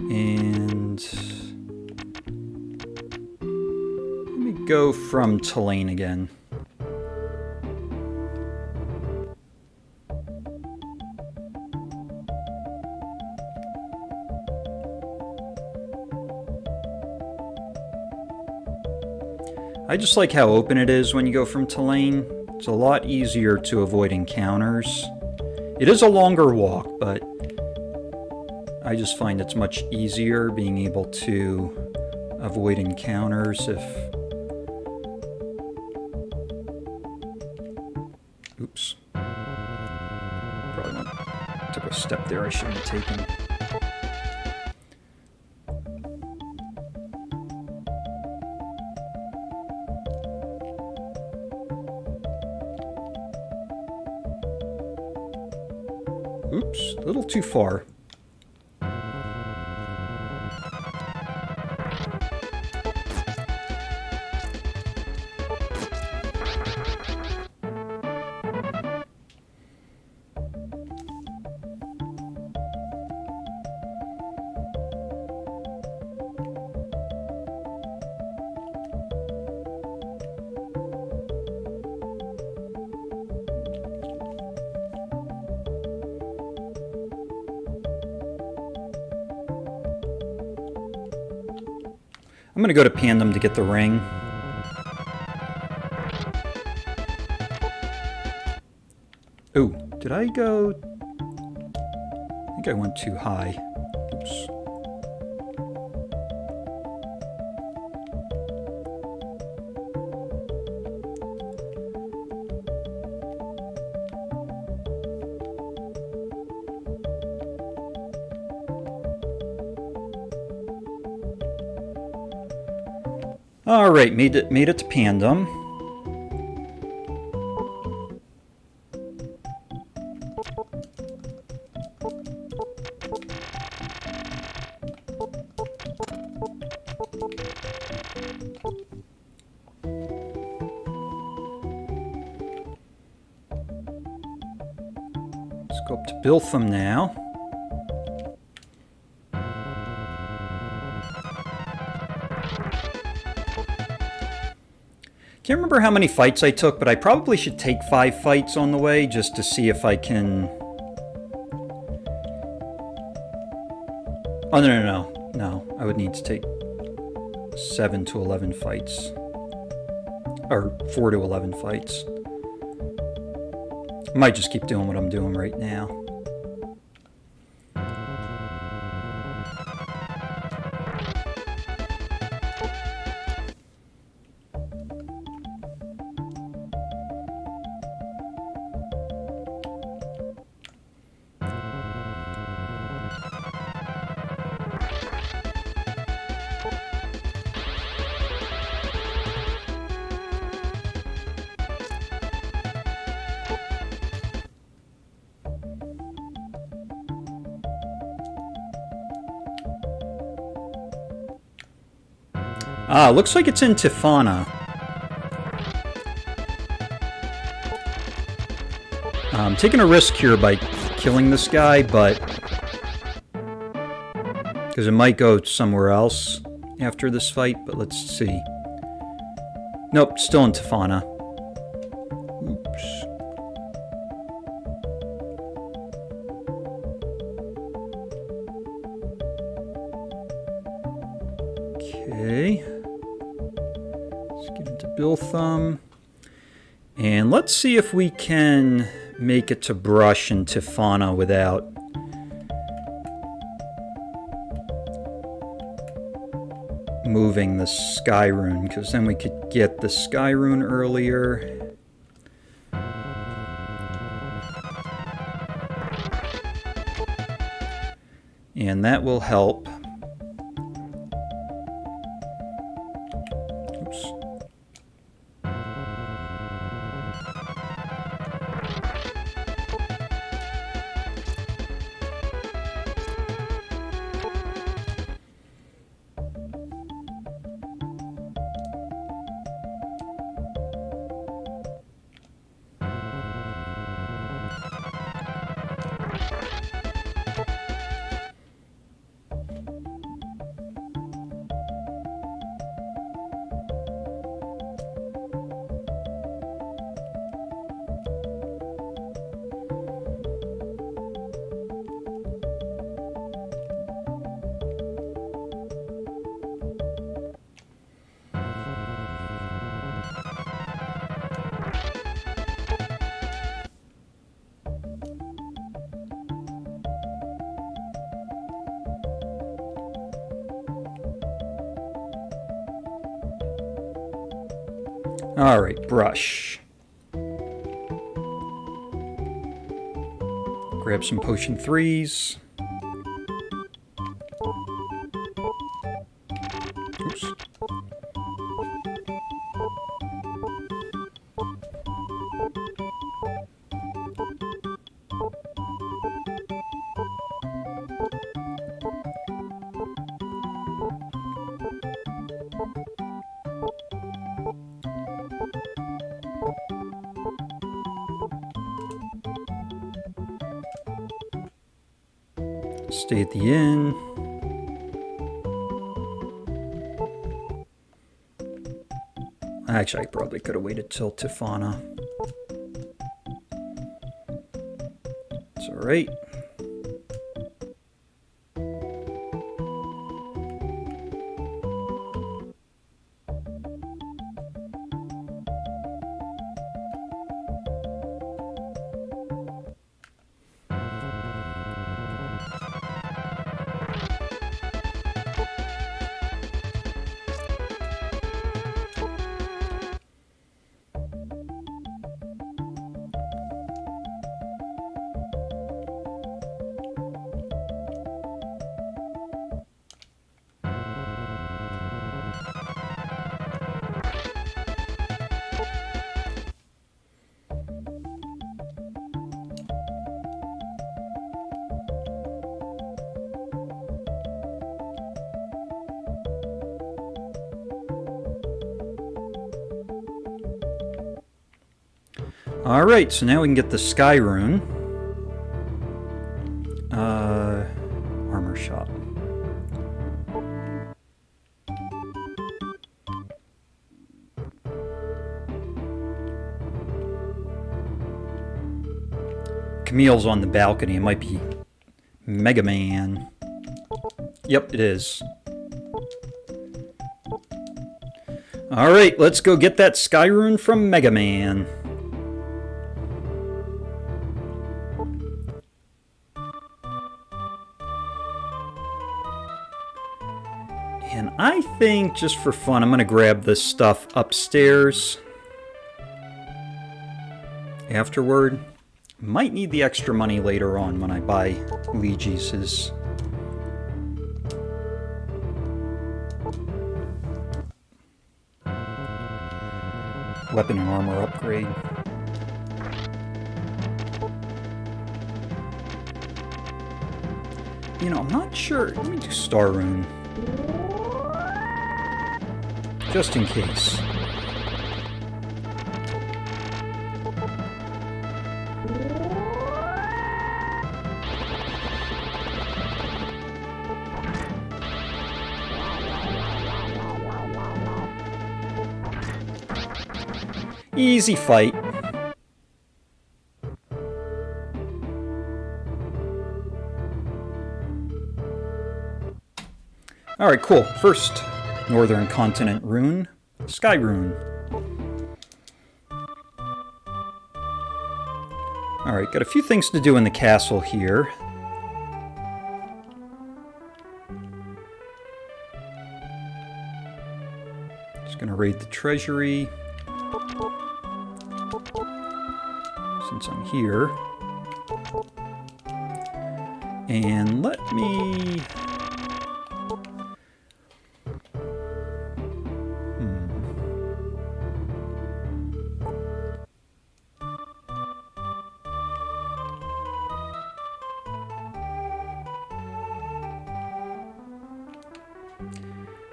And let me go from Tulane again. I just like how open it is when you go from Tulane. It's a lot easier to avoid encounters. It is a longer walk, but I just find it's much easier being able to avoid encounters if... Oops. Probably took a step there I shouldn't have taken. Oops, a little too far. I'm gonna go to Pandem to get the ring. Ooh, did I go... I think I went too high. Oops. Alright, made it to Pandem. Let's go up to Biltham now. Can't remember how many fights I took, but I probably should take 5 fights on the way just to see if I can... Oh, no, I would need to take 7 to 11 fights. Or 4 to 11 fights. I might just keep doing what I'm doing right now. Ah, looks like it's in Tifana. I'm taking a risk here by killing this guy, but... because it might go somewhere else after this fight, but let's see. Nope, still in Tifana. Oops. Okay. Biltham. And let's see if we can make it to Brush and Tifana without moving the Sky Rune, because then we could get the Sky Rune earlier. And that will help. Alright, brush. Grab some potion 3s. Oops. Stay at the inn. Actually, I probably could have waited till Tifana. It's alright. Alright, so now we can get the Sky Rune. Armor shop. Camille's on the balcony. It might be Mega Man. Yep, it is. Alright, let's go get that Sky Rune from Mega Man. And I think, just for fun, I'm going to grab this stuff upstairs. Afterward. Might need the extra money later on when I buy Lejes'. Weapon and armor upgrade. You know, I'm not sure. Let me do Star Rune. Just in case. Easy fight. Alright, cool. First Northern Continent Rune. Sky Rune. Alright, got a few things to do in the castle here. Just gonna raid the treasury. Since I'm here. And let me...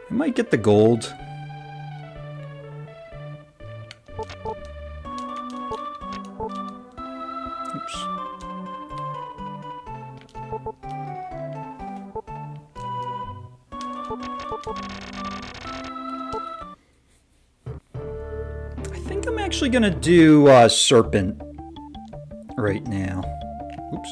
I might get the gold. Oops. I think I'm actually gonna do Serpent right now. Oops.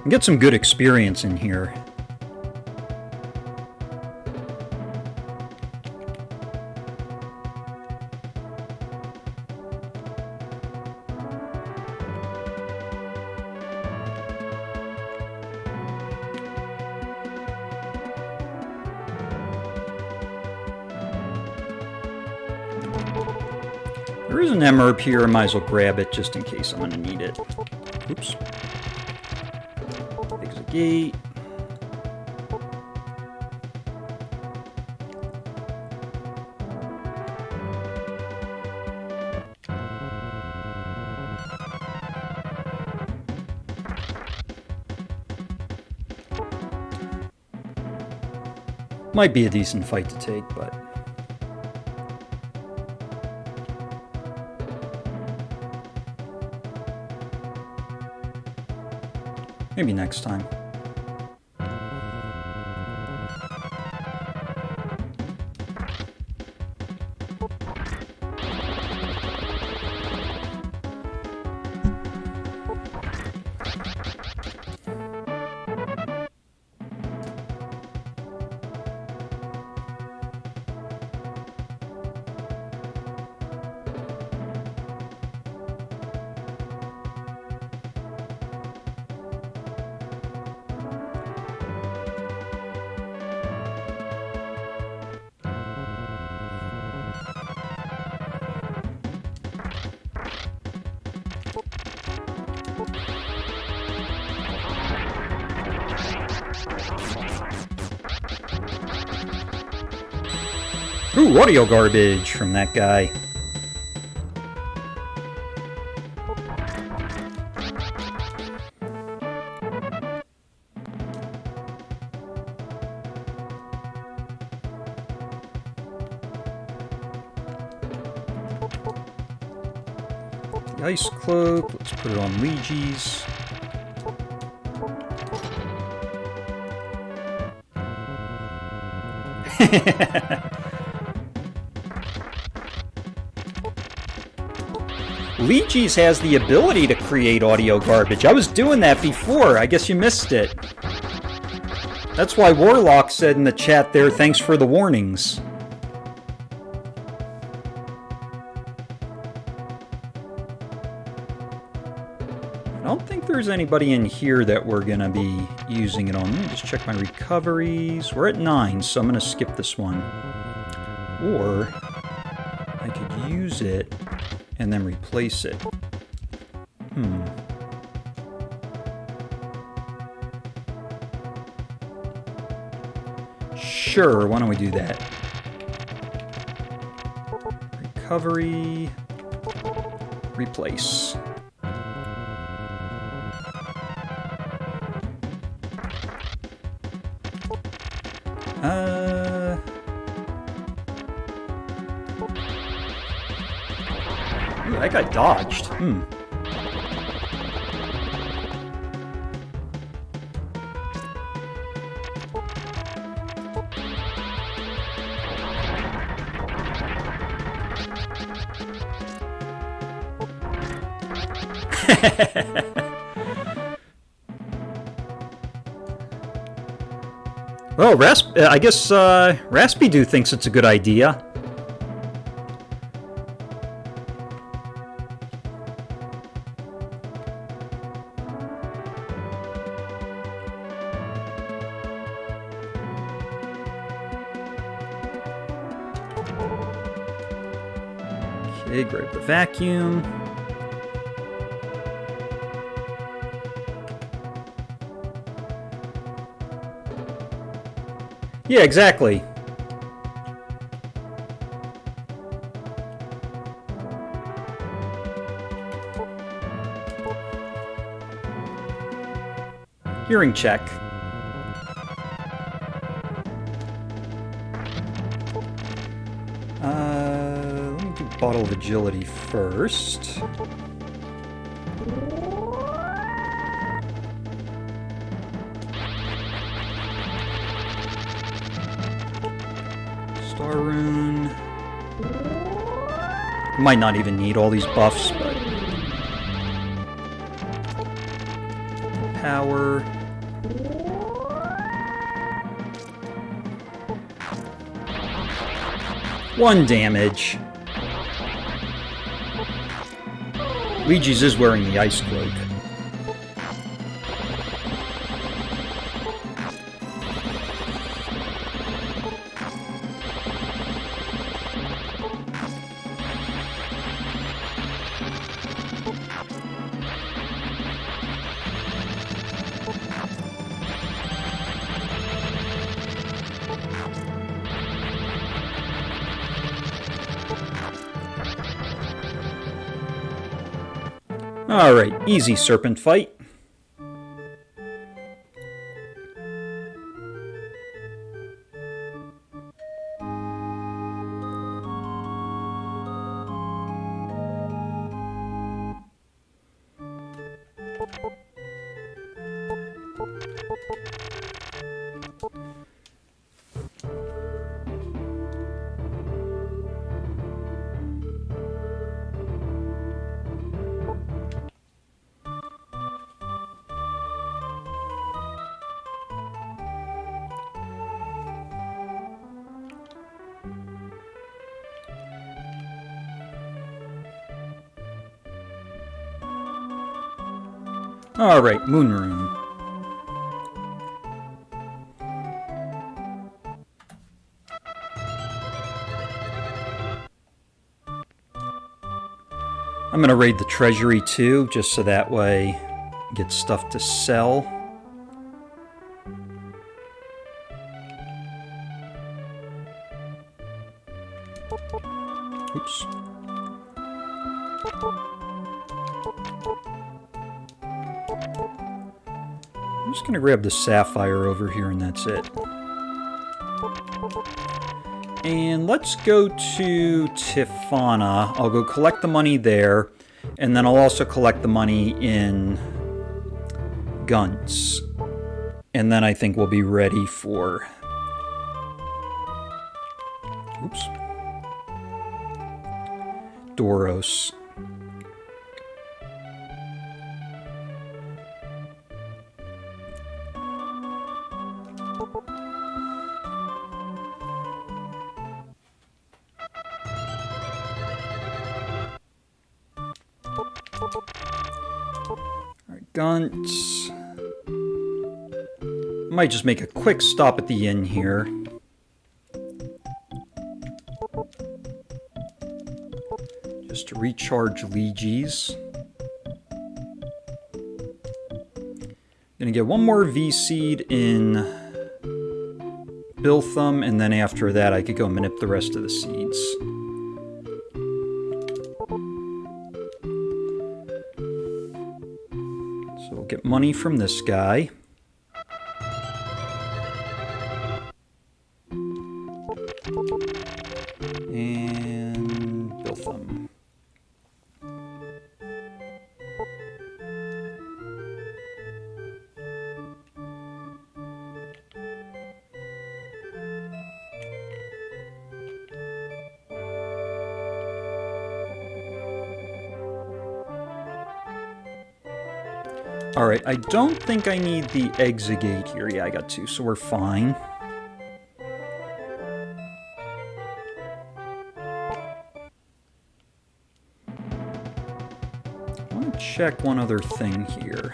And get some good experience in here. There is an emerb here, I might as well grab it just in case I'm going to need it. Oops. Exit gate. Might be a decent fight to take, but... maybe next time. Ooh, audio garbage from that guy. The ice cloak, let's put it on Lejes. Lejes has the ability to create audio garbage. I was doing that before. I guess you missed it. That's why Warlock said in the chat there, thanks for the warnings. I don't think there's anybody in here that we're going to be using it on. Let me just check my recoveries. We're at 9, so I'm going to skip this one. Or I could use it and then replace it. Sure, why don't we do that? Recovery. Replace. Ooh, that guy dodged. Well, I guess Raspy-Doo thinks it's a good idea. Okay, grab the vacuum. Yeah, exactly. Hearing check. Let me do bottle of agility first. Star Rune. Might not even need all these buffs, but power. One damage. Lejes is wearing the ice cloak. Alright, easy Serpent fight. Alright, Moon Rune. I'm going to raid the treasury too, just so that way I get stuff to sell. Oops. I'm just going to grab the sapphire over here and that's it. And let's go to Tifana. I'll go collect the money there, and then I'll also collect the money in Guntz. And then I think we'll be ready for... Oops. Doros. Guntz. Might just make a quick stop at the inn here. Just to recharge Lejes. Gonna get one more V-Seed in Biltham, and then after that I could go manip the rest of the seeds. Get money from this guy. And Biltham. Alright, I don't think I need the Exegate here. Yeah, I got two, so we're fine. I want to check one other thing here.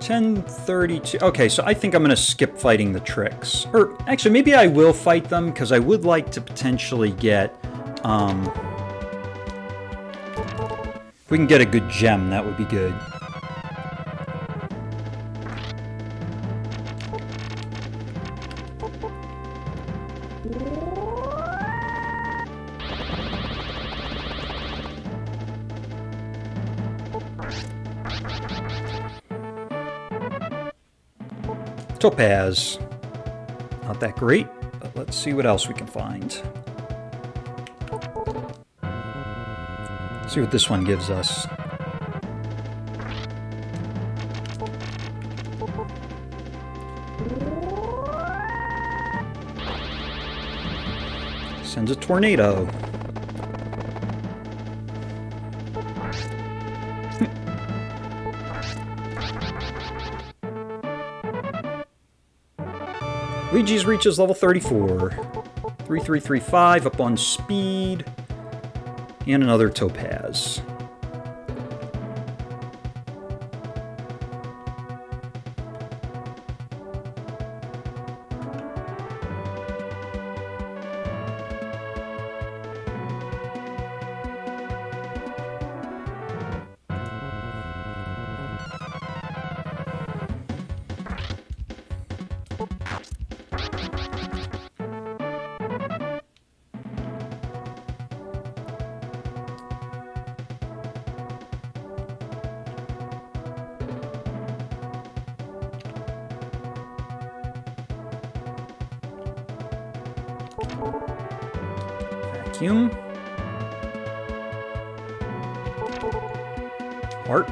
1032. Okay, so I think I'm going to skip fighting the tricks. Or, actually, maybe I will fight them, because I would like to potentially get... If we can get a good gem, that would be good. Topaz. Not that great, but let's see what else we can find. See what this one gives us. Sends a tornado. Luigi's reaches level 34. 3335 up on speed. And another topaz. Vacuum. Harp.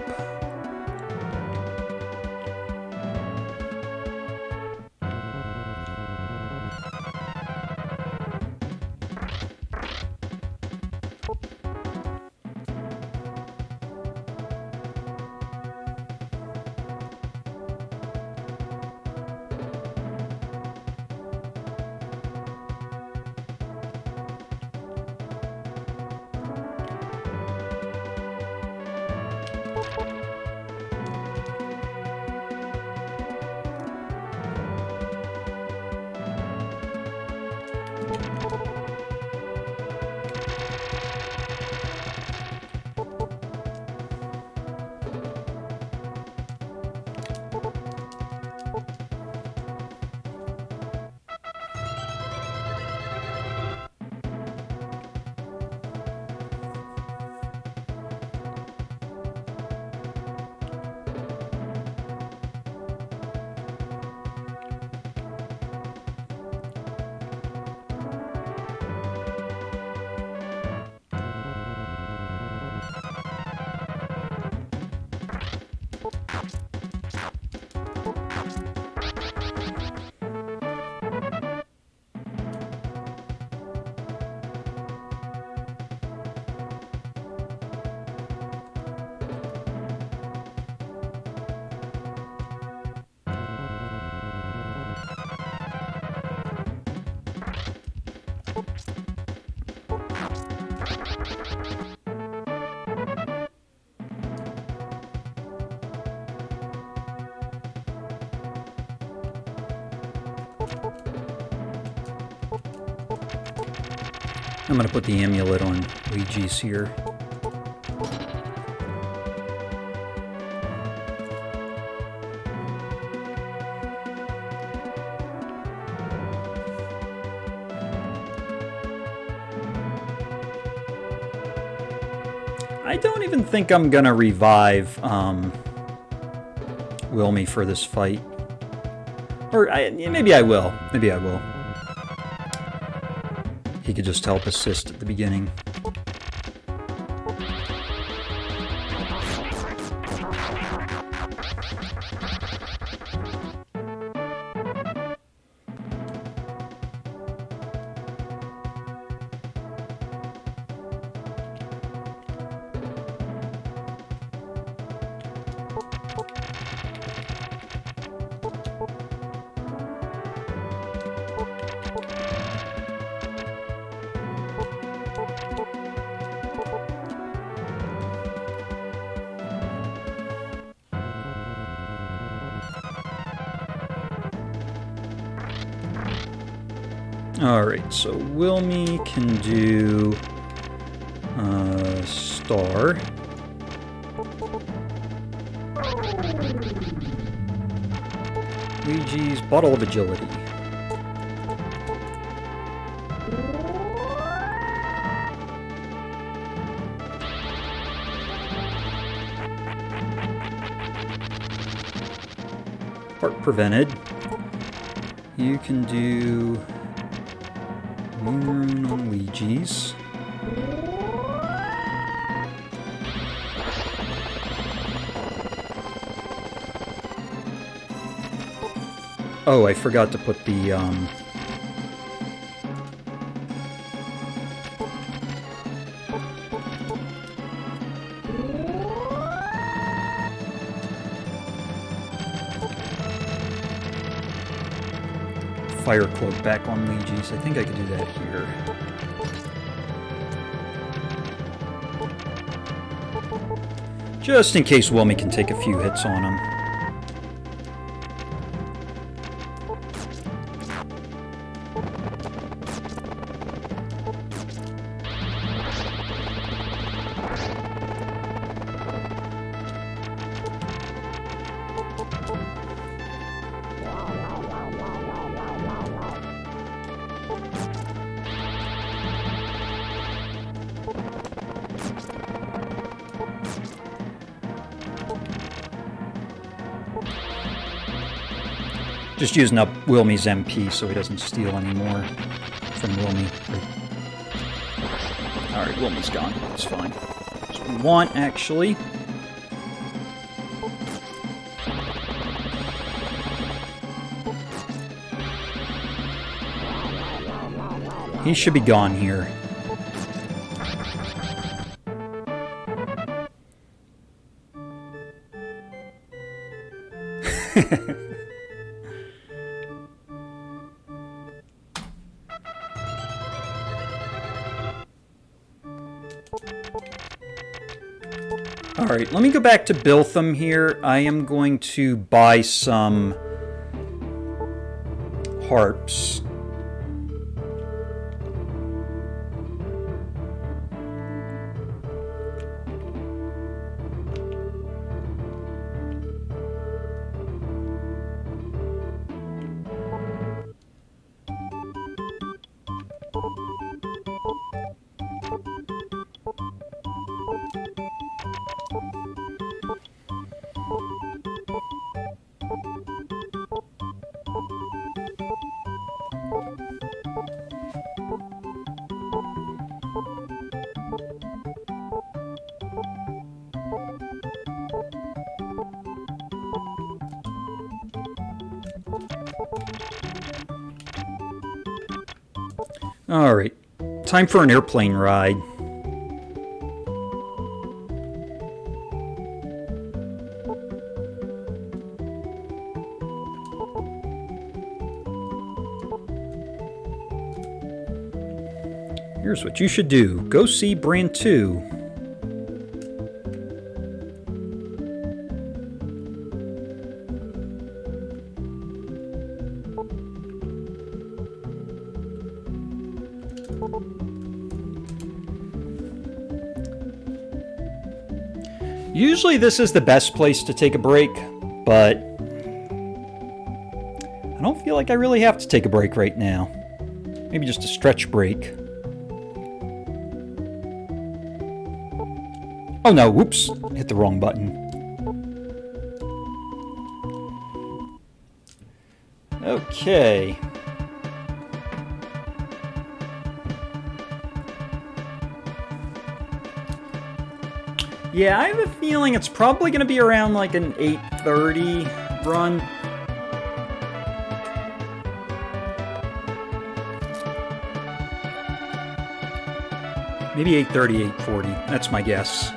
I'm going to put the amulet on Luigi's here. I don't even think I'm going to revive Wilme for this fight. Or maybe I will. Maybe I will. He could just help assist at the beginning. Alright, so Wilme can do Star. Luigi's Bottle of Agility. Part prevented. You can do Wind Rune on Luigi's. Oh, I forgot to put the Fire Cloak back on Lejes. I think I could do that here. Just in case Wilme can take a few hits on him. Just using up Wilme's MP so he doesn't steal anymore from Wilme. Alright, Wilme's gone. That's fine. That's what we want, actually. He should be gone here. Alright, let me go back to Biltham here. I am going to buy some harps. Alright, time for an airplane ride. Here's what you should do. Go see Brand 2. Usually this is the best place to take a break, but I don't feel like I really have to take a break right now. Maybe just a stretch break. Oh no, whoops, hit the wrong button. Okay. Yeah, I have a feeling it's probably going to be around like an 8:30 run. Maybe 8:30, 8:40. That's my guess.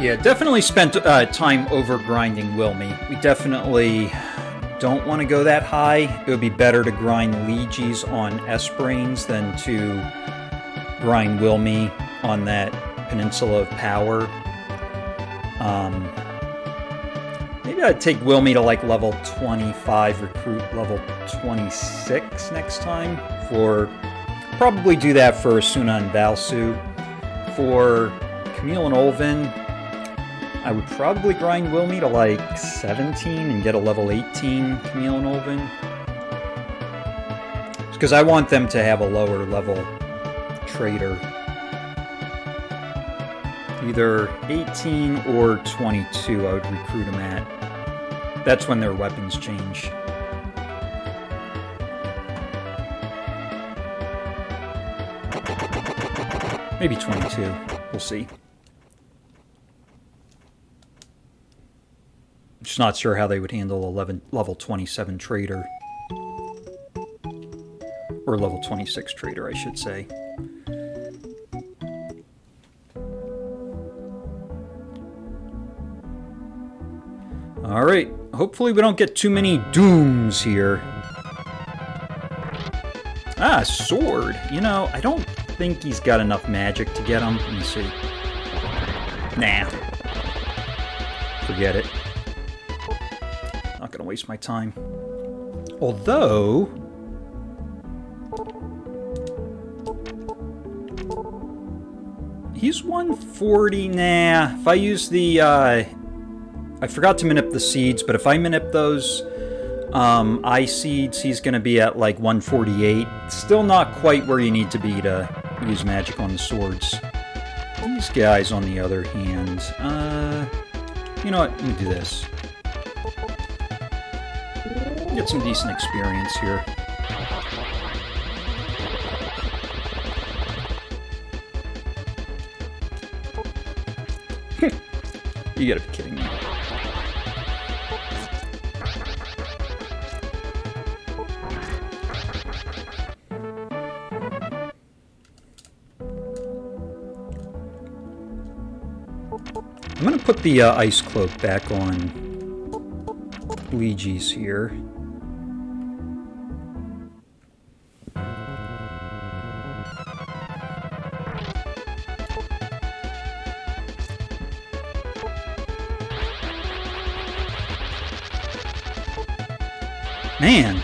Yeah, definitely spent time over grinding Wilme. We definitely don't want to go that high. It would be better to grind Lejes on S-Brains than to grind Wilme on that Peninsula of Power. Maybe I'd take Wilme to like level 25, recruit level 26 next time. Probably do that for Asuna and Valsu. For Camille and Olvin, I would probably grind Wilme to like 17 and get a level 18 Camille and Olvin. Because I want them to have a lower level Traitor. Either 18 or 22 I would recruit them at. That's when their weapons change. Maybe 22. We'll see. Just not sure how they would handle a level 27 Traitor. Or level 26 Traitor, I should say. Alright, hopefully we don't get too many dooms here. Ah, sword. You know, I don't think he's got enough magic to get him. Let me see. Nah. Forget it. Not gonna waste my time. Although... he's 140. Nah. If I use the... I forgot to manip the seeds, but if I manip those eye seeds, he's going to be at like 148. Still not quite where you need to be to use magic on the swords. These guys, on the other hand, you know what? Let me do this. Get some decent experience here. You gotta be kidding me. I'm gonna put the ice cloak back on Lejes here. Man,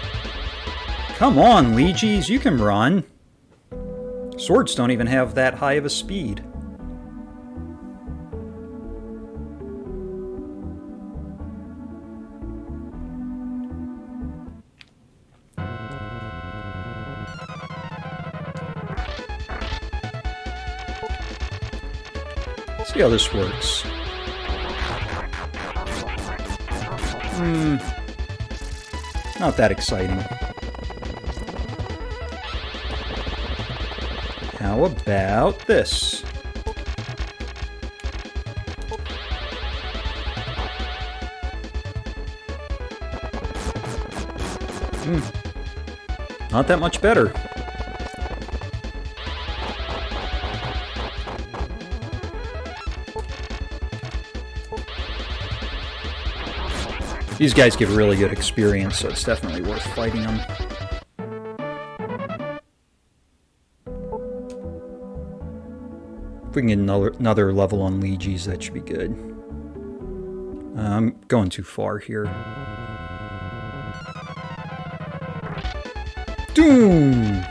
come on, Lejes, you can run. Swords don't even have that high of a speed. Let's see how this works. Not that exciting. How about this? Not that much better. These guys give really good experience, so it's definitely worth fighting them. If we can get another level on Lejes, that should be good. I'm going too far here. Doom!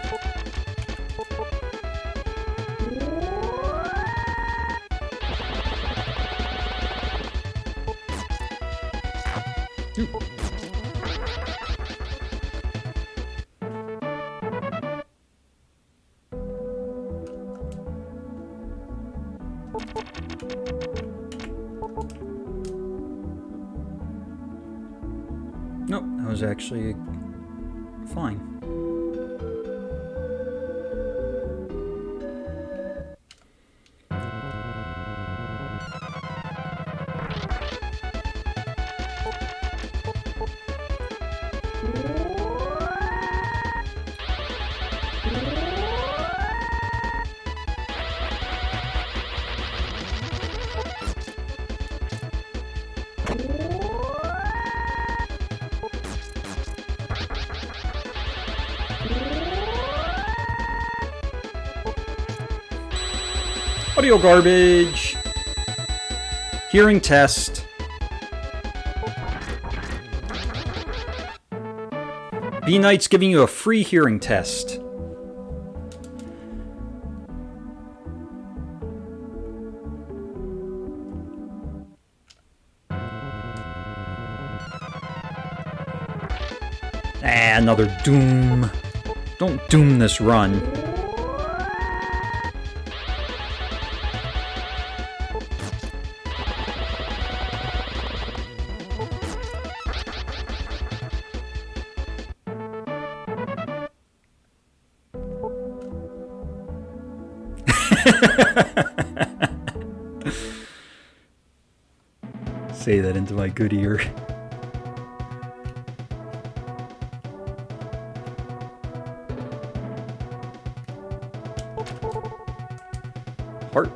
Nope, that was actually fine. Audio garbage. Hearing test. B-Knight's giving you a free hearing test. Ah, another doom. Don't doom this run. Say that into my good ear. Harp.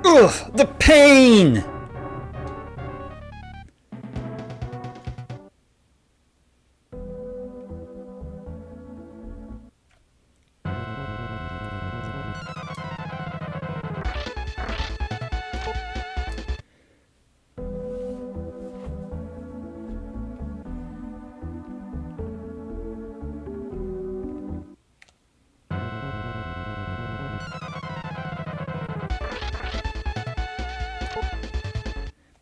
Ugh, the pain!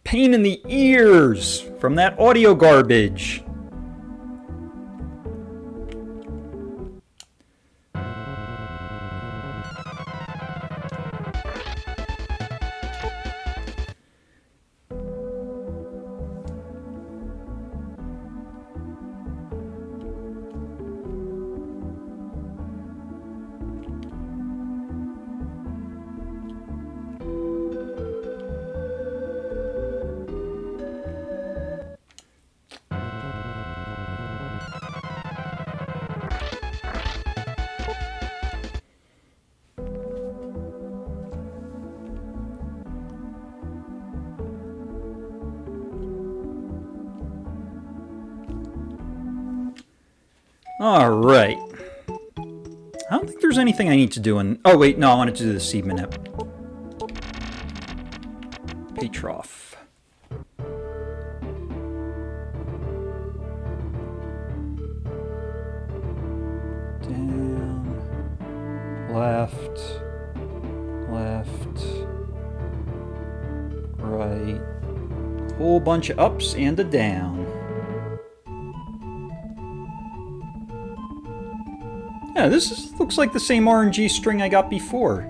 Pain in the ears from that audio garbage. Alright. I don't think there's anything I need to do in... Oh, wait, no, I wanted to do the seed minute. Patrof. Down. Left. Left. Right. Whole bunch of ups and a down. Yeah, looks like the same RNG string I got before.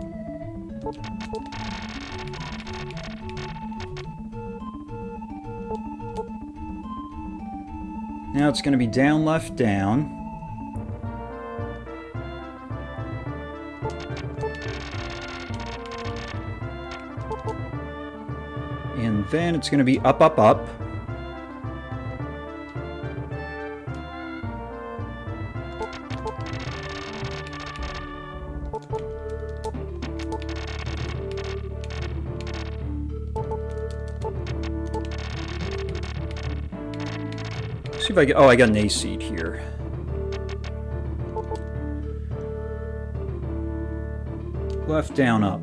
Now it's going to be down, left, down. And then it's going to be up, up, up. See if I get... Oh, I got an A seed here. Left, down, up.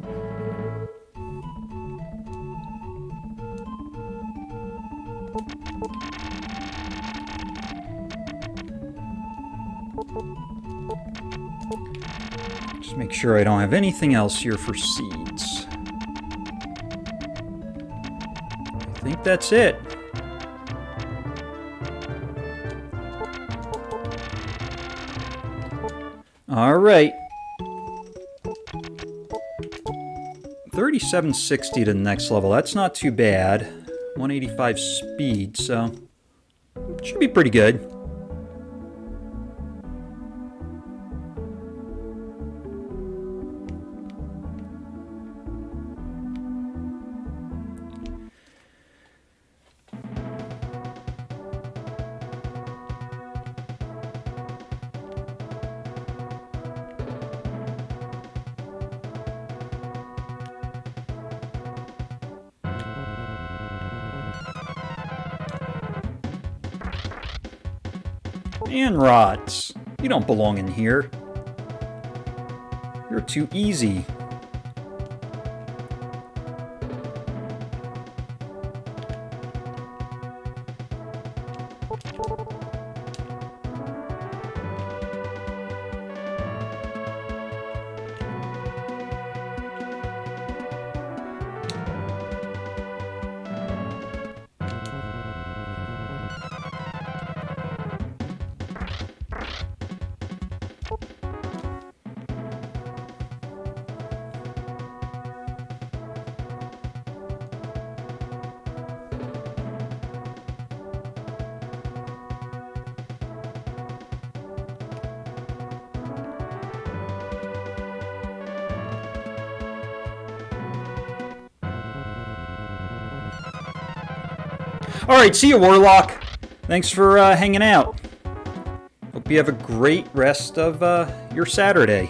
Just make sure I don't have anything else here for seeds. I think that's it. Alright. 3760 to the next level. That's not too bad. 185 speed, so it should be pretty good. And rods. You don't belong in here. You're too easy. Alright, see you, Warlock. Thanks for hanging out. Hope you have a great rest of your Saturday.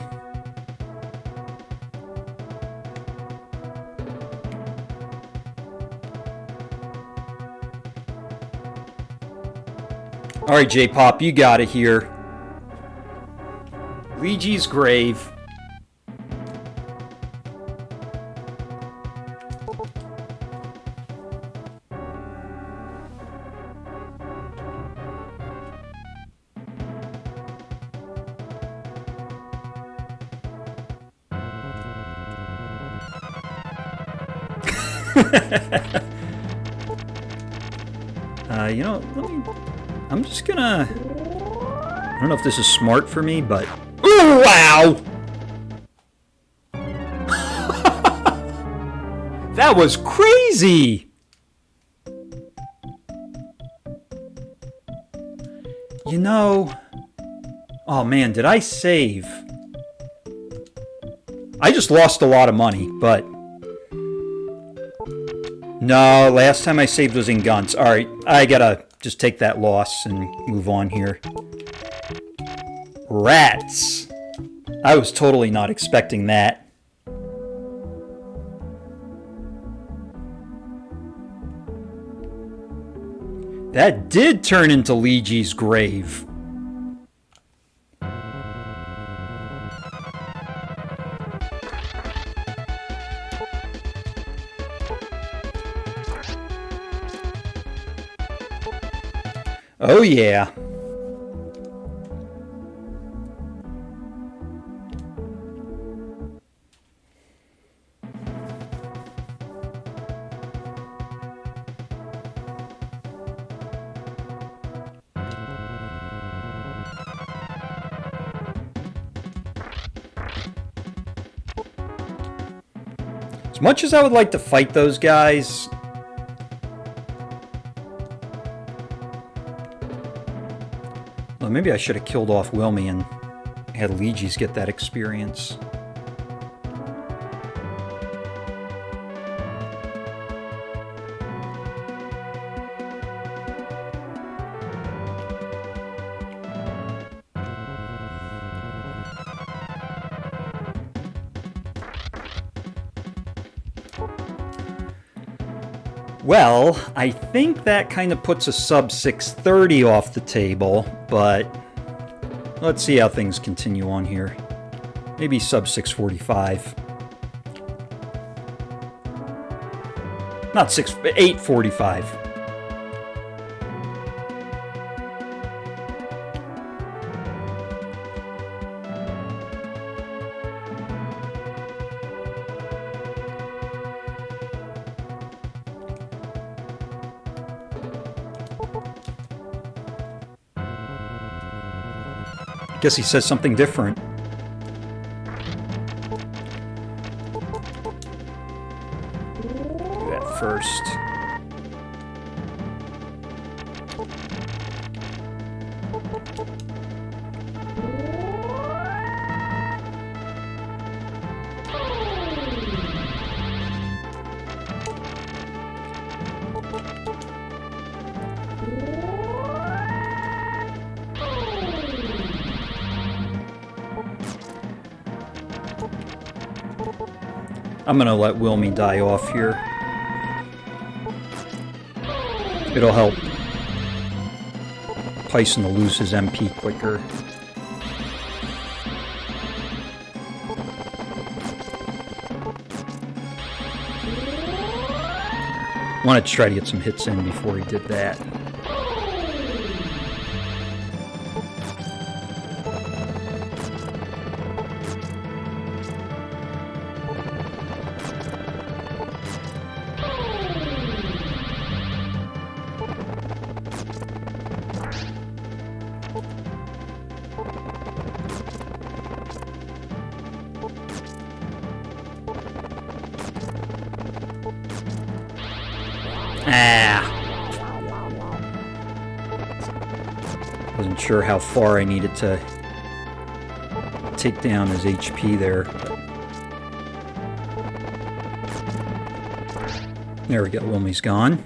Alright, J-Pop, you got it here. Lejes' grave. You know, I'm just gonna... I don't know if this is smart for me, but... Ooh, wow! That was crazy! You know... Oh man, did I save? I just lost a lot of money, but... No, last time I saved was in Guntz. Alright, I gotta just take that loss and move on here. Rats! I was totally not expecting that. That did turn into Lejes' grave. Oh yeah. As much as I would like to fight those guys, well, maybe I should have killed off Wilme and had Lejes get that experience. Well, I think that kind of puts a sub 630 off the table, but let's see how things continue on here. Maybe sub 645. Not 845. Guess he says something different. Do that first. I'm gonna let Wilme die off here. It'll help Pison to lose his MP quicker. Wanted to try to get some hits in before he did that. Wasn't sure how far I needed to take down his HP there. There we go, Wilme's gone.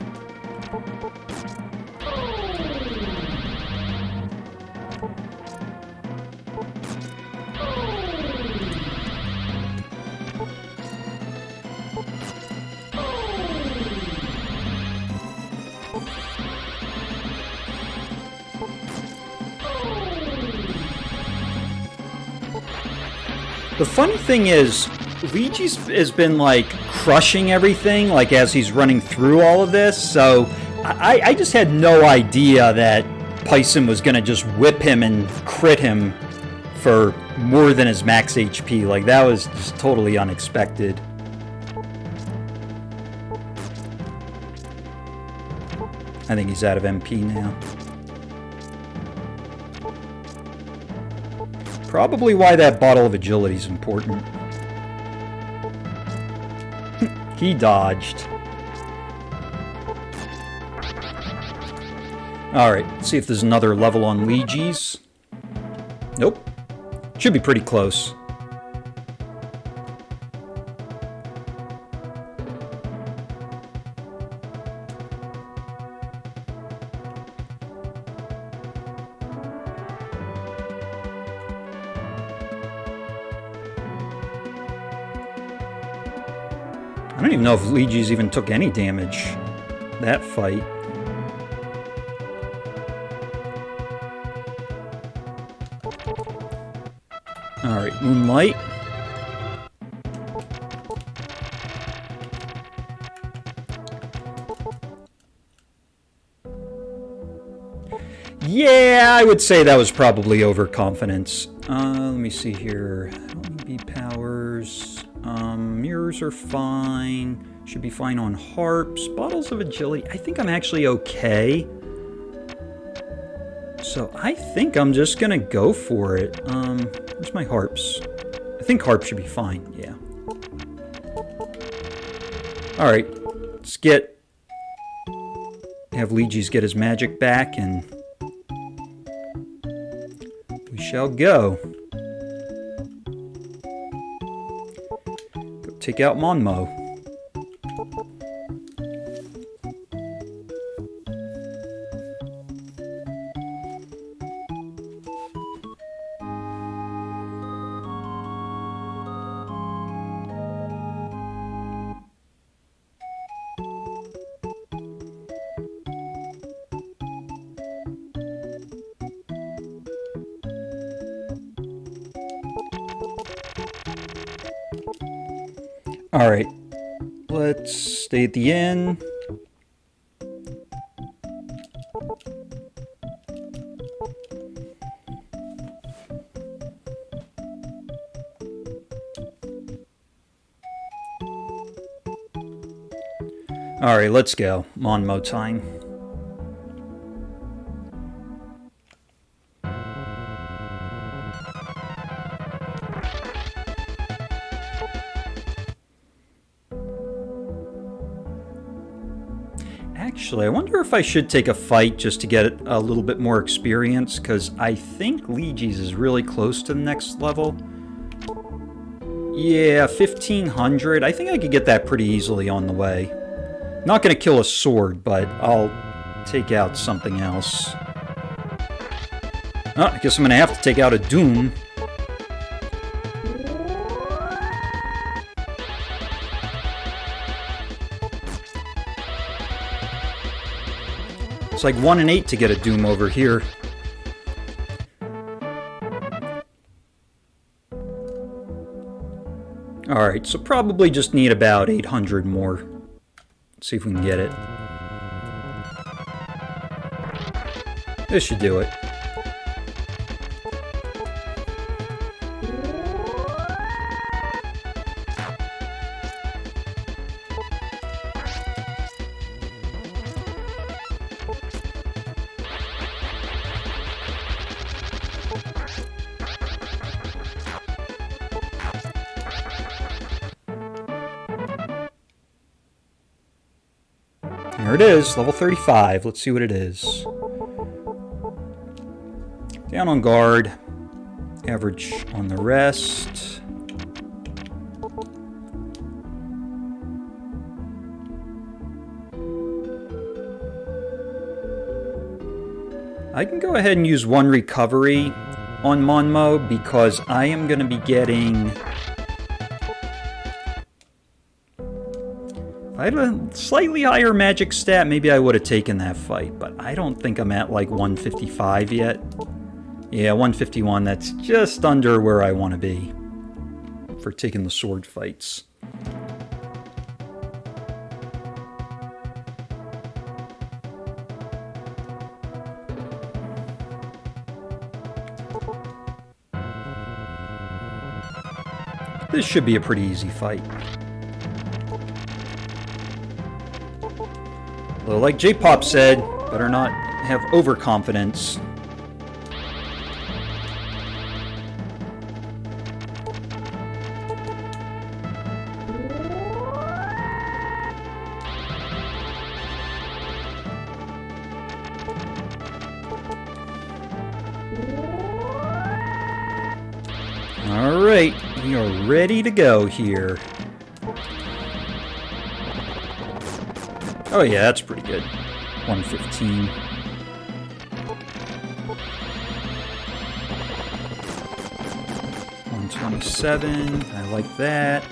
The funny thing is, Lejes has been, like, crushing everything, like, as he's running through all of this, so I just had no idea that Pison was going to just whip him and crit him for more than his max HP. Like, that was just totally unexpected. I think he's out of MP now. Probably why that bottle of agility is important. He dodged. Alright, let's see if there's another level on Lejes. Nope. Should be pretty close. I don't even know if Lejes even took any damage that fight. Alright, Moonlight. Yeah, I would say that was probably overconfidence. Let me see here. LB powers. Mirrors are fine. Should be fine on harps. Bottles of agility. I think I'm actually okay. So I think I'm just gonna go for it. Where's my harps? I think harps should be fine, yeah. Alright, let's have Lejes get his magic back, and we shall go. Go take out Monmo. Alright, let's stay at the inn. Alright, let's go. Monmo time. Actually, I wonder if I should take a fight just to get a little bit more experience, because I think Lejes is really close to the next level. Yeah, 1500. I think I could get that pretty easily on the way. Not going to kill a sword, but I'll take out something else. Oh, I guess I'm going to have to take out a Doom. It's like 1 in 8 to get a Doom over here. Alright, so probably just need about 800 more. Let's see if we can get it. This should do it. There it is, level 35. Let's see what it is. Down on guard. Average on the rest. I can go ahead and use 1 recovery on Monmo because I am going to be getting... If I had a slightly higher magic stat, maybe I would have taken that fight, but I don't think I'm at like 155 yet. Yeah, 151, that's just under where I want to be. for taking the sword fights. This should be a pretty easy fight. Although, like J-Pop said, better not have overconfidence. Alright, we are ready to go here. Oh yeah, that's pretty good. 115. $127. I like that.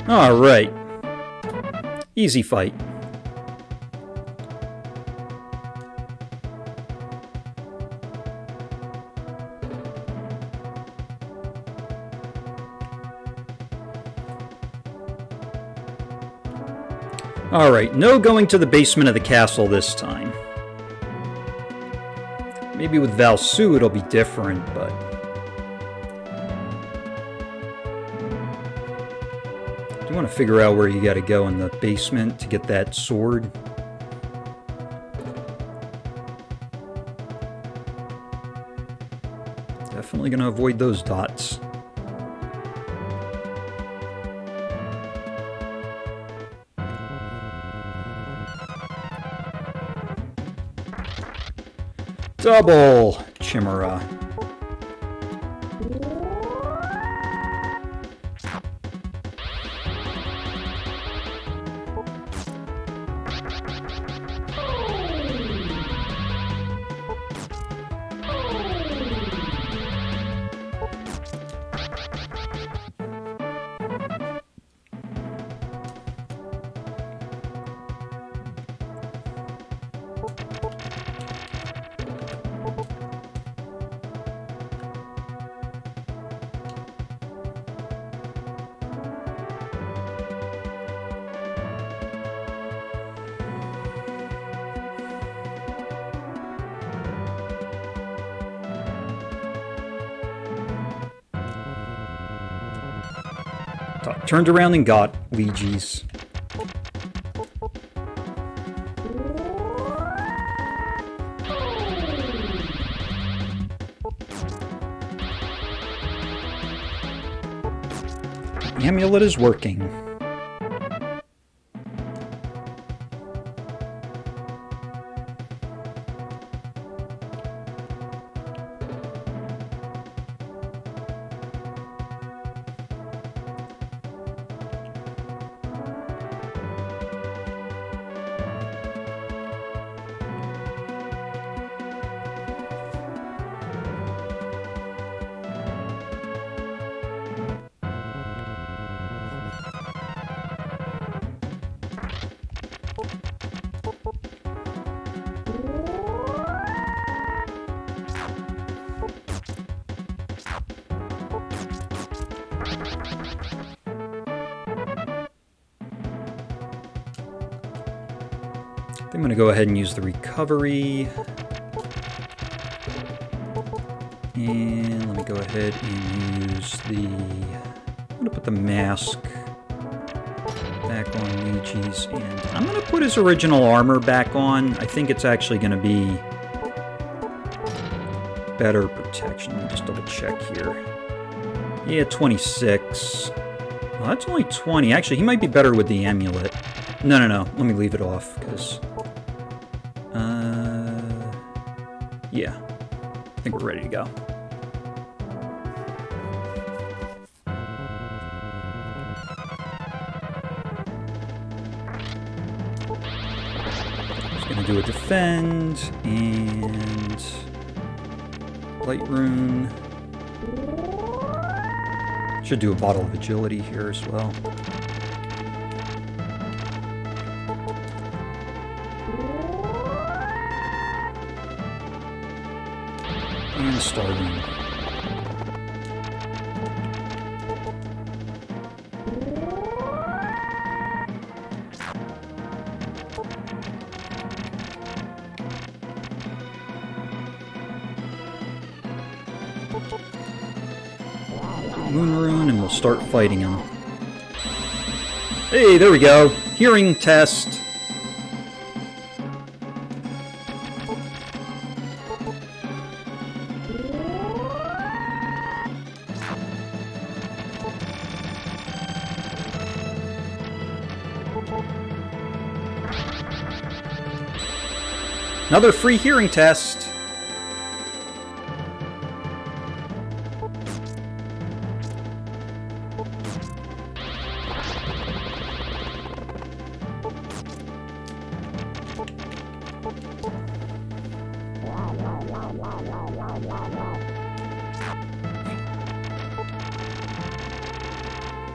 Alright. Easy fight. Alright, no going to the basement of the castle this time. Maybe with Valsu it'll be different, but... I want to figure out where you got to go in the basement to get that sword. Definitely going to avoid those dots. Double Chimera. Turned around and got Lejes. The amulet is working. I'm going to go ahead and use the recovery. And let me go ahead and use the... I'm going to put the mask back on Lejes. And I'm going to put his original armor back on. I think it's actually going to be better protection. Let me just double check here. Yeah, 26. Well, that's only 20. Actually, he might be better with the amulet. No. Let me leave it off, because Yeah. I think we're ready to go. Just gonna do a defend and light rune. Should do a bottle of agility here as well. And starting. Moon Rune, and we'll start fighting him. Hey, there we go. Hearing test. Another free hearing test.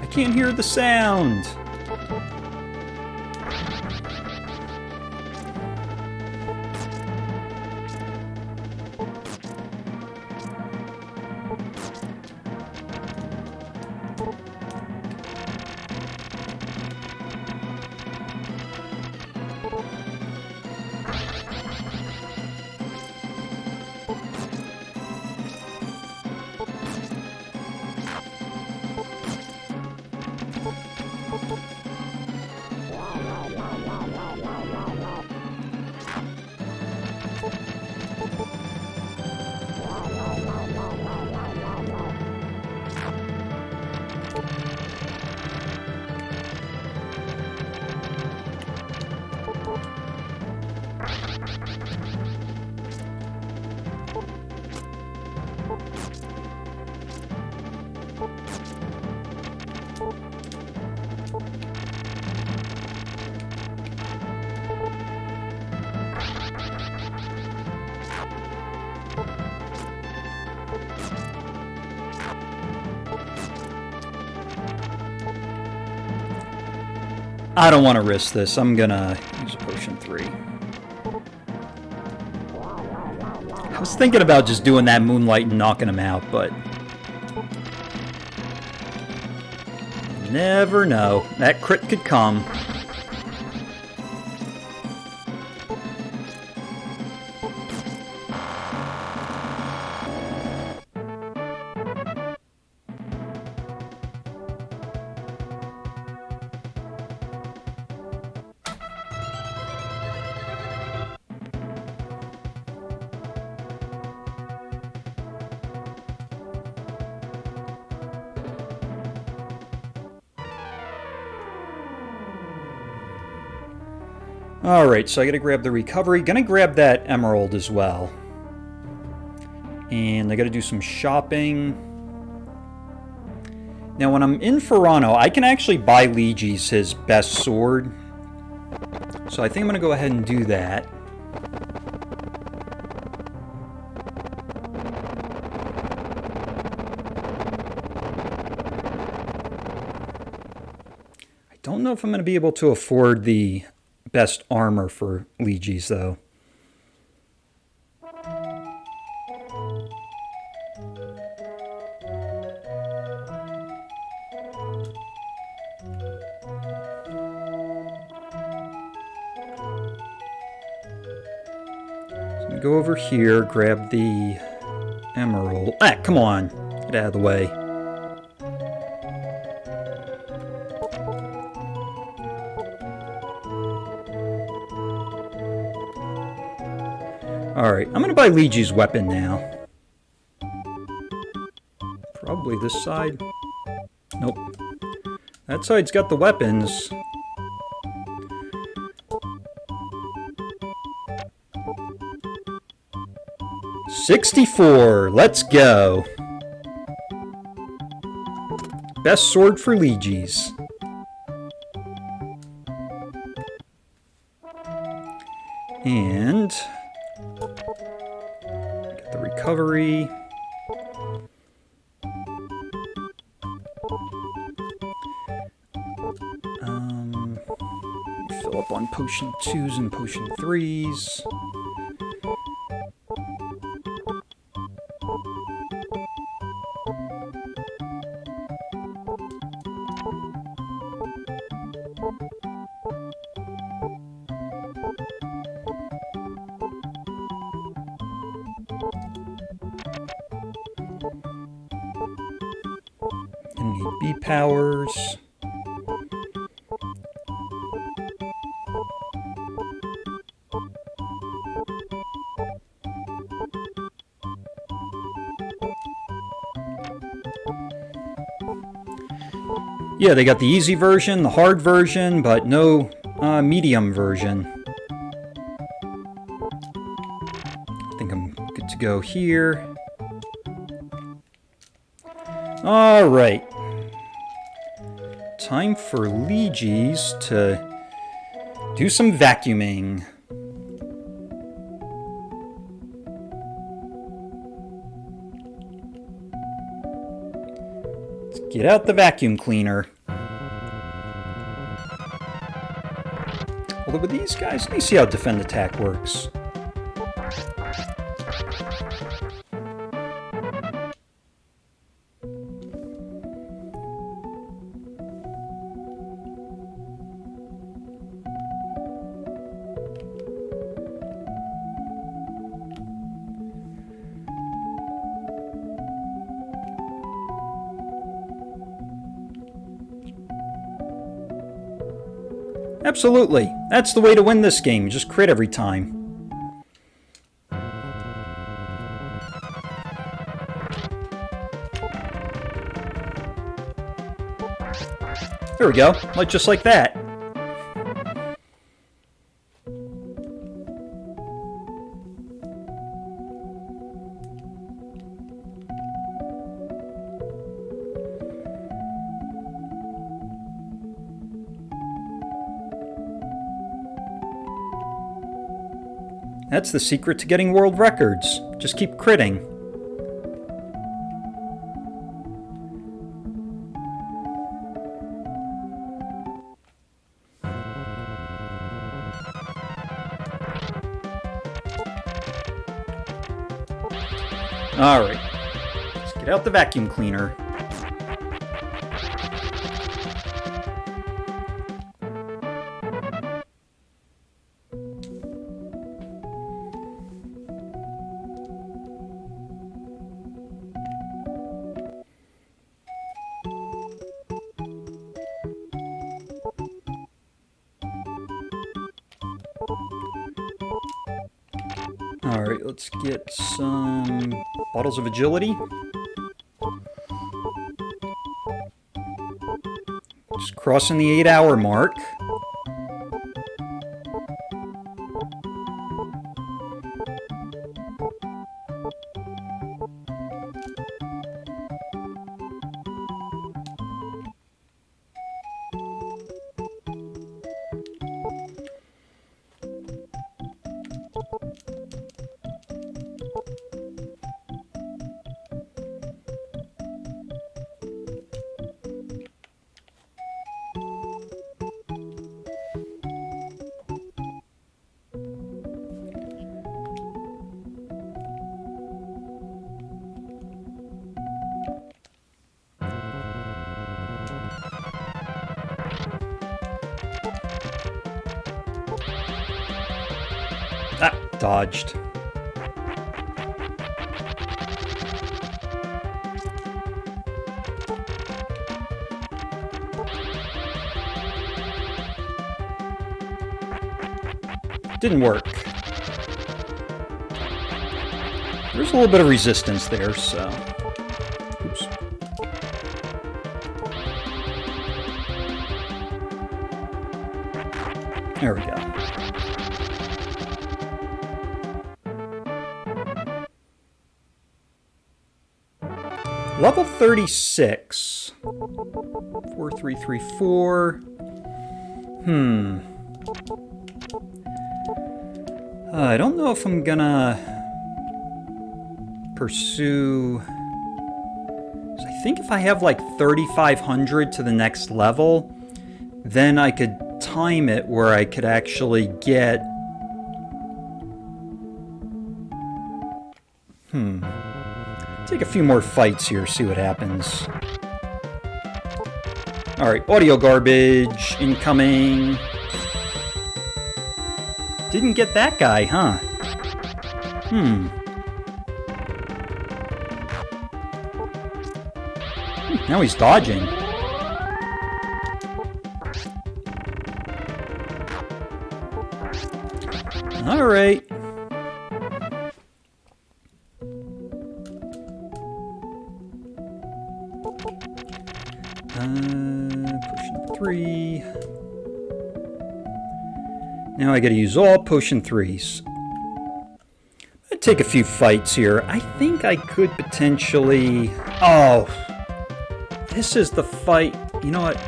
I can't hear the sound. I don't want to risk this. I'm gonna use potion 3. I was thinking about just doing that Moonlight and knocking him out, but never know. That crit could come. Alright, so I gotta grab the recovery. Gonna grab that emerald as well. And I gotta do some shopping. Now when I'm in Ferrano, I can actually buy Lejes his best sword. So I think I'm gonna go ahead and do that. I don't know if I'm gonna be able to afford the best armor for Lejes, though. So I'm go over here, grab the emerald. Ah, come on! Get out of the way. Alright, I'm going to buy Lejes' weapon now. Probably this side. Nope. That side's got the weapons. 64. Let's go. Best sword for Lejes. And get the recovery. Fill up on potion 2s and potion 3s. And need B powers. Yeah, they got the easy version, the hard version, but no medium version. I think I'm good to go here. Alright. Time for Lejes to do some vacuuming. Get out the vacuum cleaner. Although with these guys, let me see how defend attack works. Absolutely. That's the way to win this game. Just crit every time. There we go. Like just like that. That's the secret to getting world records. Just keep critting. Alright. Let's get out the vacuum cleaner. Alright, let's get some bottles of agility. Just crossing the 8-hour mark. Ah, dodged. Didn't work. There's a little bit of resistance there, so... Oops. There we go. Level 36. 4334. I don't know if I'm gonna pursue... I think if I have like 3,500 to the next level, then I could time it where I could actually get... Take a few more fights here, see what happens. Alright, audio garbage incoming. Didn't get that guy, huh? Now he's dodging. Alright. Potion 3. Now I gotta use all potion 3s. I'd take a few fights here. I think I could potentially... Oh! This is the fight. You know what?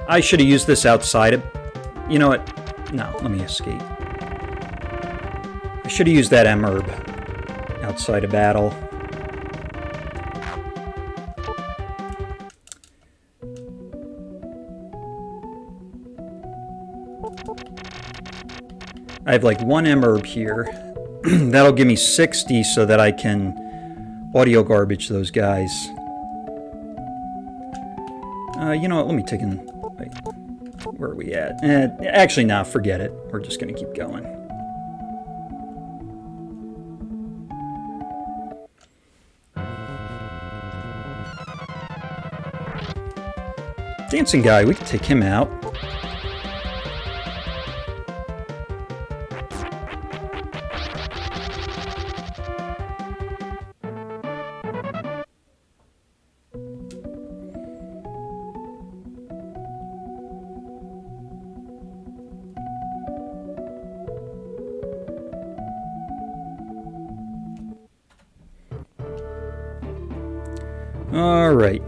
I should have used this outside of... You know what? No, let me escape. I should have used that M-herb outside of battle. I have like one M-herb here. That'll give me 60 so that I can audio garbage those guys. You know what? Let me take in... Wait, where are we at? Actually, nah, forget it. We're just going to keep going. Dancing guy, we can take him out. All right.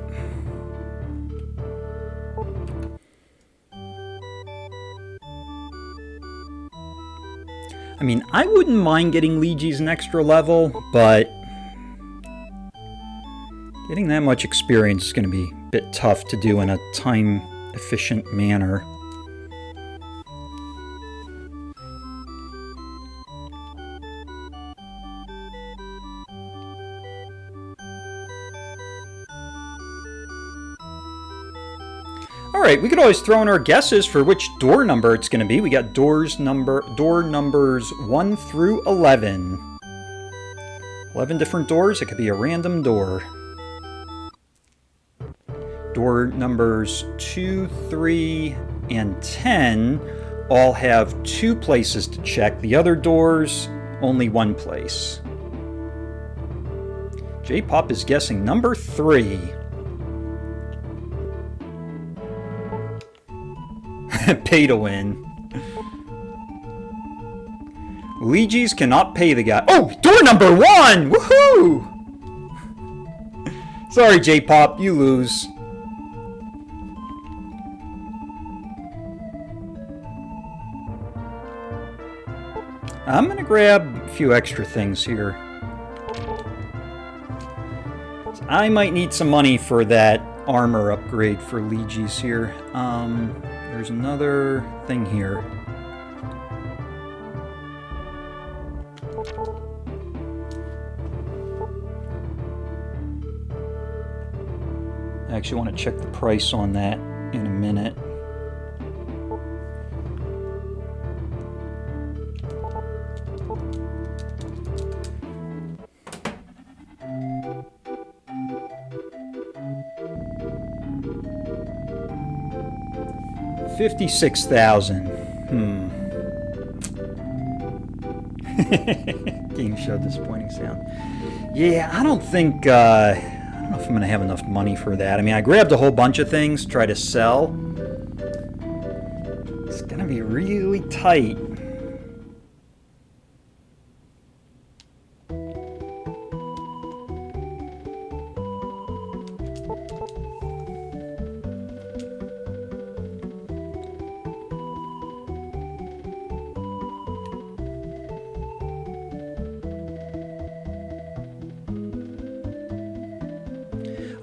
I mean, I wouldn't mind getting Lejes an extra level, but getting that much experience is going to be a bit tough to do in a time-efficient manner. Alright, we could always throw in our guesses for which door number it's going to be. We got door numbers 1 through 11. 11 different doors. It could be a random door. Door numbers 2, 3, and 10 all have 2 places to check. The other doors, only 1 place. J-Pop is guessing number 3. Pay to win. Lejes cannot pay the guy. Oh, door number 1! Woohoo! Sorry, J-Pop, you lose. I'm gonna grab a few extra things here. I might need some money for that armor upgrade for Lejes here. There's another thing here. I actually want to check the price on that in a minute. $56,000. Game show disappointing sound. Yeah, I don't think, I don't know if I'm going to have enough money for that. I mean, I grabbed a whole bunch of things to try to sell. It's going to be really tight.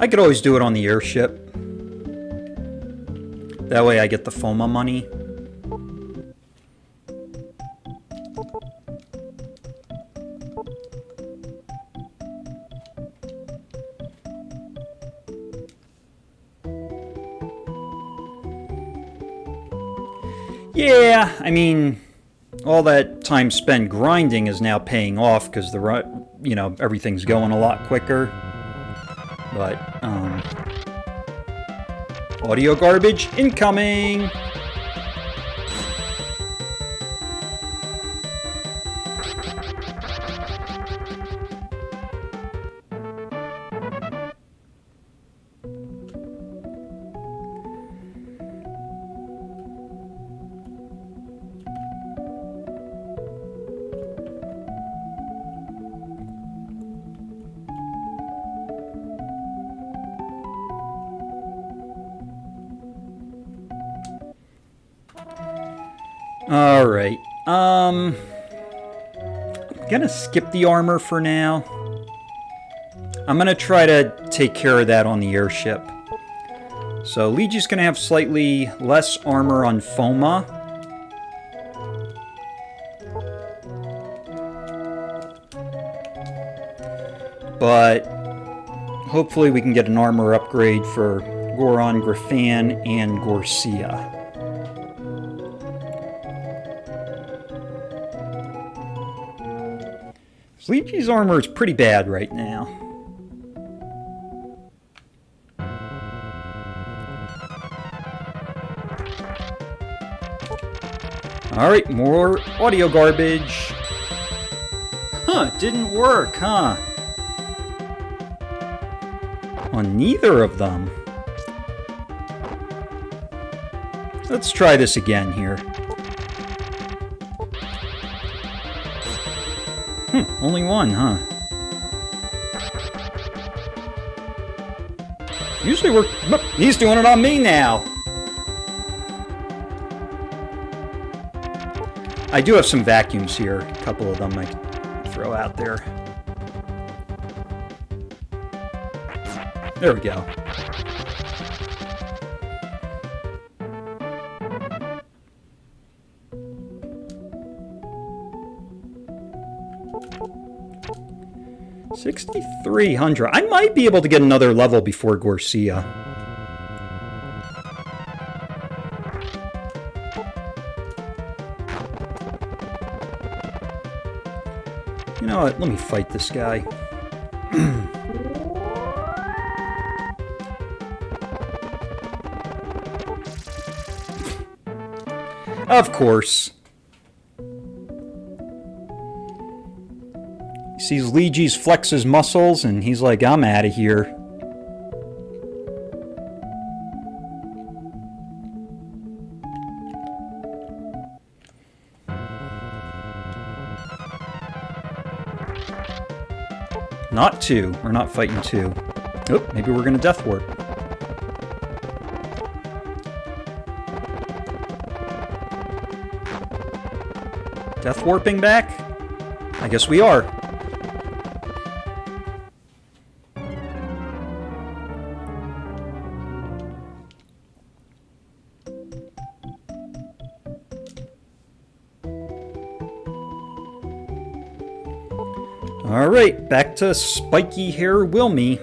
I could always do it on the airship. That way I get the Foma money. Yeah, I mean, all that time spent grinding is now paying off because you know, everything's going a lot quicker. But audio garbage incoming. Alright, I'm gonna skip the armor for now. I'm gonna try to take care of that on the airship. So Leges gonna have slightly less armor on Foma. But hopefully we can get an armor upgrade for Goron, Griffan, and Gorsia. Leges' armor is pretty bad right now. Alright, more audio garbage. Huh, didn't work, huh? On neither of them. Let's try this again here. Only one, huh? Usually we're... He's doing it on me now! I do have some vacuums here. A couple of them I can throw out there. There we go. $6,300. I might be able to get another level before Gorsia. You know what? Let me fight this guy. Of course. Sees Leges flex his muscles, and he's like, I'm out of here. Not two. We're not fighting two. Oh, maybe we're going to death warp. Death warping back? I guess we are. Alright, back to spiky hair Wilme.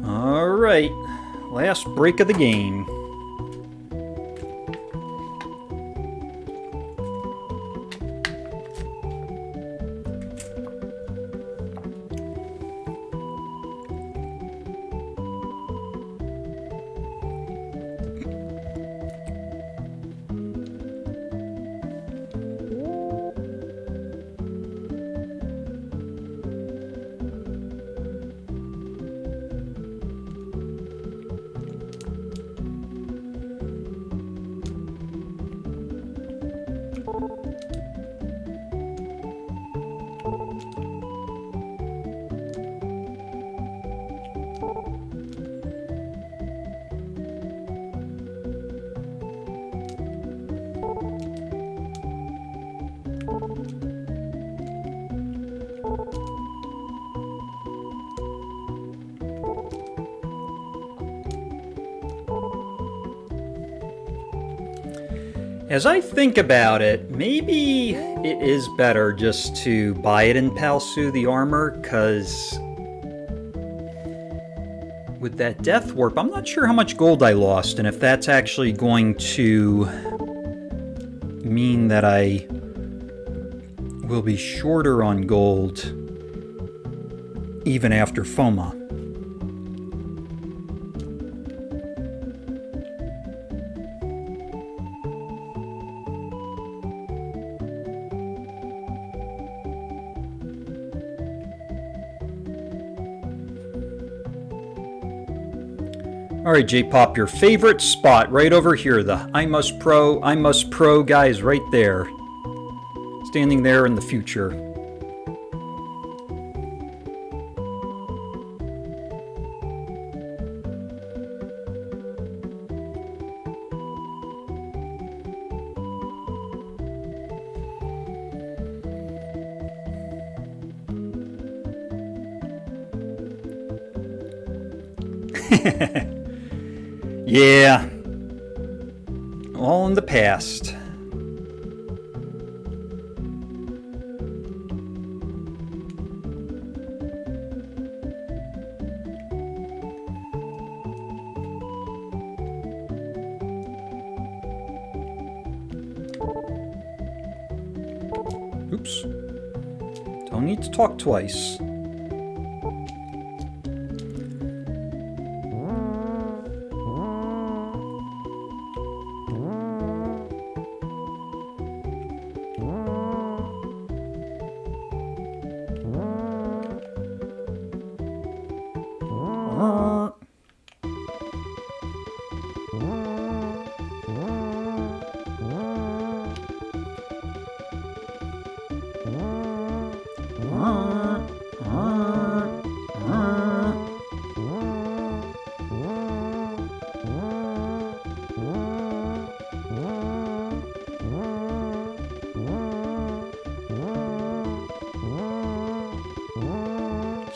Alright, last break of the game. As I think about it, maybe it is better just to buy it in Palsu, the armor, because with that death warp, I'm not sure how much gold I lost, and if that's actually going to mean that I will be shorter on gold even after Foma. Alright, J-Pop, your favorite spot right over here. The I must pro guy is right there. Standing there in the future. Yeah. All in the past. Oops. Don't need to talk twice.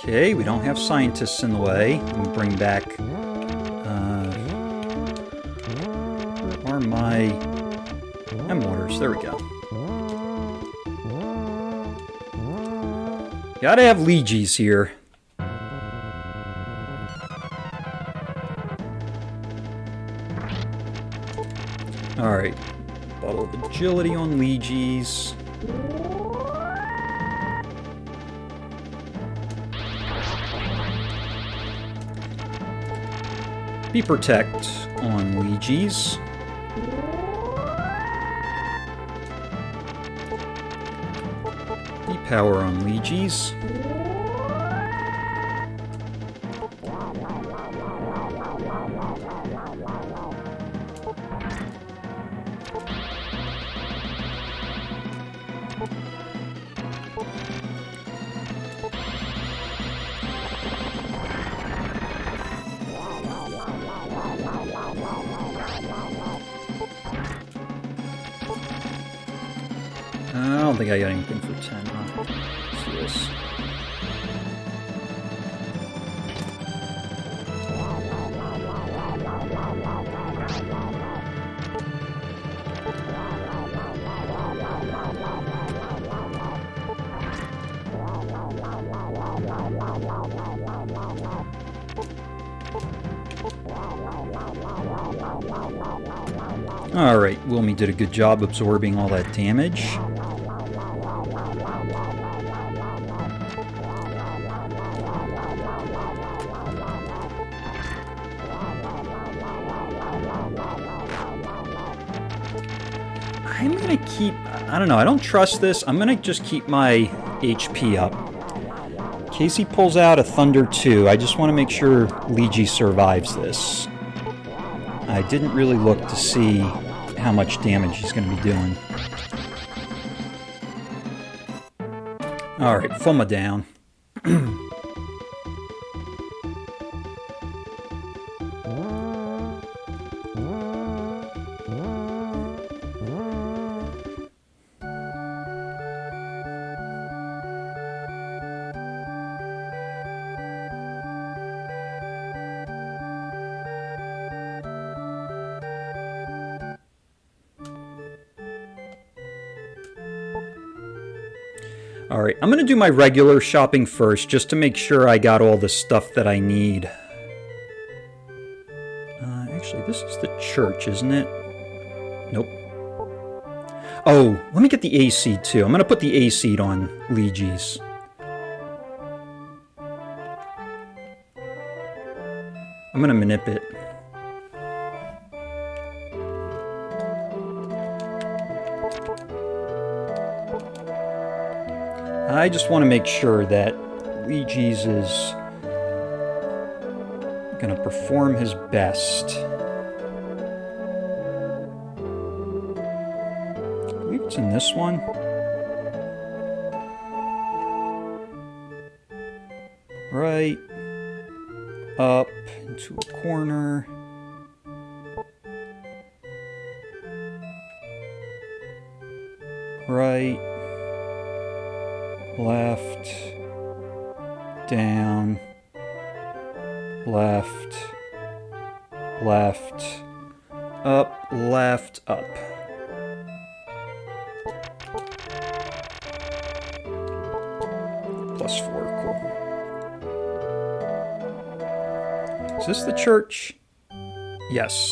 Okay, we don't have scientists in the way. Let me bring back... where are my... M-waters? There we go. Gotta have Lejes here. Alright. Bottle of agility on Lejes. Be protect on Lejes. Be power on Lejes. I don't think I got anything for 10, huh? Let's do this. Alright, Wilme did a good job absorbing all that damage. I'm gonna keep... I don't know, I don't trust this. I'm gonna just keep my HP up. In case he pulls out a Thunder 2, I just want to make sure Lejes survives this. I didn't really look to see how much damage he's going to be doing. Alright, Foma down. Alright, I'm gonna do my regular shopping first, just to make sure I got all the stuff that I need. Actually, this is the church, isn't it? Nope. Oh, let me get the A-seed too. I'm gonna put the A-seed on Lejes. I'm gonna manip it. I just want to make sure that Lejes is going to perform his best. I believe it's in this one. Right. Up into a corner. Right. Left, down, left, left, up, left, up. +4, cool. Is this the church? Yes.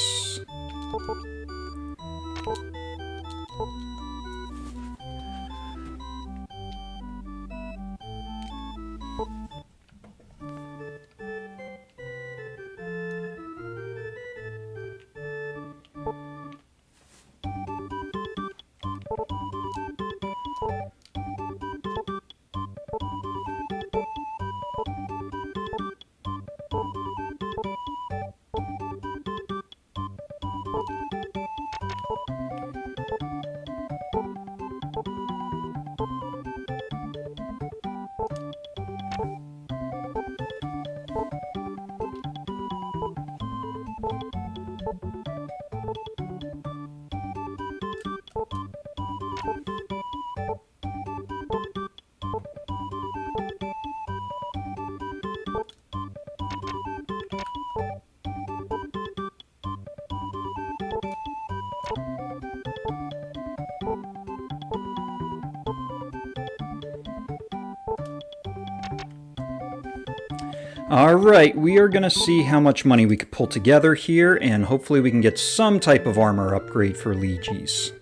Alright, we are going to see how much money we could pull together here, and hopefully we can get some type of armor upgrade for Lejes.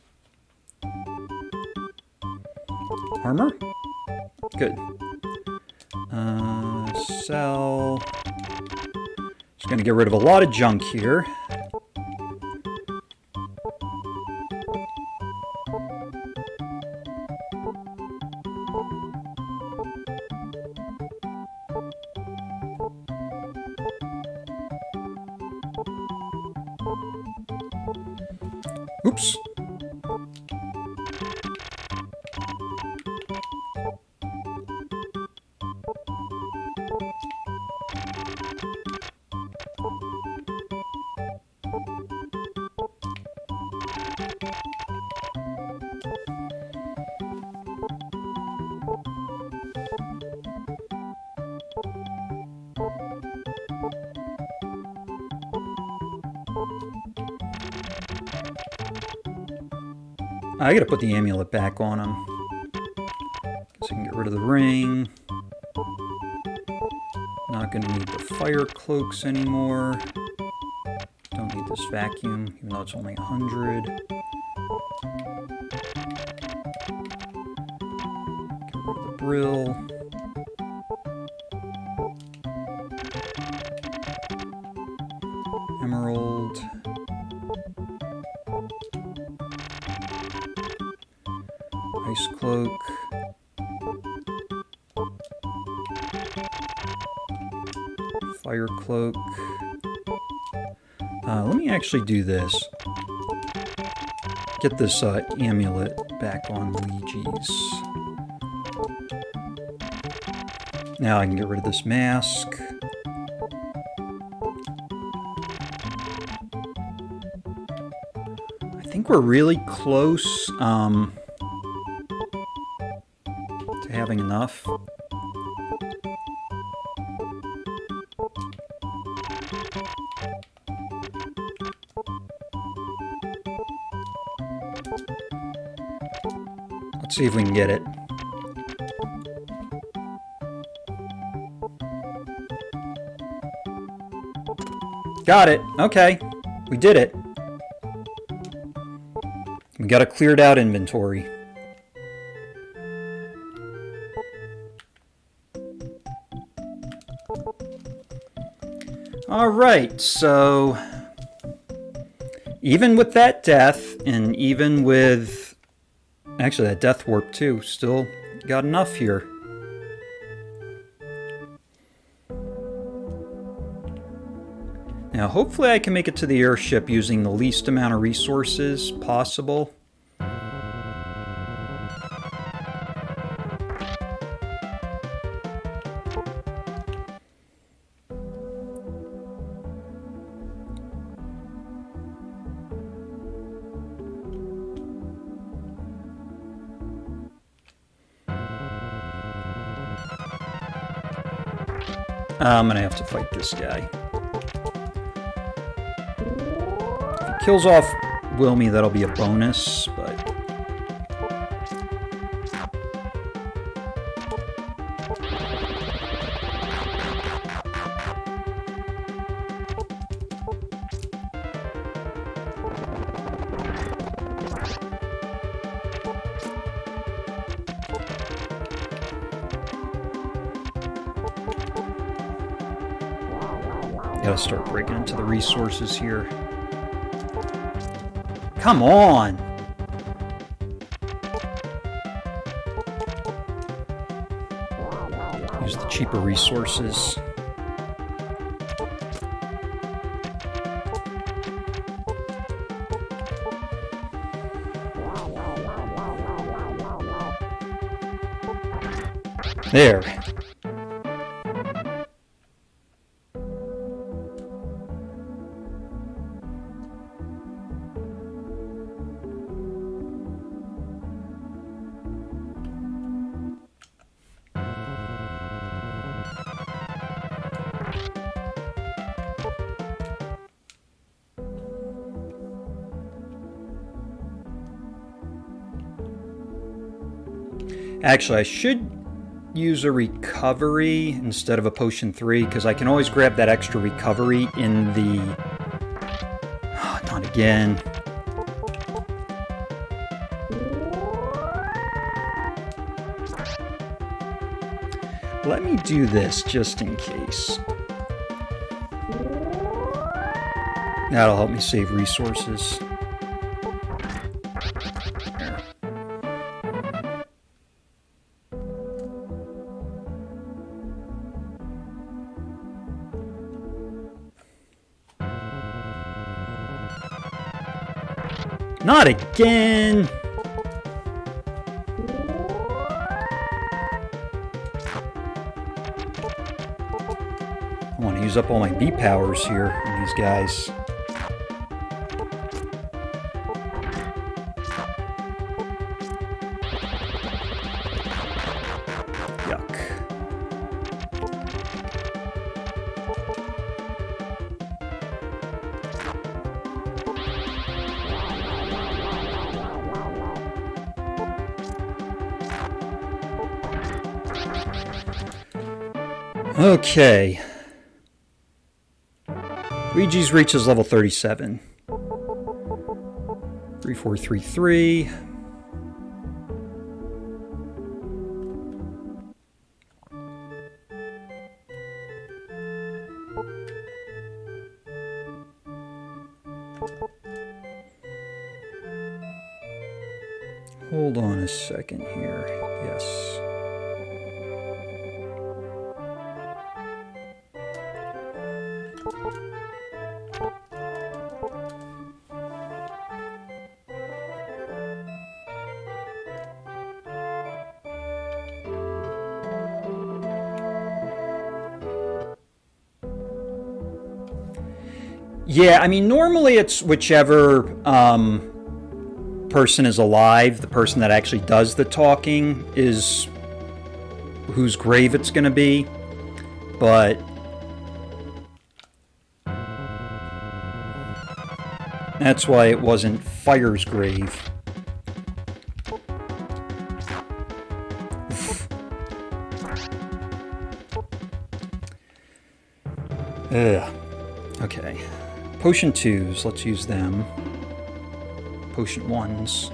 Armor? Good. Sell. Just going to get rid of a lot of junk here. Oops. I gotta put the amulet back on him. Guess I can get rid of the ring. Not gonna need the fire cloaks anymore. Don't need this vacuum, even though it's only 100. Get rid of the brill. Emerald. Ice cloak. Fire cloak. Let me actually do this. Get this amulet back on Lejes. Now I can get rid of this mask. I think we're really close to having enough. Let's see if we can get it. Got it. Okay. We did it. We got a cleared out inventory. Alright, so even with that death, and even with actually that death warp too, still got enough here. Now hopefully I can make it to the airship using the least amount of resources possible. I'm gonna have to fight this guy. If he kills off Wilme, that'll be a bonus, but... Gotta start breaking into the resources here. Come on! Use the cheaper resources. There. Actually, I should use a recovery instead of a potion 3, because I can always grab that extra recovery in the... Oh, not again. Let me do this just in case. That'll help me save resources. Not again! I want to use up all my B powers here on these guys. Yuck. Okay. Luigi's reaches level 37. 3433. Hold on a second here. Yes. Yeah, I mean, normally it's whichever person is alive, the person that actually does the talking, is whose grave it's going to be. But that's why it wasn't Fire's grave. Ugh. Okay. Potion 2s, let's use them. Potion 1s.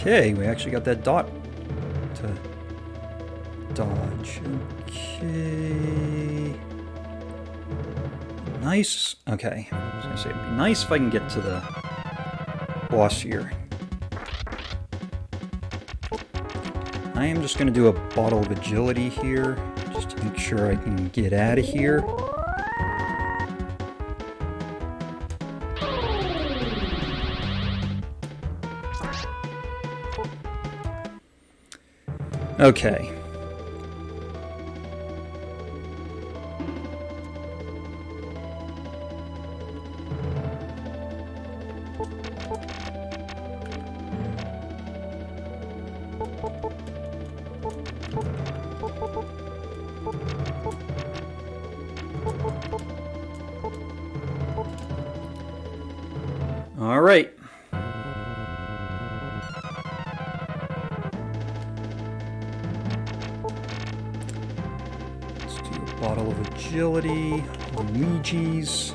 Okay, we actually got that dot to dodge. Okay. Nice. Okay. I was going to say, it'd be nice if I can get to the boss here. I am just going to do a bottle of agility here, just to make sure I can get out of here. Okay. All right. Bottle of agility on Lejes.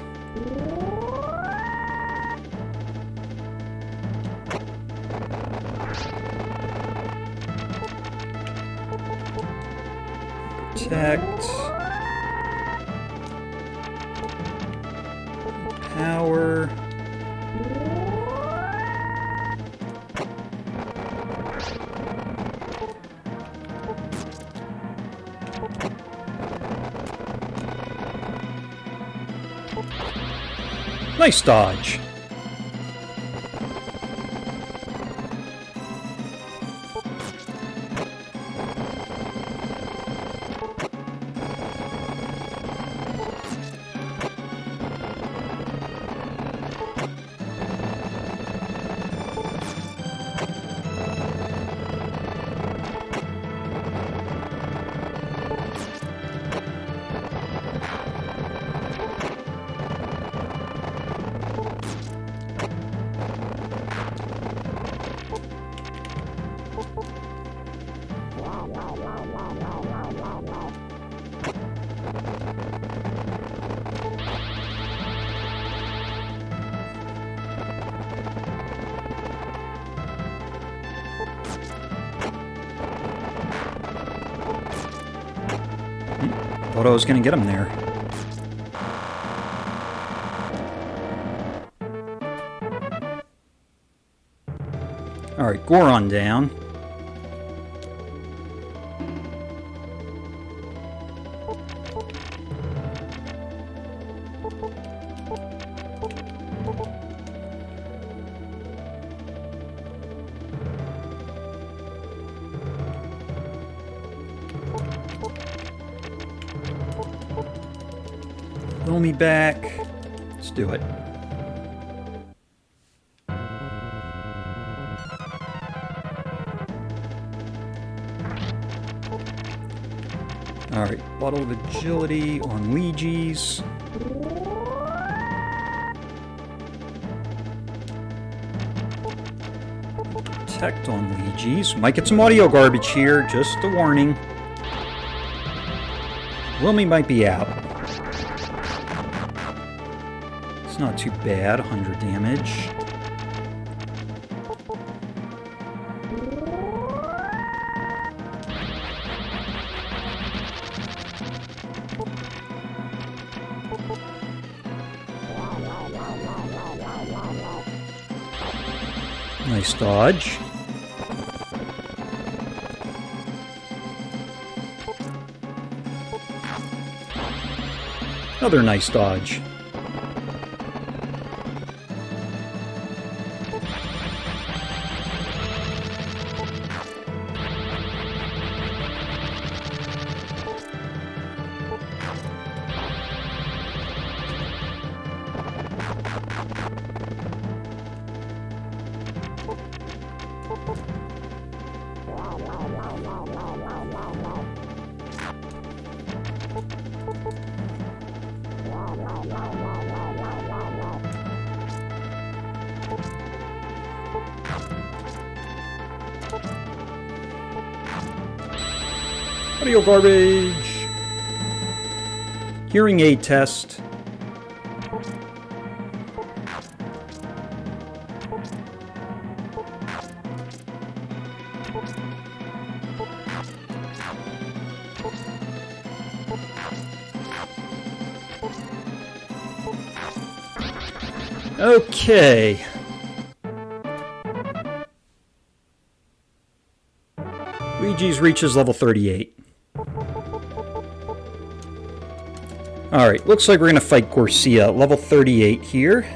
Protect. Power. Nice dodge. Thought I was going to get him there. Alright, Goron down. Wilme back. Let's do it. Alright, bottle of agility on Lejes. Protect on Lejes. Might get some audio garbage here, just a warning. Wilme might be out. It's not too bad, 100 damage. Nice dodge. Another nice dodge. Audio garbage. Hearing aid test. Okay. Lejes reaches level 38. Alright, looks like we're going to fight Gorsia, level 38 here.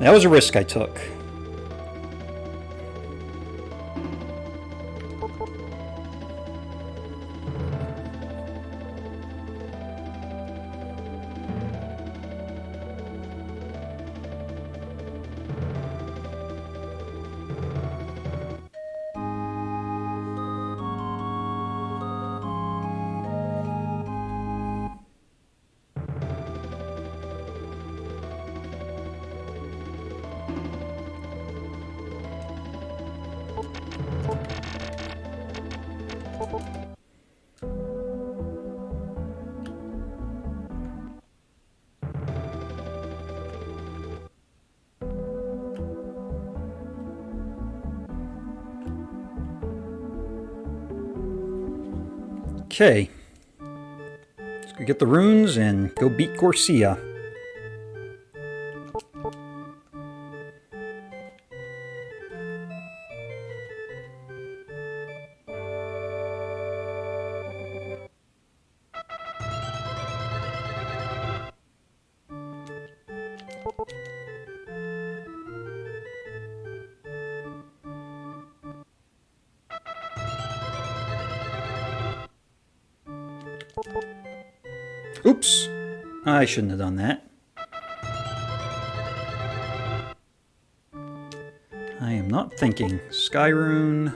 That was a risk I took. Okay, let's go get the runes and go beat Gorsia. Oops, I shouldn't have done that. I am not thinking. Sky Rune.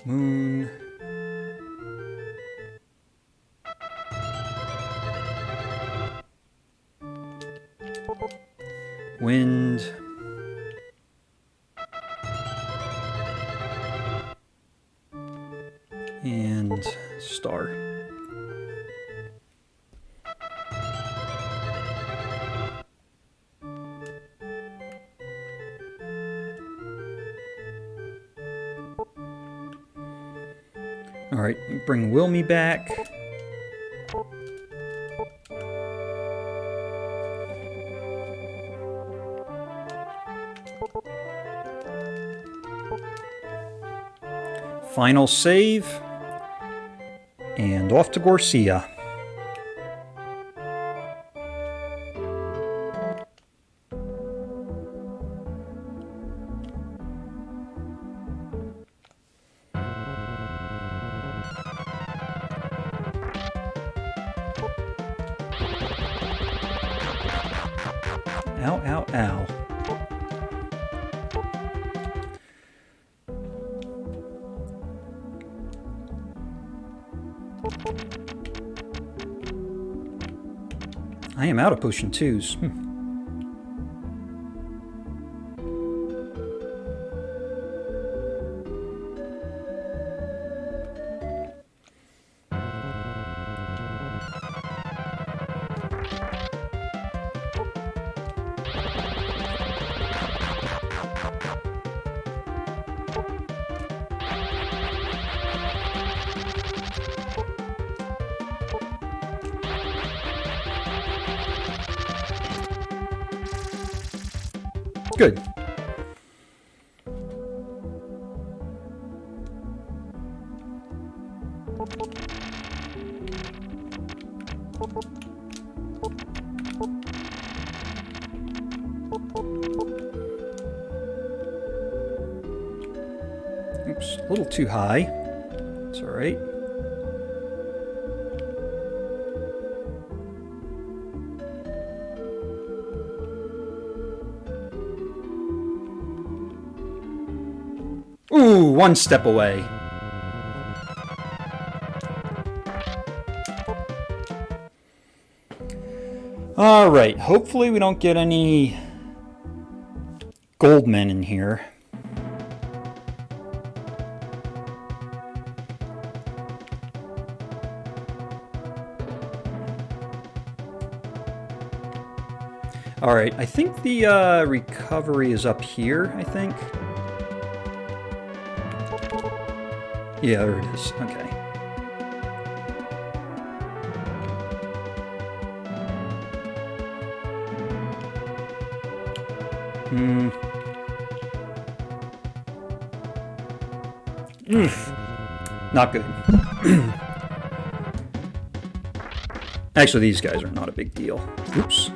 Moon. Wind. And star. All right, bring Wilme back. Final save. And off to Gorsia. Ow, ow, ow. I am out of potion 2s. Good. Oops, a little too high. It's all right. Ooh, one step away. Alright, hopefully we don't get any gold men in here. Alright, I think the recovery is up here, I think. Yeah, there it is. Okay. Oof. Not good. Actually, these guys are not a big deal. Oops.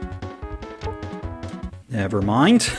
Never mind.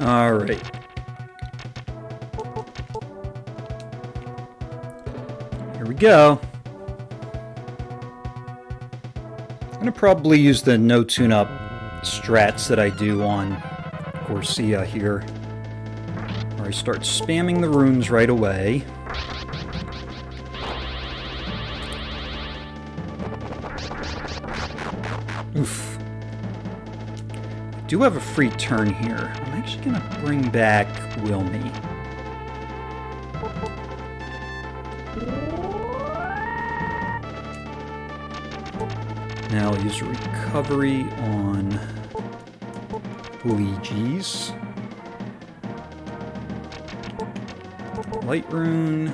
All right. Here we go. I'm going to probably use the no tune-up strats that I do on Gorsia here, where I start spamming the runes right away. Oof. I do have a free turn here. I'm actually going to bring back Wilme. Now I'll use a recovery on Lejes. Light Rune.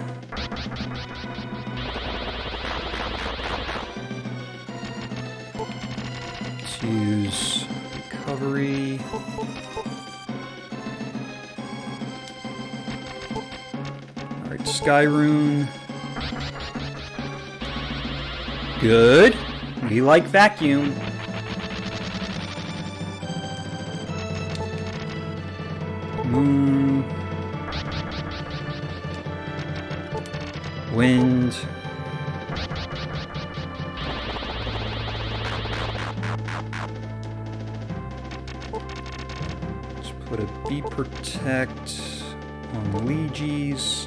Let's use recovery. Alright, Sky Rune. Good. We like vacuum. Moon. Wind. Let's put a B protect on Lejes.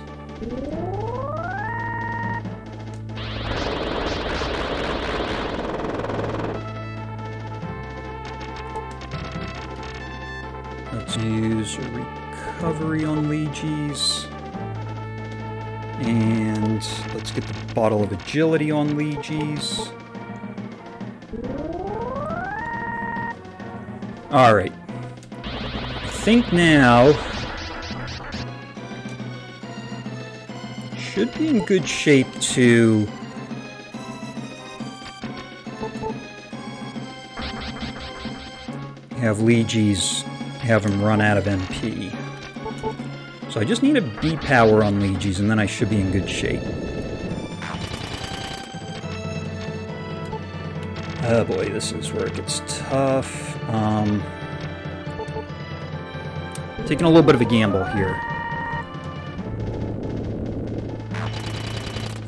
Let's use a recovery on Lejes. And let's get the bottle of agility on Lejes. Alright. I think now should be in good shape to have Lejes have him run out of MP. So I just need a B power on Lejes and then I should be in good shape. Oh boy, this is where it gets tough. Taking a little bit of a gamble here.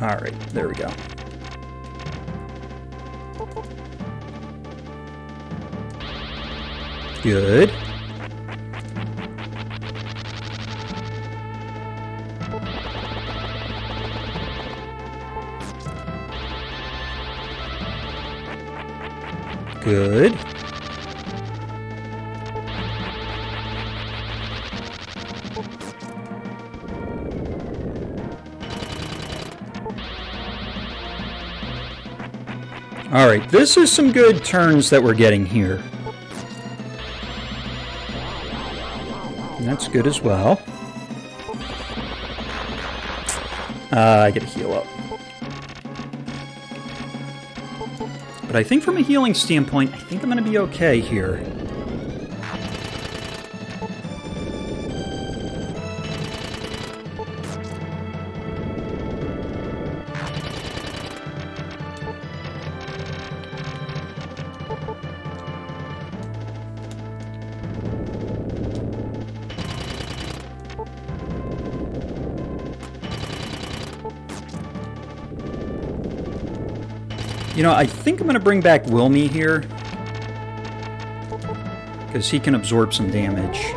Alright, there we go. Good. Good. Alright, this is some good turns that we're getting here. And that's good as well. I gotta heal up. But I think from a healing standpoint, I think I'm gonna be okay here. You know, I think I'm going to bring back Wilme here, because he can absorb some damage.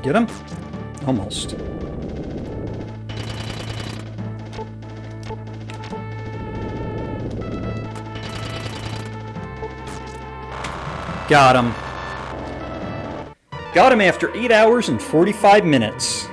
Get him? Almost. Got him. Got him after 8 hours and 45 minutes.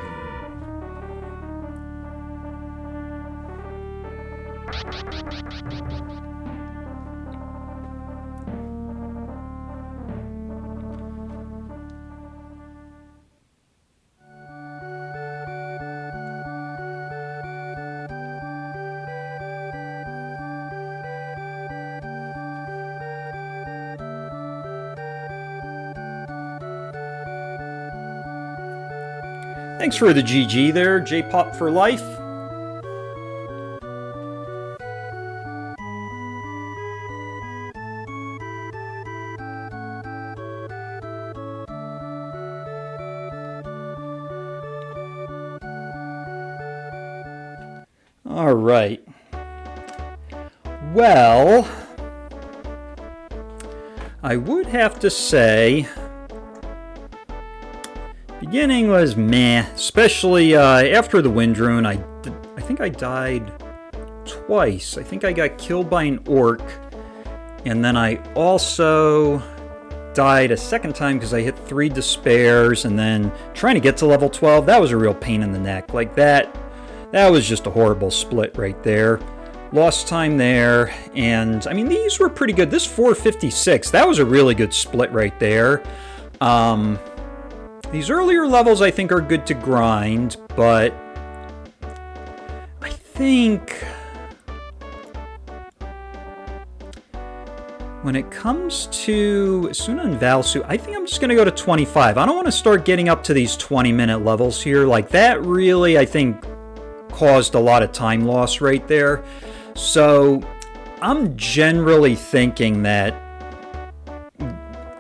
Thanks for the GG there, J-Pop for life. All right. Well, I would have to say beginning was meh, especially after the Wind Rune. I think I died twice. I think I got killed by an orc, and then I also died a second time because I hit 3 despairs, and then trying to get to level 12, that was a real pain in the neck. Like that was just a horrible split right there. Lost time there, and I mean, these were pretty good. This 456, that was a really good split right there. These earlier levels I think are good to grind, but I think when it comes to Suna and Valsu, I think I'm just going to go to 25. I don't want to start getting up to these 20-minute levels here. Like, that really, I think, caused a lot of time loss right there. So I'm generally thinking that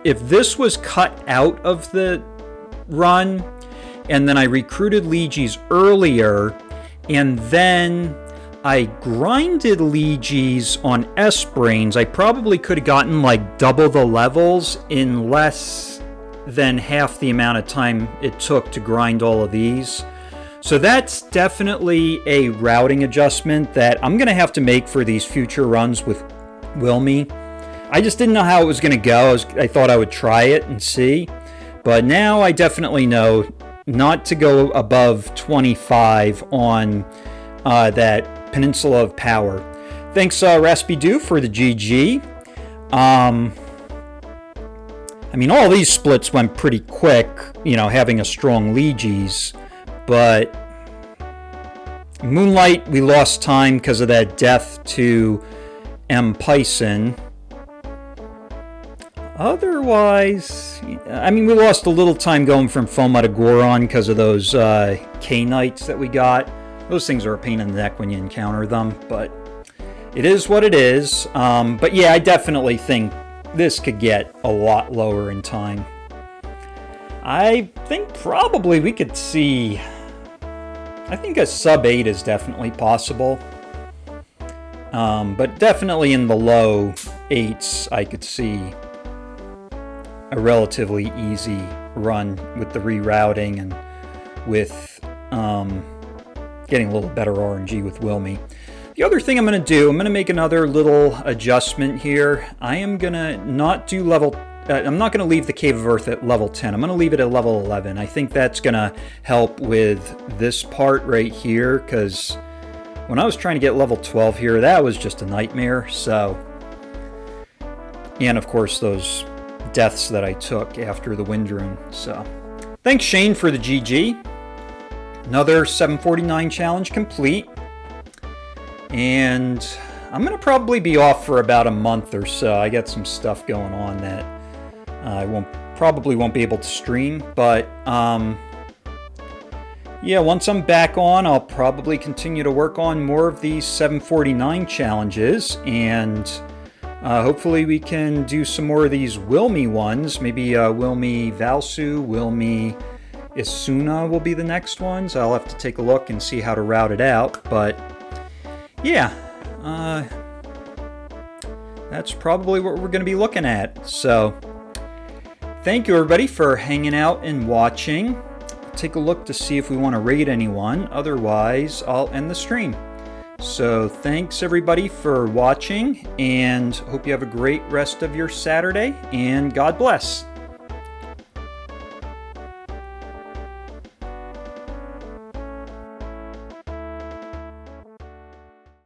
if this was cut out of the run, and then I recruited Lejes earlier, and then I grinded Lejes on S-Brains, I probably could have gotten like double the levels in less than half the amount of time it took to grind all of these. So that's definitely a routing adjustment that I'm going to have to make for these future runs with Wilme. I just didn't know how it was going to go. I thought I would try it and see. But now I definitely know not to go above 25 on that Peninsula of Power. Thanks, Raspy Doo, for the GG. I mean, all these splits went pretty quick, you know, having a strong Lejes. But Moonlight, we lost time because of that death to Pison. Otherwise, I mean, we lost a little time going from Foma to Goron because of those K-Knights that we got. Those things are a pain in the neck when you encounter them, but it is what it is. But yeah, I definitely think this could get a lot lower in time. I think probably we could see... I think a sub 8 is definitely possible. But definitely in the low 8s, I could see a relatively easy run with the rerouting and with getting a little better RNG with Wilme. The other thing I'm going to do, I'm going to make another little adjustment here. I am going to not do level... I'm not going to leave the Cave of Earth at level 10. I'm going to leave it at level 11. I think that's going to help with this part right here, because when I was trying to get level 12 here, that was just a nightmare. So, and of course those deaths that I took after the Wind Rune. So, thanks Shane for the GG. Another 749 challenge complete. And I'm going to probably be off for about a month or so. I got some stuff going on that I probably won't be able to stream. But yeah, once I'm back on, I'll probably continue to work on more of these 749 challenges. And hopefully we can do some more of these Wilme ones. Maybe Wilme Valsu, Wilme Isuna will be the next ones. I'll have to take a look and see how to route it out. But yeah, that's probably what we're going to be looking at. So thank you everybody for hanging out and watching. Take a look to see if we want to raid anyone. Otherwise, I'll end the stream. So thanks everybody for watching, and hope you have a great rest of your Saturday, and God bless.